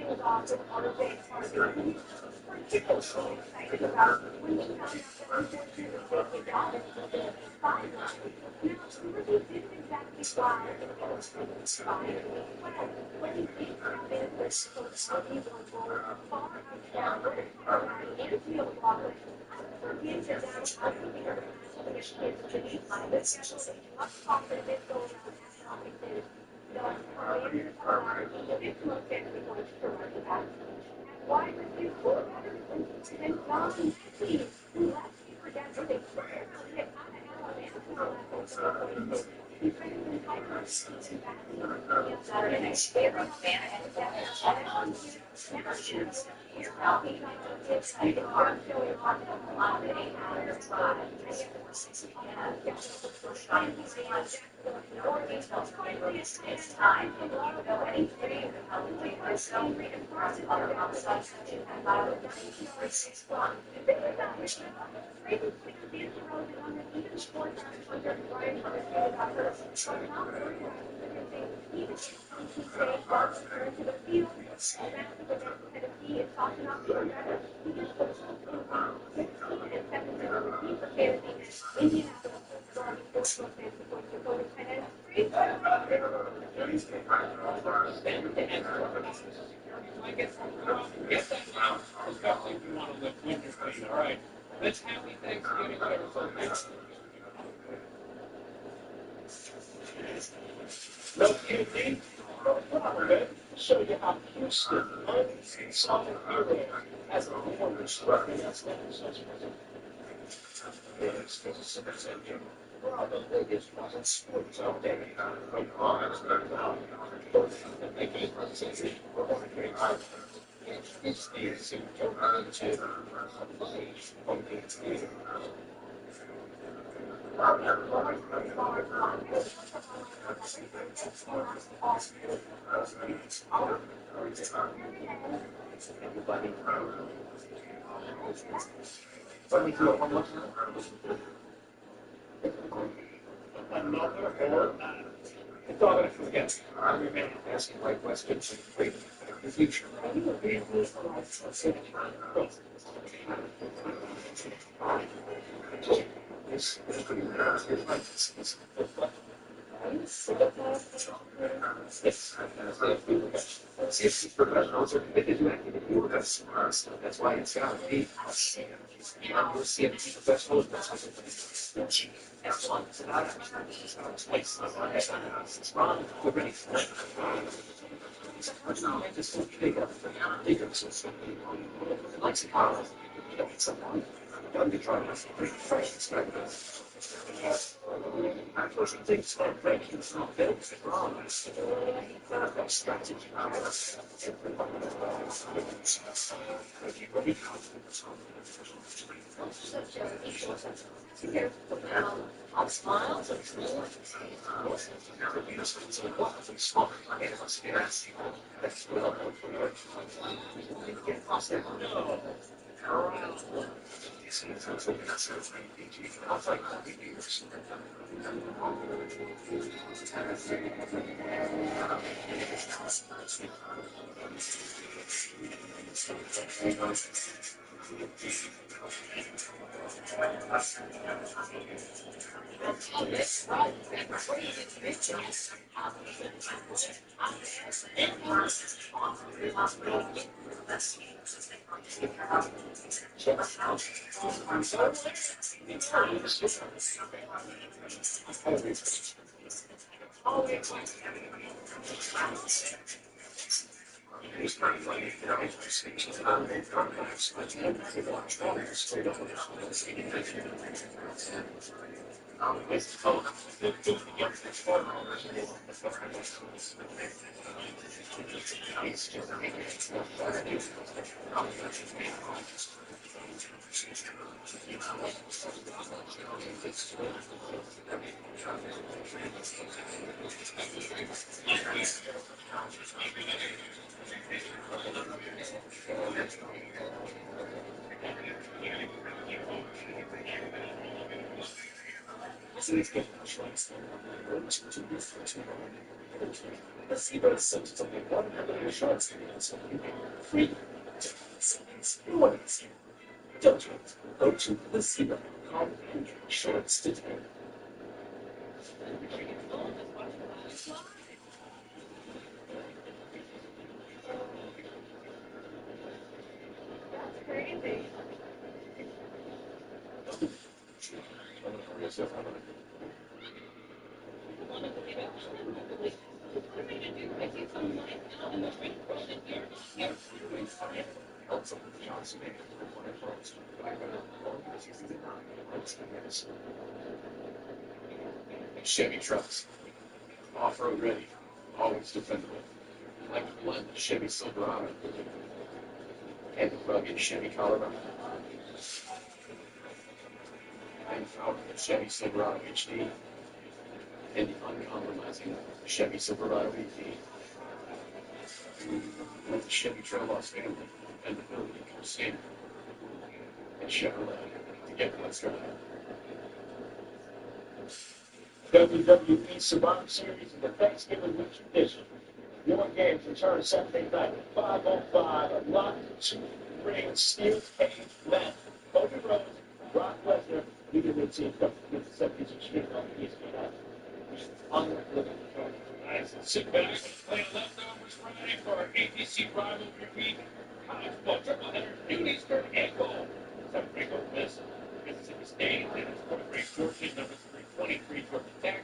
Show you how Houston saw the hero as a performance. Let me do it one more time. Another error. I thought I'd forget. I remain asking my questions in the future. Professionals are committed to activity with us. That's why it's got to be. You'll see a professional excellent. It's wrong. We're ready for it. Don't be trying to fresh perspective. I personally think it's not breaking, it's not built, it's wrong. It's strategy. I'll smile. The Zebra is such to be one of the short series. Free. You want to see. Don't you? Go to the Zebra. Call it shorts today. Chevy trucks, off-road ready, always dependable. Like the blend Chevy Silverado and the rugged Chevy Colorado. And found the Chevy Silverado HD and the uncompromising Chevy Silverado EV. With the Chevy Trailboss family and the ability to come standard. And Chevrolet, together let's go. WWE Survivor Series in the Thanksgiving week tradition. Your games return Saturday night at 5:05 at Lot 2 Ring Steel Cage Match. Cody Rhodes, Brock Lesnar, you can win team up with the 70s street on ESPN. Nice. Sit back and play leftovers Friday for our APC rivalry week. College football triple header, noon Eastern and goal. Some pretty good miss. Mississippi State and its quarterback Georgia, number 323 Georgia Tech.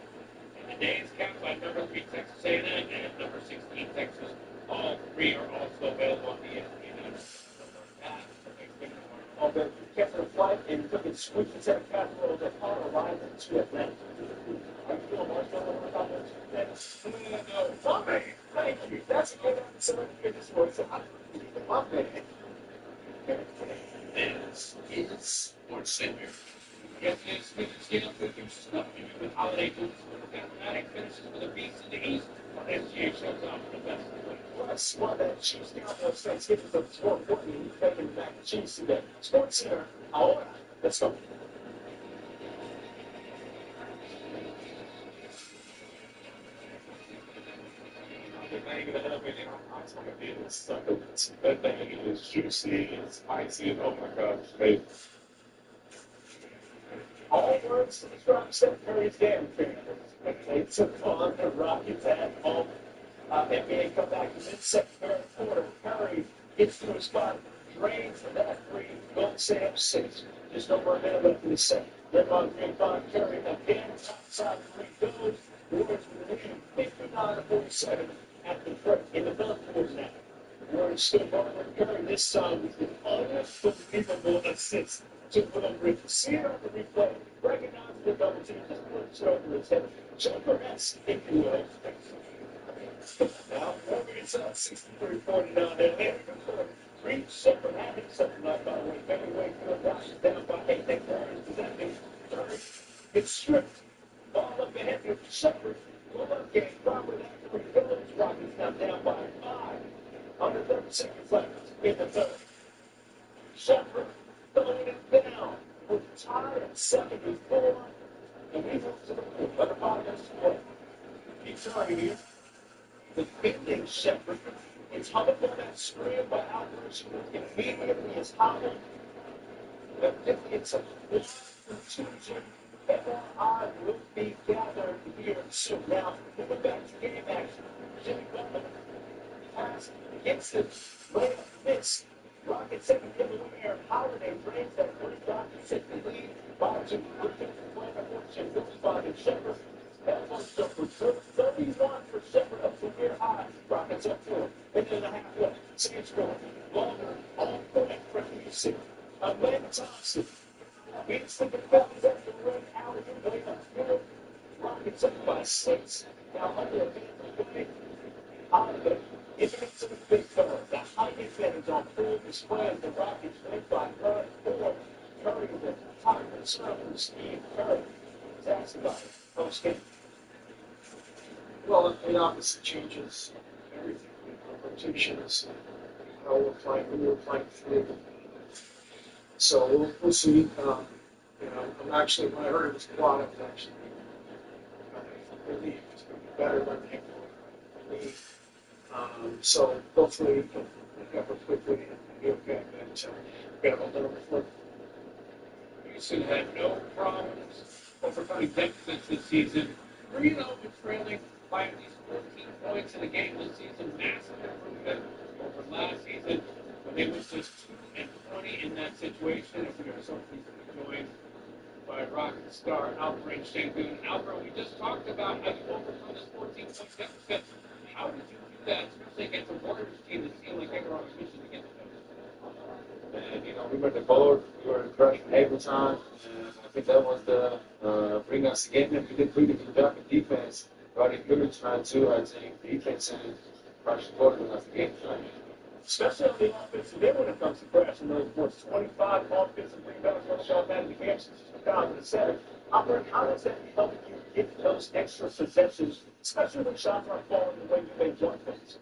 And the days capped by number 3 Texas A&M and number 16 Texas. All three are also available on the ESPN. Although you kept the flight and took it squeaked instead of casserole upon arrival to Atlanta. Are you feeling more strong about this? No, Monday. Thank you. That's a good episode. This was Monday. This is Sports Center. Yes, yes, we can scale through some stuff with holiday foods, with mathematic finishes for the beats in the east. SGA shows off the best. Plus, one that cheese Cowboys Thanksgiving from 12:40 and bacon mac and cheese today. Sports Center. Ahora. Let's go. That thing is juicy, it's spicy, and oh my gosh, babe. All words to describe Steph Curry's game. They took on the Rockets at home. NBA come back in mid-second quarter. Curry gets to a spot, drains for that three. Golden State up 6. Just over a minute left in the second. Draymond Green found Curry again. Topside three goes. Warriors with a lead 59-47 at the break in the middle quarter now. Warriors still over Curry this time with an unbelievable assist to Will. See it on the replay. Recognize the double team. Just put it over his head. Joker-esque, if you will. Now, Warriors up 63-49 now. Three separate habits, something like by the way. Heavyweight field rushes down by 8. They carries presenting. Curry gets stripped. Ball up ahead with Shepard. Pull-up game properly after he goes. Rockets now down by 5. Under 30 seconds left in the third. Shepard throwing it down. We're tied at 74. And we move to the fourth. Let the ball go to keep trying here. Defending Shepard. It's hobbled on that screen by Alvarez. Immediately is hobbled. But it's a contusion. MRI will be gathered here soon. Now, moving back to game action. Jimmy Butler pass gets it. Layup missed. Rockets second in the air. Holiday drains that first Rockets hit the lead. By 2. Looking for point of fortune. Goes by the Shepard. That one jumper. 31 for Shepard up to near high. Rockets up 4. And then a half left. Saints going longer. On point for UC. Atlanta Thompson. Beats the defenders at the rim. Alley and way up field. Rockets up by 6. Now under a minute away. Holiday. It gets to the big fella. The high advantage on full display. The Rockets led by 4. Curry with top concern from Steve Curry. He's asked about it post-game. Well, it obviously changes everything. Rotations, how we're playing, who we're playing through. So we'll see. I'm actually, when I heard it was quad, I was actually relieved. It's going to be better than the league. So hopefully, we can recover quickly and be okay. But we got a little bit. Houston had no problems overcoming deficits this season. 3-0 with trailing by at least 14 points in a game this season. Massive improvement over last season when they were just 2-20 in that situation. If we are so pleased to be joined by Rocket star Alfred Şengün. Alfred, we just talked about how you overcome this 14-point deficit. How did you do that, especially against a Warriors team that seemed like they were on a mission to get the finish? And, we were the board, we were crushing every time, and I think that was the bring us again. And we did pretty good job in defense. But in good time too, I think defense and crushing board was the game tonight. Especially on the offensive end when it comes to crashing those boards. 25 offensive rebounds, one shot back in the game since 2007. Albert, how does that help you get those extra possessions, especially when shots aren't falling the way you make jump things?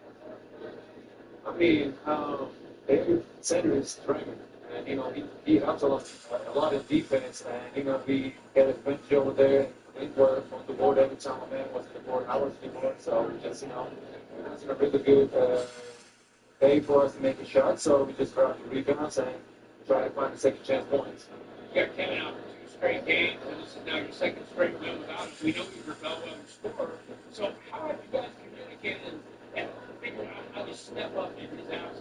I mean, every center is trying, and he helps a lot in defense, and we get his bench over there. We were on the board every time a man was on the board, I was on the board, so we just it was a really good day for us to make a shot. So we just grab the rebounds and try to find the second chance points. You got Kevin out for 2 straight games, and this is now your second straight win without him. We know he's your bellwether scorer. So how have you guys communicated and figured out how to step up in his absence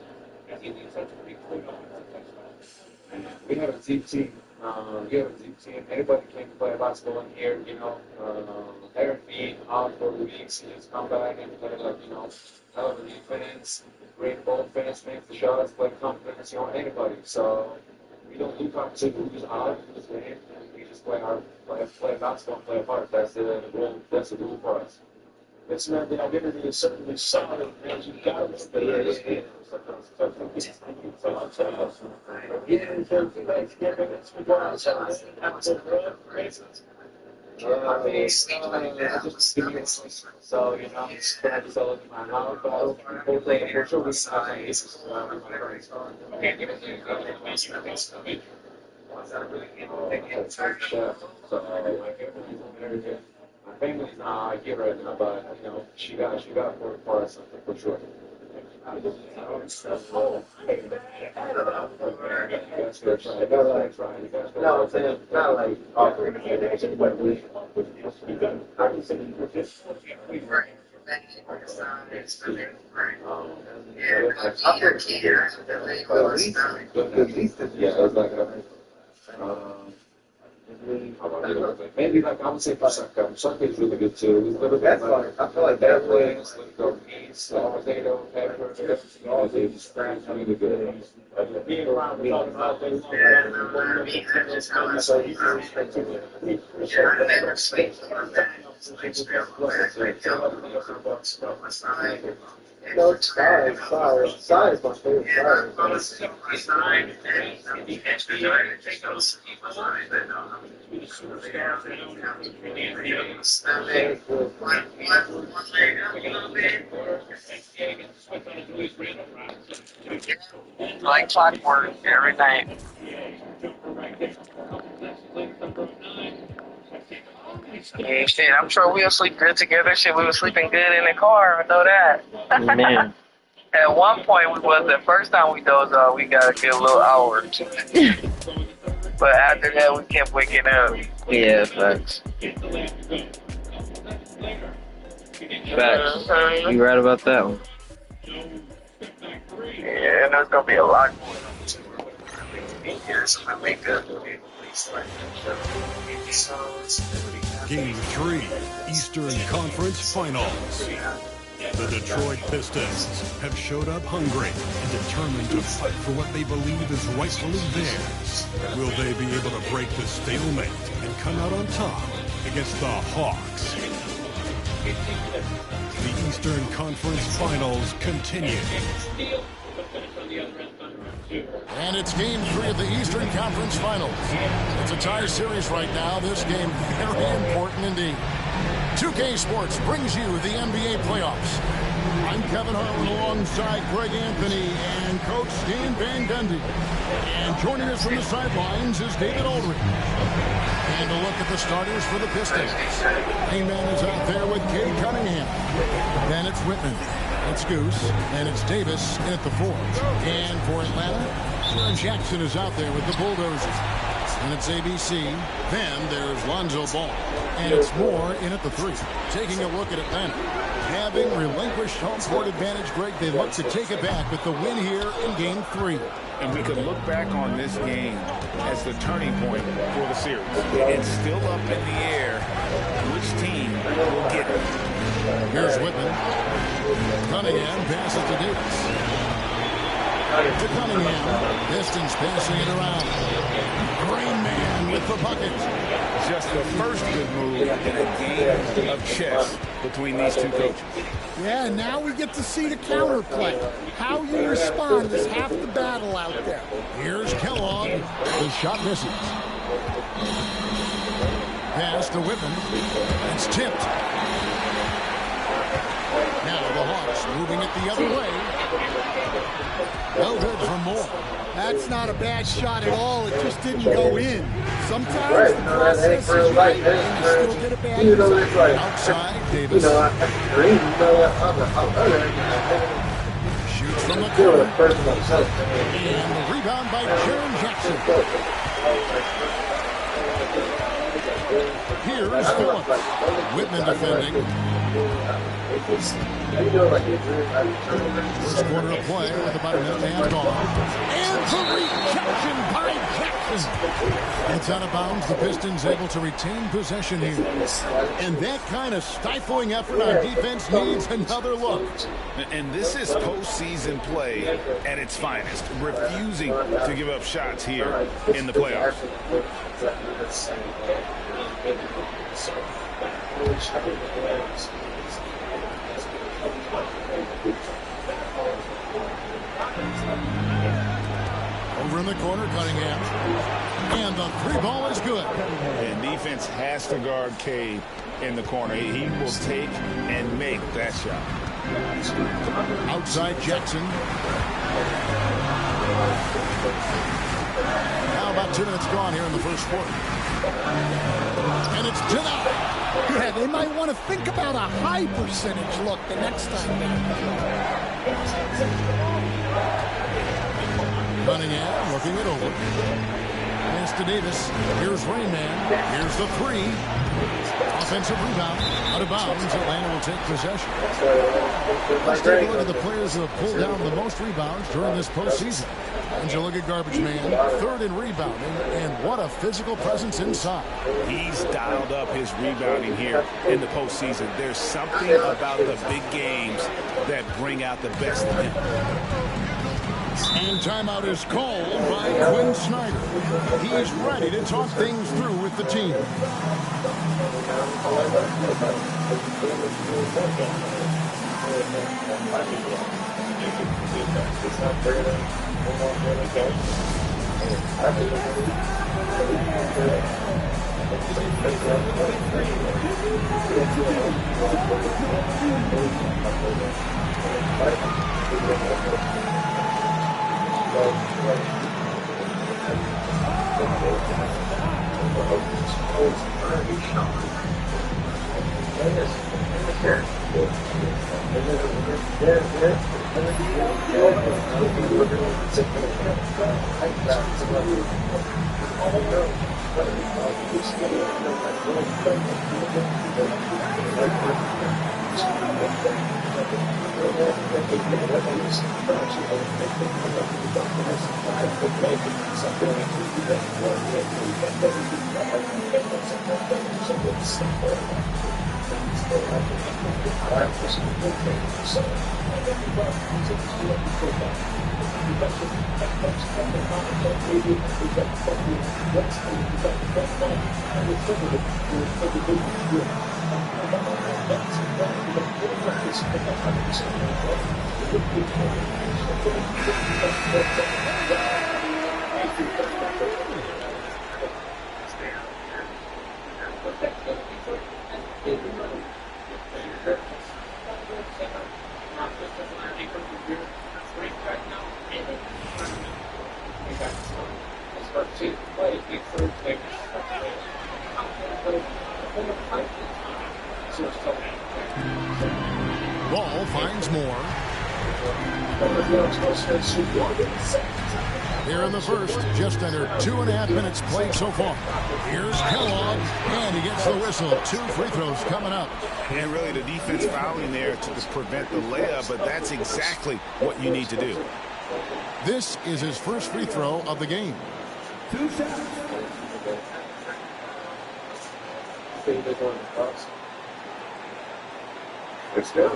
as he leads such a big good offensive touchdown? We have a deep team. Anybody can play basketball in here, Aaron being out for weeks, he just come back and play hell of a defense, great ball defense, make the shots, play confidence, anybody. So we don't look up to who's out, who's in, and we just play basketball and play hard. That's the rule for us. It's not the identity is certainly solid as you got it. So, so my house, for sure, we my family's not here right now, but she got work for us for sure. No, I'm saying not like offering but we maybe I would say for soccer. Soccer is really good too. That's like, I feel like that plays, potato, pepper, all these things really good. Being around me, no, sorry, is my favorite. Like clockwork every night. Yeah, shit, I'm sure we'll sleep good together. Shit, we were sleeping good in the car. I know that. Man. At one point, the first time we dozed off, we got a good little hour or two. But after that, we kept waking up. Yeah, facts. Facts. You right about that one. Yeah, there's gonna be a lot going on. Years of my makeup. Game 3, Eastern Conference Finals. The Detroit Pistons have showed up hungry and determined to fight for what they believe is rightfully theirs. Will they be able to break the stalemate and come out on top against the Hawks? The Eastern Conference Finals continue. And it's Game 3 of the Eastern Conference Finals. It's a tie series right now. This game very important indeed. 2K Sports brings you the NBA playoffs. I'm Kevin Harlan alongside Greg Anthony and Coach Stan Van Gundy. And joining us from the sidelines is David Aldridge. And a look at the starters for the Pistons. Heyman is out there with Cade Cunningham. Then it's Whitman. It's Goose, and it's Davis in at the 4. And for Atlanta, Jaron Jackson is out there with the Bulldozers. And it's ABC. Then there's Lonzo Ball. And it's Moore in at the 3. Taking a look at Atlanta. Having relinquished home court advantage, Greg, they look to take it back with the win here in Game 3. And we could look back on this game as the turning point for the series. It's still up in the air which team will get it. Here's Whitman. Cunningham passes to Davis. To Cunningham. Pistons passing it around. Green Man with the bucket. Just the first good move in a game of chess between these two coaches. Yeah, now we get to see the counterplay. How you respond is half the battle out there. Here's Kellogg. The shot misses. Pass to Whitman. It's tipped. Now the Hawks moving it the other way. No good for Moore. That's not a bad shot at all. It just didn't go in. Sometimes the process is right, and you still get a bad result. Outside, Davis. Shoots from the corner. And the rebound by Jaron Jackson. Here's Phillips. Whitman defending. First quarter of play with about a minute and a half gone. And the rejection by Jackson. It's out of bounds. The Pistons able to retain possession here. And that kind of stifling effort on defense needs another look. And this is postseason play at its finest. Refusing to give up shots here in the playoffs. Over in the corner, Cunningham. And the 3-ball is good. And defense has to guard Cade in the corner. He will take and make that shot. Outside Jackson. Now about 2 minutes gone here in the first quarter. And it's denied. Yeah, they might want to think about a high percentage look the next time. Cunningham looking it over. Pass to Davis. Here's Rainman. Here's the 3. Offensive rebound. Out of bounds. Atlanta will take possession. Let's take a look at the players who have pulled down the most rebounds during this postseason. And you look at Garbage Man, 3rd in rebounding, and what a physical presence inside. He's dialed up his rebounding here in the postseason. There's something about the big games that bring out the best in him. And timeout is called by Quinn Snyder. He's ready to talk things through with the team. more. Here in the first, just under 2.5 minutes played so far. Here's Kellogg, and he gets the whistle. 2 free throws coming up. And really the defense fouling there to prevent the layup, but that's exactly what you need to do. This is his first free throw of the game. 2 shots. Let's go.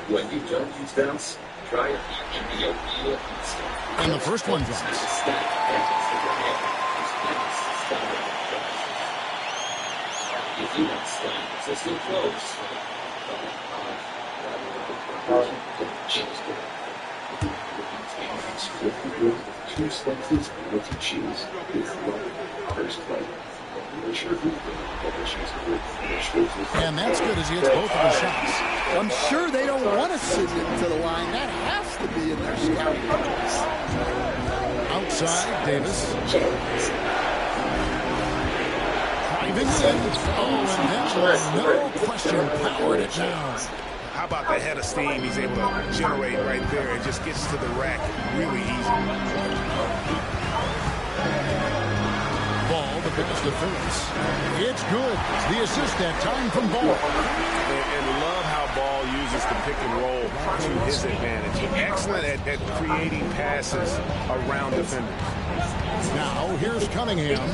When you don't use bounce, try it. And the first one drops. If you don't stand, it's so close. Two slices what you choose is first play. And that's good as he hits both of his shots. I'm sure they don't want to send him to the line. That has to be in their scouting reports. Outside, Davis. Driving in. Oh, and that one, no question, powered it down. How about the head of steam he's able to generate right there? It just gets to the rack really easy. Ball, the biggest defense. It's good. The assist that time from Ball. And love how Ball uses the pick and roll to his advantage. Excellent at creating passes around defenders. Now, here's Cunningham.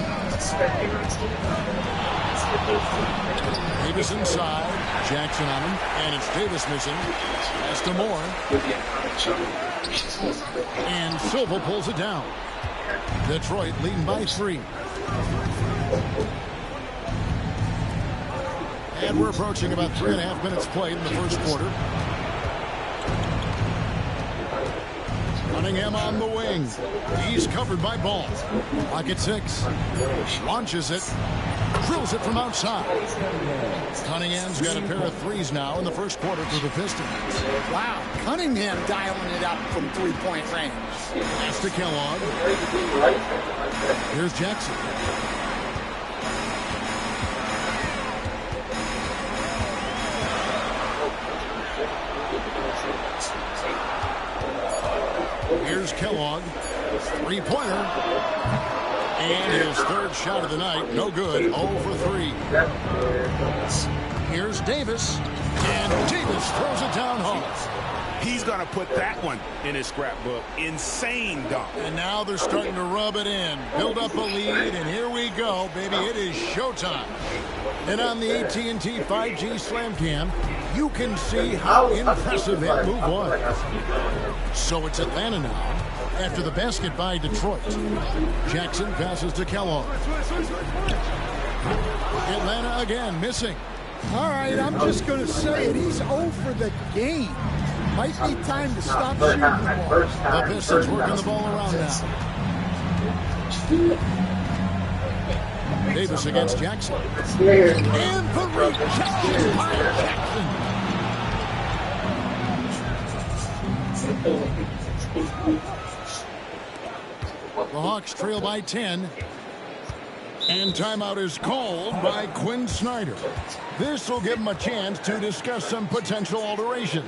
Davis inside. Jackson on him. And it's Davis missing. Pass to Moore. And Silva pulls it down. Detroit leading by 3. And we're approaching about 3.5 minutes played in the first quarter. Cunningham on the wing. He's covered by Ball. Clock at 6. Launches it. Drills it from outside. Cunningham's got a pair of threes now in the first quarter for the Pistons. Wow, Cunningham dialing it up from 3-point range. Pass to Kellogg. Here's Jackson. Here's Kellogg. 3-pointer. And his third shot of the night, no good, 0 for 3. Here's Davis, and Davis throws it down hard. He's going to put that one in his scrapbook. Insane dunk. And now they're starting to rub it in, build up a lead, and here we go, baby. It is showtime. And on the AT&T 5G Slam Cam, you can see how impressive that move was. So it's Atlanta now. After the basket by Detroit. Jackson passes to Kellogg. Atlanta again missing. All right, I'm just going to say it. He's 0 for the game. Might be time to stop shooting the ball. The Pistons working the ball around now. Davis against Jackson. And the reject by Jackson. The Hawks trail by 10. And timeout is called by Quinn Snyder. This will give him a chance to discuss some potential alterations.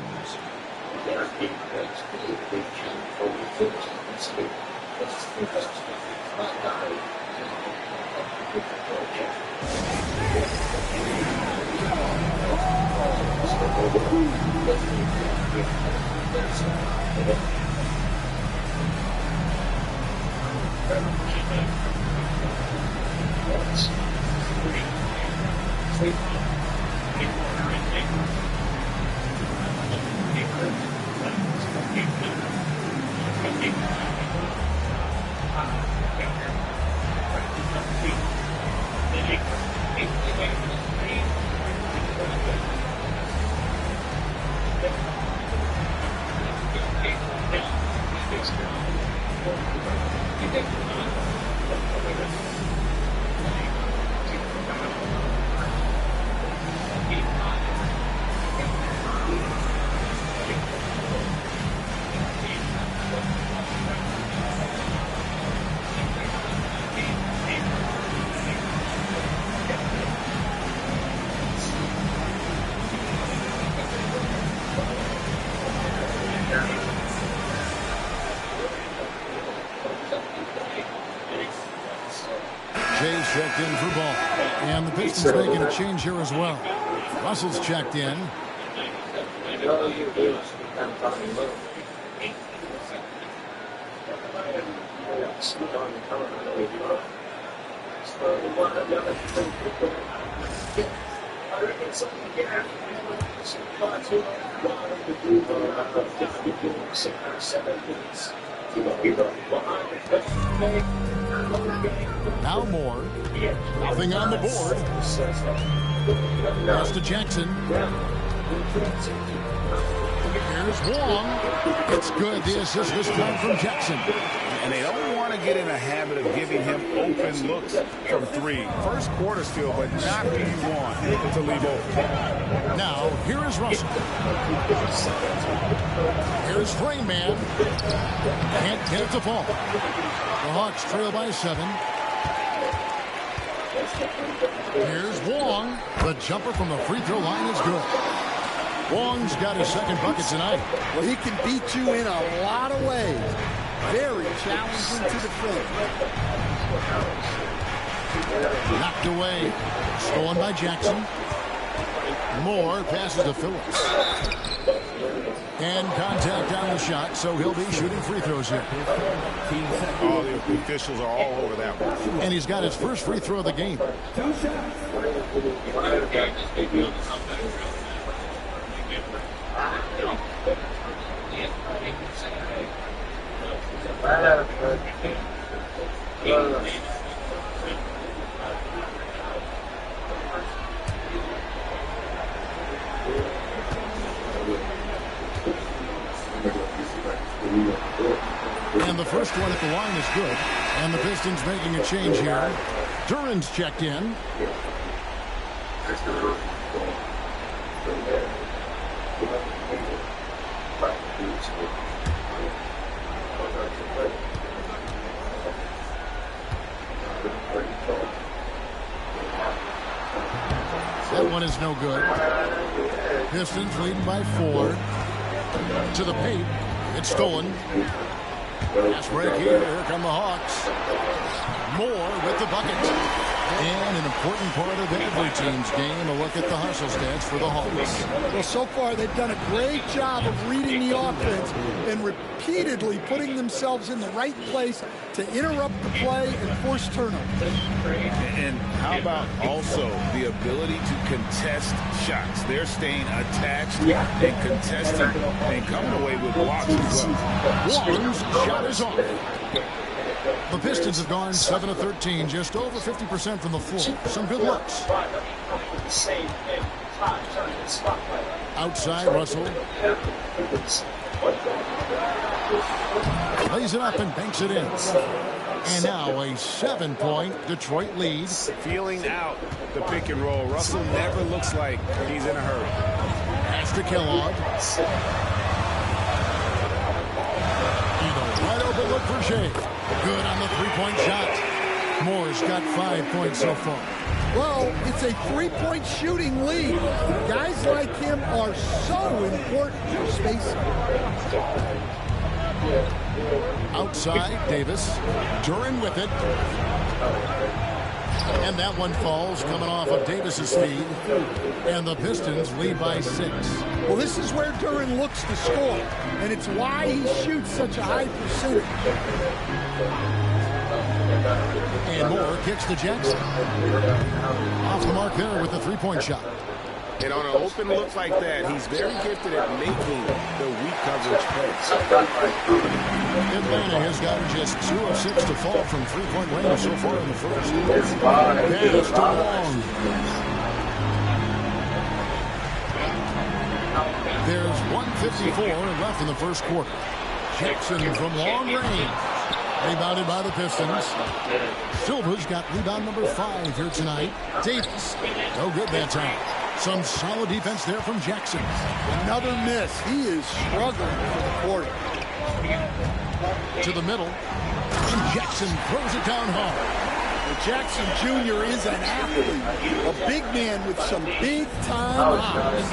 Jay's checked in for ball. And the Pistons making a change here as well. Russell's checked in. Now Moore. Nothing on the board. Pass to Jackson. Here's Wong. It's good. The assist this time from Jackson. And they don't want to get in a habit of giving him open looks from three. First quarter still, but not who you want to leave open. Now, here is Russell. Here's Rainman. Can't get it to fall. The Hawks trail by 7. Here's Wong. The jumper from the free throw line is good. Wong's got his second bucket tonight. Well, he can beat you in a lot of ways. Very challenging to defend. Knocked away. Stolen by Jackson. Moore passes to Phillips. And contact on the shot, so he'll be shooting free throws here. All the officials are all over that one. And he's got his first free throw of the game. And the first one at the line is good. And the Pistons making a change here. Duran's checked in. That one is no good. Pistons leading by 4. To the paint. It's stolen. Pass break here. Here come the Hawks. Moore with the bucket. And an important part of every team's game, a look at the hustle stats for the Hawks. Well, so far they've done a great job of reading the offense and repeatedly putting themselves in the right place to interrupt the play and force turnovers. And how about also the ability to contest shots? They're staying attached and contesting and coming away with blocks as well. Wong's shot is off. The Pistons have gone 7 of 13, just over 50% from the floor. Some good looks. Outside, Russell. Lays it up and banks it in. And now a 7-point Detroit lead. Feeling out the pick and roll. Russell never looks like he's in a hurry. Pass to Kellogg. Wide open look for Shea. Good on the three-point shot. Moore's got 5 points so far. Well, it's a three-point shooting lead. Guys like him are so important for spacing. Outside, Davis. Duran with it. And that one falls, coming off of Davis's feed. And the Pistons lead by 6. Well, this is where Duran looks to score, and it's why he shoots such a high percentage. And Moore kicks to Jackson. Off the mark there with the three-point shot. And on an open look like that, he's very gifted at making the weak coverage plays. Atlanta has gotten just 2 of 6 to fall from three-point range so far in the first. Pass to Wong. There's 1:54 left in the first quarter. Jackson from long range. Rebounded by the Pistons. Silva's got rebound number 5 here tonight. Davis. No good that time. Some solid defense there from Jackson. Another miss. He is struggling for the quarter. To the middle. And Jackson throws it down hard. Well, Jackson Jr. is an athlete. A big man with some big-time eyes.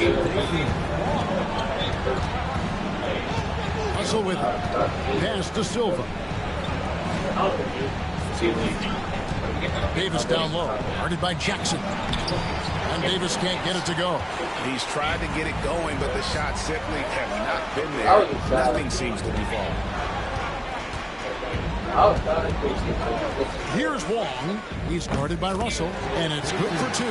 Russell with it. Pass to Silva. Davis down low, guarded by Jackson. And Davis can't get it to go. He's tried to get it going, but the shots simply have not been there. Nothing seems to be falling. Here's Wong. He's guarded by Russell, and it's good for 2.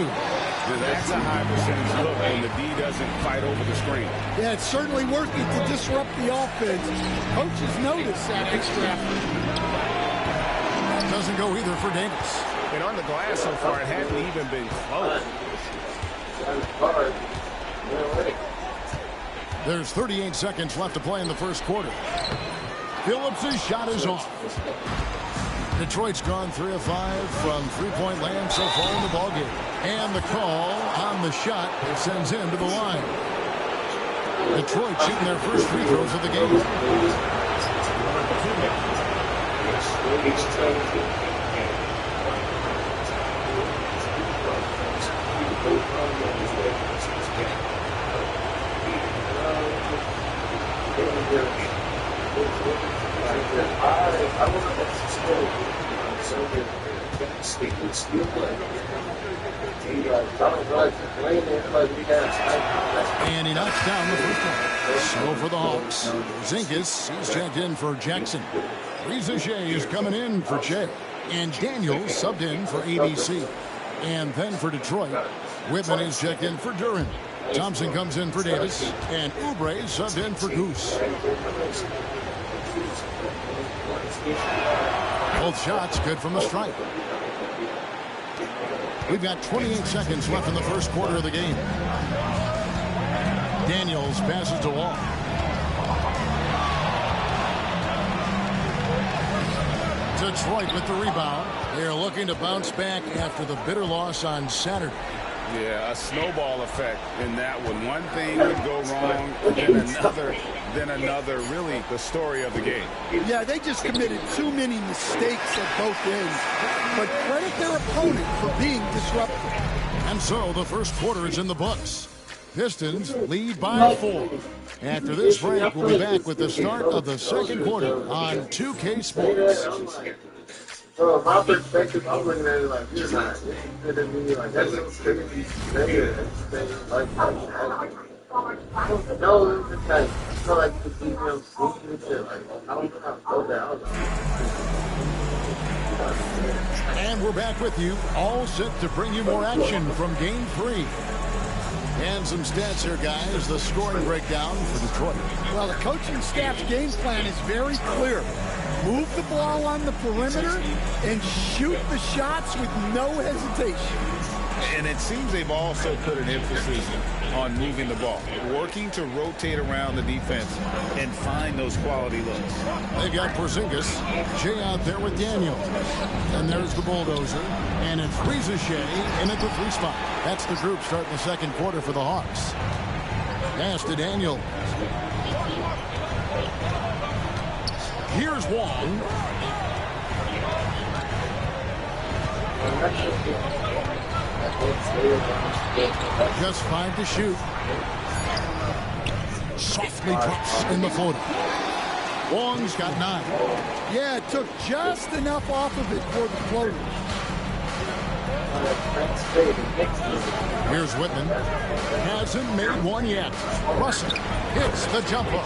That's a high percentage look when the D doesn't fight over the screen. Yeah, it's certainly worth it to disrupt the offense. Coaches notice that extra effort. Doesn't go either for Davis. And on the glass so far, it hadn't even been close. There's 38 seconds left to play in the first quarter. Phillips' shot is off. Detroit's gone 3 of 5 from three-point land so far in the ballgame. And the call on the shot sends him to the line. Detroit shooting their first free throws of the game. And he knocks down the first one. Slow for the Hawks. Zinkus, he's checked in for Jackson. Reza Shea is coming in for Shea. And Daniels subbed in for ABC. And then for Detroit, Whitman is checked in for Duran. Thompson comes in for Davis. And Oubre subbed in for Goose. Both shots good from the stripe. We've got 28 seconds left in the first quarter of the game. Daniels passes to Wall. Detroit with the rebound. They're looking to bounce back after the bitter loss on Saturday. Yeah, a snowball effect in that one. One thing would go wrong, then another. Really, the story of the game. Yeah, they just committed too many mistakes at both ends. But credit their opponent for being disruptive. And so the first quarter is in the books. Pistons lead by 4. After this break, we'll be back with the start of the second quarter on 2K Sports. From my perspective, I'm looking at it like you're not good at me. Like that's crazy. Like I don't know. It's just like I feel like you see me on sleeping and shit. Like I don't know how to go down. And we're back with you, all set to bring you more action from Game 3. And some stats here, guys. The scoring breakdown for Detroit. Well, the coaching staff's game plan is very clear. Move the ball on the perimeter and shoot the shots with no hesitation. And it seems they've also put an emphasis on moving the ball, working to rotate around the defense and find those quality looks. They've got Porzingis, Shea out there with Daniel. And there's the bulldozer. And it's Reza Shea in at the 3 spot. That's the group starting the second quarter for the Hawks. Pass to Daniel. Here's Wong. Just 5 to shoot. Softly drops in the floater. Wong's got 9. Yeah, it took just enough off of it for the floater. Here's Whitman. Hasn't made one yet. Russell hits the jumper.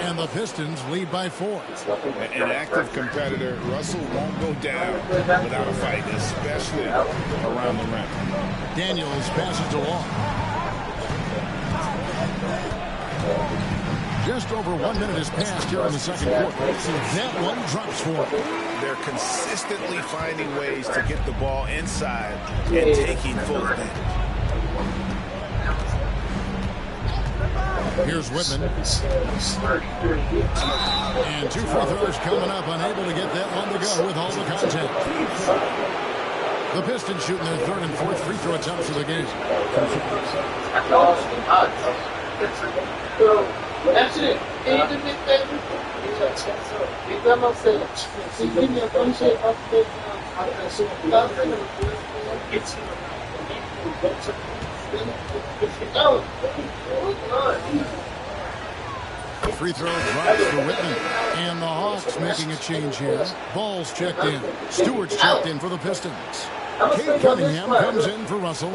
And the Pistons lead by 4. An active competitor, Russell won't go down without a fight, especially around the rim. Daniels passes to Wall. Just over 1 minute has passed here in the second quarter. That one drops for him. They're consistently finding ways to get the ball inside and taking full advantage. Here's Whitman. And 2 free throws coming up, unable to get that one to go with all the contact. The Pistons shooting their 3rd and 4th free throw attempts of the game. That's it. free throw drops for Whitman. And the Hawks making a change here. Ball's checked in. Stewart's checked in for the Pistons. Kate Cunningham comes in for Russell.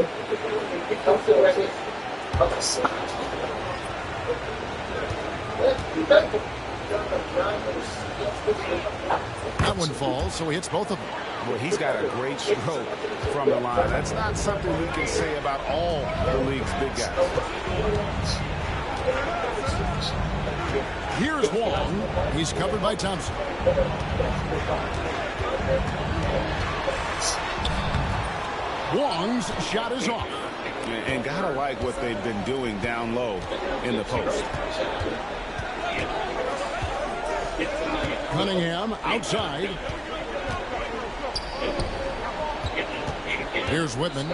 That one falls, so he hits both of them. Well, he's got a great stroke from the line. That's not something we can say about all the league's big guys. Here's Wong. He's covered by Thompson. Wong's shot is off. And gotta like what they've been doing down low in the post. Cunningham outside. Here's Whitman.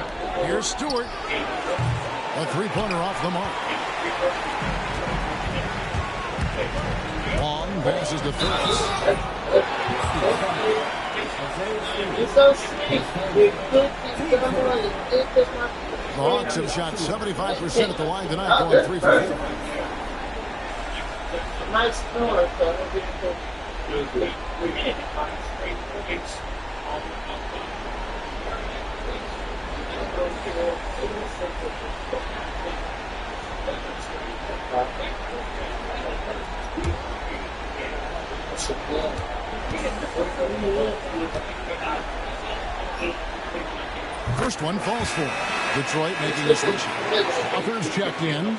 Here's Stewart. A three-pointer off the mark. Long passes to Phillips. The Hawks have shot 75% at the line tonight, going 3 for 4. Nice score, First one falls for Detroit, making a switch. Walker's checked in.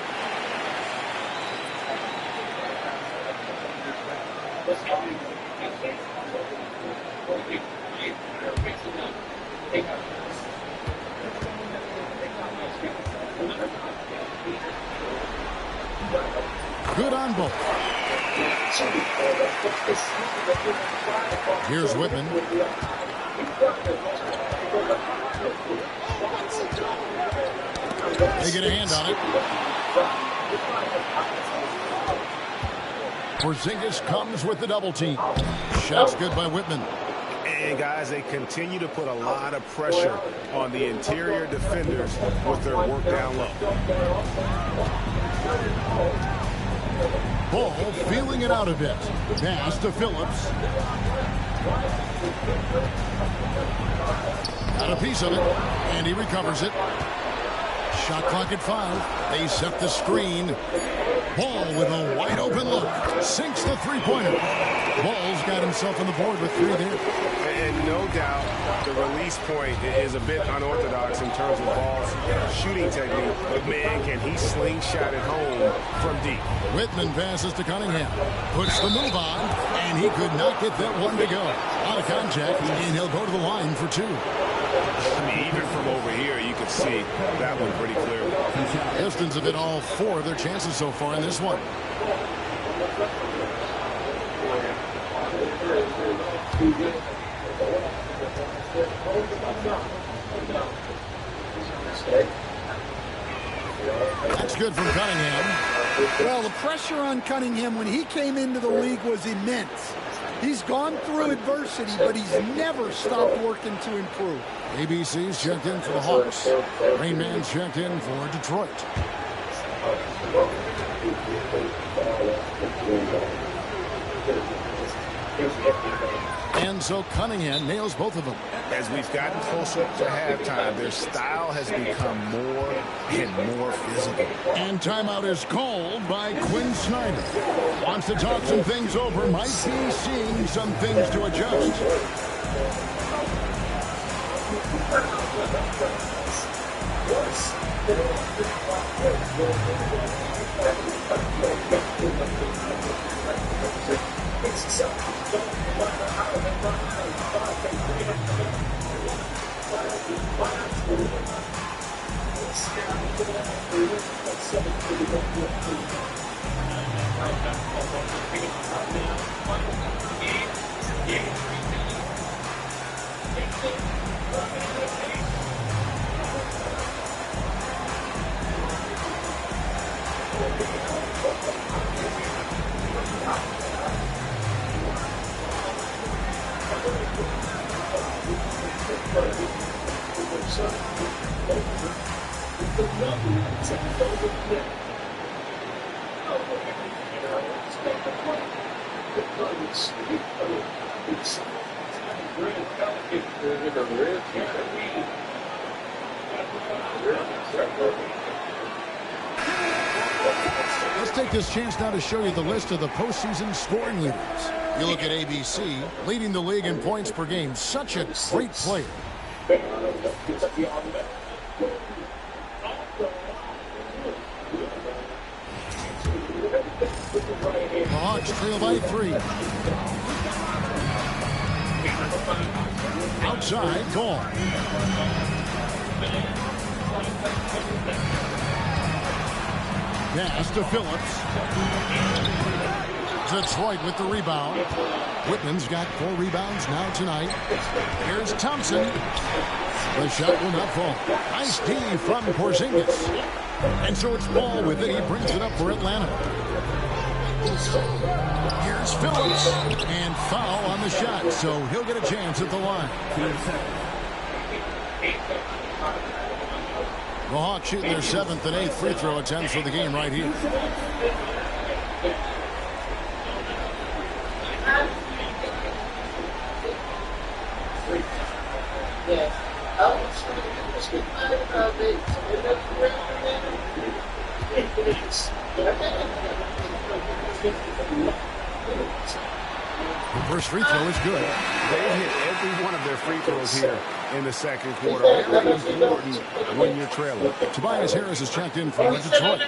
Good on both. Here's Whitman. They get a hand on it. Porzingis comes with the double team. Shot's good by Whitman. And guys, they continue to put a lot of pressure on the interior defenders with their work down low. Ball feeling it out a bit. Pass to Phillips. Got a piece of it, and he recovers it. Shot clock at 5. They set the screen. Ball with a wide open look. Sinks the three-pointer. Ball's got himself on the board with 3 there. And no doubt the release point is a bit unorthodox in terms of Ball's shooting technique. But man, can he slingshot it home from deep. Whitman passes to Cunningham. Puts the move on, and he could not get that one to go. Out of contact, and he'll go to the line for 2. I mean, even from over here, you could see that one pretty clearly. Pistons have hit all 4 of their chances so far in this one. That's good from Cunningham. Well, the pressure on Cunningham when he came into the league was immense. He's gone through adversity, but he's never stopped working to improve. ABC's checked in for the Hawks. Rain Man's checked in for Detroit. And so Cunningham nails both of them. As we've gotten closer to halftime, their style has become more and more physical. And timeout is called by Quinn Snyder. Wants to talk some things over. Might be seeing some things to adjust. Let's take this chance now to show you the list of the postseason scoring leaders. You look at ABC, leading the league in points per game. Such a great player. The Hawks trail by 3. Outside, Cole. Pass to Phillips. Detroit with the rebound. Whitman's got 4 rebounds now tonight. Here's Thompson. The shot will not fall. Nice D from Porzingis. And so it's Ball with it. He brings it up for Atlanta. Here's Phillips. And foul on the shot. So he'll get a chance at the line. The Hawks shooting their 7th and 8th free throw attempts for the game right here. The first free throw is good. They hit every one of their free throws here in the second quarter. Very important when you're trailing. Tobias Harris is checked in from Detroit.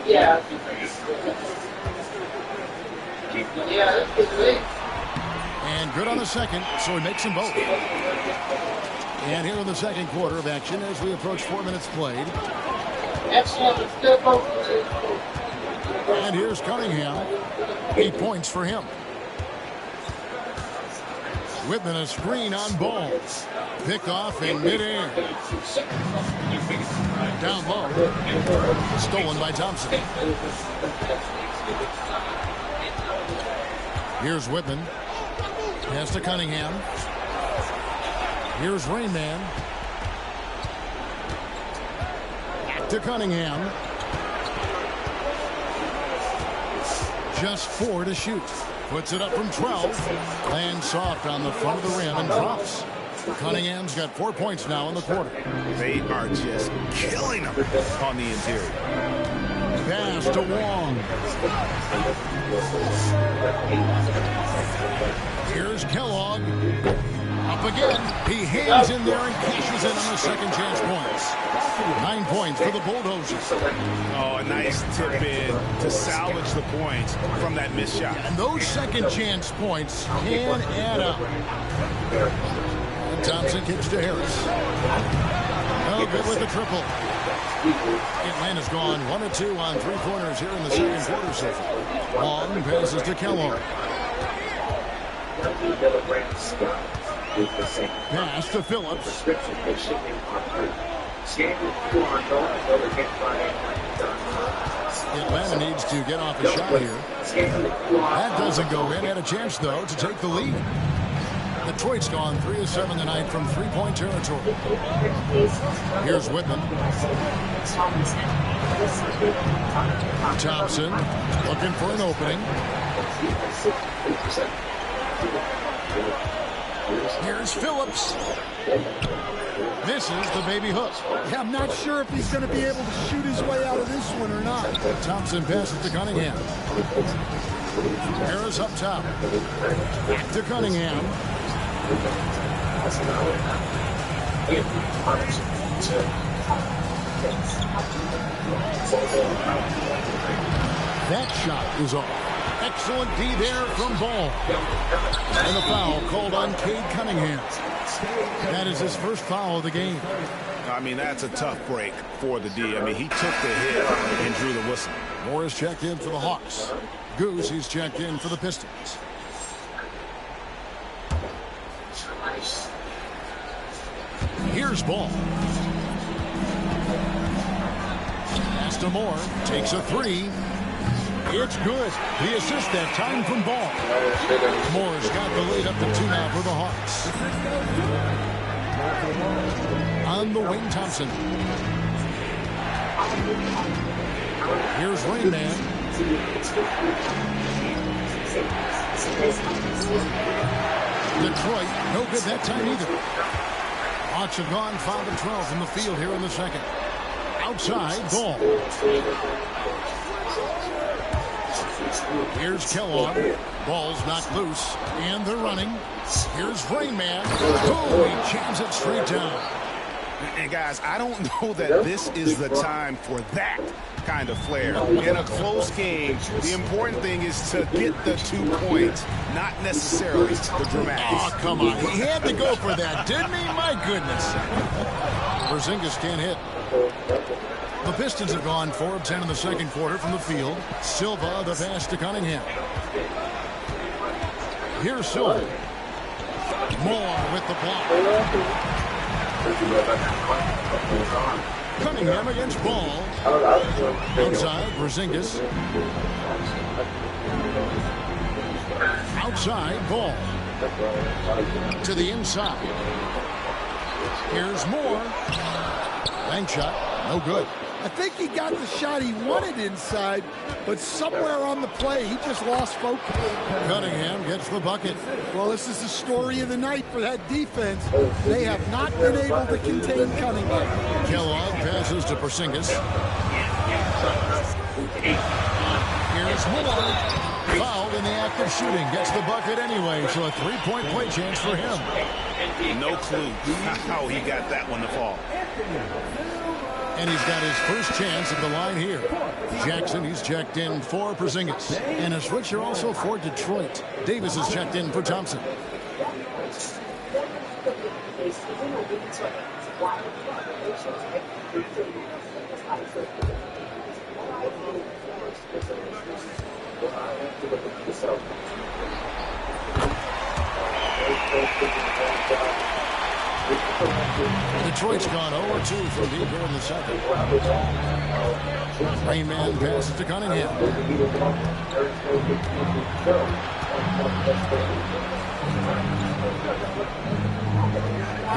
Yeah. And good on the second, so he makes them both. And here in the second quarter of action as we approach 4 minutes played. And here's Cunningham. 8 points for him. Whitman a screen on Ball. Pick off in midair. Down low. Stolen by Thompson. Here's Whitman. Pass to Cunningham. Here's Rainman. To Cunningham. Just 4 to shoot. Puts it up from 12. Lands soft on the front of the rim and drops. Cunningham's got 4 points now in the quarter. They are just killing them on the interior. Pass to Wong. Here's Kellogg. Up again. He hangs in there and cashes in on the second chance points. 9 points for the Bulldozers. Oh, a nice tip in to salvage the points from that missed shot. And those second chance points can add up. And Thompson kicks to Harris. Oh, good with the triple. Atlanta's gone 1 of 2 on 3 corners here in the second quarter so far. Long passes to Kellogg. Pass to Phillips. Atlanta needs to get off a shot here. That doesn't go in. Had a chance, though, to take the lead. Detroit's gone 3 of 7 tonight from 3-point territory. Here's Whitman. Thompson looking for an opening. Here's Phillips. This is the baby hook. Yeah, I'm not sure if he's going to be able to shoot his way out of this one or not. Thompson passes to Cunningham. Harris up top. Back to Cunningham. That shot is off. Excellent D there from Ball. And a foul called on Cade Cunningham. That is his first foul of the game. I mean, that's a tough break for the D. I mean, he took the hit and drew the whistle. Morris checked in for the Hawks. Goose, he's checked in for the Pistons. Here's Ball. Pass to Moore. Takes a 3. It's good. The assist that time from Ball. Moore's got the lead up to 2 now for the Hawks. On the wing, Thompson. Here's Rain Man. Detroit, no good that time either. Hawks have gone 5 of 12 from the field here in the second. Outside, Ball. Here's Kellogg. Ball's knocked loose, and they're running. Here's Rain Man. Oh, he jams it straight down. And guys, I don't know that this is the time for that kind of flair. In a close game, the important thing is to get the 2 points, not necessarily the dramatic. Oh, come on. He had to go for that, didn't he? My goodness. Porzingis can't hit. The Pistons have gone 4 of 10 in the second quarter from the field. Silva, the pass to Cunningham. Here's Silva. Moore with the block. Cunningham against Ball. Inside, Porzingis. Outside, Ball. To the inside. Here's Moore. Bank shot, no good. I think he got the shot he wanted inside, but somewhere on the play, he just lost focus. Cunningham gets the bucket. Well, this is the story of the night for that defense. They have not been able to contain Cunningham. Kellogg passes to Porzingis. Here's Moore. Fouled in the act of shooting. Gets the bucket anyway, so a 3-point play chance for him. No clue how he got that one to fall. And he's got his first chance at the line here. Jackson, he's checked in for Porzingis. And a switcher also for Detroit. Davis is checked in for Thompson. Detroit's gone 0-2 from deep here in the second. Rain Man passes to Cunningham.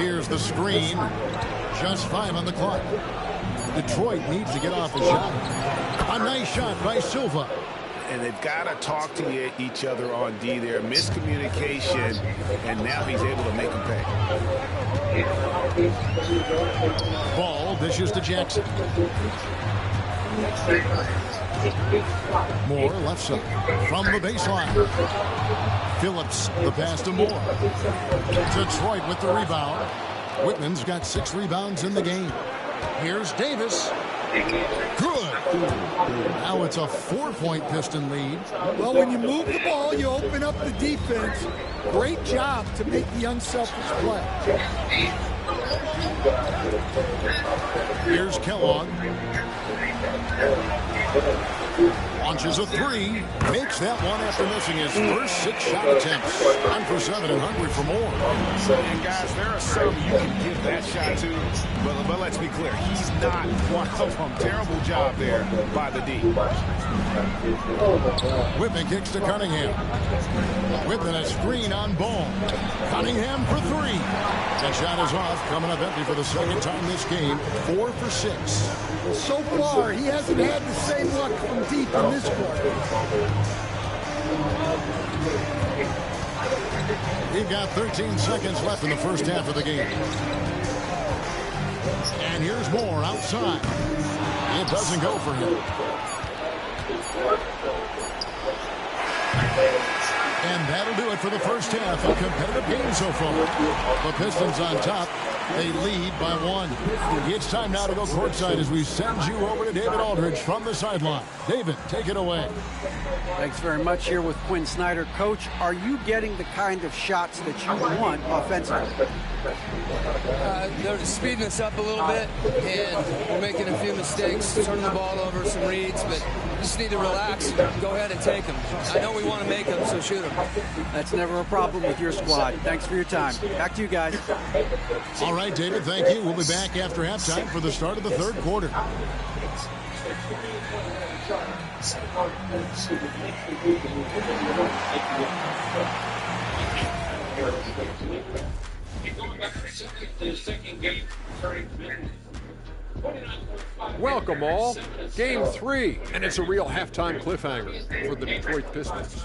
Here's the screen. Just 5 on the clock. Detroit needs to get off a shot. A nice shot by Silva. And they've got to talk to each other on D there. Miscommunication, and now he's able to make them pay. Ball dishes to Jackson. Moore left side from the baseline. Phillips, the pass to Moore. Detroit with the rebound. Whitman's got 6 rebounds in the game. Here's Davis. Good. Now it's a 4-point Piston lead. Well, when you move the ball, you open up the defense. Great job to make the unselfish play. Here's Kellogg. Launches a 3. Makes that one after missing his first 6 shot attempts. 9 for 7 and hungry for more. And guys, there are some you can give that shot to, but let's be clear, he's not one of them. Terrible job there by the D. Whitman kicks to Cunningham. Whitman a screen on Ball. Cunningham for 3. That shot is off, coming up empty for the second time this game. 4 for 6. Well, so far, he hasn't had the same luck from deep in this quarter. We've got 13 seconds left in the first half of the game. And here's Moore outside. It doesn't go for him. And that'll do it for the first half. A competitive game so far. The Pistons on top. They lead by 1. It's time now to go courtside as we send you over to David Aldridge from the sideline. David, take it away. Thanks very much. Here with Quinn Snyder. Coach, are you getting the kind of shots that you want offensively? They're speeding us up a little bit, and we're making a few mistakes, turning the ball over, some reads, but we just need to relax and go ahead and take them. I know we want to make them, so shoot them. That's never a problem with your squad. Thanks for your time. Back to you guys. All right, David, thank you. We'll be back after halftime for the start of the third quarter. Going back to the second game, starting Welcome all. Game 3, and it's a real halftime cliffhanger for the Detroit Pistons.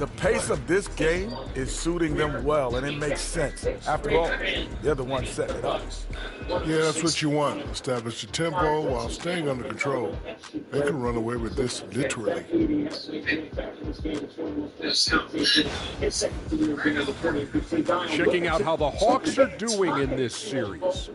The pace of this game is suiting them well, and it makes sense. After all, they're the ones setting it up. Yeah, that's what you want. Establish the tempo while staying under control. They can run away with this literally. Checking out how the Hawks are doing in this series.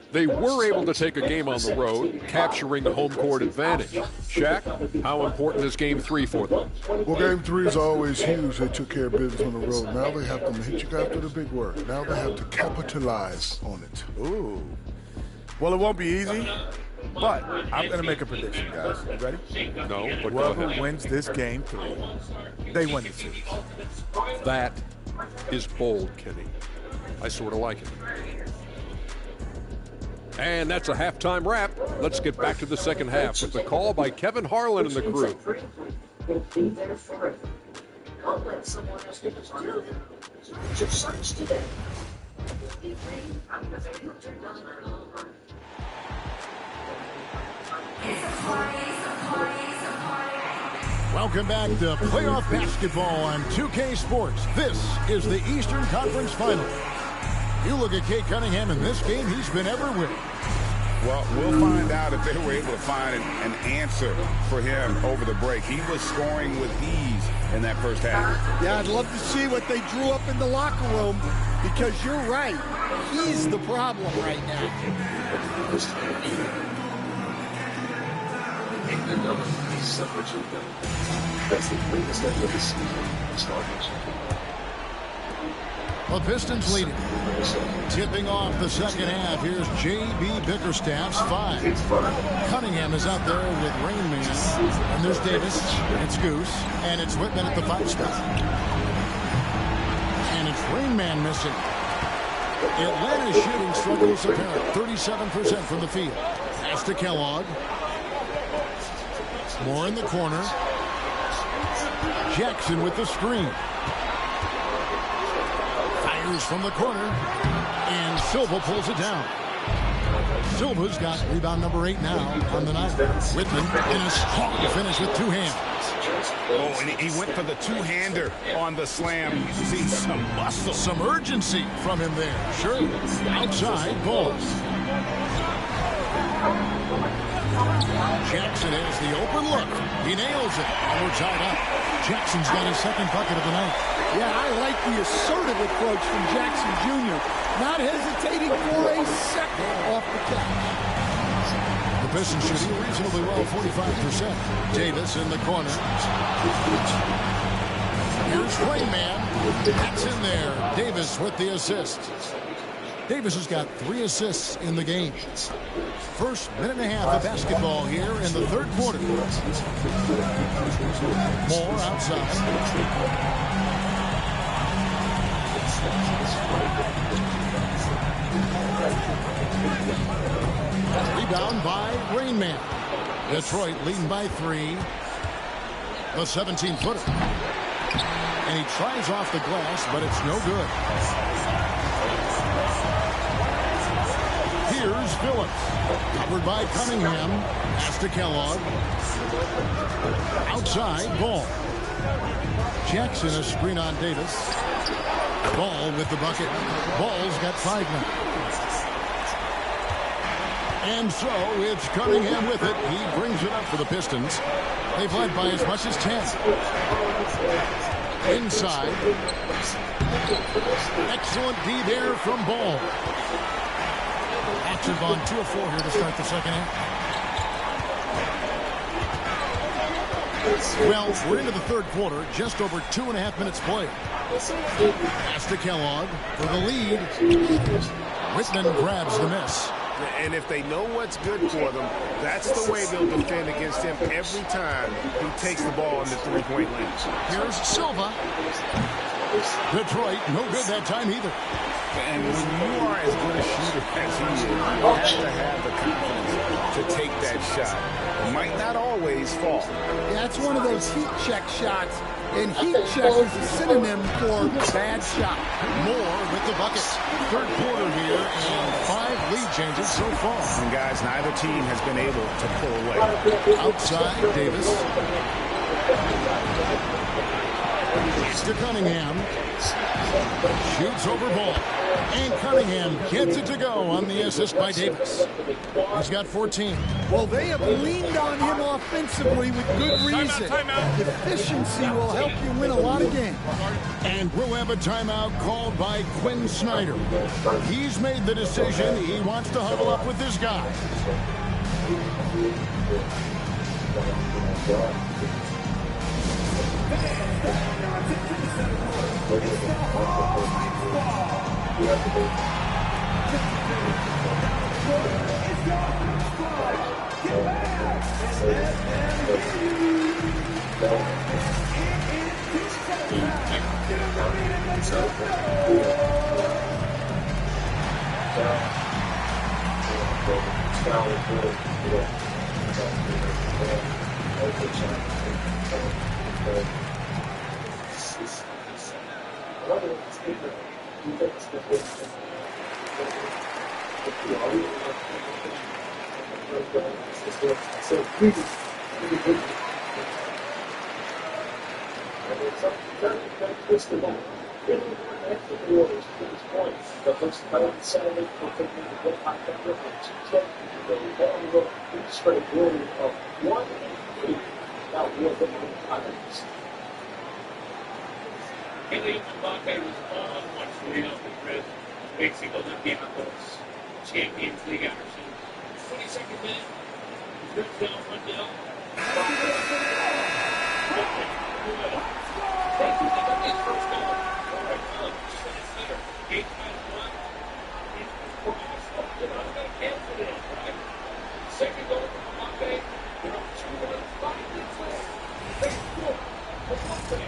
They were able to take a game on the road, capturing the home court advantage. Shaq, how important is Game 3 for them? Well, Game 3 is always huge. They took care of business on the road. Now they have to hit you guys with the big word. Now they have to capitalize on it. Ooh. Well, it won't be easy, but I'm going to make a prediction, guys. You ready? No, but whoever wins this Game 3, they win the series. That is bold, Kenny. I sort of like it. And that's a halftime wrap. Let's get back to the second half with the call by Kevin Harlan and the crew. Don't let someone else get us do it. Your search today. Welcome back to playoff basketball on 2K Sports. This is the Eastern Conference Final. You look at Cade Cunningham in this game, he's been everywhere. Well, we'll find out if they were able to find an answer for him over the break. He was scoring with ease in that first half. Yeah, I'd love to see what they drew up in the locker room, because you're right. He's the problem right now. That's the greatest end of the season. The Pistons leading. Tipping off the second half. Here's J.B. Bickerstaff's 5. Cunningham is out there with Rain Man. And there's Davis. It's Goose. And it's Whitman at the 5 spot. And it's Rain Man missing. Atlanta's shooting struggle is apparent. 37% from the field. Pass to Kellogg. More in the corner. Jackson with the screen. Fires from the corner. And Silva pulls it down. Silva's got rebound number 8 now on the night. Whitman in a strong finish with 2 hands. Oh, and he went for the two-hander on the slam. You see some muscle. Some urgency from him there. Sure. Outside, ball. Jackson has the open look. He nails it. And we're tied up. Jackson's got his second bucket of the night. Yeah, I like the assertive approach from Jackson Jr. Not hesitating for a second off the catch. The Pistons shooting reasonably well, 45%. Davis in the corner. Here's Rainman. That's in there. Davis with the assist. Davis has got 3 assists in the game. First minute and a half of basketball here in the third quarter. Moore outside. Rebound by Rainman. Detroit leading by 3. The 17-footer. And he tries off the glass, but it's no good. Here's Phillips. Covered by Cunningham. Pass to Kellogg. Outside, Ball. Jackson a screen on Davis. Ball with the bucket. Ball's got 5 now. And so it's Cunningham with it. He brings it up for the Pistons. They've led by as much as 10. Inside. Excellent D there from Ball. Hawks have gone 2 of 4 here to start the second half. Well, we're into the third quarter. Just over 2.5 minutes played. Pass to Kellogg for the lead. Whitman grabs the miss. And if they know what's good for them, that's the way they'll defend against him every time he takes the ball in the three-point line. Here's Silva. Detroit, no good that time either. And when you are as good a shooter as he is, you have to have the confidence to take that shot. might not always fall. Yeah, it's one of those heat check shots, and heat check is a synonym for bad shot. Moore with the bucket. Third quarter here, and 5 lead changes so far. And guys, neither team has been able to pull away. Outside, Davis. To Cunningham. Shoots over Ball. And Cunningham gets it to go on the assist by Davis. He's got 14. Well, they have leaned on him offensively with good reason. Efficiency will help you win a lot of games. And we'll have a timeout called by Quinn Snyder. He's made the decision. He wants to huddle up with this guy. Billy Mbappe was on once Real Madrid Mexico that game of those Champions League action. 22nd minute, Madrid down 1-0. Thank you for his first goal. Second goal for Mbappe. They're up 2-1, 5 minutes left. They score. Mbappe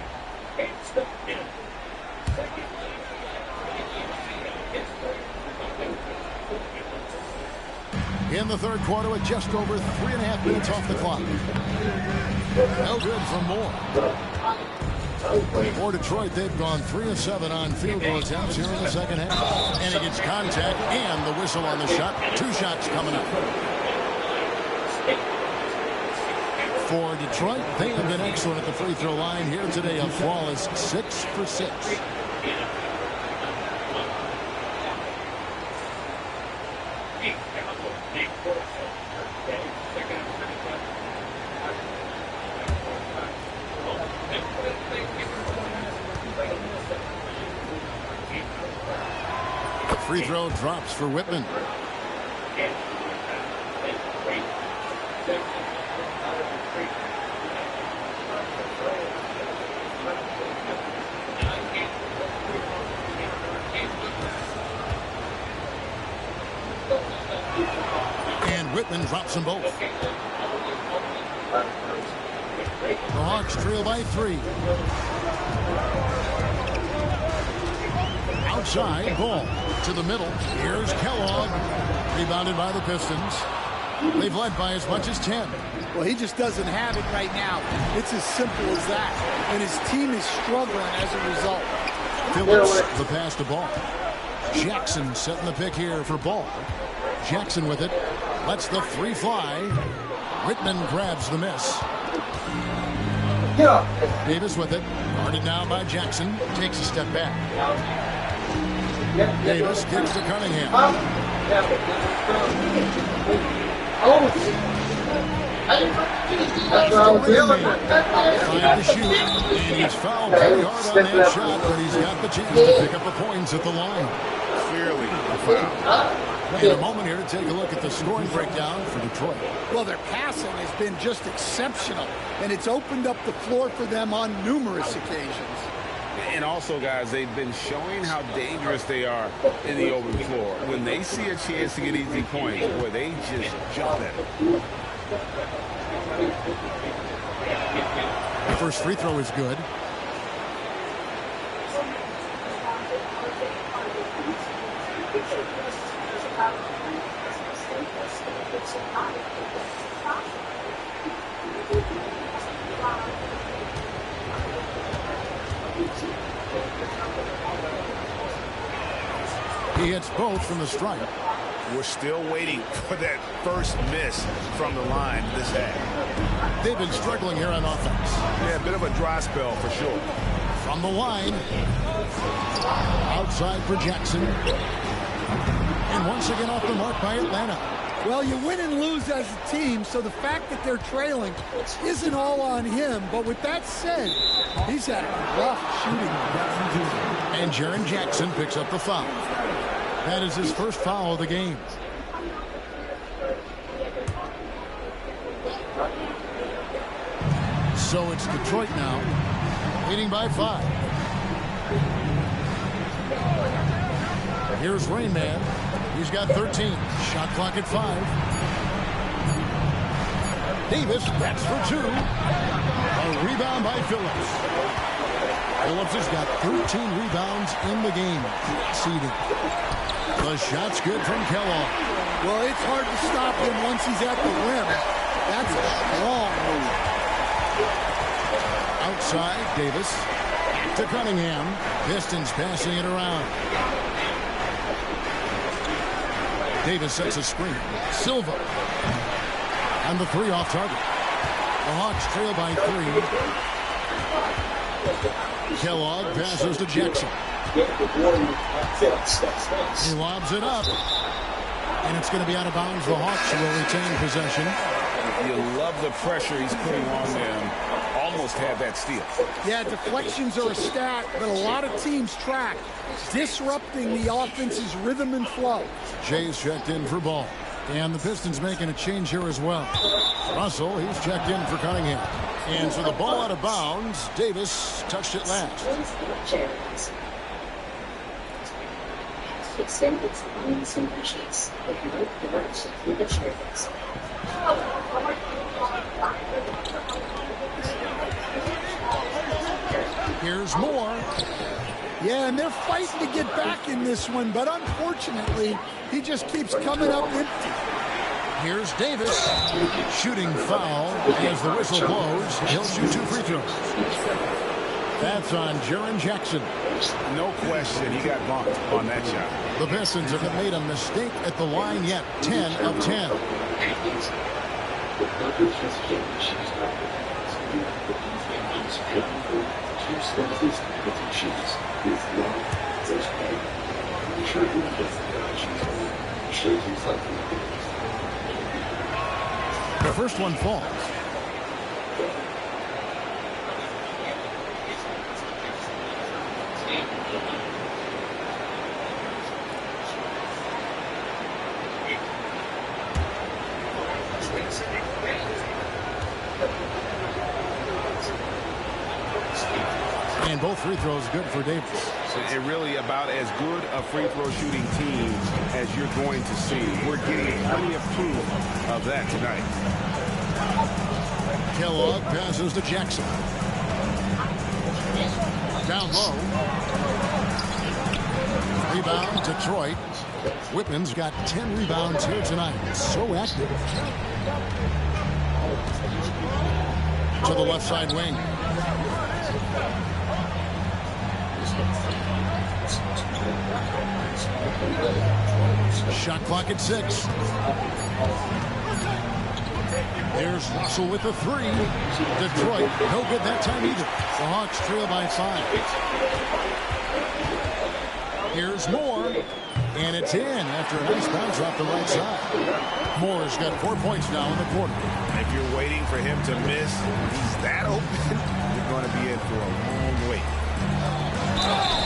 can't stop him. Second in the third quarter with just over 3.5 minutes off the clock. No good from Moore. For Detroit, they've gone 3 of 7 on field goal attempts here in the second half. And he gets contact and the whistle on the shot. 2 shots coming up. For Detroit, they have been excellent at the free throw line here today. A flawless 6 for 6. Free throw drops for Whitman. And Whitman drops them both. The Hawks trail by 3. Outside, Ball to the middle. Here's Kellogg. Rebounded by the Pistons. They've led by as much as 10. Well, he just doesn't have it right now. It's as simple as that. And his team is struggling as a result. Phillips, the pass to Ball. Jackson setting the pick here for Ball. Jackson with it. Lets the 3 fly. Whitman grabs the miss. Davis with it. Guarded now by Jackson. Takes a step back. Davis kicks to Cunningham. Trying to shoot, and he's fouled pretty hard on that shot, but he's got the chance to pick up the points at the line. Clearly a foul. In a moment here to take a look at the scoring breakdown for Detroit. Well, their passing has been just exceptional, and it's opened up the floor for them on numerous occasions. And also, guys, they've been showing how dangerous they are in the open floor. When they see a chance to get easy points, boy, they just jump at it. The first free throw is good. He hits both from the strike. We're still waiting for that first miss from the line this half. They've been struggling here on offense. Yeah, a bit of a dry spell for sure. From the line. Outside for Jackson. And once again off the mark by Atlanta. Well, you win and lose as a team, so the fact that they're trailing isn't all on him. But with that said, he's had rough shooting. And Jaren Jackson picks up the foul. That is his first foul of the game. So it's Detroit now, leading by 5. Here's Rain Man. He's got 13. Shot clock at 5. Davis, that's for 2. A rebound by Phillips. Phillips has got 13 rebounds in the game. Seeded. The shot's good from Kellogg. Well, it's hard to stop him once he's at the rim. That's a strong move. Outside, Davis to Cunningham. Pistons passing it around. Davis sets a screen. Silva. And the 3 off target. The Hawks trail by 3. Kellogg passes to Jackson. He lobs it up. And it's going to be out of bounds. The Hawks will retain possession. You love the pressure he's putting on them. Almost had that steal. Yeah, deflections are a stat that a lot of teams track. Disrupting the offense's rhythm and flow. Jay's checked in for ball. And the Pistons making a change here as well. Russell, he's checked in for Cunningham. And so the ball out of bounds. Davis touched it last. Here's Moore. Yeah, and they're fighting to get back in this one, but unfortunately, he just keeps coming up empty. Here's Davis. Shooting foul as the whistle blows. He'll shoot 2 free throws. That's on Jaren Jackson. No question, he got bumped on that shot. The Pistons haven't made a mistake at the line yet. 10 of 10. The first one falls. And both free throws good for Davis. It's really about as good a free throw shooting team as you're going to see. We're getting plenty of proof of that tonight. Kellogg passes to Jackson. Down low. Rebound, Detroit. Whitman's got 10 rebounds here tonight. So active. To the left side wing. Shot clock at 6. There's Russell with the 3. Detroit, no good that time either. The Hawks trail by 5. Here's Moore. And it's in after a nice bounce off the right side. Moore's got 4 points now in the quarter. If you're waiting for him to miss, he's that open, you're going to be in for a long wait.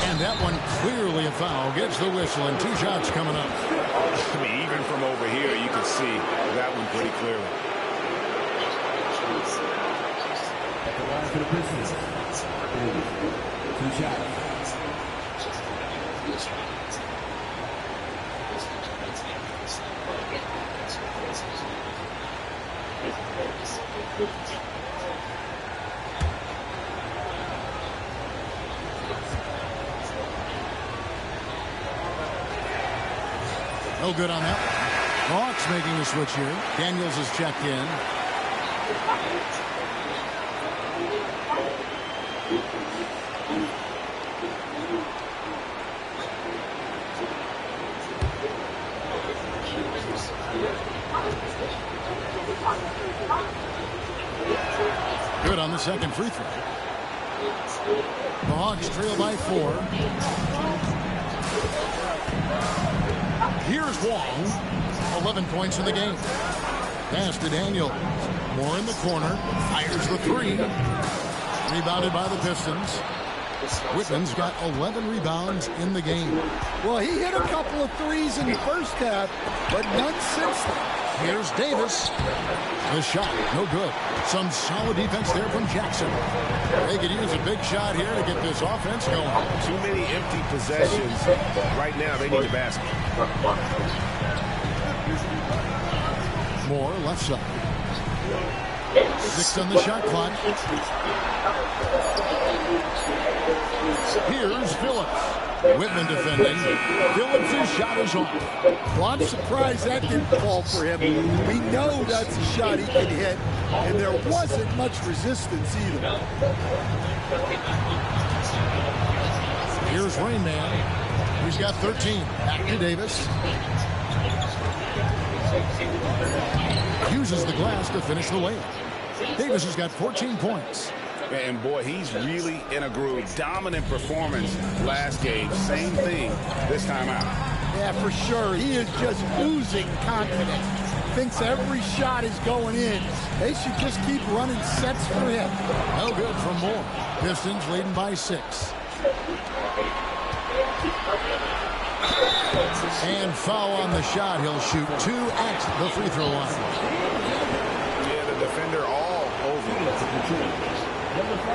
And that one clearly a foul. Gets the whistle and 2 shots coming up. I mean, even from over here, you can see that one pretty clearly. At the line for the Pistons. 2 shots. No good on that one. Hawks making a switch here. Daniels is checked in. Good on the second free throw. The Hawks trail by 4. Here's Wong. 11 points in the game. Pass to Daniel. Moore in the corner. Fires the 3. Rebounded by the Pistons. Whitman's got 11 rebounds in the game. Well, he hit a couple of threes in the first half, but none since then. Here's Davis. The shot, no good. Some solid defense there from Jackson. They could use a big shot here to get this offense going. Too many empty possessions. Right now, they need a basket. Moore, left side. 6 on the shot clock. Here's Phillips. Whitman defending. Phillips' shot is off. Well, I'm surprised that didn't fall for him. We know that's a shot he can hit, and there wasn't much resistance either. Here's Rain Man. He's got 13. Back to Davis. Uses the glass to finish the layup. Davis has got 14 points. And boy, he's really in a groove. Dominant performance last game. Same thing this time out. Yeah, for sure. He is just oozing confidence. Thinks every shot is going in. They should just keep running sets for him. No good from Moore. Pistons leading by 6. And foul on the shot. He'll shoot 2 at the free throw line. Yeah, the defender all over him. Number 5.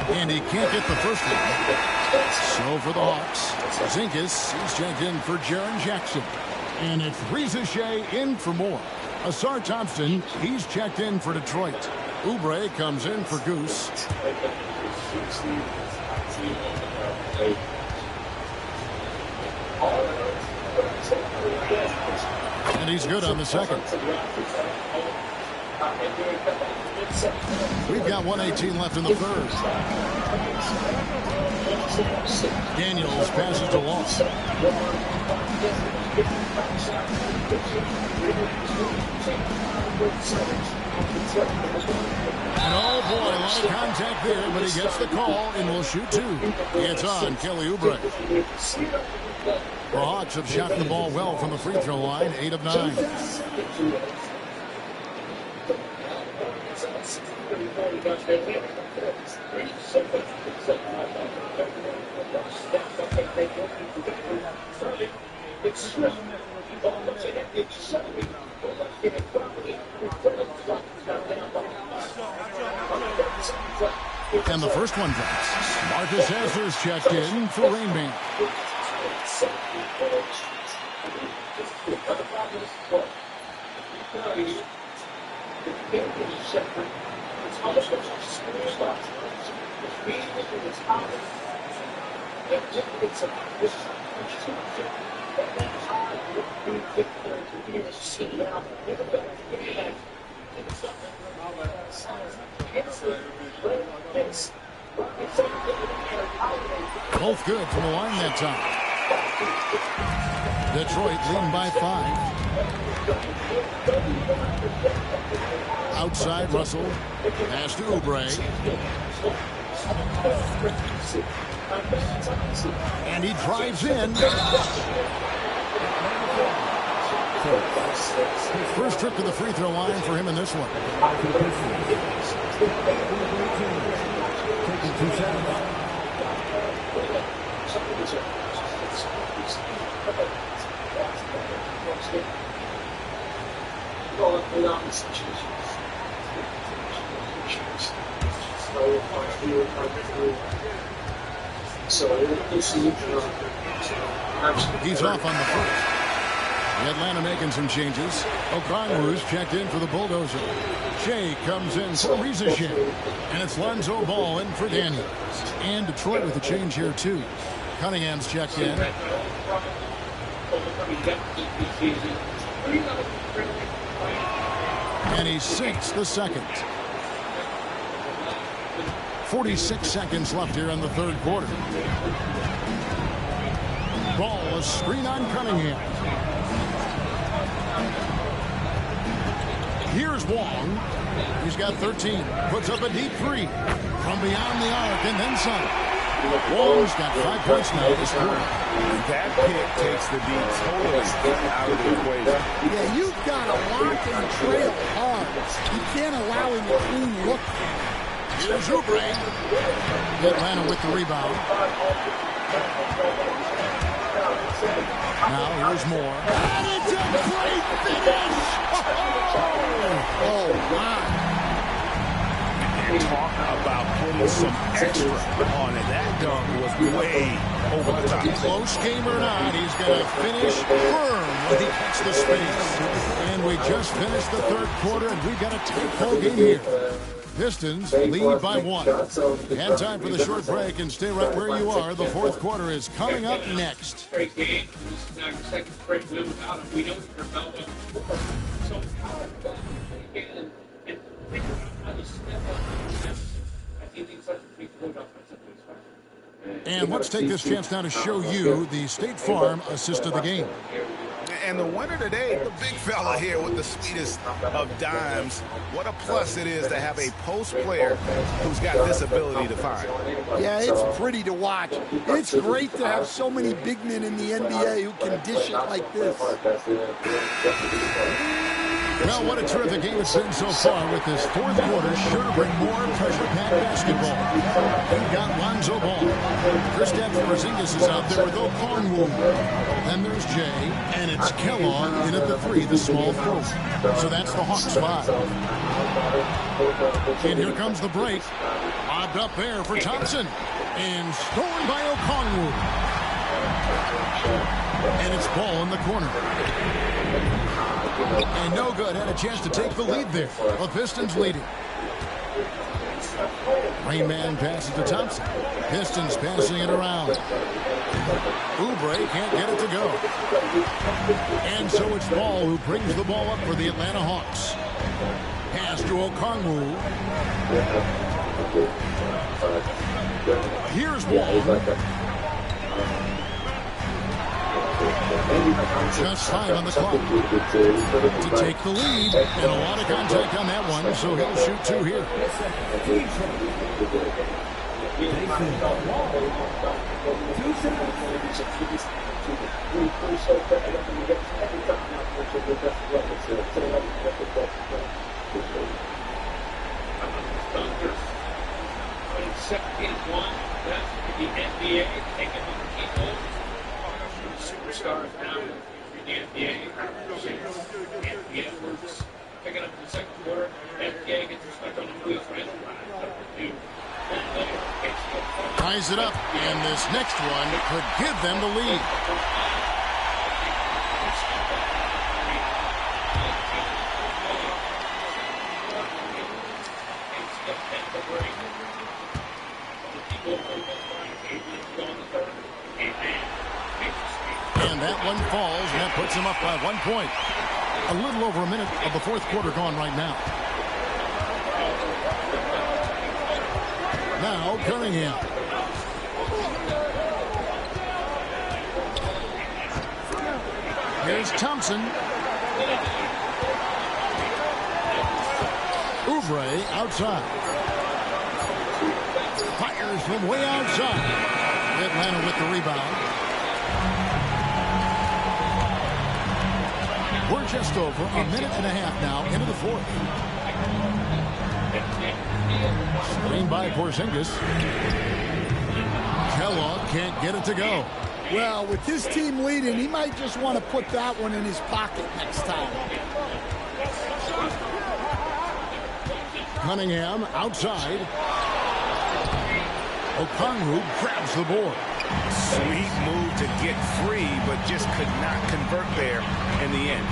And he can't get the first one. So for the Hawks, Zinkas, he's checked in for Jaren Jackson. And it's Rizachet in for Moore. Asar Thompson, he's checked in for Detroit. Oubre comes in for Goose. And he's good on the second. We've got 1:18 left in the third. Daniels passes to Wall. And oh boy, a lot of contact there, but he gets the call and will shoot 2. It's on Kelly Oubre. The Hawks have shot the ball well from the free throw line, 8 of 9. And the first one drops. Marcus Hazard's checked in for Rain Man. Both good from the line that time. Detroit leading by 5. Outside Russell. Pass to Oubre. And he drives in. First trip to the free throw line for him in this one. Taking 2 shots. He's off on the first. Atlanta making some changes. Okongwu's checked in for the Bulldozer. Shea comes in for Riza-Shea. And it's Lonzo Ball in for Daniels. And Detroit with a change here, too. Cunningham's checked in. And he sinks the second. 46 seconds left here in the third quarter. Ball, a screen on Cunningham. Here's Wong. He's got 13. Puts up a deep three from beyond the arc and then some. Wong's got 5 points now this quarter. That pick takes the D totally out of the equation. Yeah, you've got to lock and trail hard. You can't allow him a clean look. Here's Oubre. Atlanta with the rebound. Now here's Moore. And it's a great finish! Oh, my. Talk about putting some extra on it. That dunk was way over the top. Close game or not, he's going to finish firm when he hits the space. And we just finished the third quarter, and we've got a tight ball game here. Pistons lead by 1. And time for the short break, and stay right where you are. The fourth quarter is coming up next. Straight game. This is now your second straight win without him. We know you're about him. So how again and figure out how to step up. I think he's such a big good offensively. And let's take this chance now to show you the State Farm assist of the game. And the winner today, the big fella here with the sweetest of dimes. What a plus it is to have a post player who's got this ability to find. Yeah, it's pretty to watch. It's great to have so many big men in the NBA who can dish it like this. Well, what a terrific game it's been so far with this fourth quarter. Sure to bring more pressure-packed basketball. You've got Lonzo Ball. Kristaps Porzingis is out there with Okongwu. Then there's Jay, and it's Kellogg in at the 3, the small forward. So that's the Hawks 5. And here comes the break. Lobbed up there for Thompson. And stolen by Okongwu. And it's Ball in the corner. And no good. Had a chance to take the lead there. The Pistons leading. Rain Man passes to Thompson. Pistons passing it around. Oubre can't get it to go. And so it's Ball who brings the ball up for the Atlanta Hawks. Pass to Okongwu. Here's Wong. Just 5 on the clock to take the lead, and a lot of contact on that one, so he'll shoot 2 here. The NBA taking on the key superstars now in the NBA. NBA works picking up in the second quarter. NBA gets respect on the wheels for Ties it up, and this next one could give them the lead. And that one falls, and that puts him up by 1 point. A little over a minute of the fourth quarter gone right now. Now Cunningham. Here's Thompson. Oubre outside. Fires from way outside. Atlanta with the rebound. We're just over a minute and a half now into the fourth. Screen by Porzingis. Kellogg can't get it to go. Well, with his team leading, he might just want to put that one in his pocket next time. Cunningham outside. Okongwu grabs the board. Sweet move to get free, but just could not convert there in the end.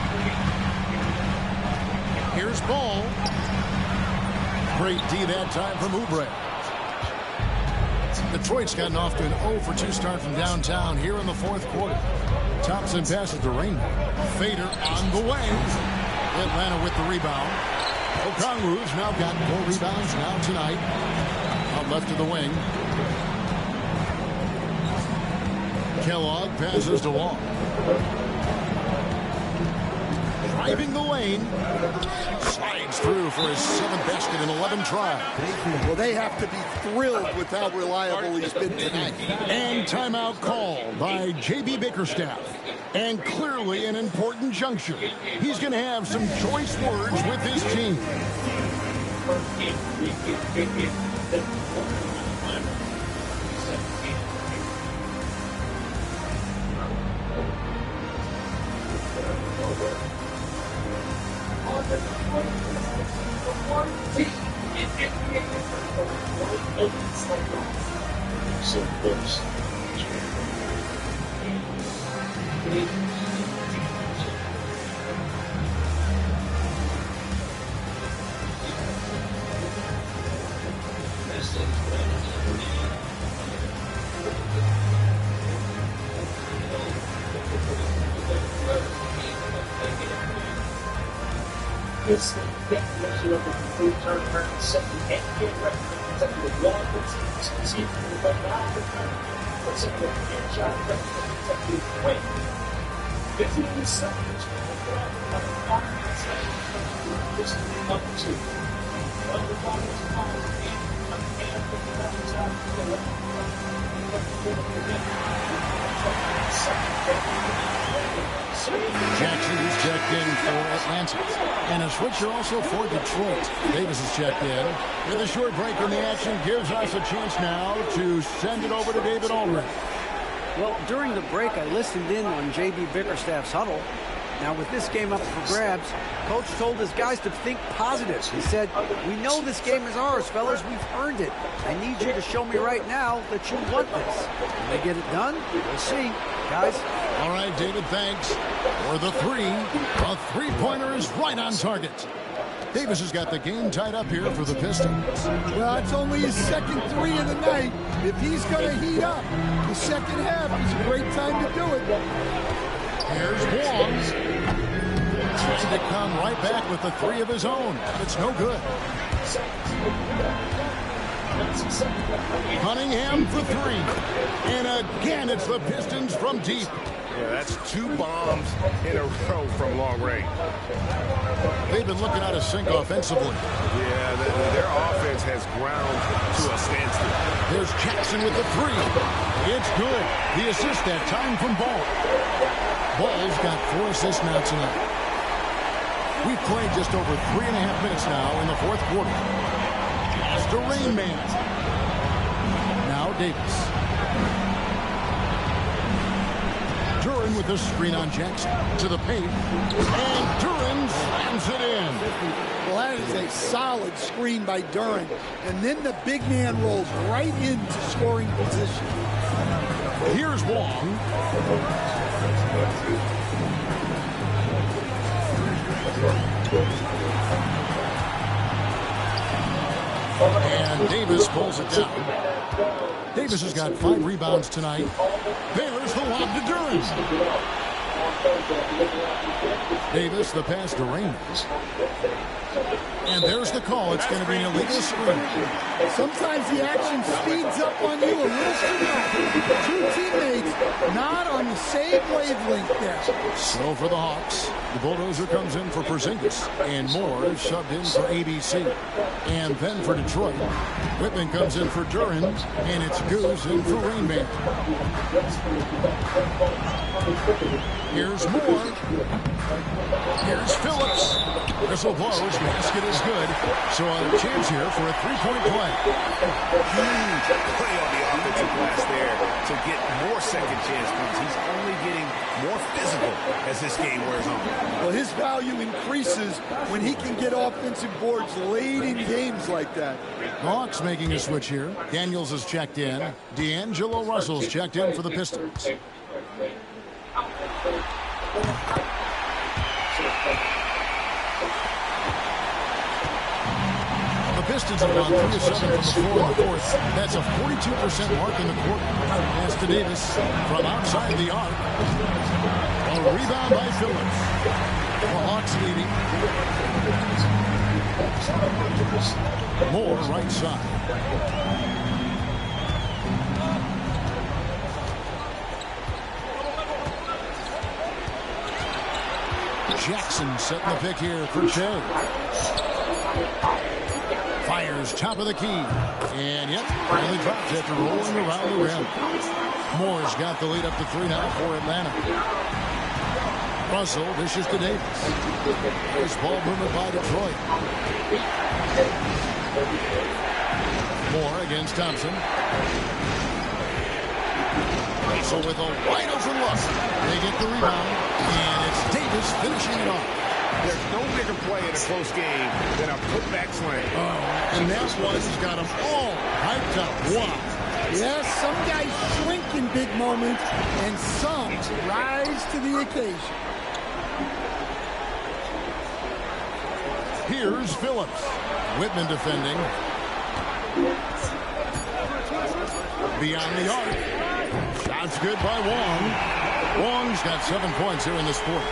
Here's Ball. Great D that time from Oubre. Detroit's gotten off to an 0-for-2 start from downtown here in the fourth quarter. Thompson passes to Rainbow. Fader on the way. Atlanta with the rebound. Okongwu's now got 4 rebounds now tonight. Out left to the wing. Kellogg passes to Long. Driving the lane. Slides through for his 7th basket in 11 tries. Well, they have to be thrilled with how reliable he's been tonight. And timeout called by J.B. Bickerstaff. And clearly an important juncture. He's going to have some choice words with his team. This makes you up a complete turnaround, second and get ready. Second with one, see if you can run out of the time. But second with hand shot, second with win. 15 seconds. This is number 2. Number 5 is Collins. And the bounce out to the left. Jackson is checked in for Atlanta. And a switcher also for Detroit. Davis is checked in. With a short break in the action, gives us a chance now to send it over to David Aldridge. Well, during the break, I listened in on J.B. Bickerstaff's huddle. Now, with this game up for grabs, Coach told his guys to think positive. He said, "We know this game is ours, fellas. We've earned it. I need you to show me right now that you want this." When they get it done, we'll see. Guys. All right, David, thanks. For the 3, a three-pointer is right on target. Davis has got the game tied up here for the Pistons. Well, it's only his second 3 of the night. If he's going to heat up, the second half is a great time to do it. Here's Wong. Trying to come right back with the 3 of his own. It's no good. Cunningham for 3. And again, it's the Pistons from deep. Yeah, that's 2 bombs in a row from long range. They've been looking out of sync offensively. Yeah, their offense has ground to a standstill. There's Jackson with the 3. It's good. The assist that time from Ball. Ball's got 4 assists now tonight. We've played just over 3.5 minutes now in the fourth quarter. As the Rain Man. Now Davis. Duran with the screen on Jackson. To the paint. And Duran slams it in. Well, that is a solid screen by Duran. And then the big man rolls right into scoring position. Here's Wong. And Davis pulls it down. Davis has got 5 rebounds tonight. There's the lob to Duran. Davis, the pass to Reynolds. And there's the call. It's going to be an illegal screen. Sometimes the action speeds up on you a little too much. 2 teammates not on the same wavelength there. So for the Hawks, the Bulldozer comes in for Porzingis. And Moore subbed in for ABC. And then for Detroit, Whitman comes in for Duran. And it's Goose in for Rainman. Here's Moore. Here's Phillips. Whistle blows. Basket is good. So a chance here for a three-point play. Huge play on the offensive glass there to get more second chance points. He's only getting more physical as this game wears on. Well, his value increases when he can get offensive boards late in games like that. Hawks making a switch here. Daniels has checked in. D'Angelo Russell's checked in for the Pistons. The Pistons have gone 3 of 7 from the floor in the fourth. That's a 42% mark in the quarter. Pass to Davis from outside the arc. A rebound by Phillips. The Hawks leading. Moore right side. Jackson setting the pick here for Shea. Fires top of the key. And yep, finally drops after rolling around the rim. Moore's got the lead up to 3 now for Atlanta. Russell dishes to Davis. Nice ball movement by Detroit. Moore against Thompson. Russell with a wide open look. They get the rebound. And it's Davis finishing it off. There's no bigger play in a close game than a putback slam. Oh, and that one's got them all hyped up. Wow. Yes, some guys shrink in big moments, and some rise to the occasion. Here's Phillips. Whitman defending. Beyond the arc. Shots good by Wong. Wong's got 7 points here in this quarter.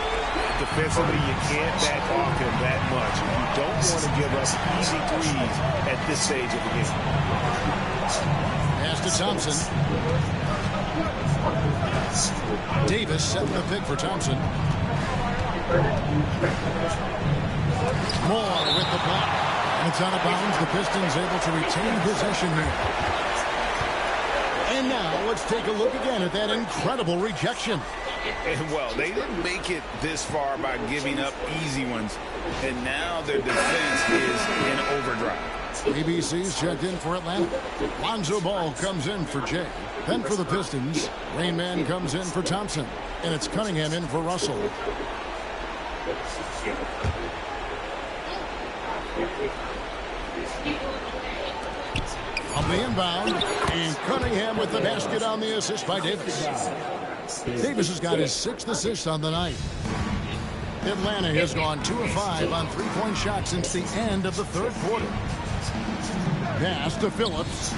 Defensively, you can't back off him that much. You don't want to give up easy threes at this stage of the game. Pass to Thompson. Davis setting the pick for Thompson. Moore with the block. And it's out of bounds. The Pistons able to retain possession here. And now let's take a look again at that incredible rejection. And well, they didn't make it this far by giving up easy ones. And now their defense is in overdrive. ABC's checked in for Atlanta. Lonzo Ball comes in for Jay. Then for the Pistons, Rain Man comes in for Thompson. And it's Cunningham in for Russell. On the inbound, and Cunningham with the basket on the assist by Davis. Davis has got his 6th assist on the night. Atlanta has gone 2 of 5 on three-point shots since the end of the third quarter. Pass to Phillips.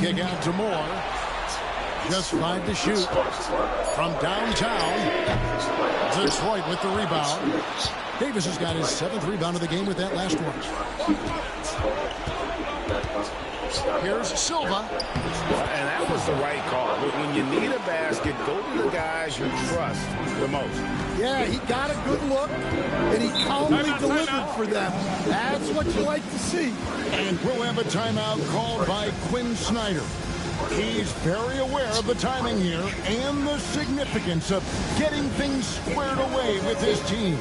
Kick out to Moore. Just 5 to shoot. From downtown, Detroit with the rebound. Davis has got his 7th rebound of the game with that last one. Here's Silva. And that was the right call. When you need a basket, go to the guys you trust the most. Yeah, he got a good look, and he calmly delivered for them. That's what you like to see. And we'll have a timeout called by Quinn Snyder. He's very aware of the timing here and the significance of getting things squared away with his team.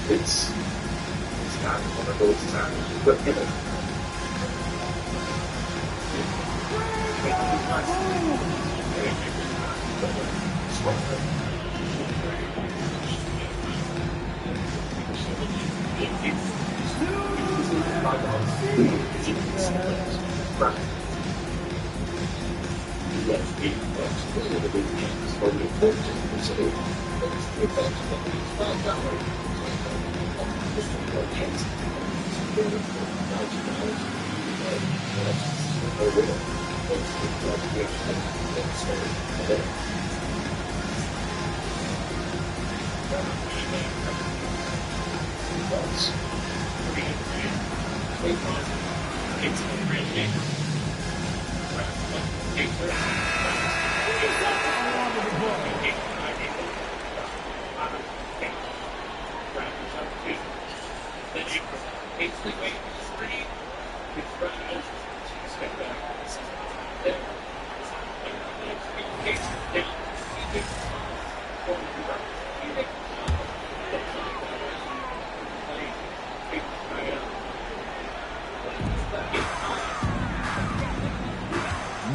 It's not one of those times, but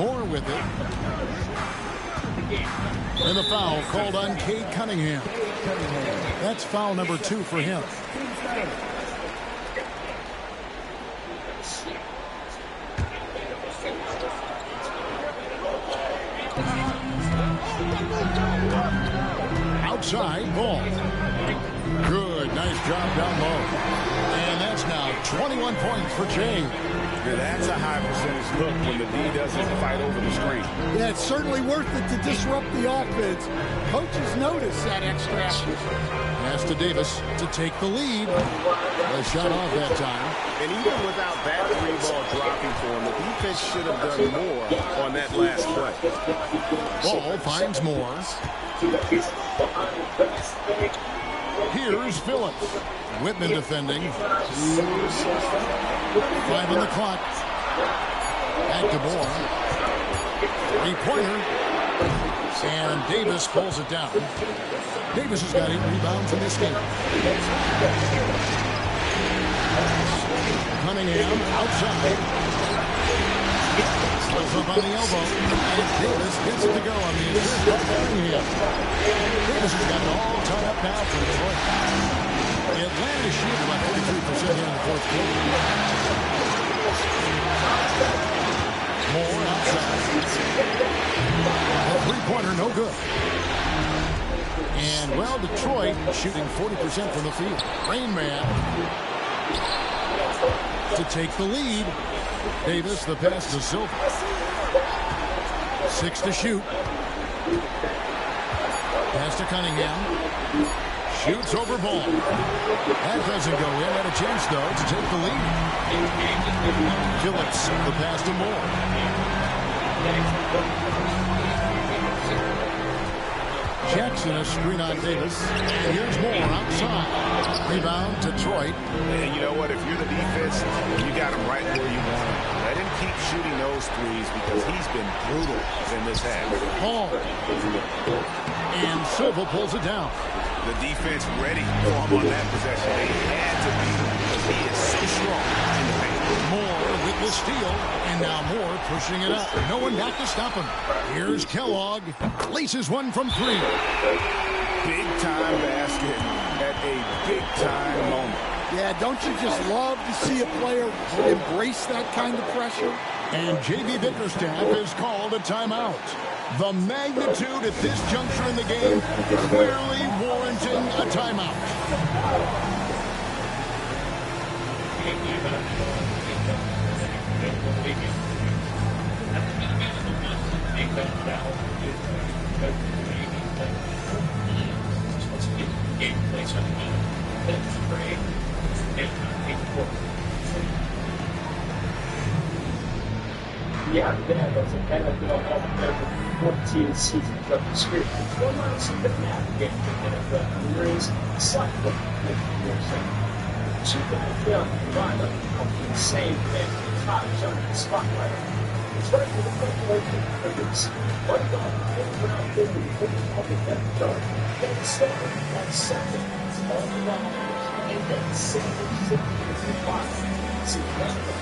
Moore with it. And the foul called on Cade Cunningham. That's foul number 2 for him. Outside, ball. Good, nice job down low. And that's now 21 points for James. Yeah, that's a high percentage look when the D doesn't fight over the screen. Yeah, it's certainly worth it to disrupt the offense. Coaches notice that extra effort. Pass to Davis to take the lead. A shot off that time. And even without that 3-ball dropping for him, the defense should have done more on that last play. Ball finds Moore. Here's Phillips. Whitman defending. 5 on the clock. Back to Moore. 3-pointer. And Davis pulls it down. Davis has got 8 rebounds in this game. Cunningham outside. Slips up on the elbow. And Davis gets it to go on the assist by Cunningham. Davis has got it all tied up now for Detroit. Atlanta is shooting about 43% here in the fourth quarter. Moore outside. A 3-pointer, no good. And, well, Detroit shooting 40% from the field. Rain Man to take the lead. Davis, the pass to Silva. 6 to shoot. Pass to Cunningham. Shoots over ball. That doesn't go in. Had a chance, though, to take the lead. Phillips, the pass to Moore. Jackson, a screen on Davis. And here's Moore outside. Rebound, Detroit. And you know what? If you're the defense, you got him right where you want him. Let him keep shooting those threes because he's been brutal in this half. Ball. And Silva pulls it down. The defense ready for him on that possession. They had to be because he is so strong in the paint. Moore with the steal, and now Moore pushing it up. No one back to stop him. Here's Kellogg. Laces one from 3. Big-time basket at a big-time moment. Yeah, don't you just love to see a player embrace that kind of pressure? And J.B. Bickerstaff has called a timeout. The magnitude at this juncture in the game clearly warranting a timeout. Yeah, that's a NFL Hall of Fame 14 seasons of experience. One month to navigate the NFL rings cycle. Cheap NFL lined up the same thing in college under the spotlight. It's right for the preparation for this. What about the round thing we put on the depth chart? That's 7, that's 7. It's all around and then 6, 6, 5. See, that's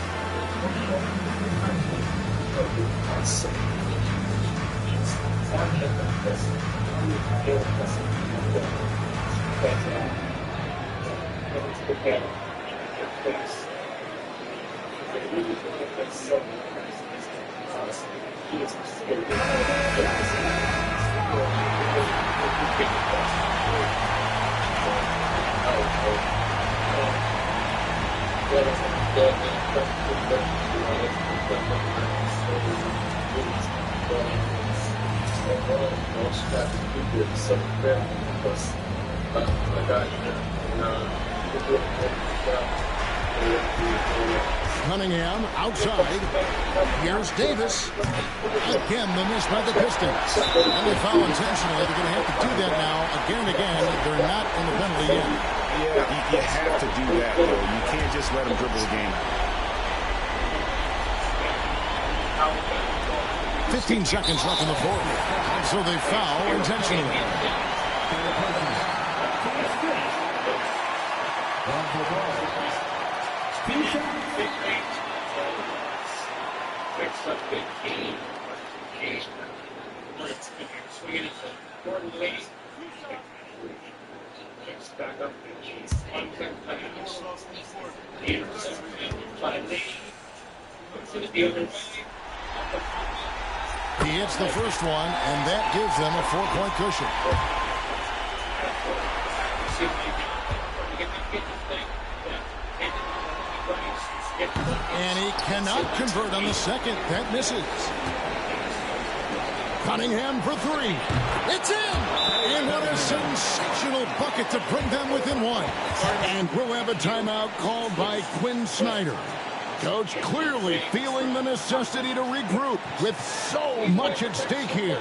Cunningham outside. Here's Davis. Again, the miss by the Pistons. And they foul intentionally. They're going to have to do that now again and again. They're not in the penalty yet. Yeah, you have to do that, though. You can't just let them dribble the game out. 15 seconds left in the fourth. And so they foul intentionally. He hits the first one, and that gives them a 4-point cushion. And he cannot convert on the second. That misses. Cunningham for three. It's in! And what a sensational bucket to bring them within one. And we'll have a timeout called by Quinn Snyder. Coach clearly feeling the necessity to regroup with so much at stake here.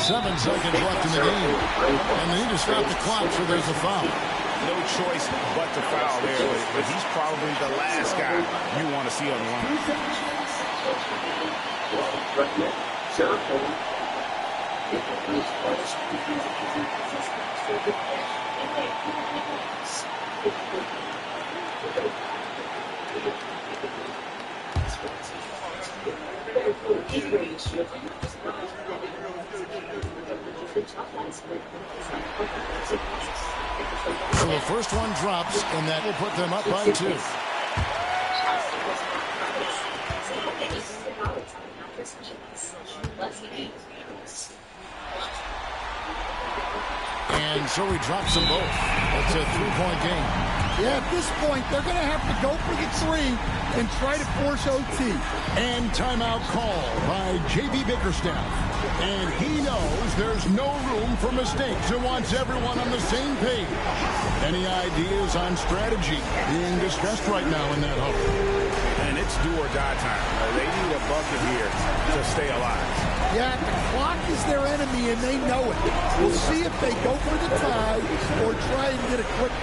Seven seconds left in the game. And they need to stop the clock, so there's a foul. No choice but to foul there, but he's probably the last guy you want to see on the line. So the first one drops, and that will put them up by 2. And so he drops them both. It's a 3-point game. Yeah, at this point, they're going to have to go for the 3 and try to force OT. And timeout call by J.B. Bickerstaff. And he knows there's no room for mistakes and wants everyone on the same page. Any ideas on strategy being discussed right now in that huddle? And it's do or die time. They need a bucket here to stay alive. Yeah, the clock is their enemy, and they know it. We'll see if they go for the tie or try and get a quick.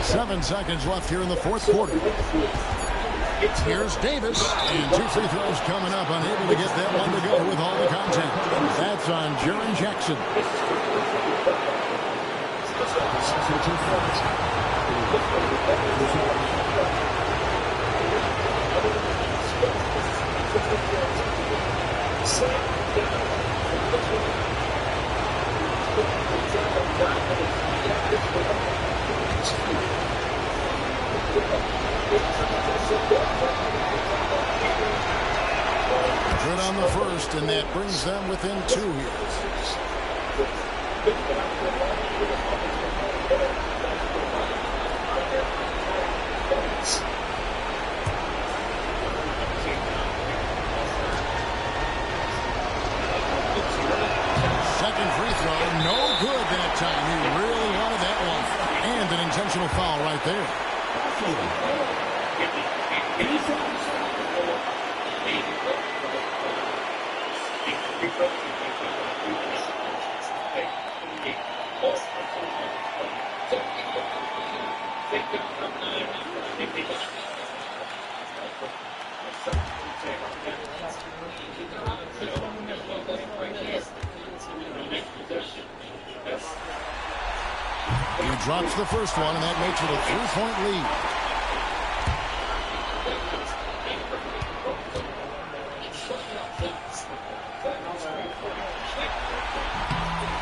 Seven seconds left here in the fourth quarter. Here's Davis, and 2 free throws coming up, unable to get that one to go with all the contact. That's on Jaren Jackson. Good on the first, and that brings them within 2 here. Second free throw, no good that time. He really wanted that one. And an intentional foul right there. He drops the first one, and that makes it a 3-point lead.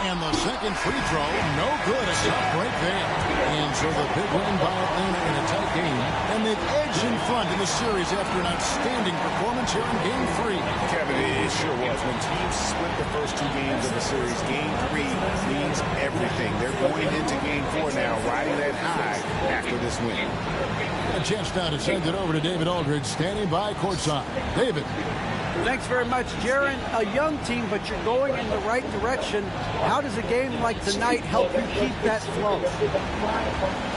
And the second free throw, no good. A tough break there. And so the big win by Atlanta in a tight game. And they've edged in front in the series after an outstanding performance here in Game 3. Kevin, it sure was. When teams split the first 2 games of the series, Game 3 means everything. They're going into Game 4 now, riding that high after this win. A chance now to send it over to David Aldridge, standing by courtside. David. Thanks very much, Jaren. A young team, but you're going in the right direction. How does a game like tonight help you keep that flow?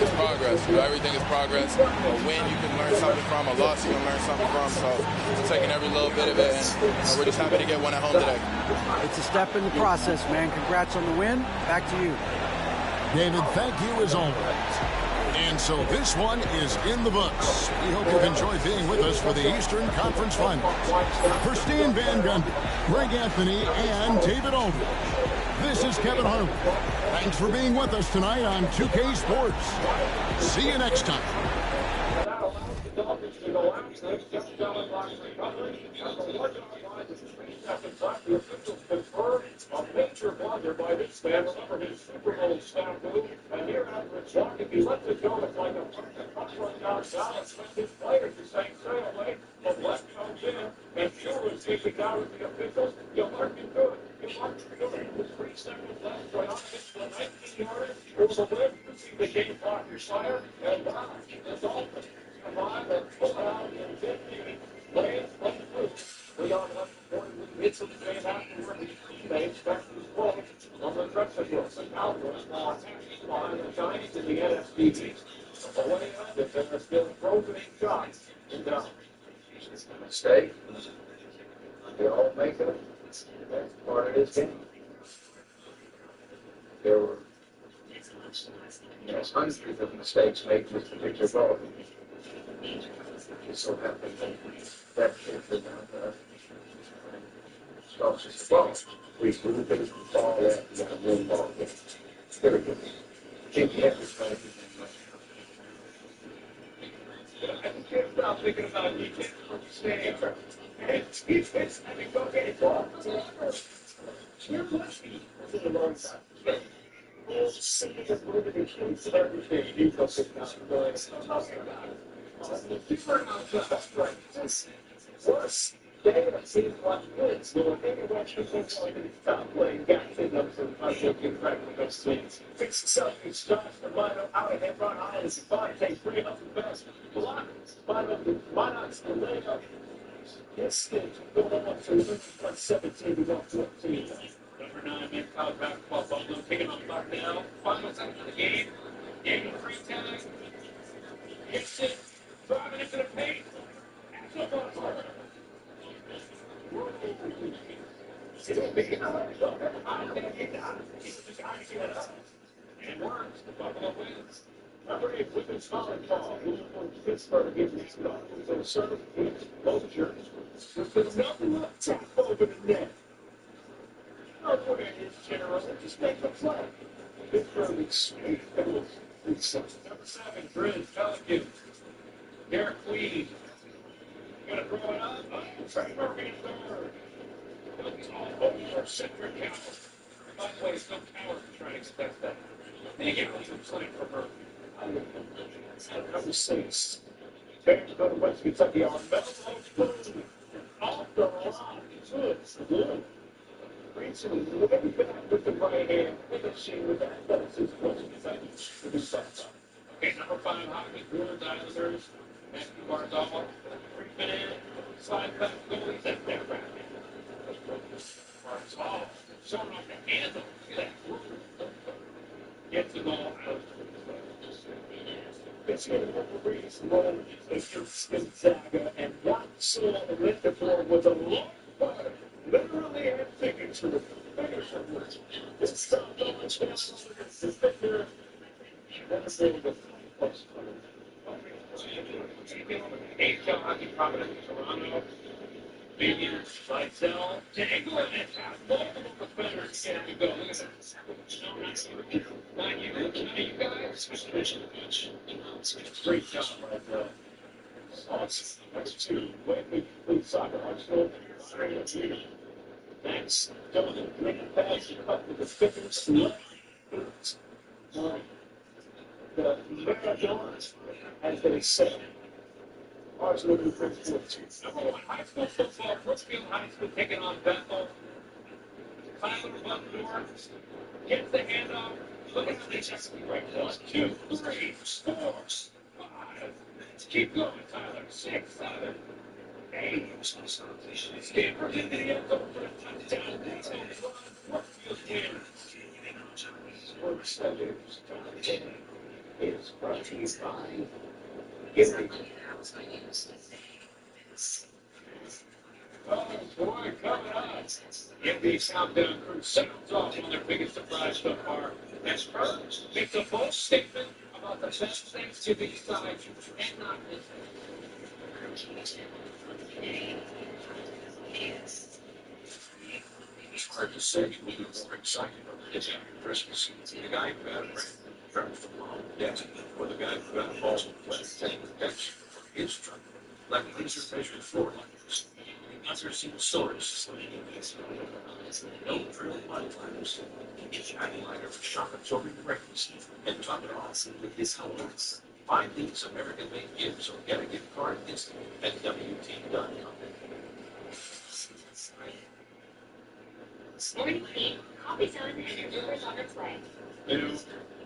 It's progress. Everything is progress. A win you can learn something from. A loss you can learn something from. So we're taking every little bit of it, and we're just happy to get one at home today. It's a step in the process, man. Congrats on the win. Back to you. David, thank you as always. And so this one is in the books. We hope you've enjoyed being with us for the Eastern Conference Finals. For Stan Van Gundy, Greg Anthony, and David Aldridge, this is Kevin Harlan. Thanks for being with us tonight on 2K Sports. See you next time. A major blunder by this man for his Super Bowl snafu, and here after it's walking, he lets it go. It's like a run down Dallas. His players are saying, stay away. But left comes in, and Shula is taking out of the officials. You mark it good. You mark it good. With 3 seconds left, right on into the 19-yarder. It was a win. You see the game clock, your sire, and the Dolphins survive and pull it out in 15. Lance, Leon hits the game afterward. Teammates back to his quote on the Drexelers and Cowboys now behind the Giants in the NFC East. Away under, there's been broken shots in Dallas. It's a mistake. They all make it. That's part of this game. There were hundreds of mistakes made with the picture ball. It so happened that kid did not stops the ball. We moved it from ball that to the win ball. Very good. Keep everything. I can't stop thinking about you. Can't stand here. And he's having go get it. You're lucky. For a long time. City has moved in case of everything. You go sit down and go and talk about it. You're not just right. Worse. They have seen what good. So if anyone should be going to the top lane, got to know some get right with those swings. Fix the Celtics, Josh Romano out ahead, Ron Hollis, Devontae, bring up the best. Blockers, Monarchs, the layup. Yes, still going on to 117 to 114. Number 9, men college basketball, Buffalo taking on Bucknell. Final second of the game. Game of free time. Hits it. Driving into the paint. And works. The Buffalo wins. Number 8, women's volleyball. Pittsburgh gives it to Dolphins on serve. Closure. There's nothing left. Tap over the net. Nowhere is generous. Just make the play. Pittsburgh is sweet. Number 7, Grizz Pelican. Derek Queen. Gonna throw it up. Trey Murphy in third. Over Centric Cow. By the way, some cowards are trying to expect that. They get leave playing for Murphy. Number 6. Bears go to West Kentucky on Mellow. Off the line. Good. Reaching way back with the right hand. Finishing with that. That's his West Kentucky. Okay, number 5, Hockey Bruins Islanders. Matthew Barzal. 3 minutes. Slide back goalies at their back. Barzal showing off the handle. Look at that. Gets the ball out. Michigan referees rolled against Gonzaga, and what saw the Lindenborg was a long putter, literally and figuratively. This time, going down with the defender. That's the post. HL Hockey Providence, Toronto. Medium, Seitzel, Dangle, and it's half multiple defenders getting to go. Look at that. No, not you. Not you guys. Great job right there. Awesome. That's 2. Wait, please, soccer. Arsenal. Next, going to bring it back up with the fingers. The Maradona, as they say. Arsenal to the Number 1, high school football. Brookfield High School taking on Bethel. Tyler Butler gets the handoff. Look at how they just right. 1, 2, 3, 4, 5. Keep going, Tyler. 6, 7, 8. Stanford into the end zone for a touchdown. Brookfield wins. Sports Centers is brought to you by Giving. Oh, boy, coming up. Get the countdown crew sounds off on their biggest surprise so far. And Spurs makes a bold statement about the best Thanksgiving side and not It's hard to say who was more excited about this after Christmas. The guy who got it from home, yes, or the guy who got a ball and played take protection for his truck, like laser measured floor lines. Others seen stories. No drill modifiers. Each analyzer for shock absorbing rings and top it off with his helmets. Find these American-made gifts or get a gift card instantly at WT.com. Morning, Pete. Coffee's on and your Uber's on its way. You,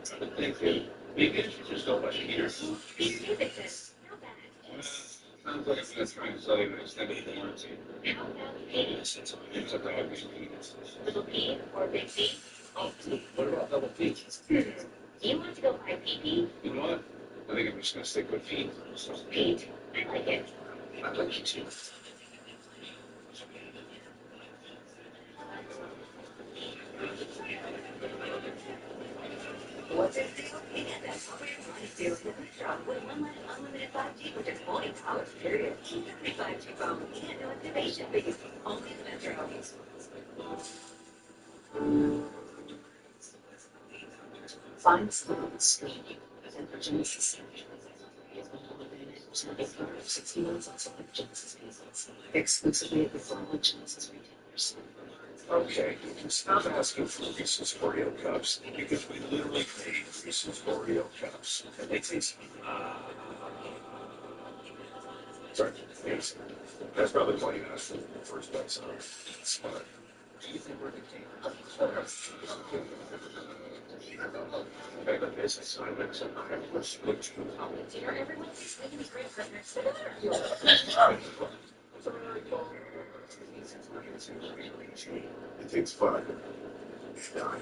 thank you. Vegan, just go by Peter. Pete's Music Fest. How bad? Sounds like I'm just trying to sell you an extended warranty. How about Pete? It's a dog Pete. Little Pete or Big Pete? Oh, what about double Pete? Do you want to go by PP? You know what? I think I'm just going to stick with Pete. Pete. I like it. I like you too. What's his deal? Yeah, that's what we're trying to do. With unlimited 5G, which is only college period. Every 5G phone and no activation because only the Metro. Find smooth screening and the Genesis Genesis 60 months on select Genesis vehicles. Exclusively at the former Genesis retailers. Okay, you can stop asking for Reese's Oreo cups because we literally made Reese's Oreo cups and they taste Sorry. Yes. That's probably why you asked in the first place. Smart. Do you think we're the team? Make a business assignment and I will switch you out. Everyone's making these great partners. It takes 5 9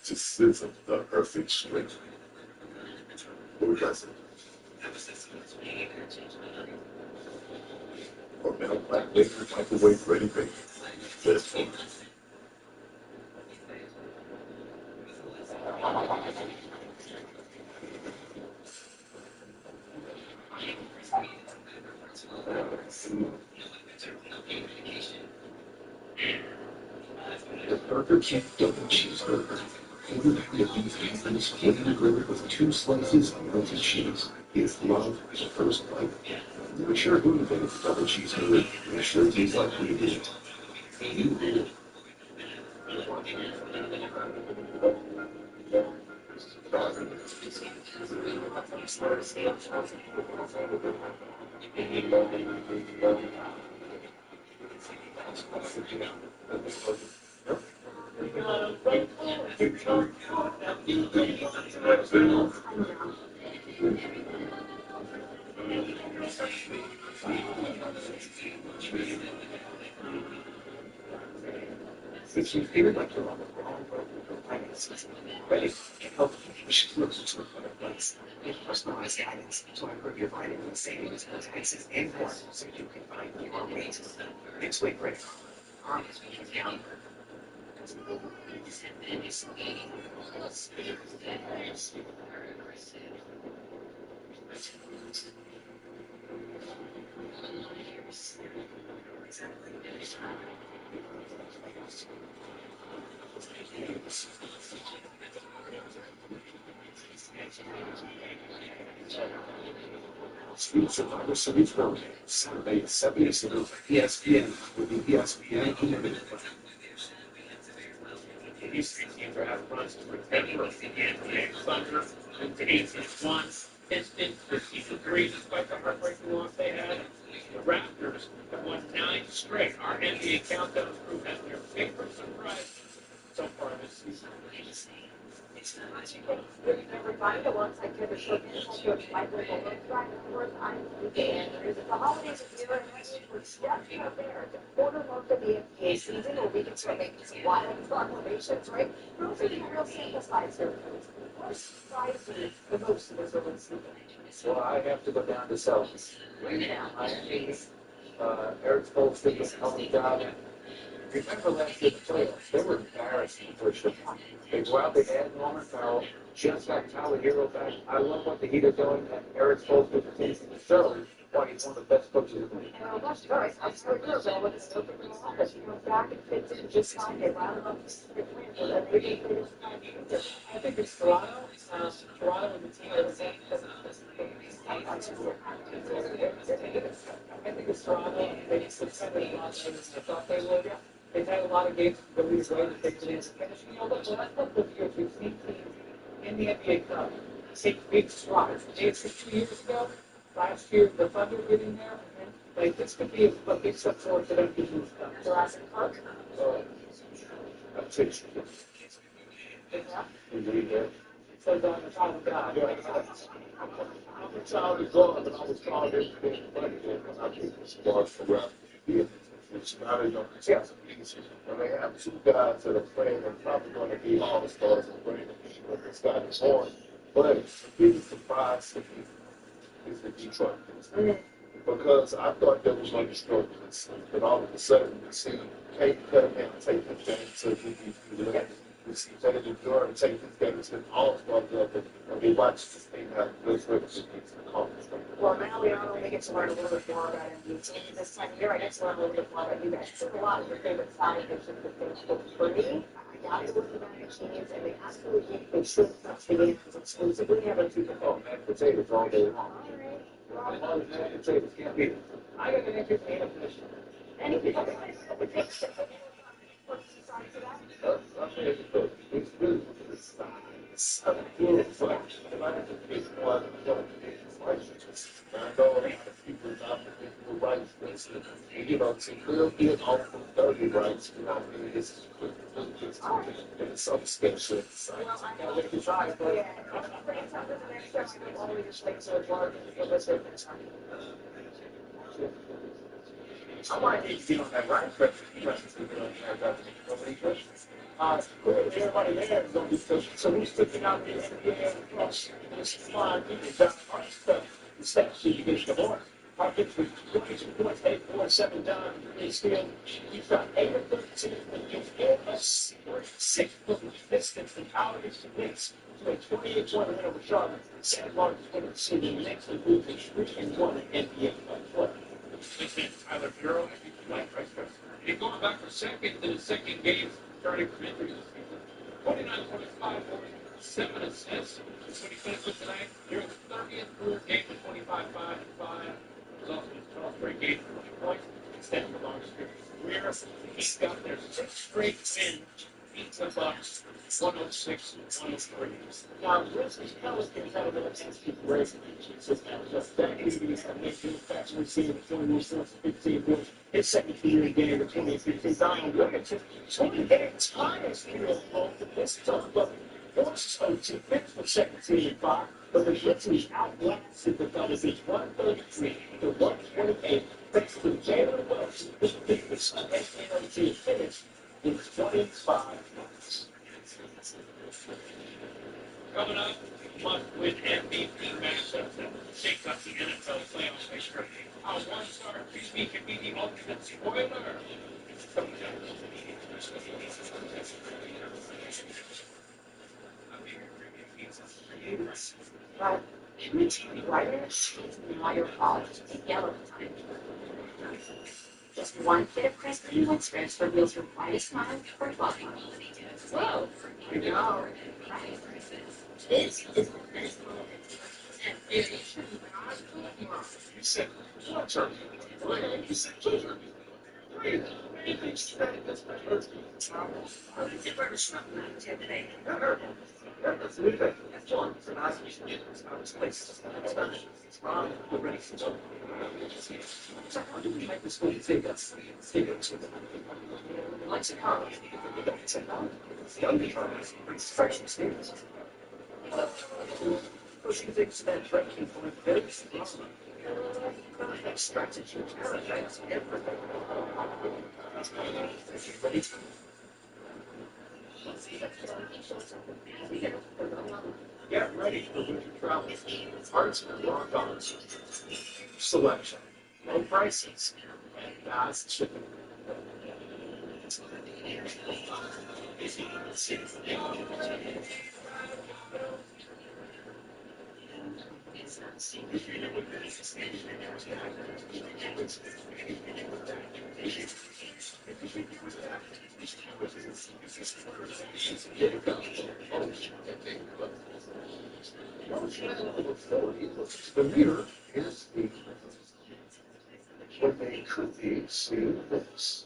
to sizzle the perfect straight. Who does it? Or metal black liquor microwave ready bacon. Best one. The Burger King double cheeseburger. Order the beef and flavored grilled with 2 slices of melted cheese. It's love at first bite. Never sure who invented the double cheeseburger. It sure tastes like we did. You rule. If you feel like you're on the wrong road with your finances, ready can help you look to a better place. Get personalized guidance to improve your vitamin savings, taxes, and more so you can find your ways. Next week, Rick. Street Survivor Series Road, Saturday, 7 Eastern, ESPN, with the ESPN Unlimited. These three teams are having runs to protect the NBA Thunder, and today's one. Pistons 15-3, despite the heartbreaking loss they had. The Raptors have won 9 straight. Our NBA countdown crew has their favorite surprise so far this season. Good everybody, alongside Kevin Shortman, Coach Michael Bowman, Ryan I'm Luke Andrews. At the holidays are here, and we're stepping up there at the quarter mark of the NBA season, where we can start making some wild proclamations, right? We're also doing a real sample size here. What surprised you the most in this early season? Well, I have to go down to Celtics. Miami, Eric Spoelstra was a hell of a job. Remember last year the playoffs, they were embarrassing the first round. They go out, they add Norman Farrell, just got Tyler Hero back. I love what the Heat are doing, and Eric Spoelstra continues to show why he's one of the best coaches in the league. And that's right. I'm so good about what it's open in the office. He comes back and fits in just fine. They round him up to plan for that. I think it's Toronto. Toronto and the team that was I think it's Toronto. They suspended a lot of games I thought they would. They've had a lot of games to go either way to take it in. You know, look, when I look at the years, we've seen teams in the NBA Cup take big strides. They 2 years ago, last year, the Thunder getting there. Like, this could be a big step forward for them to do stuff. Jurassic Park. I'll take you. So, the child of God. I'm a child of God, but I was called everything but it when I came to Spurs for rap. It's not a young team. And they have 2 guys that are playing and probably going to be all the stars and bring them this guy is on. But the biggest surprise to me is the Detroit Pistons. Because I thought they was going to struggle this season, but all of a sudden we see Kate Cunningham take this game to the league. We see Taylor Jordan take this game to an all-star level, and we watch this team have good records against the conference. Well, now we only get to learn a little bit more about NBA teams this time of year. I get to learn a little bit more about you guys. There's a lot of your favorite side dishes that things cook for me. I got to look at the machines, and they absolutely they should touch the games exclusively. Never to Oh, man, potatoes all day long. Potatoes can't beat it. I got an interest in position. Anything else? It's really it's good. It's like, if I had to pick one, I know a lot of people out there You know, to really get off of 30 rights, you know what I mean? It's some special. I might need to get on that right foot. Clearly everybody there is going to be pushing. So who's sticking out there in the air across this line? People got much stuff. The stat sheet, you get the horn. I'll get you 22 points, 8, 4, 7 down. They still, you've got 8 of 13, and you've given us 6 of the Pistons and out of the Knicks. So a 28-point win over Charlotte. Second largest win of the season. Next, we move to 3-1 in NBA play. Tyler Bureau, Mike Price. And going back for second to the second game, starting from injury this season. 29-25, 7 assists. That's what he finished with tonight. You're 30th career game with 25, 5, and 5. It was also his 12th straight game for 20 points. Extending the longest streak of his career. He's got their 6th straight win. Beats the Bucks 106-103. Now, Grizzlies Pelicans had a little fancy break. So that is going to make you actually see the 21-15 wins. His second career game of 2015. Zion Williamson, 20 games highest field goal for this tough, but Forces OT finished for second team in 5. But the Grizzlies outlasted the Pelicans 133-128. Thanks to Jalen Wilson, who beat the SNOT finish in 25 minutes. Coming up, must-win MVP matchup that shakes up the NFL playoff picture. How one-star QB can be the ultimate spoiler. But MTV writers now your fault to yellow time. Just one kit of crispy Whiskers reveals your brightest smile for 12 months. Whoa! You know, right? This is the best moment. And it should be You said, what turkey? You said, two turkeys. Three. Anything static that's my turkey. It was something I did today. That's a new thing. That's one. It's an ice machine. It's not this place. It's not. It's wrong. We're ready for it. So how do we make this going to take us? Take us with it. Likes it hard. It's a hard. It's the only time. It's fresh and serious. Pushing things to that breaking point. Very awesome. That strategy. That's everything. Ready? Get ready for winter travel. Parts and walk-ons. Selection. Low prices. And fast shipping. The mirror is the when they could be seeing this.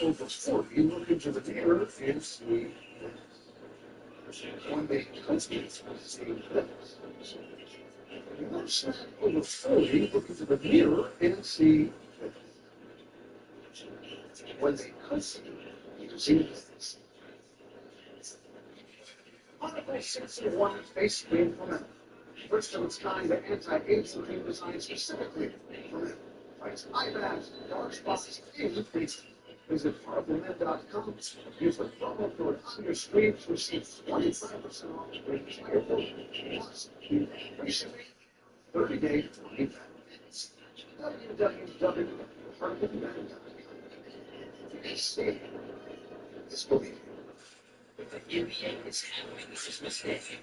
Over 40, look into the mirror and see when they could be seeing this. Over 40, look into the mirror and see when they could see this. Article 61 face cream for men. First of its kind, the anti-aging cream designed specifically for men. Fights eye bags, dark spots, and crease. Visit PowerfulMen.com. Use the promo code on your screen to receive 25% off your entire order. Plus, free shipping, 30-day money back. www.PowerfulMen.com. See, it's believing. The NBA is having this mistake.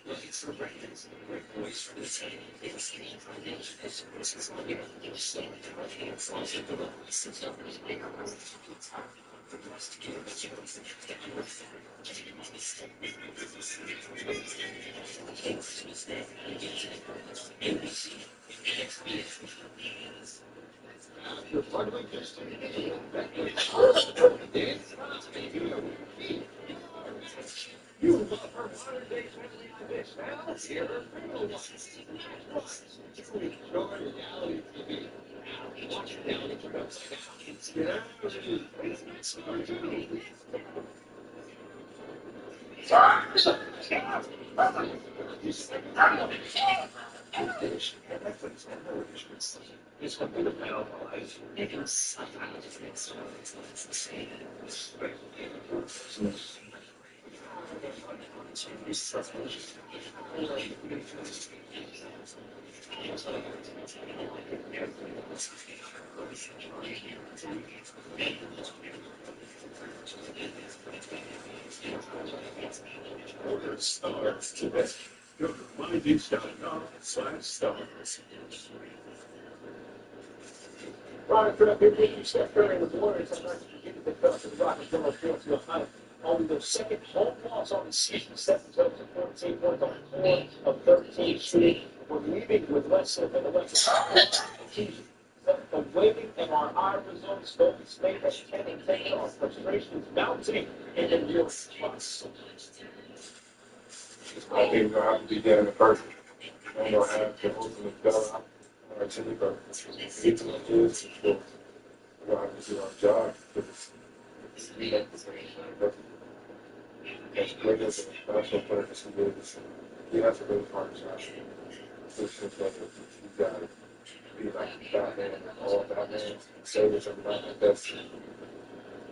Looking for breakfast, great voice for the team. It's the foundation. This is what you're so much falls into the voices of the bigger ones. The most to give the chance to get your mistake. It's mistake. ABC. You're part of my destiny. You love her modern-day family on this. Now, hear her criminal ones. Enjoy reality TV. Now, watch reality TV now. It's going to be the battle of our life. Order stars today. Go to MyDeep.com/stars. Ryan Trump here with you. Steph Curry and the Warriors have not completed the cup to the Rockets World Field to a high. Only their second home loss on the season, 7-14 points on 4 of 13 shooting. We're leaving with less than a minute left. Awaiting MRI results. Golden State has 10 and 10 off. Frustration is mounting in the New York Bucks. I think we're going to have to be getting the first. We're going to have the ultimate bailout on our team, but each of the kids, we're going to have to do our job. As great as a national player as he is, he has a really hard job. It's just like you got to be like Batman, all Batman, saviors of Batman. That's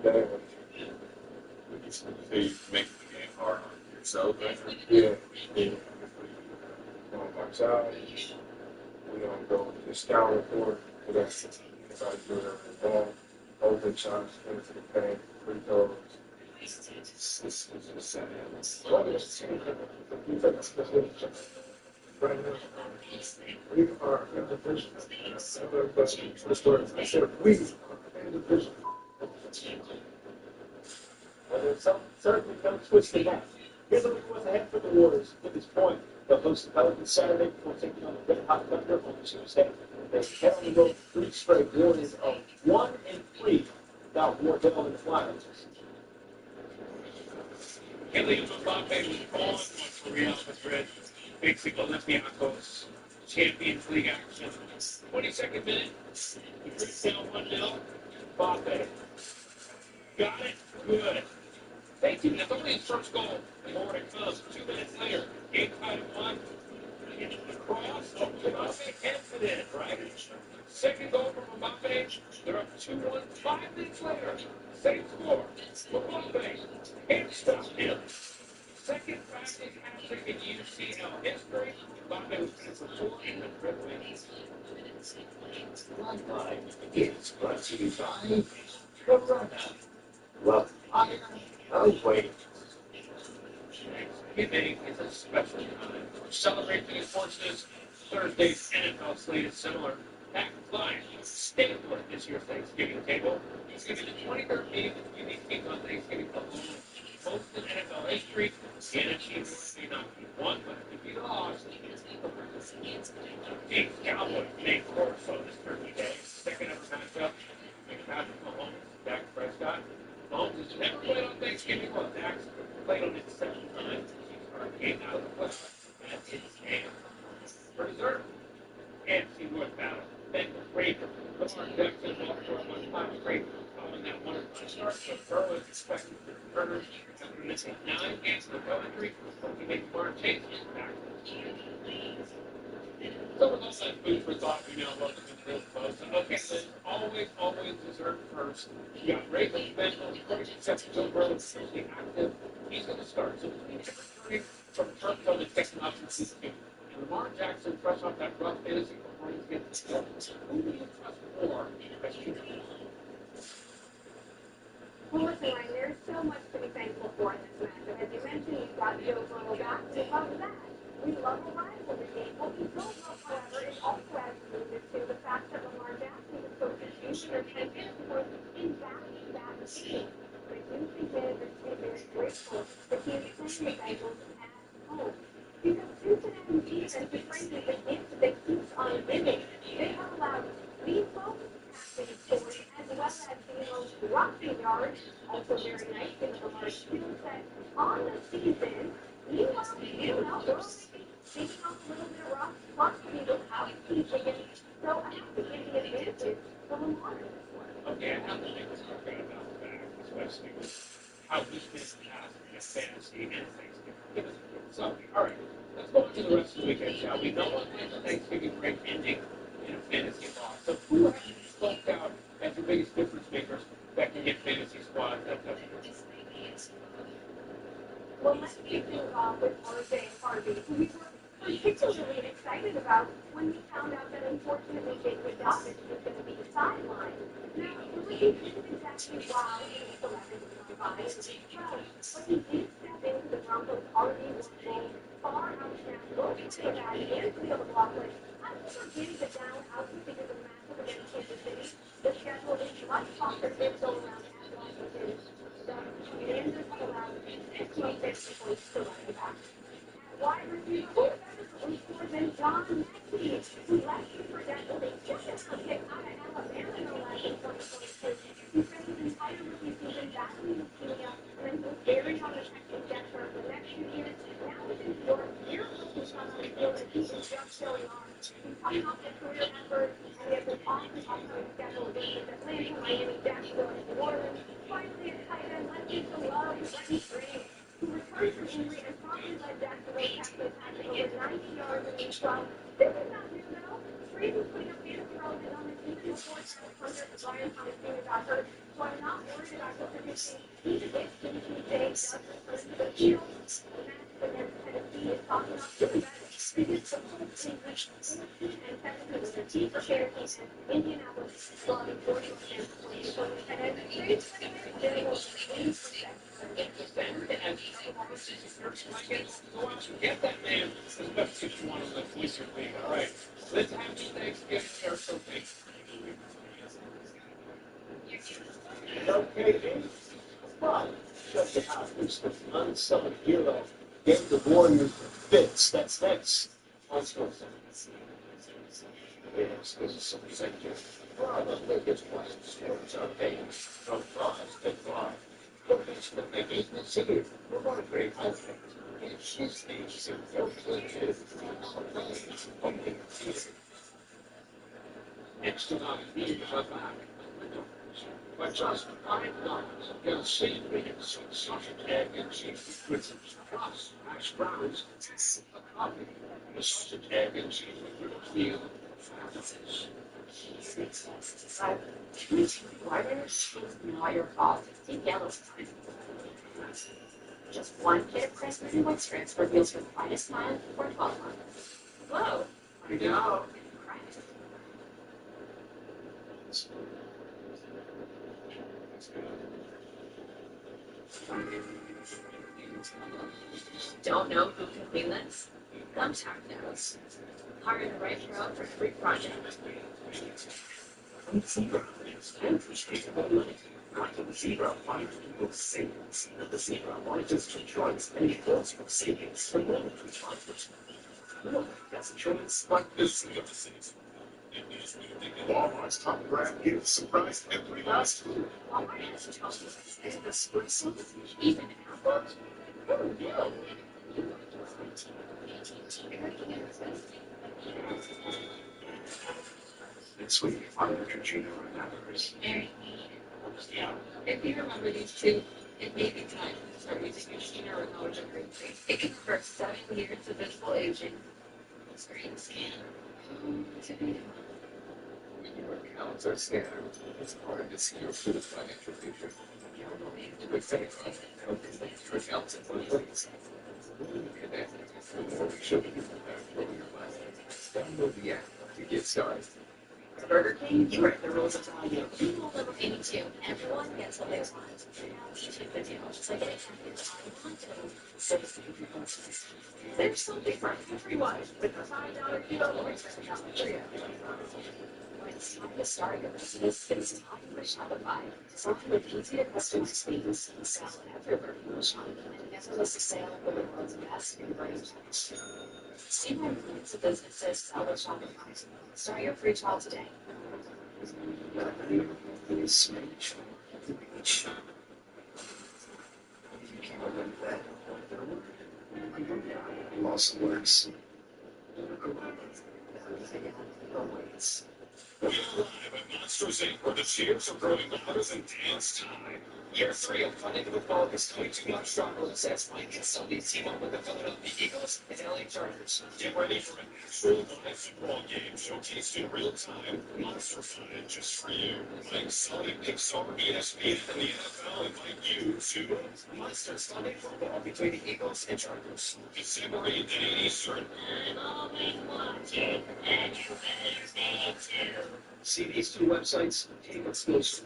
that. So you make the game hard on yourself, right? Yeah. We don't watch out. We don't go just down the court. We got to do it every ball. Open shots into the paint, free throws. It's just sad. Right now, we are in the division. The story I said we are in the division. There's certainly no twisting that. Here's what was ahead for the Warriors at this point. They'll host the Pelicans Saturday before taking on the Red Hot Thunder on Tuesday. They can only go 3 straight. Warriors are 1-3 without Wardell in the finals. Kylian Mbappe was born for Real Madrid. Basic Olympiacos. Champions League action. 22nd minute. He brings down 1-0. Mbappe. Got it. Good. Thank you. That's only his first goal. And more to come. 2 minutes later. Game tied at 1. Cross. Mbappe heads it in, right? Second goal from Mbappe. They're up 2-1. 5 minutes later. Same score. Mbappe can't stop him. Second fastest hat-trick in UCL history. Mbappe was for 4 in the Red Wings. Line is brought to you by Corona. Well, I'll wait. Thanksgiving is a special time. Celebrate the importance. Thursday's NFL slate is similar. Pack line, staple at this year's Thanksgiving table. It's going to be the 23rd meeting with unique teams on Thanksgiving alone. Most in NFL history. Can achieve may not be won, but it could be lost. Chiefs Cowboys make course on this Turkey Day. Second ever matchup. Patrick Mahomes, Dak Prescott. Mahomes has never played on Thanksgiving. Well, Dak's played on it 7 times. Chiefs are a game out of the playoffs. That's his game. For dessert, AFC North battle. Bengals, Ravens. Lamar Jackson, Baltimore, one-time Ravens. Following that 1-5 start, so Burrow is expected to return after missing 9 games with no injury. He made Lamar Chase back. So with all that food for thought, we now welcome to the real close. Okay, then always dessert first. You got Ravens, Bengals, 47 Joe Burrow is essentially active. He's going to start. So between returning from Turks on the second option season, and Lamar Jackson fresh off that rough fantasy performance against the Steelers. Who do you trust more as you know? Well, listen, Ryan, there's so much to be thankful for in this matchup. As you mentioned, you've got Joe Burrow back. We love that. We love a rivalry game. What we don't love, however, is also as you alluded to the fact that Lamar Jackson is coaches using their 10 fantasy points in back-to-back games. But I do think managers should be very grateful that he is playing the Bengals at home. Because Cincinnati's defense is frankly the gift that keeps on giving. They have allowed lethal passing scores as well as the most rushing yards. Also very nice, given the large skill set on the season. Meanwhile, you know, we're taking off a little bit of rough quantity without teaching it. So I have to give the advantage for Lamar in this one. Okay, I have to think it's not going to bounce back, especially with how he's been past in fantasy and Thanksgiving. Give us a quick summary. All right, let's go on to the rest of the weekend, shall we? No one wins a Thanksgiving break ending in a fantasy loss. So who actually stuck out as the biggest difference makers that can get fantasy squads that touch? Well, let's kick things off with RJ and Harvey, who we were particularly excited about when we found out that unfortunately David Dobbins was going to be sidelined. Now, we didn't exactly why he was selected to come by as a pro, but he did step into the Broncos' RB1 role, far outshine both Cincinnati and Cleo McLaughlin. I'm sure getting the down output because of massive against Kansas City. The schedule is much softer than so around at Washington. The Commanders have allowed 6 points to running back. Wide receiver, who better to look for than John Mechie, who left for that with a second-round pick out of Alabama no less in 2022. He spent his entire rookie season battling leukemia and then was buried on the Texans depth chart for the next few years. Now he's in New York, year-long shot on the field, and he is just showing on. He's coming off his career effort, and he has an awesome upcoming schedule versus Atlanta, Miami, Jacksonville, and New Orleans. Finally, a tight end, let's get to love Lenny Green, who returned from injury and promptly led Jacksonville Texans passing over 90 yards in week 12. This is not new, though. Green was putting up fantasy relevant numbers even before Travis Hunter and Brian Thomas Jr. got hurt, so I'm not worried about him producing even if Tuesday does return to the field. The matchup against Tennessee is talking up to the best. They did some whole thing with 14 and 17 with the team for Cherokee and Indianapolis, blocking 41 points for the and Green's winning was 80%. And go out and get that man, especially if you want to live with your league. All right, let's have the Thanksgiving there so big. Okay, but check it out. It's the unsung hero. Gave the Warriors the fits. That's next. On Spurs. Yes, this is some sector. Well, the biggest one in Spurs are paying from flies to fly. Look, it's the biggest this year. We're going to great outfit. It's his age to go to only next to my feet are back. But just $5, you'll see me in some sausage, egg, and cheese with plus hash browns, a coffee, a sausage, egg, and cheese with a meal. Your fault. Take yellow. Just one kit of Christmas and Wix strips for meals for the finest smile for 12 months. Hello. I know. Don't know who can clean this? Thumbtack knows. Hire the right pro for every project. Zebra is unrestrictable money. Like the Zebra finds people savings. The Zebra monitors your choice and it builds your savings for more than 3 months. Look, that's a choice like the Zebra saves. Walmart's top brand gives surprise every last food. Walmart has choices and espresso, even apple. Oh no! It's when you find the Katrina remembers. Yeah. If you remember these two, it may be time to start using your Sheena or Knowledge Green. It can reverse 7 years of visible aging. Screen scan. When your accounts are scanned, it's hard to see your full financial picture. With FedEx, your accounts in one place. Connect before we show you your money. Download the app to get started. Burger King, you break the rules of value. You will live with 82. Everyone gets what they want. Now each of the deal, just like any package I want to. There's something for everyone with a $5 kilo or $7 trio. When it's time to start your business, it's time for Shopify. Designed with easy to customize things, sell everywhere you will shop, and never miss a sale with the world's best new brands. See why millions of businesses sell with Shopify. Start your free trial today. Lost words. Monsters Inc. where the cheers are growing louder than dance time. Year 3 of Funding the Football is coming to much stronger as Mike and Sully team up with the Philadelphia Eagles and LA Chargers. Get ready for an actual live football game showcased in real time. Monster fun just for you. Mike, Sully, Pixar, ESPN, and the NFL invite you to Monsters Funding Football between the Eagles and Chargers. December 8th at 8 Eastern. I've always wanted, and you better stay tuned. See these two websites? Take what's most.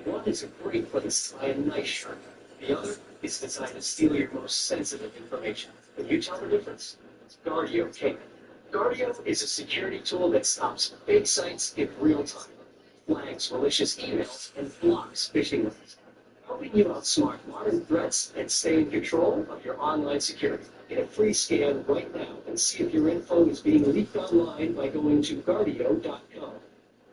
One is a great place to buy a nice shirt. The other is designed to steal your most sensitive information. Can you tell the difference? It's Guardio Payment. Guardio is a security tool that stops fake sites in real time, flags malicious emails, and blocks phishing links, helping you outsmart modern threats and stay in control of your online security. Get a free scan right now and see if your info is being leaked online by going to Guardio.com.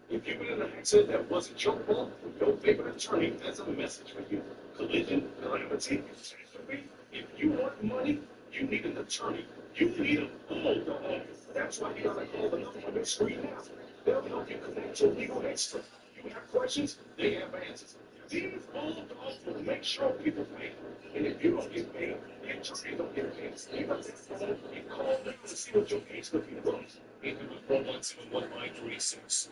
If you've been in an accident that wasn't your fault, your favorite attorney has a message for you. Collision, calamity, catastrophe. If you want money, you need an attorney. You need a bulldog. That's why you gotta call the number on your screen now. They'll help you connect to a legal expert. You have questions, they have answers. These bulldogs will make sure people pay. And if you don't get paid, the attorney don't get paid. You got that phone, you call them to see what your case could be worth. 800-417-1936.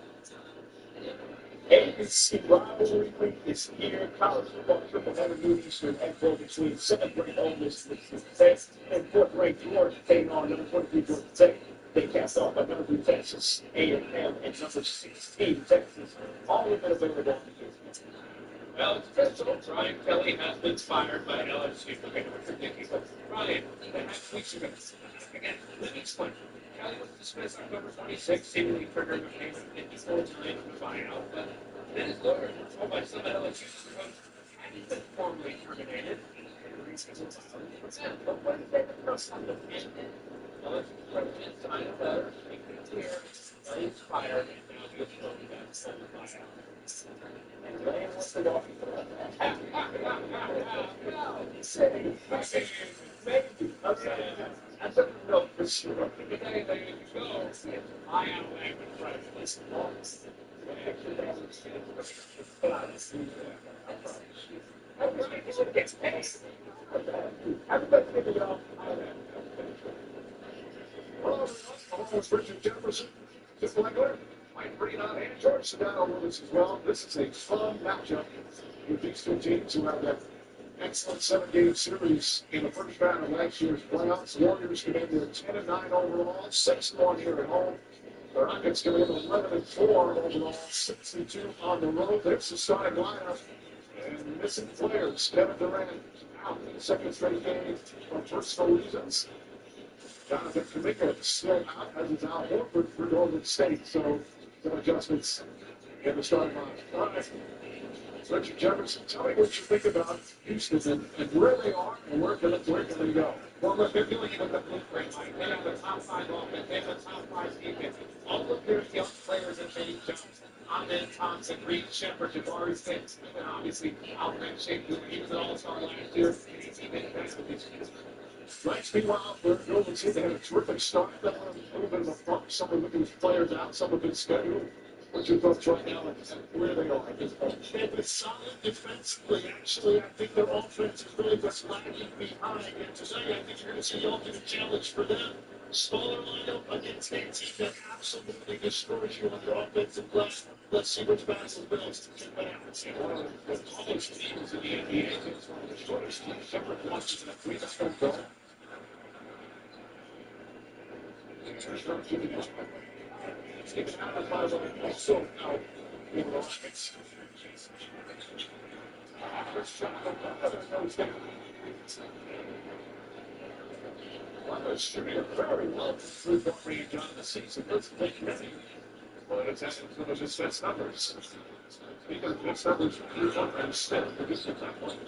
ABC Rivalry Week is here. College football triple header noon Eastern April between 7th ranked Ole Miss and 4th ranked Georgia taking on number 23 Georgia Tech. They cast off by number 3 Texas A&M and number 16 Texas. All of them available on the YouTube. Well, it's official. Brian Kelly has been fired by LSU. Okay, it's ridiculous. Brian, weeks ago. Again, let me explain. Kelly was dismissed October 26th, seemingly triggering a payment of 54 times for buyout, but then his lawyers were told by some LSU's coach hadn't been formally terminated. And the reasons were filed for them. But what did they press on the payment? LSU's president signed a letter making it clear that he's fired and now he is going back to the buyout. And Lane was the walking for that. Maybe. Okay. I don't know for sure. But anyway, you go, I am language right. Listen, actually, that's everybody gets paid. Everybody figured out how that. Well, almost Richard Jefferson, just like her. Mike Breeden and George Sedano with us as well. This is a fun matchup with these two teams who have that excellent 7-game series in the first round of last year's playoffs. Warriors come in with 10-9 overall, 6-1 here at home. The Rockets come in 11-4 overall, 62 on the road. There's the starting lineup. And missing players, Kevin Durant out in the second straight game for personal reasons. Jonathan Kuminga still out, as is Al Horford for Golden State. So some adjustments in the starting lineup. All right. Richard Jefferson, tell me what you think about Houston and where they are and where can they go? Well, look, they're doing it with the blueprint. Like, they have a top 5 offense, they have a top 5 defense. All of their young players have made jumps. Ahmed Thompson, Reed Shepard, Jabari Smith, and obviously Alvin Shaker. He was an all-star last year, and he's even better this year. Right, meanwhile, for Golden State, they had a terrific start. They had a little bit of a bump. Some of these players out, some of them scheduled. What's your thoughts right now on where they are at this point? They've been solid defensively. Actually, I think their offense is really what's lagging behind. And tonight, I think you're going to see the ultimate challenge for them. Smaller lineup against a team that absolutely destroys you on the offensive glass. Let's see which battle builds. But I would say one of the tallest teams in the NBA is one of the shortest teams. Shepard watches in a 3-point goal. It's out of my way. Also, now, in the offense. First shot, another goes down. Well, shooting a very low 3-point range on the season. Let's take many. Well, it's one of his best numbers. Speaking of best numbers, 3-point range still. This is that one.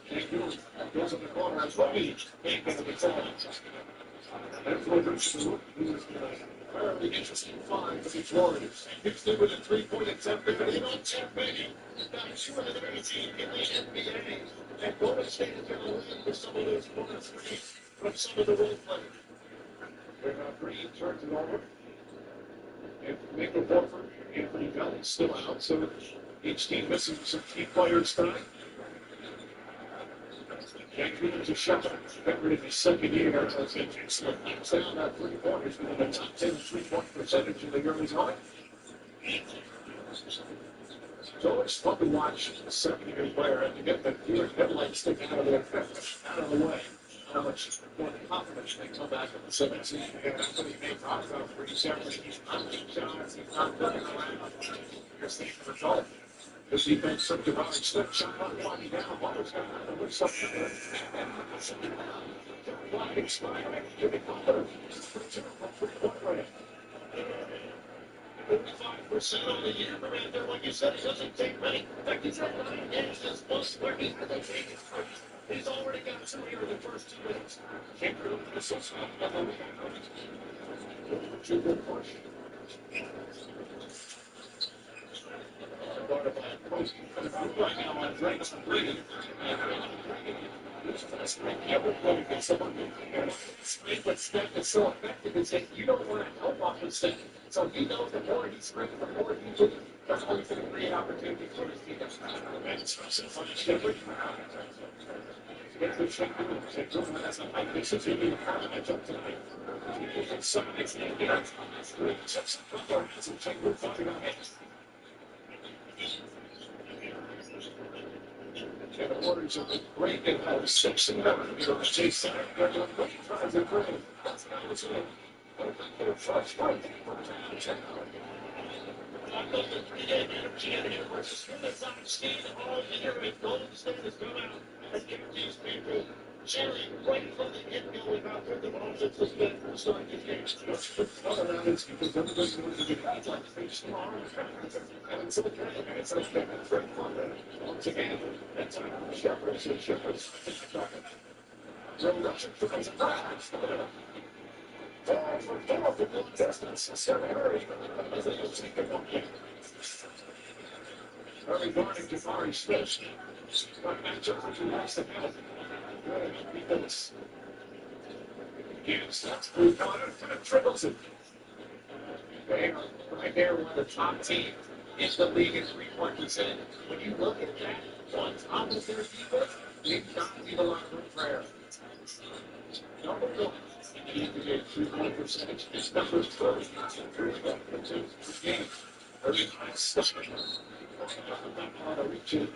Jake Ewing goes in the corner as well. Can't get to the top. That's what Richardson who is Very interesting find for the Warriors. Houston with a three-point attempt. They're hitting on 10 many. Got 218 in the NBA. And Golden State is going to win with some of those corner threes from some of the role players. Green turns it over. And Michael Horford, Anthony Bell still out, so each team missing some key players tonight. Jack Green's a shot. Better in his second year. Knocks down that three-pointers in the top 10 three-point percentage in the early going. It's always fun to watch a second-year player and to get the deer headlights sticking out of their out of the way. How much more confidence they come back at the 17. And that's what he made talk about for each effort. He's not making shots. He's not looking around. You're seeing the result. The defense took the right step, shot up, walking down. Water's got to do something there. And clock expiring. Giving Butler 45% on the year, Miranda. Like you said, it doesn't take many. In fact, he's had 9 games this month where he hasn't taken three. He's already got 2 here in the first 2 minutes. Can't prove this is not the lead. Good push. Right now on Drake's three. Everybody gets someone but Steph is so effective is that you don't want to help off with Steph. So he knows the more he's screaming, the more he moves. That's always going to create opportunity for his team. And it's so Shepard. Get the shot. That's a high piece of TV. Matchup tonight. Some next game. Some Chamber fighting on it. And the Warriors have been great in about 6 and 7. Chase Center. They're doing great tries and great. That's not what's in it. They're first fight. I love the 3-game energy in here. We're just really not seeing all year. And Golden State has come out and given these people cheering right from the get-go without the offense has been starting these games. One of that is because everybody's going to get out like face tomorrow. And it's okay. And it's okay. It's very fun. Once again, that's time for Shepard. So Shepard's Joe Russian tries a pass. Falls for four for good distance. Seven Hurry. As they will take it one game. Hurry guarding Jafari Smith. What matchup for 2 nights to have? Because that's through Connor triples it. Right there, one of the top teams in the league in three-point percent. When you look at that, on top of their defense, they've got to be the locker room for error. Number 1, you need to get three-point percentage. It's number 30. It's a game. Very high stuff. On a reaching,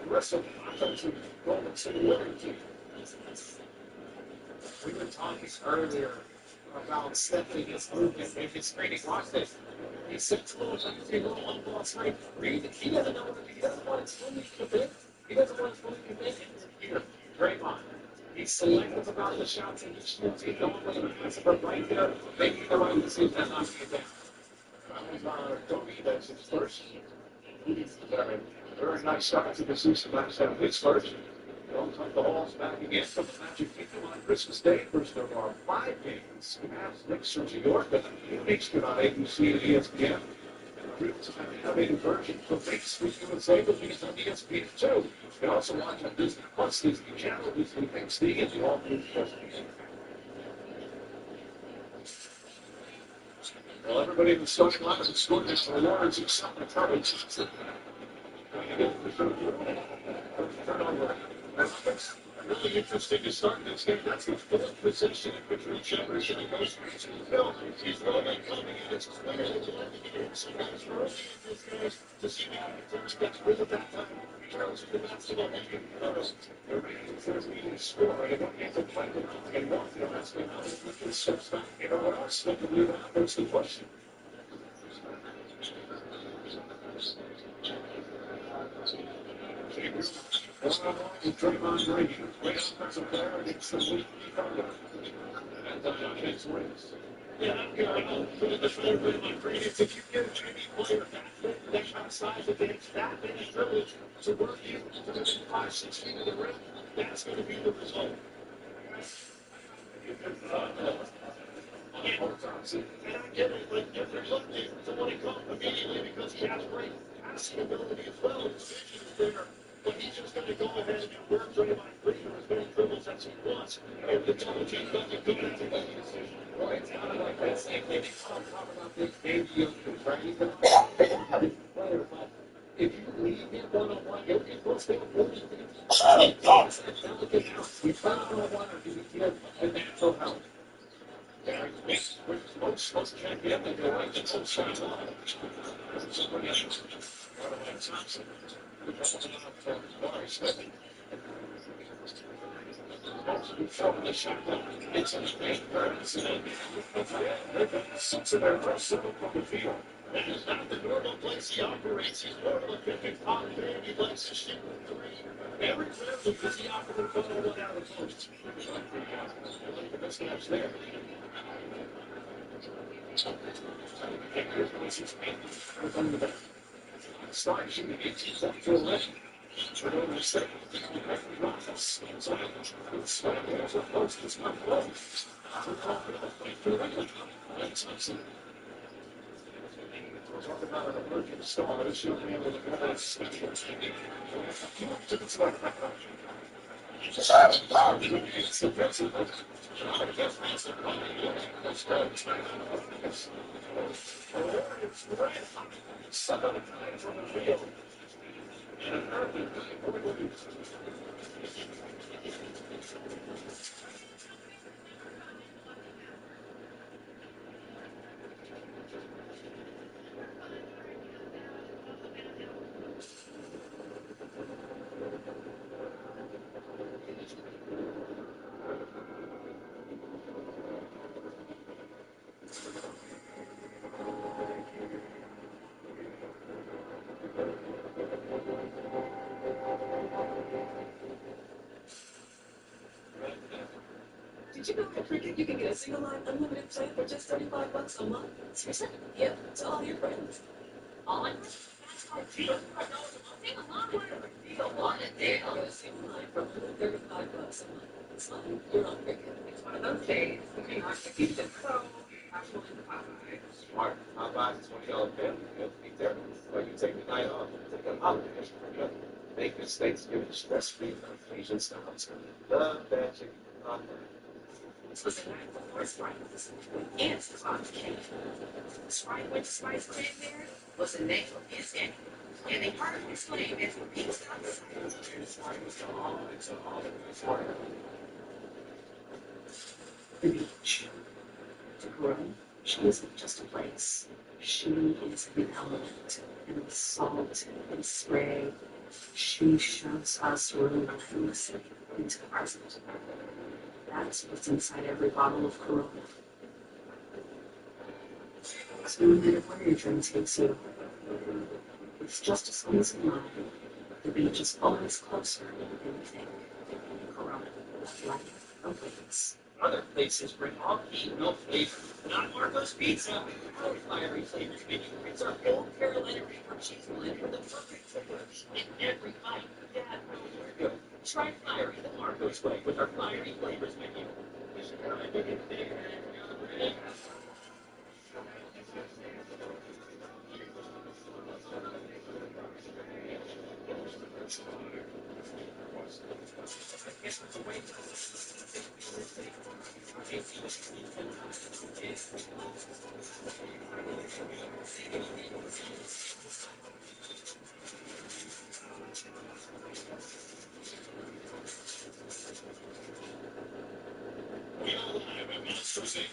aggressive offensive Golden State Warriors team. We were talking earlier about stepping his movement and his screening. Watch this. He sets little on-ball screen. Read it. He doesn't know what to do. He doesn't want his fully commit. He doesn't want his fully commit. Here, Draymond. He's selective about the shots and he shoots. He's going with the pass, but right there, making the right decision and not get down. That was Toby. That's his first. Very nice start to the season. Last time his first. Don't tuck the balls back again from the Magic Kingdom on Christmas Day. First of all, 5 games. Cavs next to New York. Next to on ABC and ESPN. It's an animated version for Facebook USA, but he's on ESPN too. You can also watch on Disney Plus, Disney Channel, Disney XD, and the all-new ESPN. Well, everybody in the starting lineup has scored this for Lawrence and Summer Courage. That's really interesting to start this game. That's the 4th possession in between Shepard and the Ghost Race in the film. He's really coming in. It's clear that the sometimes for us, these guys, to see the first gets rid of that time. Charles the basketball making they're making 13 score. They don't get to play the round anymore. That's been how they can steps back. You know what else? They can do that. That's the question. Draymond Green, great offensive player against the weak defender. And James wins. Yeah, put in the shoulder Draymond Green. If you get a JV player that kind of size against that many privilege to work you to within 5-6 feet of the rim, that's going to be the result. And I get Monday to want to come immediately because he has great passing ability as well. His vision is there. But he's just going to go ahead and work Draymond Green with as many dribbles as he wants. If the double team doesn't do it, it's a good decision. Well, it's kind of like that same thing. Talk about this game deal, right? He's a player, but if you leave him one-on-one, it looks like a really delicate house. You play one-on-one or do you give a natural help? Gary Smith, let's check in and go right to the shot line. Somebody else. Thompson. From the shot line, it's a great burns and sits in there for 7 from the field. That is not the normal place he operates. He's more of a picking pocket man. He likes to shoot the three. Every time because he offered him one out of the post. The best match there. Start shooting 18 up to 11. Turn over the second. There's a post. It's not close. Talk about an emerging star that should be able to go out special. Did you know at Cricket you can get a single line unlimited plan for just $35 a month? Seriously? Yeah, to all your friends. All my friends? That's called $35 a month. Take a lot of deal. What a deal. Get a single line for $135 a month. It's like you're on Cricket. It's one of those days when you're not confused. So, actually, Popeye. Smart. Popeyes is $20 bill. You'll be there. Or you take the night off. Take a holiday. Make mistakes. Give it stress-free on Asian styles. Love that chicken. This was the night before Sprite was and Spot came. Sprite went to Sprite's grandparent was the name of his daddy. And they heard his name as the beast outside. Sprite was all Sprite. The beach. To grow, she isn't just a place. She is an element, and with salt and spray, she shows us room endlessly into the present. That's what's inside every bottle of Corona. So no matter where your dream takes you, it's just as long as you know the beach is always closer than you think. Corona, life awaits. Other places bring all heat, no flavor. Not Marco's Pizza. Our fiery flavors menu brings our old Carolina Reaper cheese blend with the perfect flavor in every bite. Yeah, we're good. Try fiery the Marco's way with our fiery flavors menu.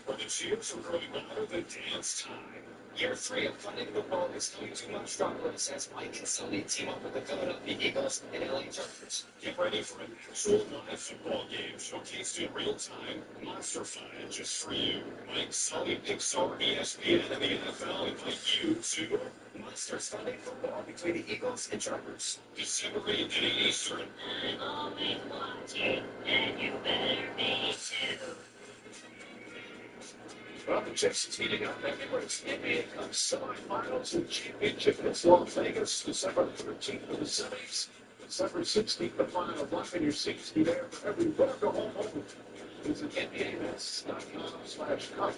Where the cheers are growing louder than dance time. Year 3 of Funding Football is coming to Metropolis as Mike and Sully team up with the Philadelphia Eagles and LA Chargers. Get ready for an actual live football game showcased in real time. Monster Fun just for you. Mike, Sully, Pixar, ESPN, and the NFL invite you to Monsters Funding Football between the Eagles and Chargers. December 8th at 8 Eastern. I'm always watching, and you better be too. Well, the Jets is heating up. Everyone's NBA Cup semifinals and championship in Las Vegas, December 13th to the 7th. December 16th, the final. Block in your seats. Be there for every Welcome Home moment. Visit NBAMS.com/cup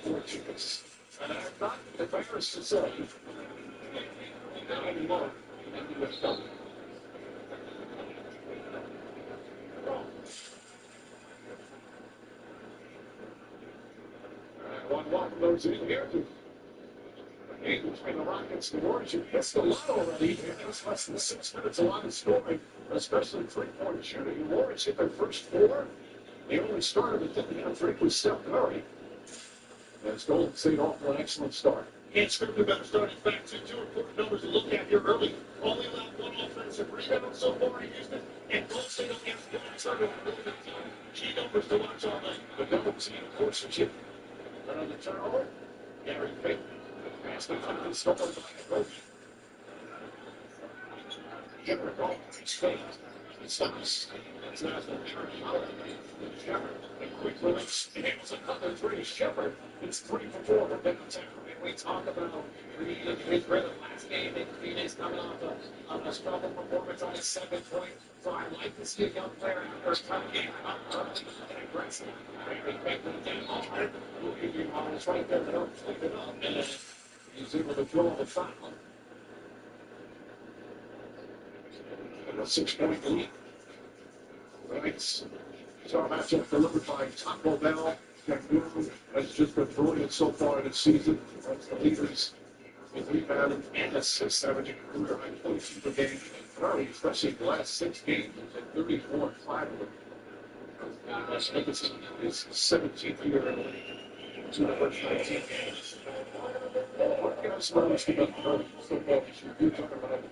for tickets. And I'm not embarrassed to say, anymore. One goes in here. Game between the Rockets and the Warriors. You missed a lot already. It's less than 6 minutes. A lot of scoring, especially three-point shooting. The Warriors hit their first 4. The only starter that didn't have 3 was Steph Curry. As Golden State off to an excellent start. Can't script a better start. In fact, two important numbers to look at here early. Only allowed 1 offensive rebound so far in Houston, and Golden State only has 1 starter. Key numbers to watch all night. The double team, of course, is hit. Another turnover. Gary Payton. Pass the top of the stolen by Kobe. Shepard ball. Straight. He stops. That's not the Shepard. A quick release. Handles another 3. Shepard. It's 3 for 4 from downtown. And we talk about his rhythm last game in Phoenix coming off a struggle performance on his 7-point. So I like to see a young player out there coming in early and aggressive. Very quickly down hard. It's right there to help flip it up. And he's able to draw the foul. And a 6-point lead. Right. So our matchup delivered by Taco Bell. Cancun has just been brilliant so far this season. That's the leaders in rebounding and assists, averaging a career high 22 per game. Curry, especially the last 6 games, at 34 and 5 of them. Nicholson is 17th year in the league. To the first 19 games. What guys noticed about Curry so far this year? You're talking about it.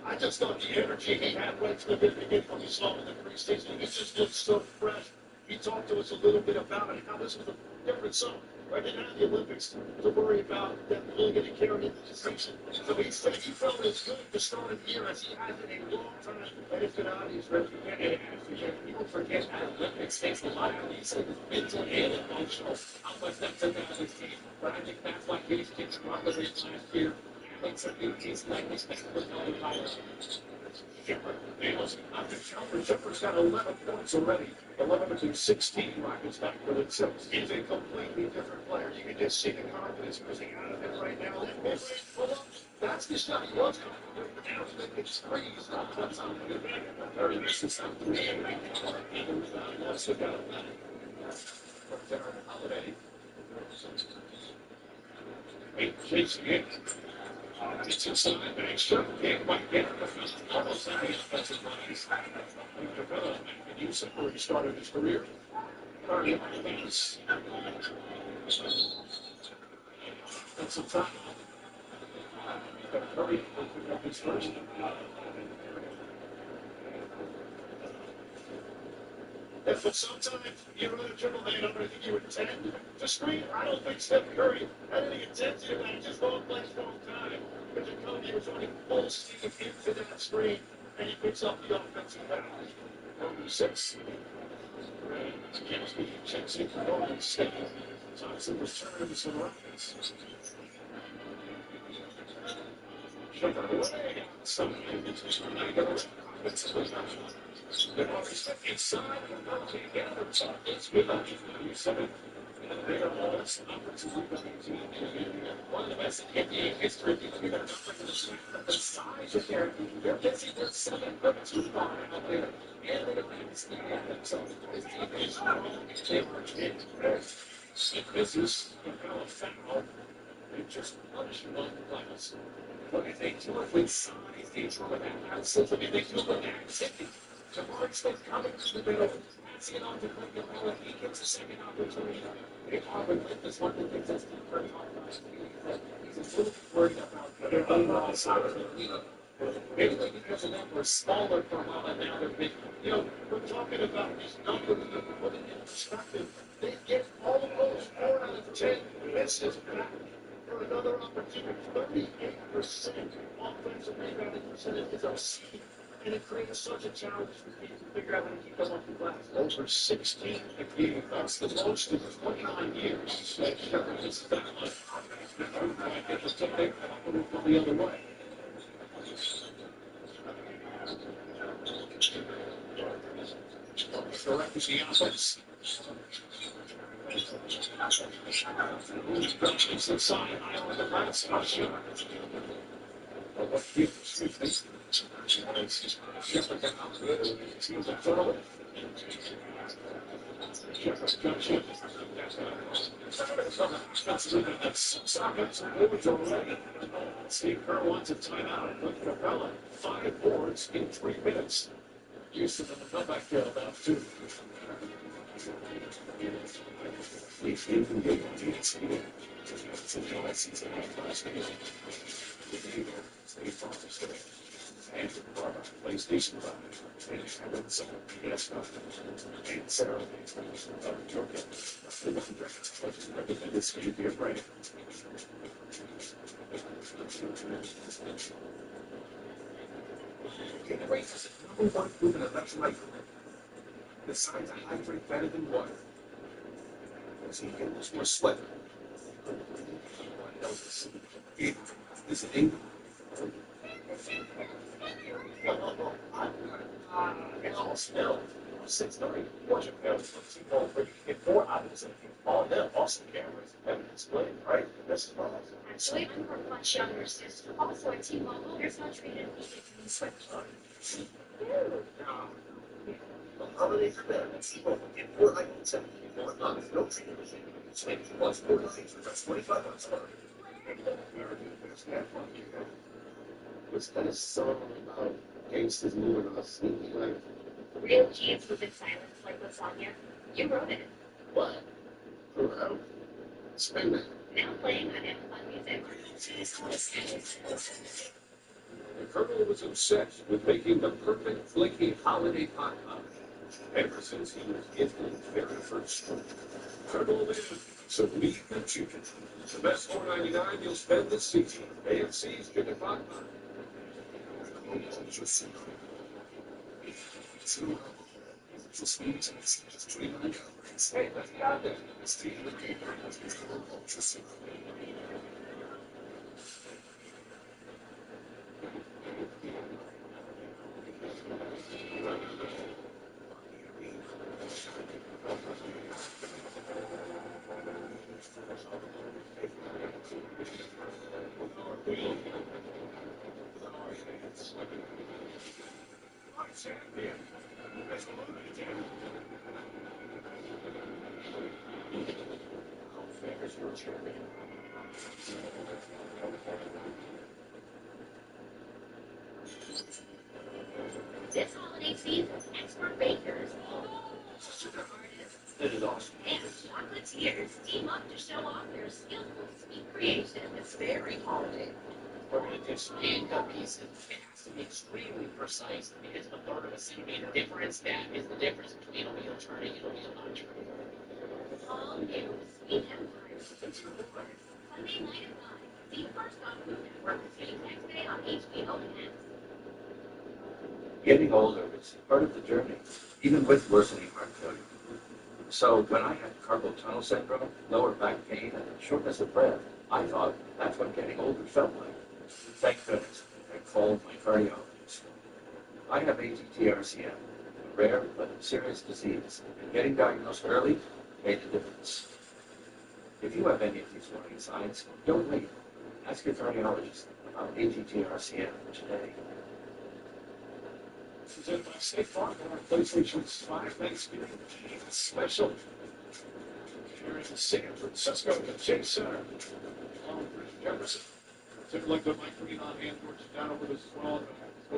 I just thought the energy he had went to the beginning when we saw him in the preseason. He just looked so fresh. He talked to us a little bit about it, how this was a different zone. Right now, the Olympics to worry about them really getting carried into the season. So he said he felt as good to start the year as he has in a long time. And it's been obvious, right? People forget that Olympics takes a lot of these things, mental and emotional. How much that took out of his team. But I think that's why these kids were under last year. Makes a new piece like this. Shepard's got 11 points already. 11 to 16 Rockets back within 6. He's a completely different player. You can just see the confidence missing out of him right now. That's the shot he wants to do. Now he's making threes. That's on the back. Very misses some 3. And also got a Holiday. Chasing it. It's inside the next shot. Can't quite get it. Almost any offensive lines. And use it where he started his career. That's a time. Curry will pick up his first. If at some time you run a triple man, I don't think you intend to screen. I don't think Steph Curry had any intensity of that. Just long plays for a long time. But Jacoby was running full steam into that screen, and he picks up the offensive foul. 6. Kemsky checks in for Golden State. Thompson returns to the Rockets. Shepard away. Some they're always inside and not together. It's good. You said it. They are all this opportunity. One of the best in NBA history. You're going to bring the size of they're busy with 7 minutes to go out there. And they don't have to stand up. So this team is strong. They march in. This is a foul. They just punish him on the glass. Look, if they do it with size, they do it with analysis, and they do it with activity. Jamar's been coming to the middle, passing it on to Clinton Miller. He gets a second opportunity. They are relentless. One of the things that's been very hard last week. He's a little bit worried about their overall size of the league. Maybe because of them were smaller for a while, and now they're big. You know, we're talking about these numbers that we're putting in perspective. They get almost 4 out of 10 misses back for another opportunity. 38% offensive rebounding percentage is our seed. And it creates such a challenge for people to figure out how to keep them up the glass. Over 16 a game. That's the most in 29 years. Shepard is that much. The other way. Directs the offense. Steve Kerr wants a timeout with Capella. 5 boards in 3 minutes. Houston in the comeback field down 2. PlayStation 5. And Sarah. This could be a break. Gatorade is the #1 proven electrolyte. Designed to hydrate better than water. So you can lose more sweat. Is it ink? It's all spilled. 6:30. Watch it go. Where you can get 4 items and all of them. Awesome cameras. And display, right? This is what Actually, I'm from much younger sister. Also at T-Mobile, there's no treated switch. Holidays are better than T-Mobile. Get 4 items and more months. No treatment. Switch plus 4 lines for just $25 a month. What's that a song about gangsters moving on a sneaky like? Real G's live in silence like lasagna. You wrote it. What? Wow. Spend it. Now playing on Amazon Music. The Colonel was obsessed with making the perfect flaky holiday hot pot. Ever since he was gifted his very first spoon. Colonel lives, so leave the chicken. The best $4.99 you'll spend this season. AFC's chicken pot pot. Hey, let's get out there. This holiday season, expert bakers, That is awesome. and chocolatiers team up to show off their skillful sweet creation this very holiday. We're going to do some hand-cut pieces. It has to be extremely precise because a third of a centimeter difference, that is the difference between a wheel turning and a wheel not turning. All new Sweet Empire. Sunday night at 9. See the first on Food Network. See next day on HBO Max. Getting older is part of the journey, even with worsening heart failure. So when I had carpal tunnel syndrome, lower back pain, and shortness of breath, I thought that's what getting older felt like. Thank goodness I called my cardiologist. I have ATTRCM, a rare but serious disease, and getting diagnosed early made a difference. If you have any of these warning signs, don't wait. Ask your cardiologist about ATTRCM today. Presented by State Farm, our PlayStation 5 Thanksgiving special. Here in San Francisco, the Chase Center. Along with Rich Jefferson. Take a look at Mike Green on hand, George down with us as well. I'm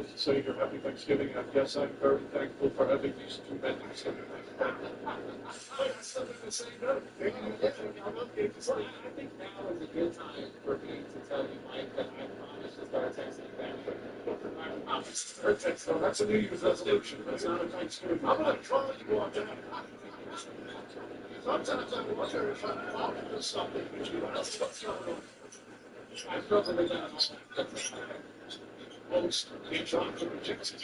supposed to say your happy Thanksgiving. I guess I'm very thankful for having these two men Thanksgiving. That's something to say, no. I think now is a good time for me to tell you, Mike, that I promise to start texting you back. I promise to start texting. That's a New Year's resolution. That's not a Thanksgiving. I'm going to try you on that. Sometimes I wonder if I'm talking to something that you else what's going on. I felt that most John to reject it.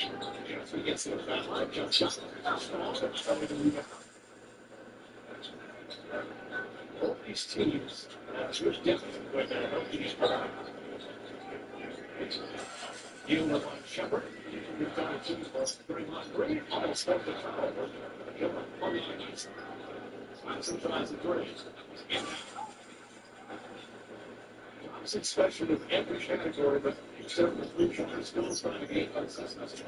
If we get to the bad line, John. All these teams, to a definite way, they're helping each other. You look like Shepard. You've done it to 3 on 3. Almost got the foul. You're on the ice. Sometimes the three. Thompson special in every category, but except for three-point, still trying to gain consistency.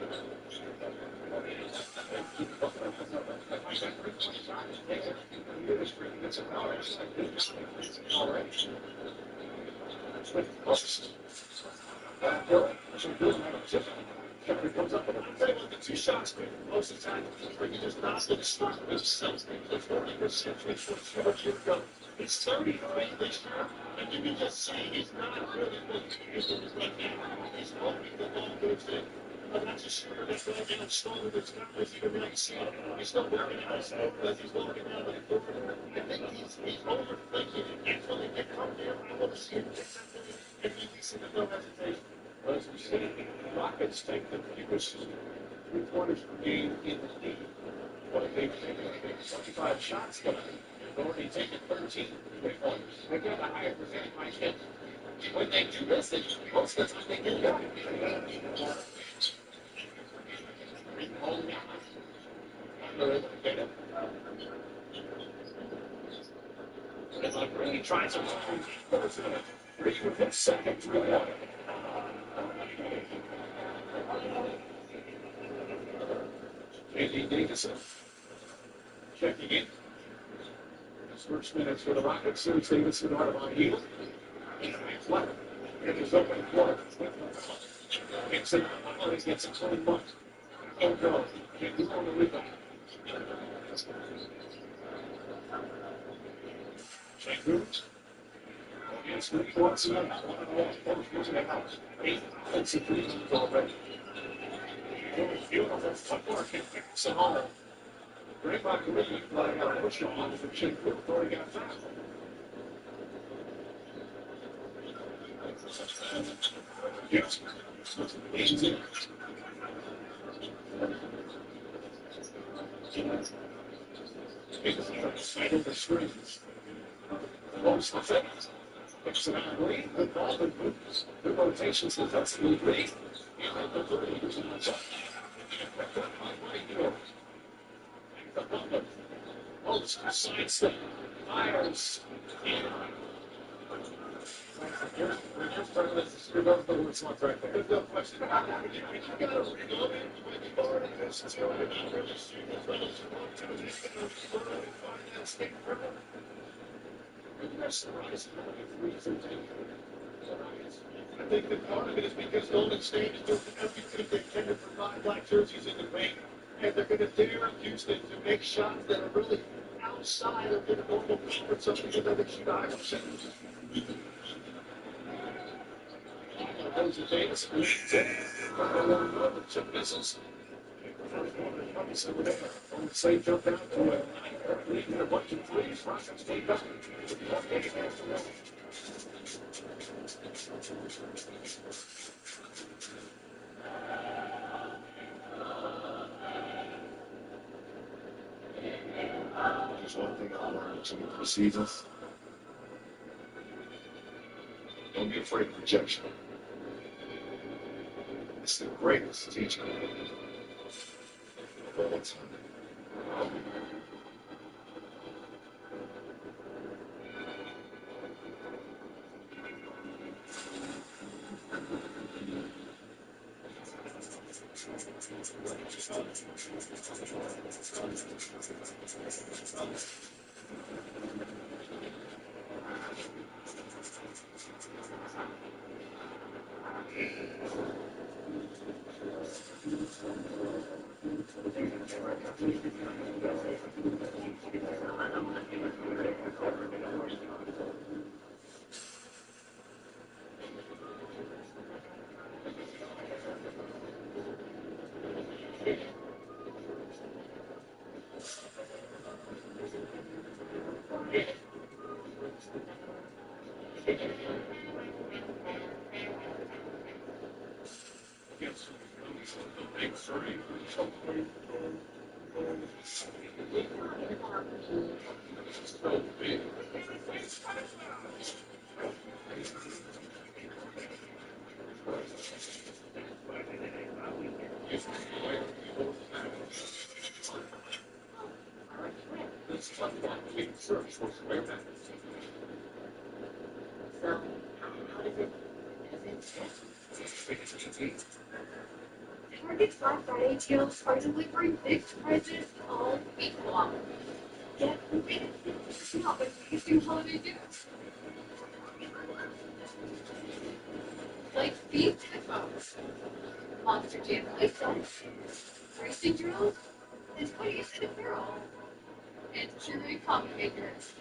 Jeffrey comes up with a table with 2 shots. Most of the time, you just not going to start with 40% free throw shoot. He's 33 this year, and you can just see he's not really looking he's hoping the ball goes in. I'm not just sure that's going down slower than Scott was. You can really see it. He's still working out slow as he's walking down the court. I think he's overthinking it. That's when they come there. I want to see him get that thing and be decent with no hesitation. As we said, the Rockets take the fewest 3-pointers per game in the league. But they've taken 25 shots tonight. They've already taken 13 3-pointers. They got a higher percentage by 10. When they do this, most of the time they get it done. And Brady tries to Brady with his second 3-pointer. Andy Davison checking in. His first minutes for the Rockets. Serge Davison out of heel. And his open floor. Gets it. He gets a 21. Oh, no. Can't do on the rebound. Champions. Against 3 points and one of the last points using a house. 8 offensive rebounds already. Beautiful footwork and kicks it home. Draymond Green letting out a push on for Chink before he got fouled. Yes. Easy. Side of the screens. Most defense. Kicks it out Green. Good ball, good moves. Good rotations defensively. Green. And the three is in the top. Most sidestep. Fires. Here's part of this. You're going to the what's left right there. There's no question. You got to reload it. You might be bored of this. It's going to be really stupid. It's going to be find that state purple. You're surprised how many threes are taken. I think that part of it is because Golden State is doing everything they can to provide black jerseys in the paint. And they're going to dare Houston to make shots that are really outside of their normal comfort zone because they can shoot higher percentages. Goes to Davis. Two misses. On the same jump out to a bunch of threes. Rockets take up. There's one thing I learned from the seasons. Don't be afraid of rejection. It's the greatest teacher of all time. Target Black Friday deals are delivering big prizes all week long. Get big now with these new holiday deals. Like beef headphones, Monster Jam playsets, racing drills, and toys in a barrel, and Keurig coffee makers.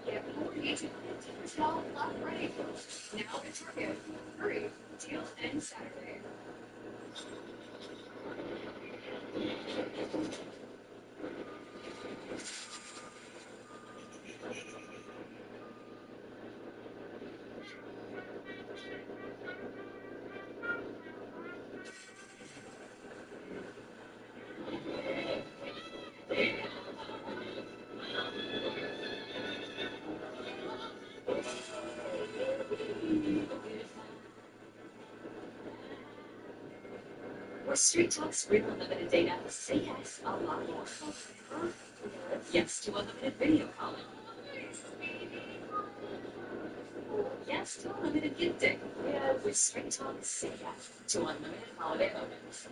Get more easy to sell Black Friday deals now at Target. Hurry, deals end Saturday. With Street Talk's free unlimited data, say yes a lot more. Yes to unlimited video calling. Yes to unlimited gifting. With Street Talk, say yes to unlimited holiday moments.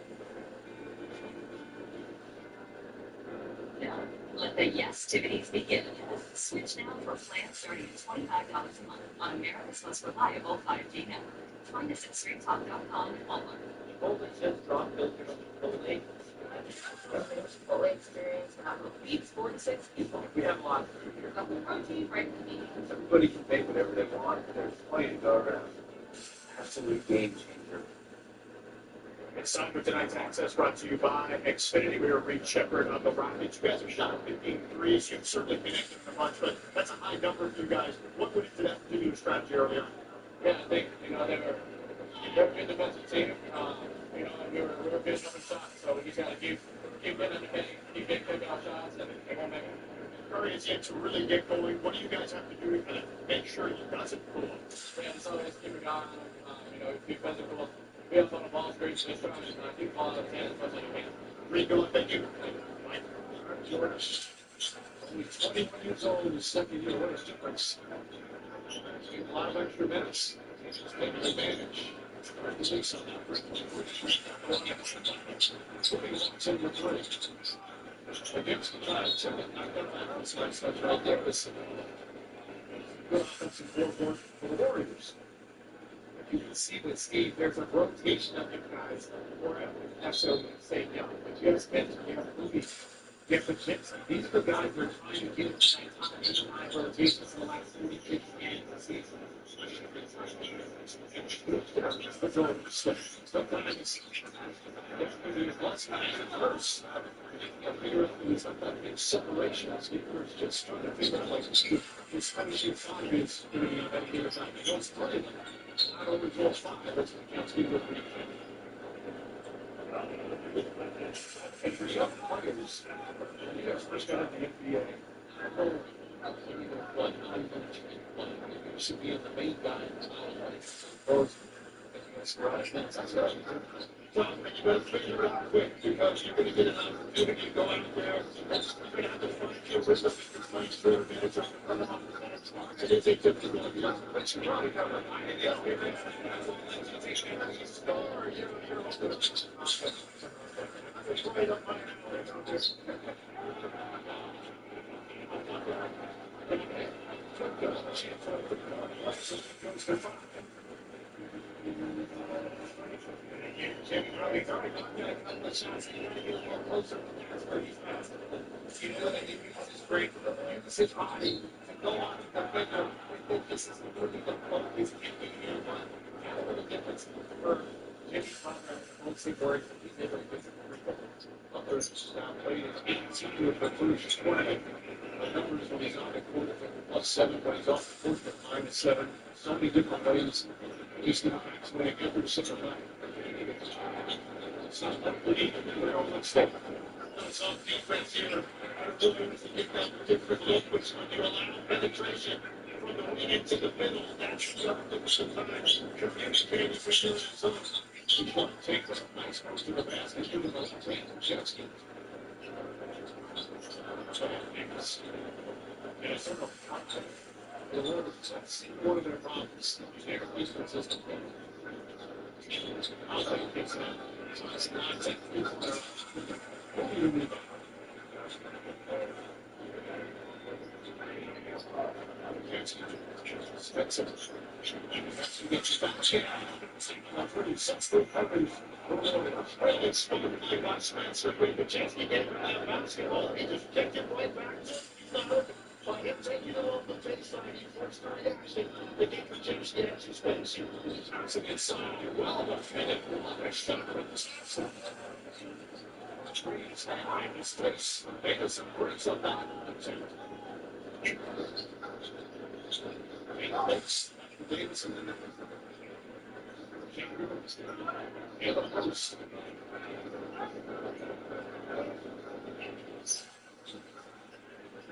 Now, let the yes-tivities begin. Switch now for plans starting at $25 a month on America's most reliable 5G network. Find us at StreetTalk.com and Walmart. Golden says drop filters on the lake. Full experience feeds 4 to 6 people. We have a lot of food here. Double protein, right in the meat. Everybody can make whatever they want. There's plenty to go around. Absolute game changer. It's time for tonight's access brought to you by Xfinity. We are Reed Shepard on the Rockets. You guys have shot 15 threes. You've certainly connected in a bunch, but that's a high number for you guys. What went into that particular strategy early on? Yeah, I think, they were a good defensive team, and we were good on the shots, so we just got to keep getting in the paint, keep picking out shots, and they won't make it. Curry is yet to really get going. What do you guys have to do to kind of make sure he doesn't pull up? Yeah, it's always keep a guy on him, be physical, be up on the ball screen, just try and keep the ball out of his hands as much as you can. Rico, thank you. Mike Jordan, only 21 years old in his second year. What a difference. A lot of extra minutes. Just taking advantage. Trying to make something against the Giants, and knocked out that outside stuff right there. Listen, good offensive forward for the Warriors. You can see with Steve, there's a rotation of the guys. Or necessarily say young, but you have Spencer, you have Rudy, you have McKinsey. These are the guys that are trying to get into that top 8 rotations in the last 46 games of the season. Sometimes it's less worse. Sometimes it's separation. Keepers just trying to figure out like his finishing 5 is going to be a better game time. He goes 3. Not over 5. That's what counts keepers. And for young players, you guys first got into the NBA. You should be in the main guy. John, you better figure it out quick because you're going to get an opportunity to go out there. You're going to have to find your rhythm and find your advantage of the run. And if they took the run, you're going to run. Star, you're right up my alley. Numbers when he's on the court for +7, when he's off the court for -7. So many different ways he's going to actually get rid of some of that. It's not like we're on the step. It's on defense here. They're doing to get that different look, which when you allow penetration from the wing into the middle, that's what sometimes communicating with your zone. You want to take that nice move to the basket, give him a left-hand jet ski. One of their problems is their defense is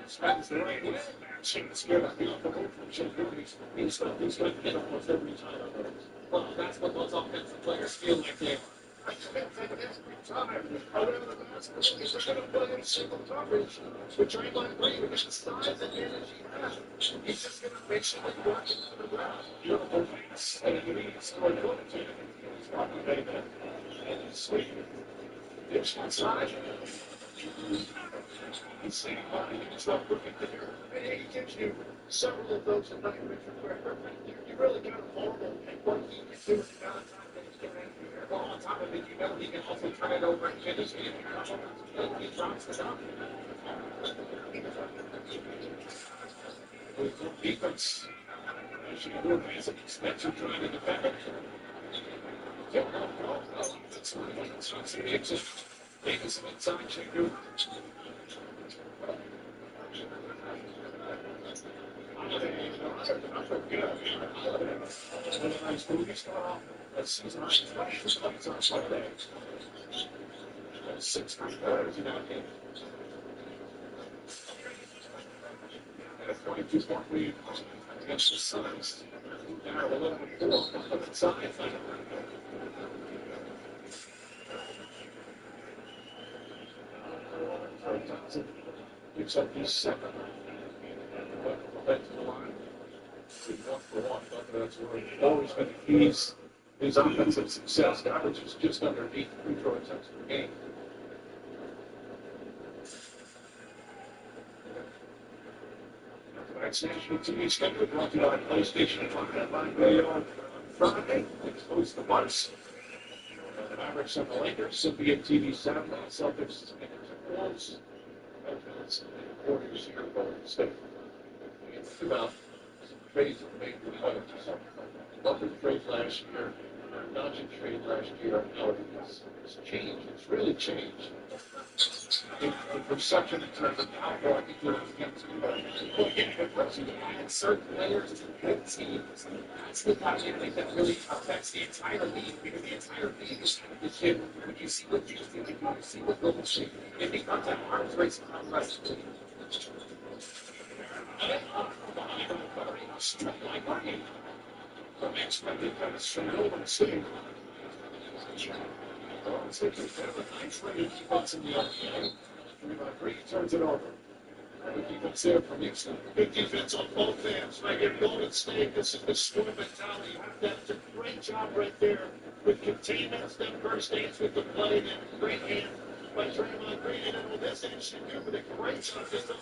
Spends the right way. She's scared of the off he's going to get almost every time. Well, that's what those offensive players feel like they are. I can't take it every time. Around the basket, he's going to play in single coverage. With Draymond Green, with the size and energy he has, he's just going to basically work it to the ground. Beautiful pass. And he needs to score good. He's walking back and he's sweet. Dish inside. He's saying, it's not perfect there. And he gives you several of those a night, Richard, where you really got to hold him and what he can do with the amount of time that he's getting here. Well, on top of it, you know he can also turn it over and finish it. He drops it up. With good defense, as you do as an extension trying to defend it. Davis inside, Chingu. Nice movie star. That season on 6 3-quarters in that game. And a 22-point lead against the Suns. Down 11-4 on the side. Thompson picks up his second. Back to the line. 1-for-1. That's where he's always been the keys. His offensive success averages just underneath free throw attempts per game. Tonight's national TV schedule brought to you by PlayStation 5 and live video on Friday. It's host the Bucks. The Mavericks and the Lakers. Symbiote TV Saturday. Celtics and the Wolves. Warriors here in Golden State. Think about some trades that made the players. Butler trade last year, Doncic trade last year. Now it's changed. It's really changed. The perception in terms of how far people can to add certain players to good teams. That's the dynamic that really affects the entire league, because the entire league is kind of the shit. When you see what Houston can do, you see what Golden State, it becomes an arms race around the rest of the league. Straight like money. The next one, they kind of straight over the city. It's taking kind of a nice rated defense in the NBA. 3-by-3, turns it over. Good defense there from Houston. Good defense on both ends. Right here, Golden State. This is the score mentality. You have to have a great job right there with containment, then first dance with the play, and great hand by Draymond Green. And on this end, she do with a great job. Just a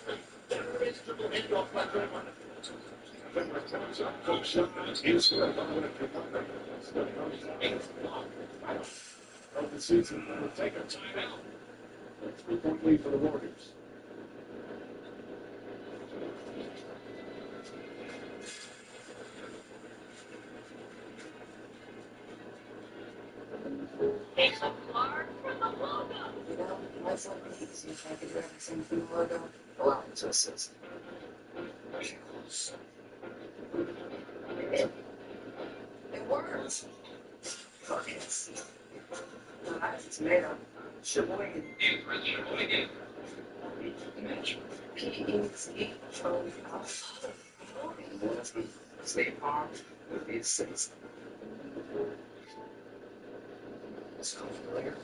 better dribble handoff by Draymond. Fenner comes up, coach shot, is good. Of the season, we'll take a timeout. A 3-point lead for the Warriors. It's a mark for the logo. You know, my son thinks if I could do everything for the logo, allow him to assist. It works. Focus. It's made of Sheboygan. P-E-C, Charlie House. State Farm would be a citizen. So familiar.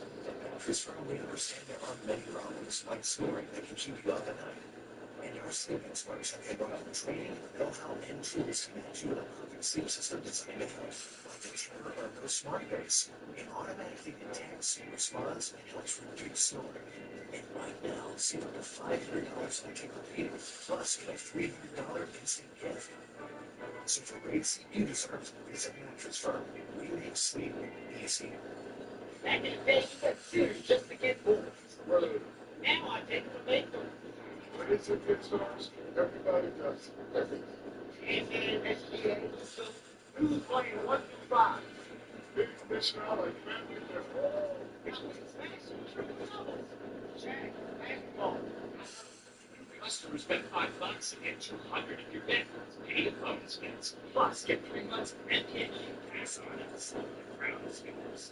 For strongly understand there are many problems like snoring that can keep you up at night. And your sleep experts have brought out the training, know-how, and tools to manage you in a perfect sleep system designed to help. Like the camera on those smart beds, it automatically detects and responds and helps reduce snoring. And right now, save up to $500 on Tinker Reading, plus get a $300 instant gift. So for rates you deserve, visit Mattress Firm. We make sleep easy. Back in the day, you had shooters just to get bored. Now I take them to make them. When it's a good stars, everybody does everything. And then SGA, so who's playing 1 through 5? Big commissioner, I like family different. Which was fast and triple doubles. Jack, basketball. Customers spend $5 and get $200 in your bet. Pay a bonus bets. Plus, get 3 months of NBA pass on us. Crown speakers.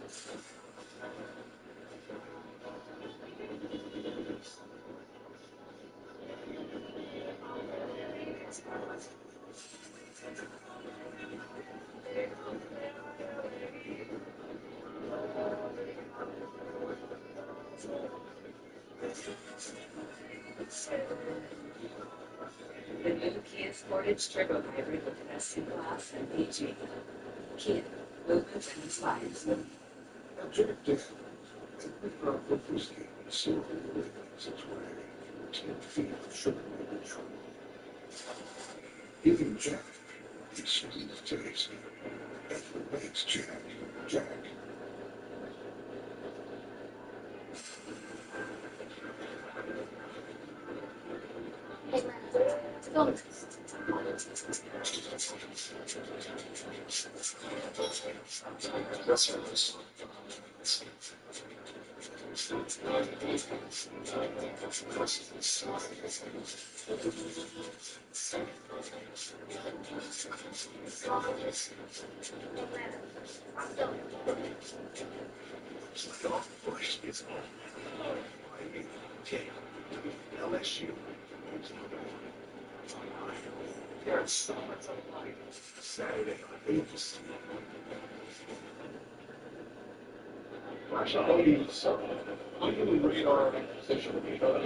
The new Kia Sportage Turbo Hybrid with best in class and PG. Kia, movement and inspires. Now, Jack Daniels, every drop of whiskey is silver makes its way 10 feet of sugar-laden trouble. Even Jack is sweet taste. That's what makes Jack, Jack. Hey, Lana, to go Bush is on. LSU. There's so much of light. Saturday on ABC. He's under the radar position. They've got a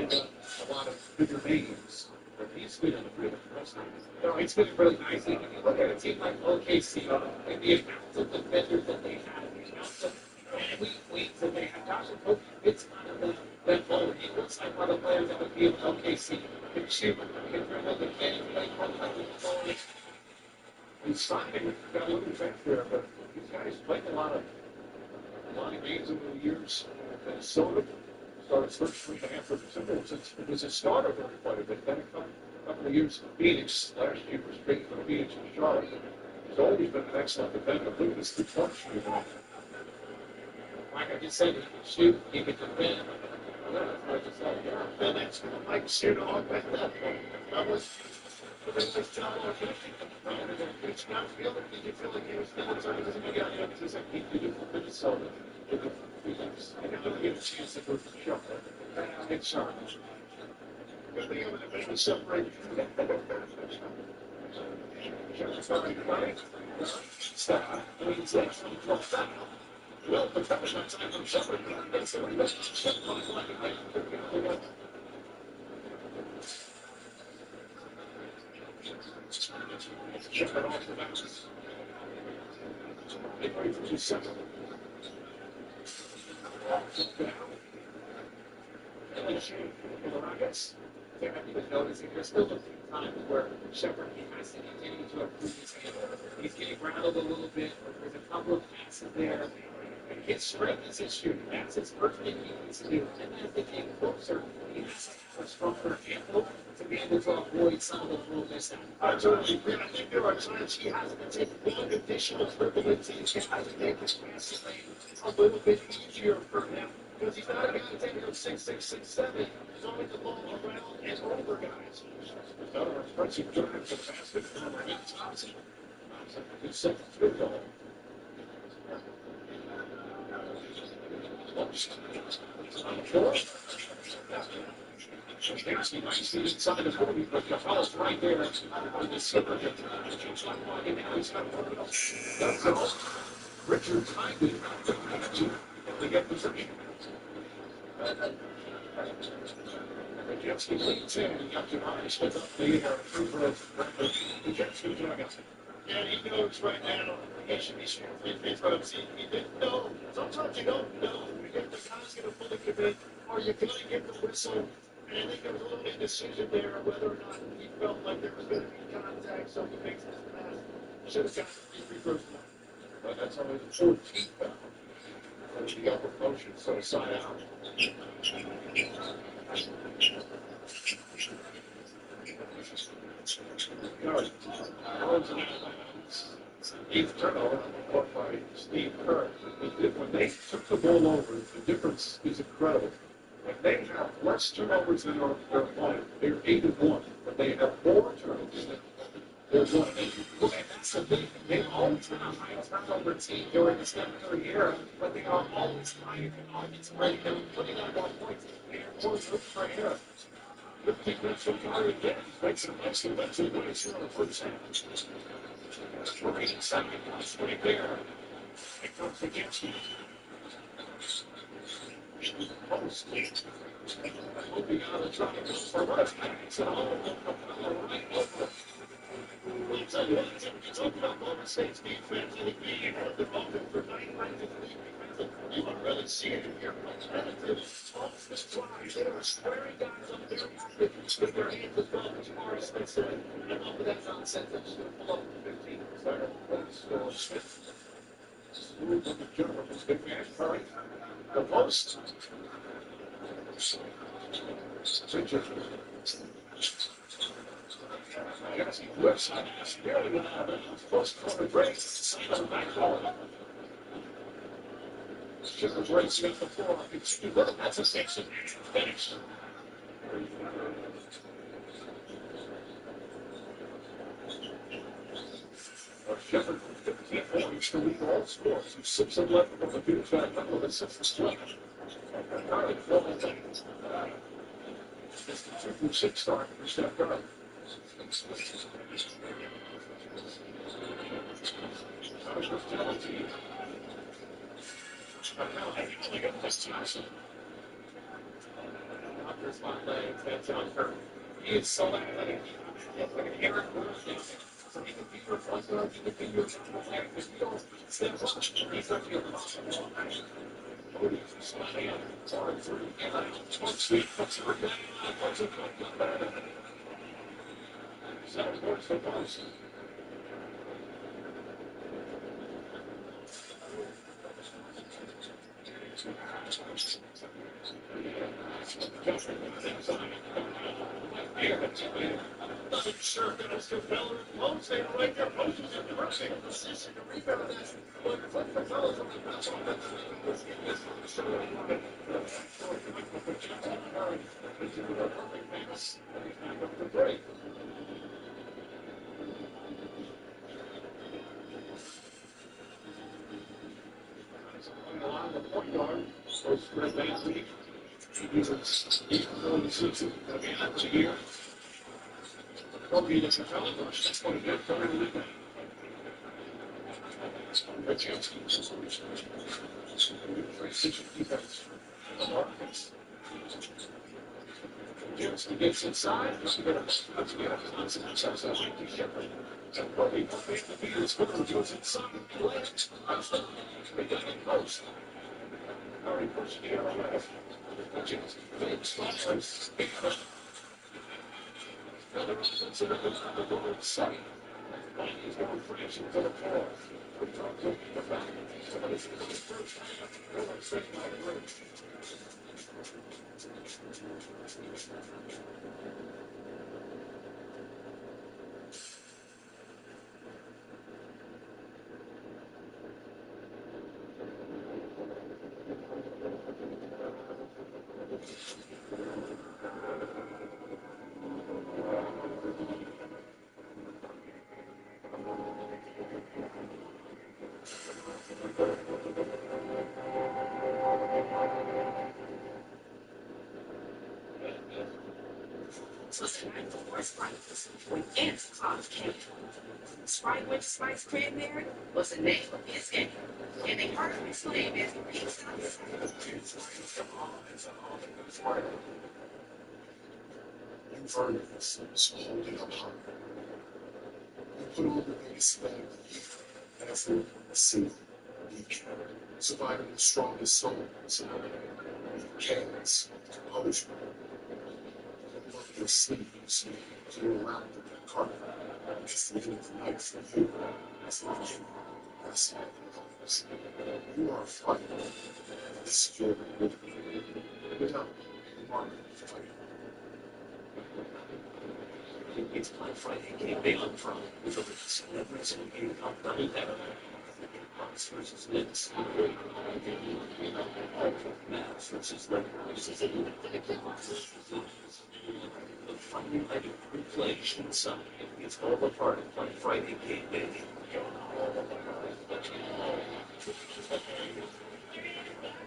lot of bigger names. But he's been really impressive. No, it's been really nice. When you look at a team like OKC and the amount of defenders that they have, the amount of elite wings that they have, Josh and Kobe, it's kind of that role. He looks like one of the players that would be in OKC. Can shoot, can dribble, can play front line with the ball. He's signing, got a little back there, but these guys played a lot of games over the years. Minnesota started his first 3.5 for the Timberwolves. It was a starter for quite a bit. Then a couple of years in Phoenix. Last year was great for Phoenix and Charlotte. He's always been an excellent defender. Look at his 3-point shooting. Like I just said, he can shoot, he can defend. And that's going to make shit on back up. That was the biggest job on it's not feeling. Did you feel like he was feeling something? Doesn't make any difference. He did it for Minnesota. I never get a chance to go to the show. It's sorry. Good thing I'm going to separate. Stop. I mean, it's like something dropped out. Well, but that was not time for separate. That's the way that's separate. Check it off the bounce. They pray for 2 seconds. LSU and the Rockets, they haven't even noticing. There's still a few times where Shepard has to continue to improve his game. He's getting rattled a little bit. There's a couple of passes there. His strength is his shooting. That's his first thing he needs to do. And as they get closer, he has to have a stronger handle to be able to avoid some of those little mishaps. I totally agree. I think there are times he has to take one additional dribble into his has to make his passing lane a little bit easier for him. Because he's not a guy taking him 6'6", 6'7". He's only the ball around and older guys. Another impressive drive to the basket from Ryan Thompson. Good second field goal. On the floor. Dancing nicely inside the 40, but the foul's right there on the slipper. And now he's got one else. That's all. Richard Tybee. They get possession. Rajewski leads in. Got to Smith up the free throw. Rajewski driving. Yeah, he knows right now he should be shooting free throws. He didn't know. Sometimes you don't know if the guy's going to fully commit or you're going to get the whistle. And I think there was a little indecision there whether or not he felt like there was going to be contact, so he makes this pass. Should have gotten the free throws now. But that's only the 14th foul. And he got the motion, so side out. Eighth turnover caught by Steve Kerr. When they took the ball over, the difference is incredible. When they have less turnovers than their opponent, they're 8-1. But they have more turnovers than they're 1. And that's the thing. They always been a high turnover team during the secondary era, but they are always high in the offensive rate. They're putting up more points. They're more room for error. The defense will carry again. Makes it nice and eventually wins here on the first half. Looking at second, it's right there. It comes against him. Post. Moving out of trouble for Russ. It's a hole. Right over. I'll tell you what, it's open up Golden State's defense in the game. They're open for 9 rounds of the league. You can really see it in here. Competitive off the drive. They are squaring guys up there with their hands above as far as Smith said. Enough of that nonsense. They're just going to pull up 15. That's Smith. Smooth with the jumper. This big man, Curry. The post. Richard. Jesse whips on this. Barely without it. Post corner break. Side on the back wall. Sugar breaks at the floor. That's a section. Finish. Shepard for 15 points to lead all scores. He's 6-11 from the field track. Number with 6-12. Curry double things. It's the 2-6 start for Steph Curry. He is so athletic. He's like an Aaron Rodgers. So he can be your front row, he can be your player. If you don't step up, he's not your possible. Cody is sliding out. Sorry, through. One sweep, puts it right down. Puts it right down. 7 points for Boston. Sure, that's the fella close. They right there, Moses in the rushing position to rebound that. But Cliff Gonzalez on the bounce on that. Let's get this on the show. Into the perfect pass. Back up the break. On the point guard, so Greg Anthony. He's going to see going to be out here. Kobe is a fellow rush. That's going to get Curry to lead. Defense. Johnson gets inside. Let's get a Shepard. So Kobe the feet is going to goes inside. He lands. They got him post. Curry pushing the other way. Johnson fakes fires. Another offensive at the goal side. He's going crashing to the floor. We talked to the back. Somebody's going to first. No one's saying my bridge. Sprite with spiced cranberry was the name of his game, and they heard him exclaim as he peeks outside. put on the biggest bag effort, seed, surviving the strongest souls, chaos, composure, love your sleeves, you're around the carpet, just living life for you, as living you, that's all that matters. You are a fighter. This is your reward. Without you are a fighter. It's Black Friday game day on Friday. With over every single game on Monday night. Bucks versus Knicks. Mavs versus Lakers. The Friday night replay inside. It's all a part of Black Friday game day.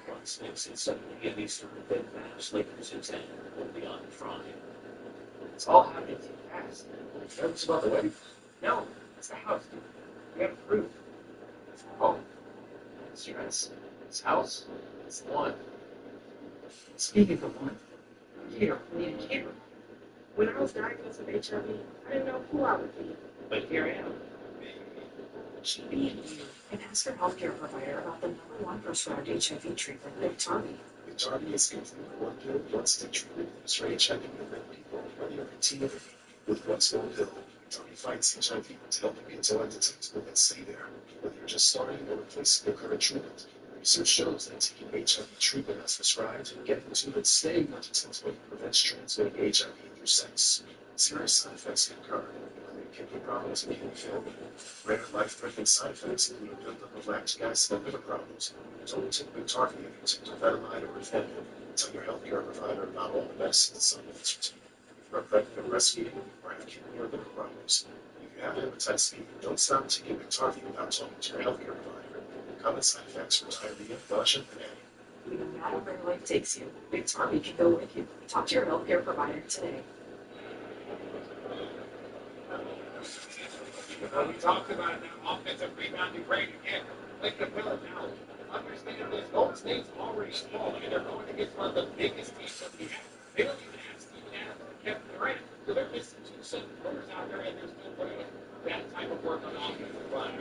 Bucks, Knicks at 7 p.m. Eastern. Then Mavs, Lakers at 10. Will be on Friday. It's all happening too fast. Nervous about the wedding? No, it's the house, dude. We have a roof. It's home. It's yours. It's house. It's one. Speaking of one, here, we need a camera. When I was diagnosed with HIV, I didn't know who I would be. But here I am. Keep being you and ask your healthcare provider about the #1 prescribed HIV treatment, Biktarvy. Biktarvy is considered one pill, one-stick treatment used for HIV negative people, whether you're continuing with one small pill. Biktarvy fights HIV to help you get to undetectable and stay there. Whether you're just starting or replacing your current treatment, research shows that taking HIV treatment as prescribed and getting to and staying undetectable prevents transmitting HIV through sex. Serious side effects can occur, including kidney problems and kidney failure. Rare life-threatening side effects include buildup of lactic acid and liver problems. Don't take Biktarvy if you take Vetamide or Ephedrine. Tell your healthcare provider about all the medicines some of it's routine. If you're pregnant or breastfeeding or have kidney or liver problems, if you have hepatitis B, don't stop taking Biktarvy without talking to your healthcare provider. Common side effects are diarrhea, nausea, and headache. No matter where life takes you, Biktarvy can go with you. Talk to your healthcare provider today. We talked about now offensive rebounding rate again. Like the Villa now. Understand this. Golden State's already small, and they're going against one of the biggest teams that we have. They don't even have Steven Adams or Kevin Durant, so they're missing 2 7 players out there, and they're still putting that type of work on offensive line.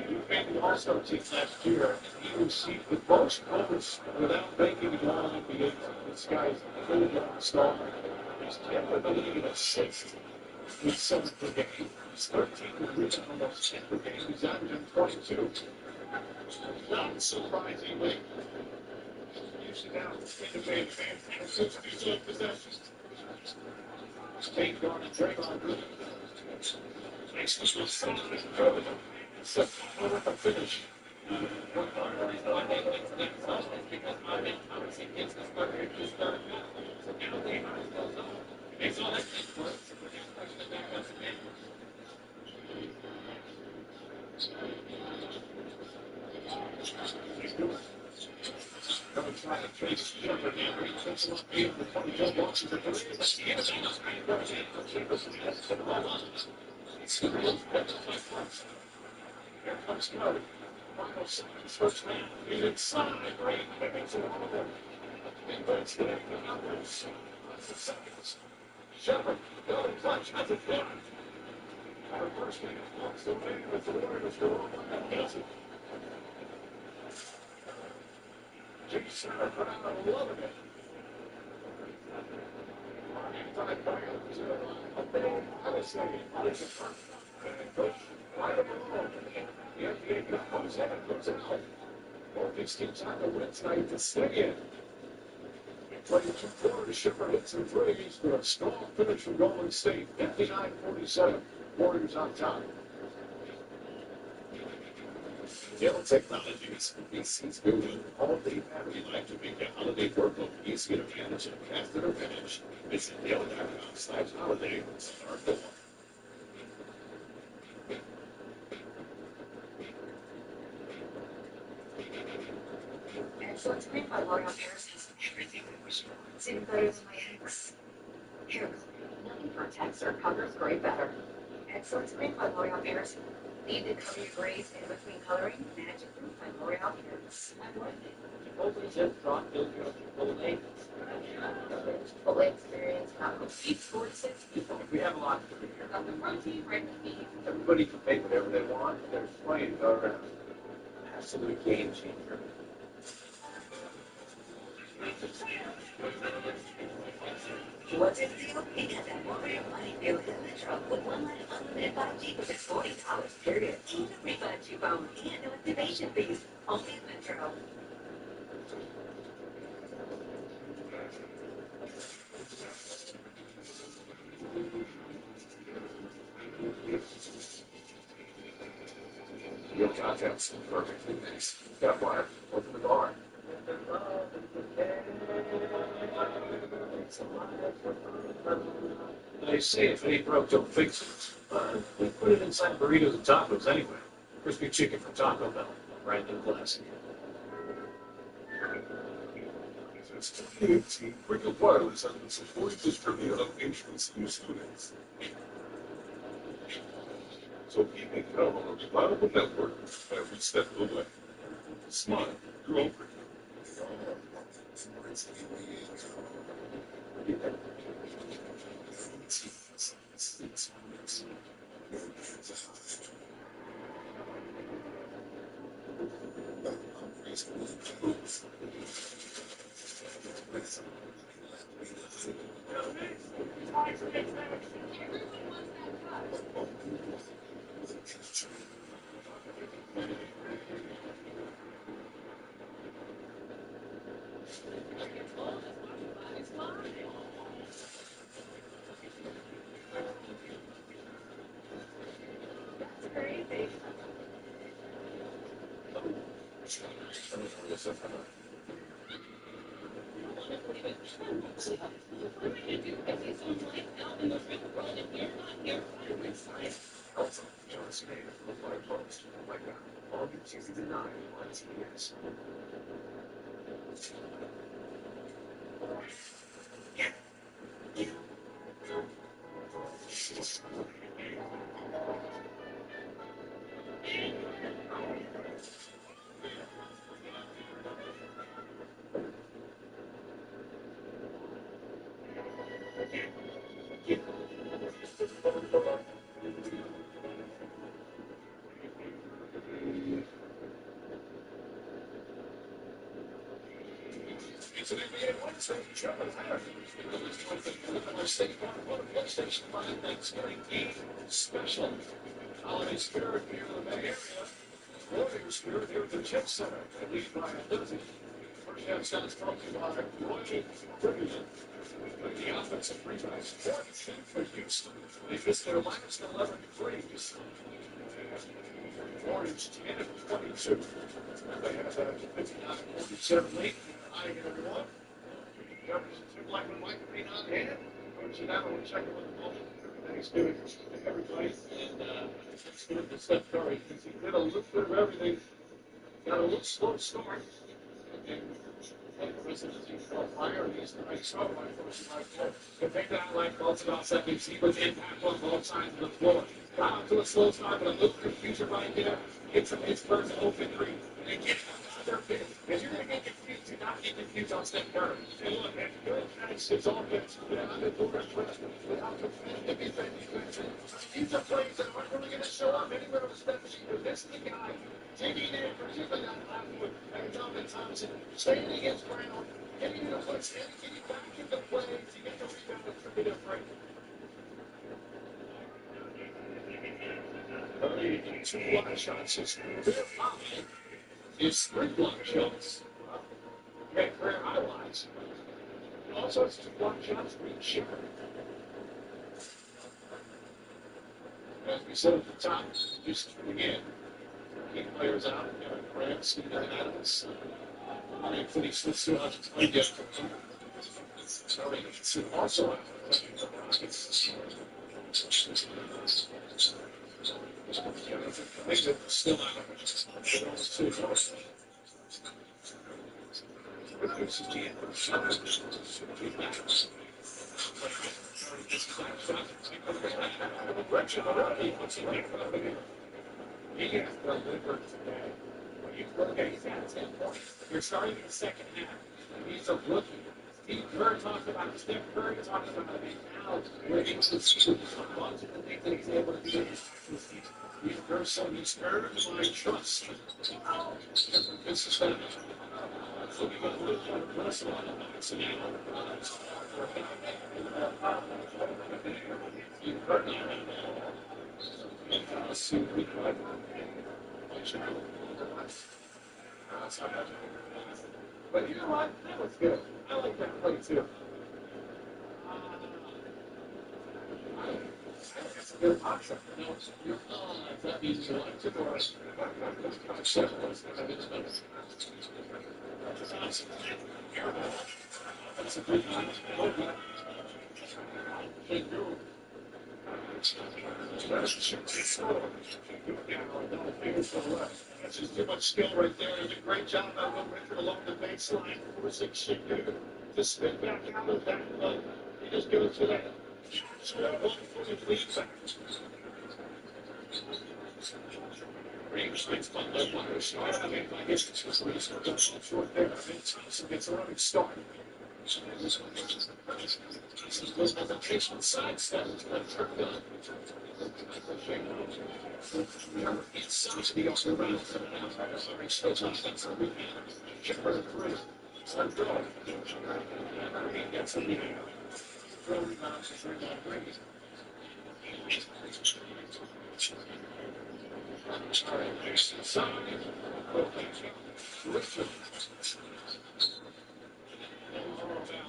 You made the All-Star team last year, and he received the most votes without making the All-NBA team. This guy's clearly a star. He's 10th in the league in assists. He's 7 per game. He's 13 with reaching almost 10 per game. He's averaging 22. Not surprisingly, usually now in the main fan, 62 possessions. State guard and Draymond Green. Makes this one so good. It's a finish. One part of the reason why they went to that zone is because Ivan obviously gets the starter in his third minute. So now they are in the zone. They saw that thing work, so we're just pushing it back up again. Coming trying to chase Shepard again, he takes him up here with 22 blocks of the three. But the inside is going to go in. The keeper's the best of all on. It's going to be better by points. Here comes Curry. Final seconds, first man. He's inside. Great. Moving to all of them. Inverts the numbers. Lots of seconds. Shepard, building clutch, has it down. Our first man walks away with the Warriors go on that doesn't. Jason Brown loving it. Anti-violence, a big Palisade, is a perfect push right along. The NBA comes in and puts it out. Both these teams have to win tonight to stay in. Playing 2 quarters, Shepard hits some threes for a strong finish from Golden State. 59-47, Warriors on top. Dell Technologies, BC's building all-day battery life to make your holiday workload easier to manage and faster to finish. Visit Dell.com/holiday. Start the one. Excellent to me by L'Oreal Paris has everything I wish for. It's even better than my ex. Hair color. Nothing protects or covers gray better. Excellent screen by L'Oreal Paris. Need to cover your grace in between coloring. Magic Proof by L'Oreal Paris. Open zip, drop, build your Chipotle. Chipotle experience. Beef sports. We have a lot to do here. Got the protein, right beef. Everybody can make whatever they want. They're playing an absolute game changer. What's his deal? He got that L'Oreal money deal in Metro with one line of unlimited 5G for just $40, period. Even a refund coupon and no activation fees. Only at Metro. Your contact's perfectly mixed. Got wire. Open the bar. They say if it ain't broke, don't fix it. We put it inside burritos and tacos anyway. Crispy chicken from Taco Bell. Brand new classic. Since 2018, Cricket Wireless has been supporting distributor of insurance new students. So keep it count on a reliable network every step of the way. Smile, your own Cricket. It's an NBA Wednesday. Charlotte Hurricanes PlayStation 5 Thanksgiving Eve special. Holiday spirit here in the Bay Area. Warrior spirit here at the Chip Center. At least by ability. First half sounds talking about Roy Brilliant. The offensive rebounds 14 for Houston. They missed their minus 11 threes. Warriors 10 of 22. They have 59-47 lead. I get everyone. Jefferson took like a mic being on hand. Coach it out on second with the ball. Everything's doing everybody. And it's good to Steph Curry because he did a little bit of everything. Got a little slow start. And the rest of the team fell fire. And he's the right shot by first like that. If they got like both about seconds, he was impact on both sides of the floor. Got out to a slow start, but a little confusion right there. Gets him his first open three. And they get their pick. Because you're going to get confused. Do not get confused on Steph Curry. And look, that's good. That's his offense. Without the door press, without the defense. These are plays that aren't really going to show up anywhere on the step sheet. But this is the guy taking in, particularly that last one. And Jonathan Thompson staying against Brown, getting in the place, and getting back into play to get the rebound and tripping up break. Curry in 2 block shots. His career high is 3 block shots. Okay, career highlights. Also, it's 2 block shots for each shot. As we said at the top, just again, key players out. Grant, Stephen Adams. Anthony Smith out to play again. Sorry, also out. Still out. He's got 10 points. You're starting in the second half. He's a rookie. Steve Kerr talked about Steph Curry talking about it now. We're able to see a bunch of the things that he's able to do. Steve Kerr said he's earned my trust. This is that. So we got a little bit of wrestling on the box now. Steve Kerr now. Let's see what we got. But you know what? That was good. I like that play too. That's a good option. That means you like to go. That's a good option. That's just too much skill right there. He did a great job by Will Richard along the baseline. 4-6 should do. Just spin back out of that. He just goes to that. So that one footed lead back. Range makes fun of one shot. I mean, I guess it's just really short there. Thompson gets a running start. Hesitation sidestep. It's somebody else around. Sorry, still offensive rebound. Shepard three. So good. He gets a lead. Throw rebounds to rebound three. All right, there's the side. Richard.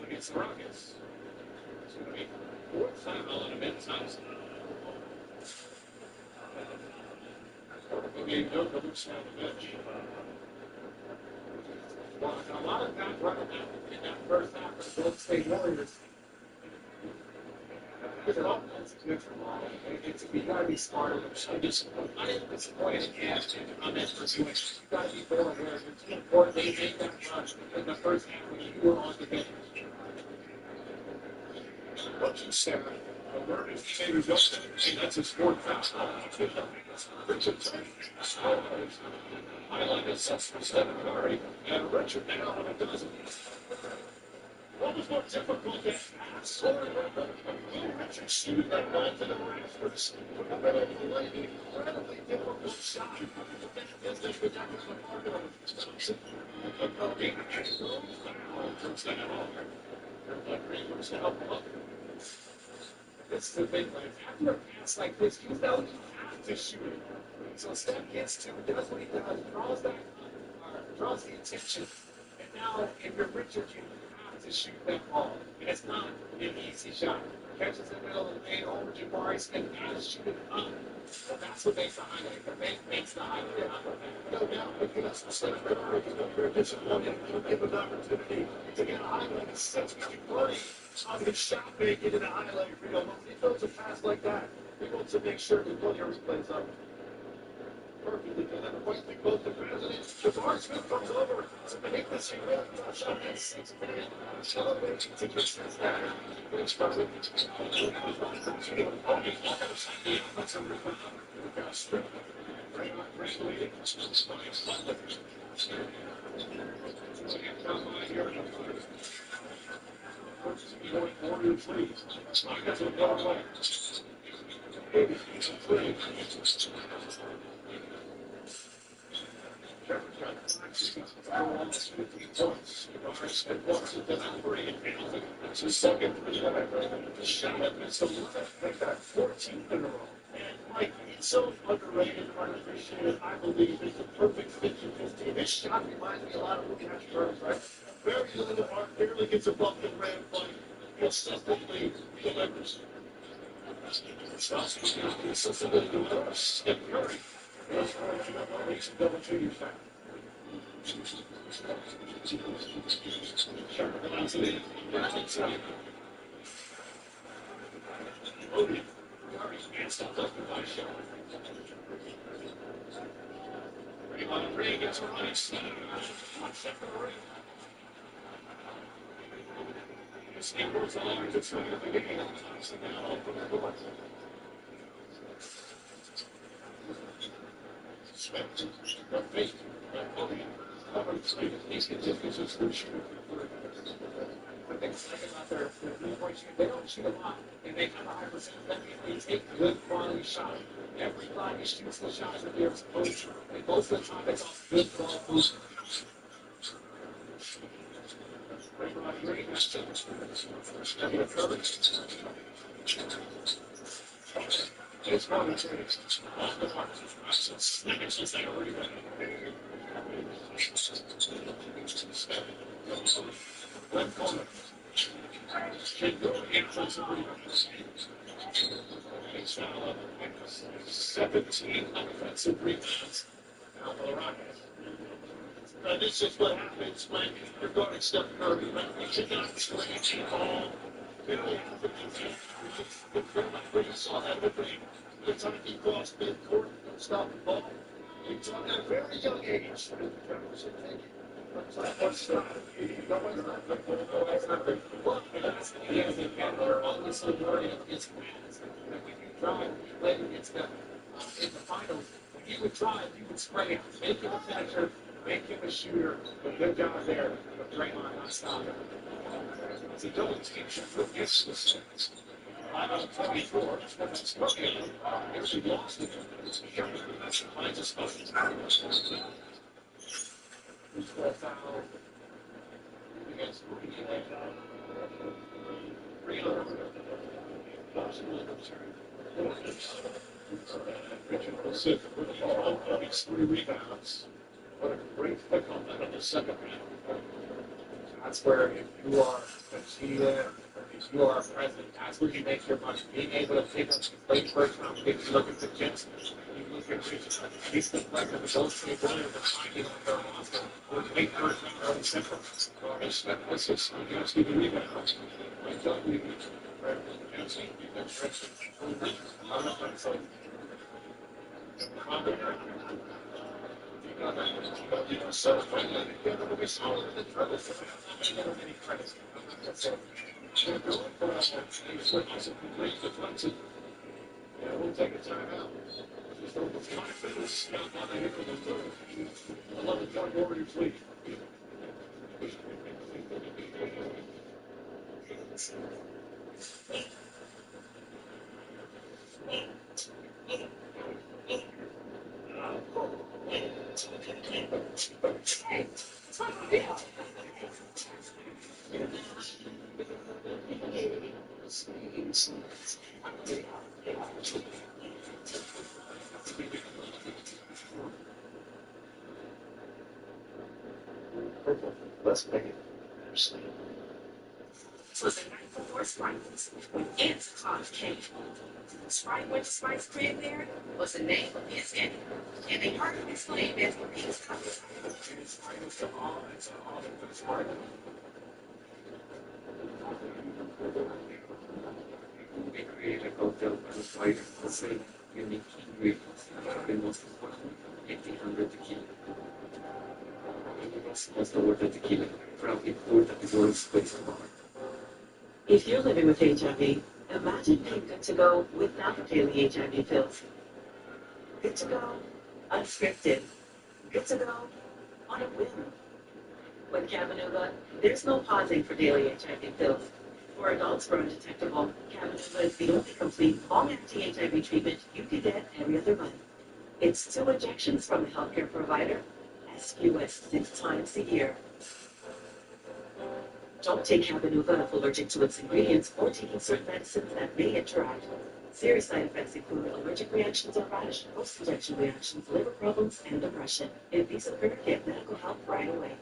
Against the Rockets. It's going to be fourth time on a minute Thompson. Okay, no looks on the bench. Well, a lot of guys running out in that first half of the Golden State Warriors. It's an offensive good for long. You got to be smarter. I'm disappointed on that situation. You got to be more aware of it. It's important that you make that run in the first half when you were on the bench. What you said, alert if he maybe goes to, that's his fourth foul. Richard highlighted sets for Stephen Curry, and Richard now on a dozen. What was more difficult than pass? Will Richard shoot that ball to the rafters? From the middle of the lane, incredibly difficult shot. As they could not get the market on the Curry comes down over. Green was to help him up. This is the big thing. After a pass like this, you know you have to shoot it. So Steph gets to it, does what he does, draws the attention. And now, if you're Richard, you have to shoot that ball. And it's not an easy shot. Catches in the middle of the lane over Jabari Smith and shoot it up. So that's what makes the highlight. The makes the highlight. No doubt, because Steph Curry, you're disappointed, you'll give an opportunity to get a highlight. It's such a money on the shot making in a highlight reel. When he throws a pass like that, he wants to make sure that Williams plays up. Perfectly good. And the point that goes to President. Jabari Smith comes over to make this real shot at 6 million. Celebrating to get this guy. It's probably it's his second shot at Minnesota. They've got 14 in a row. And Mike, he's so underrated and unappreciated, I believe, is the perfect fit for his team. His shot reminds me a lot of Luke Ashford's, right? Very little arc, barely gets above the rim, but consistently delivers. Consistently delivers. Steph Curry. He's double figures now. Steelers are the largest fan of the game. So now open the door. Smith, the fake, he's continues to shoot. But they second out there, they don't shoot a lot, and they have a high percentage. That means they take good quality shots. Everybody shoots the shots that they're supposed to. And most of the time, it's off good ball movement. It's one of one corner. Can go offensive rebounds. 17 offensive rebounds. Now for the Rockets. This is what happens when you're guarding Steph Curry. You should not swing ball. Very you saw that opening. The time he crossed midcourt, stop the ball. He's on at a very young age. What's not? No one's not good. No one's not good. Well, he has a better obviously learning of his hands. And when you drive, you play against them in the finals. When you would drive, you would spray out, make him a finisher, make him a shooter. A good job there. But Draymond not stopping. It's a double team shot for against the Spurs. 5-24. That's Spurs. Actually lost it. That's finds a spot. Who's got a foul? Against Richard will sit for the ball. He's 3 rebounds. What a great pick on that on the second round. That's where if you are a GM, if you are a president, that's where you make your money. Being able to pick up late first round picks, you look at the Jets, you look at he's the player of those three players that finding on their roster. Or late first round, early second. Or Smith was his against the rebounds. I thought we would. So we saw the trouble for many credits. They're going for us. He's looking some complete defensive. Yeah, we'll take a timeout. Just over 5 minutes. Not on the hit of the third. 11-point Warriors lead. Let's make it. This was the night before Sprites, when Aunt's cause came. Sprite went to Sprite's crib there was the name of his enemy, and they heard him exclaim as he was coming. We create a cocktail with a fighter the same unique ingredients that the most important 1800 tequila. Was the word tequila from imported the world's place of honor. If you're living with HIV, imagine being good to go without the daily HIV pills. Good to go, unscripted. Good to go, on a whim. With Cabenuva, there's no pausing for daily HIV pills. For adults who are undetectable, Cabenuva is the only complete long-acting HIV treatment you can get every other month. It's 2 injections from a healthcare provider, SQS 6 times a year. Don't take Cabenuva if allergic to its ingredients or taking certain medicines that may interact. Serious side effects include allergic reactions or rash, post-injection reactions, liver problems, and depression. If these occur, get medical help right away.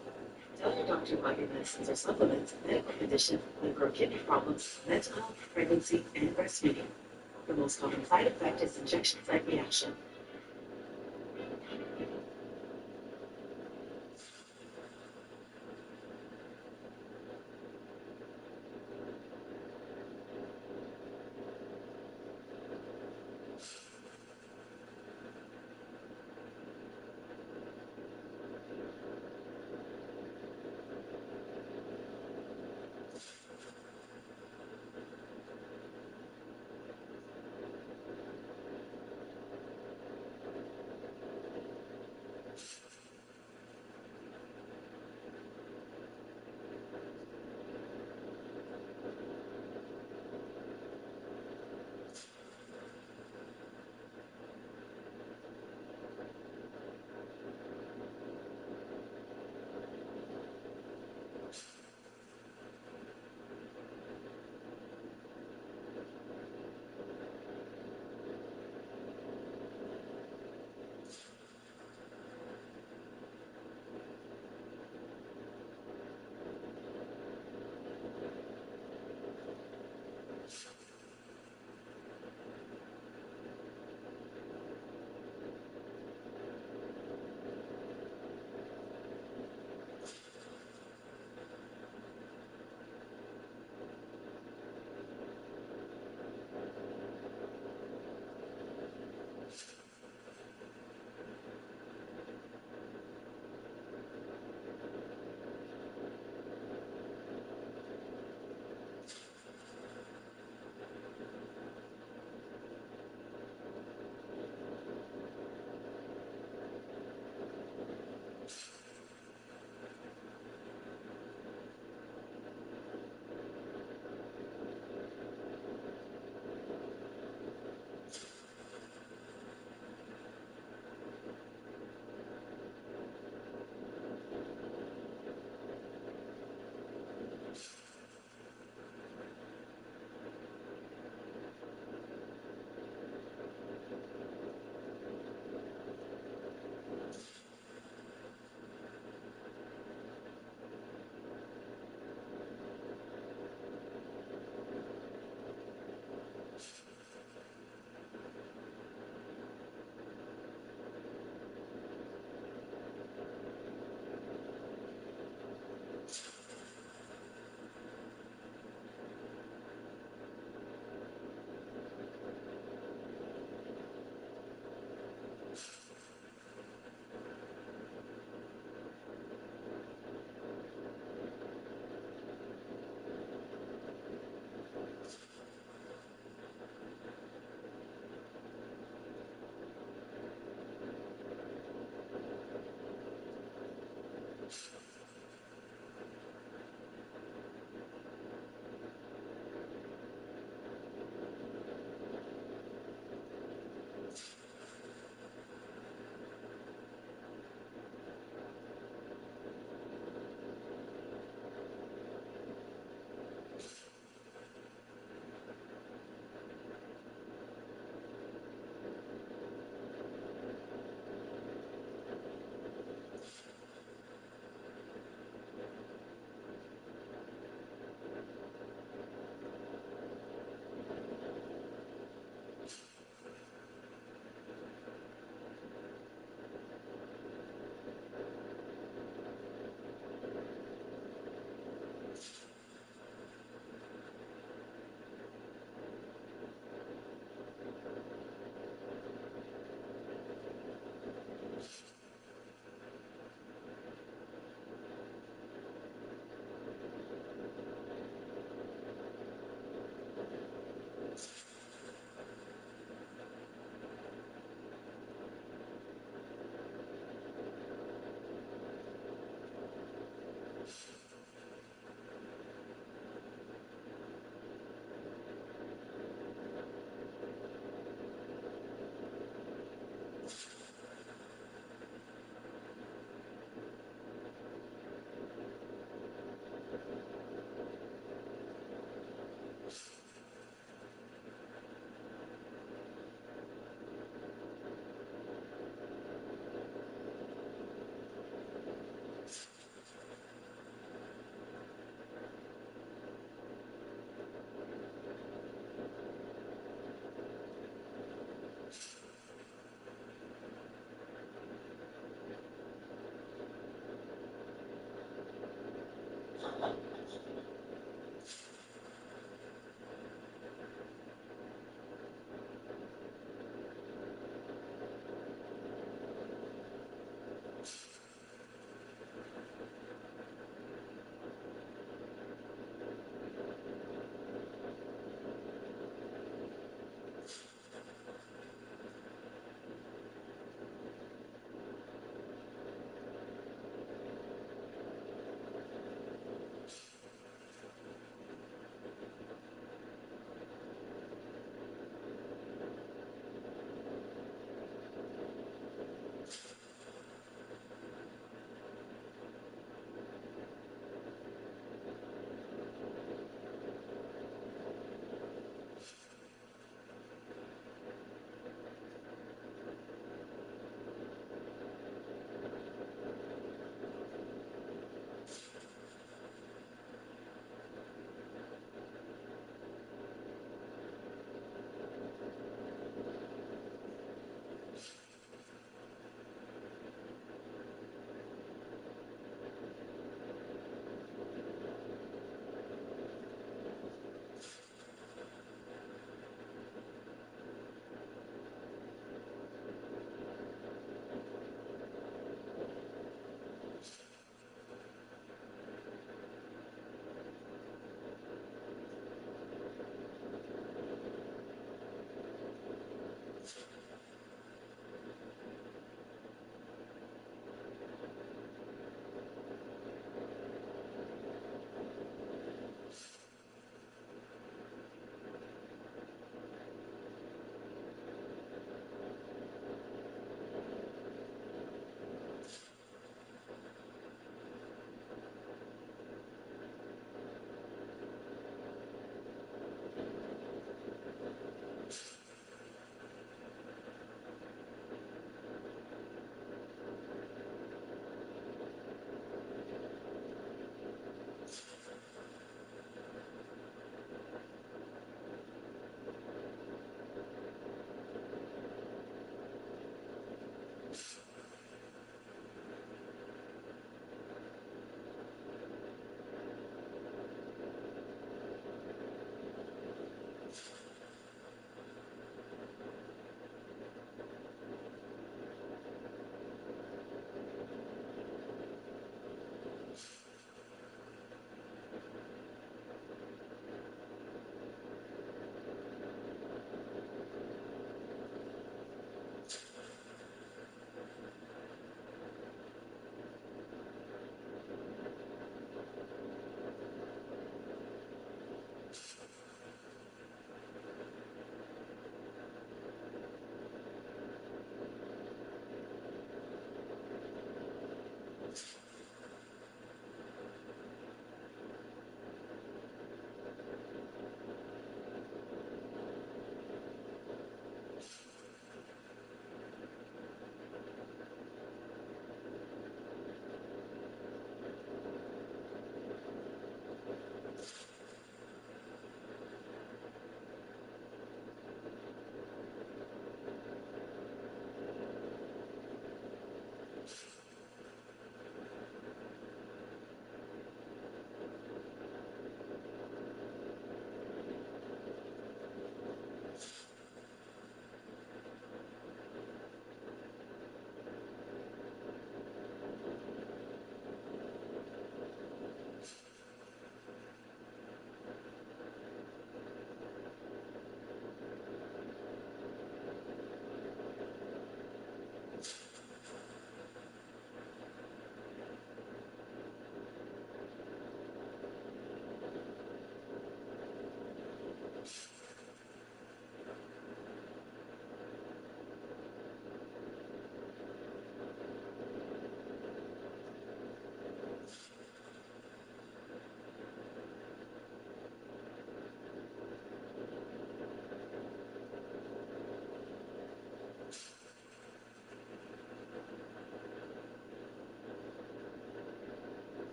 Tell your doctor about your medicines or supplements, medical condition, liver or kidney problems, mental health, pregnancy, and breastfeeding. The most common side effect is injection site reaction.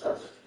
it.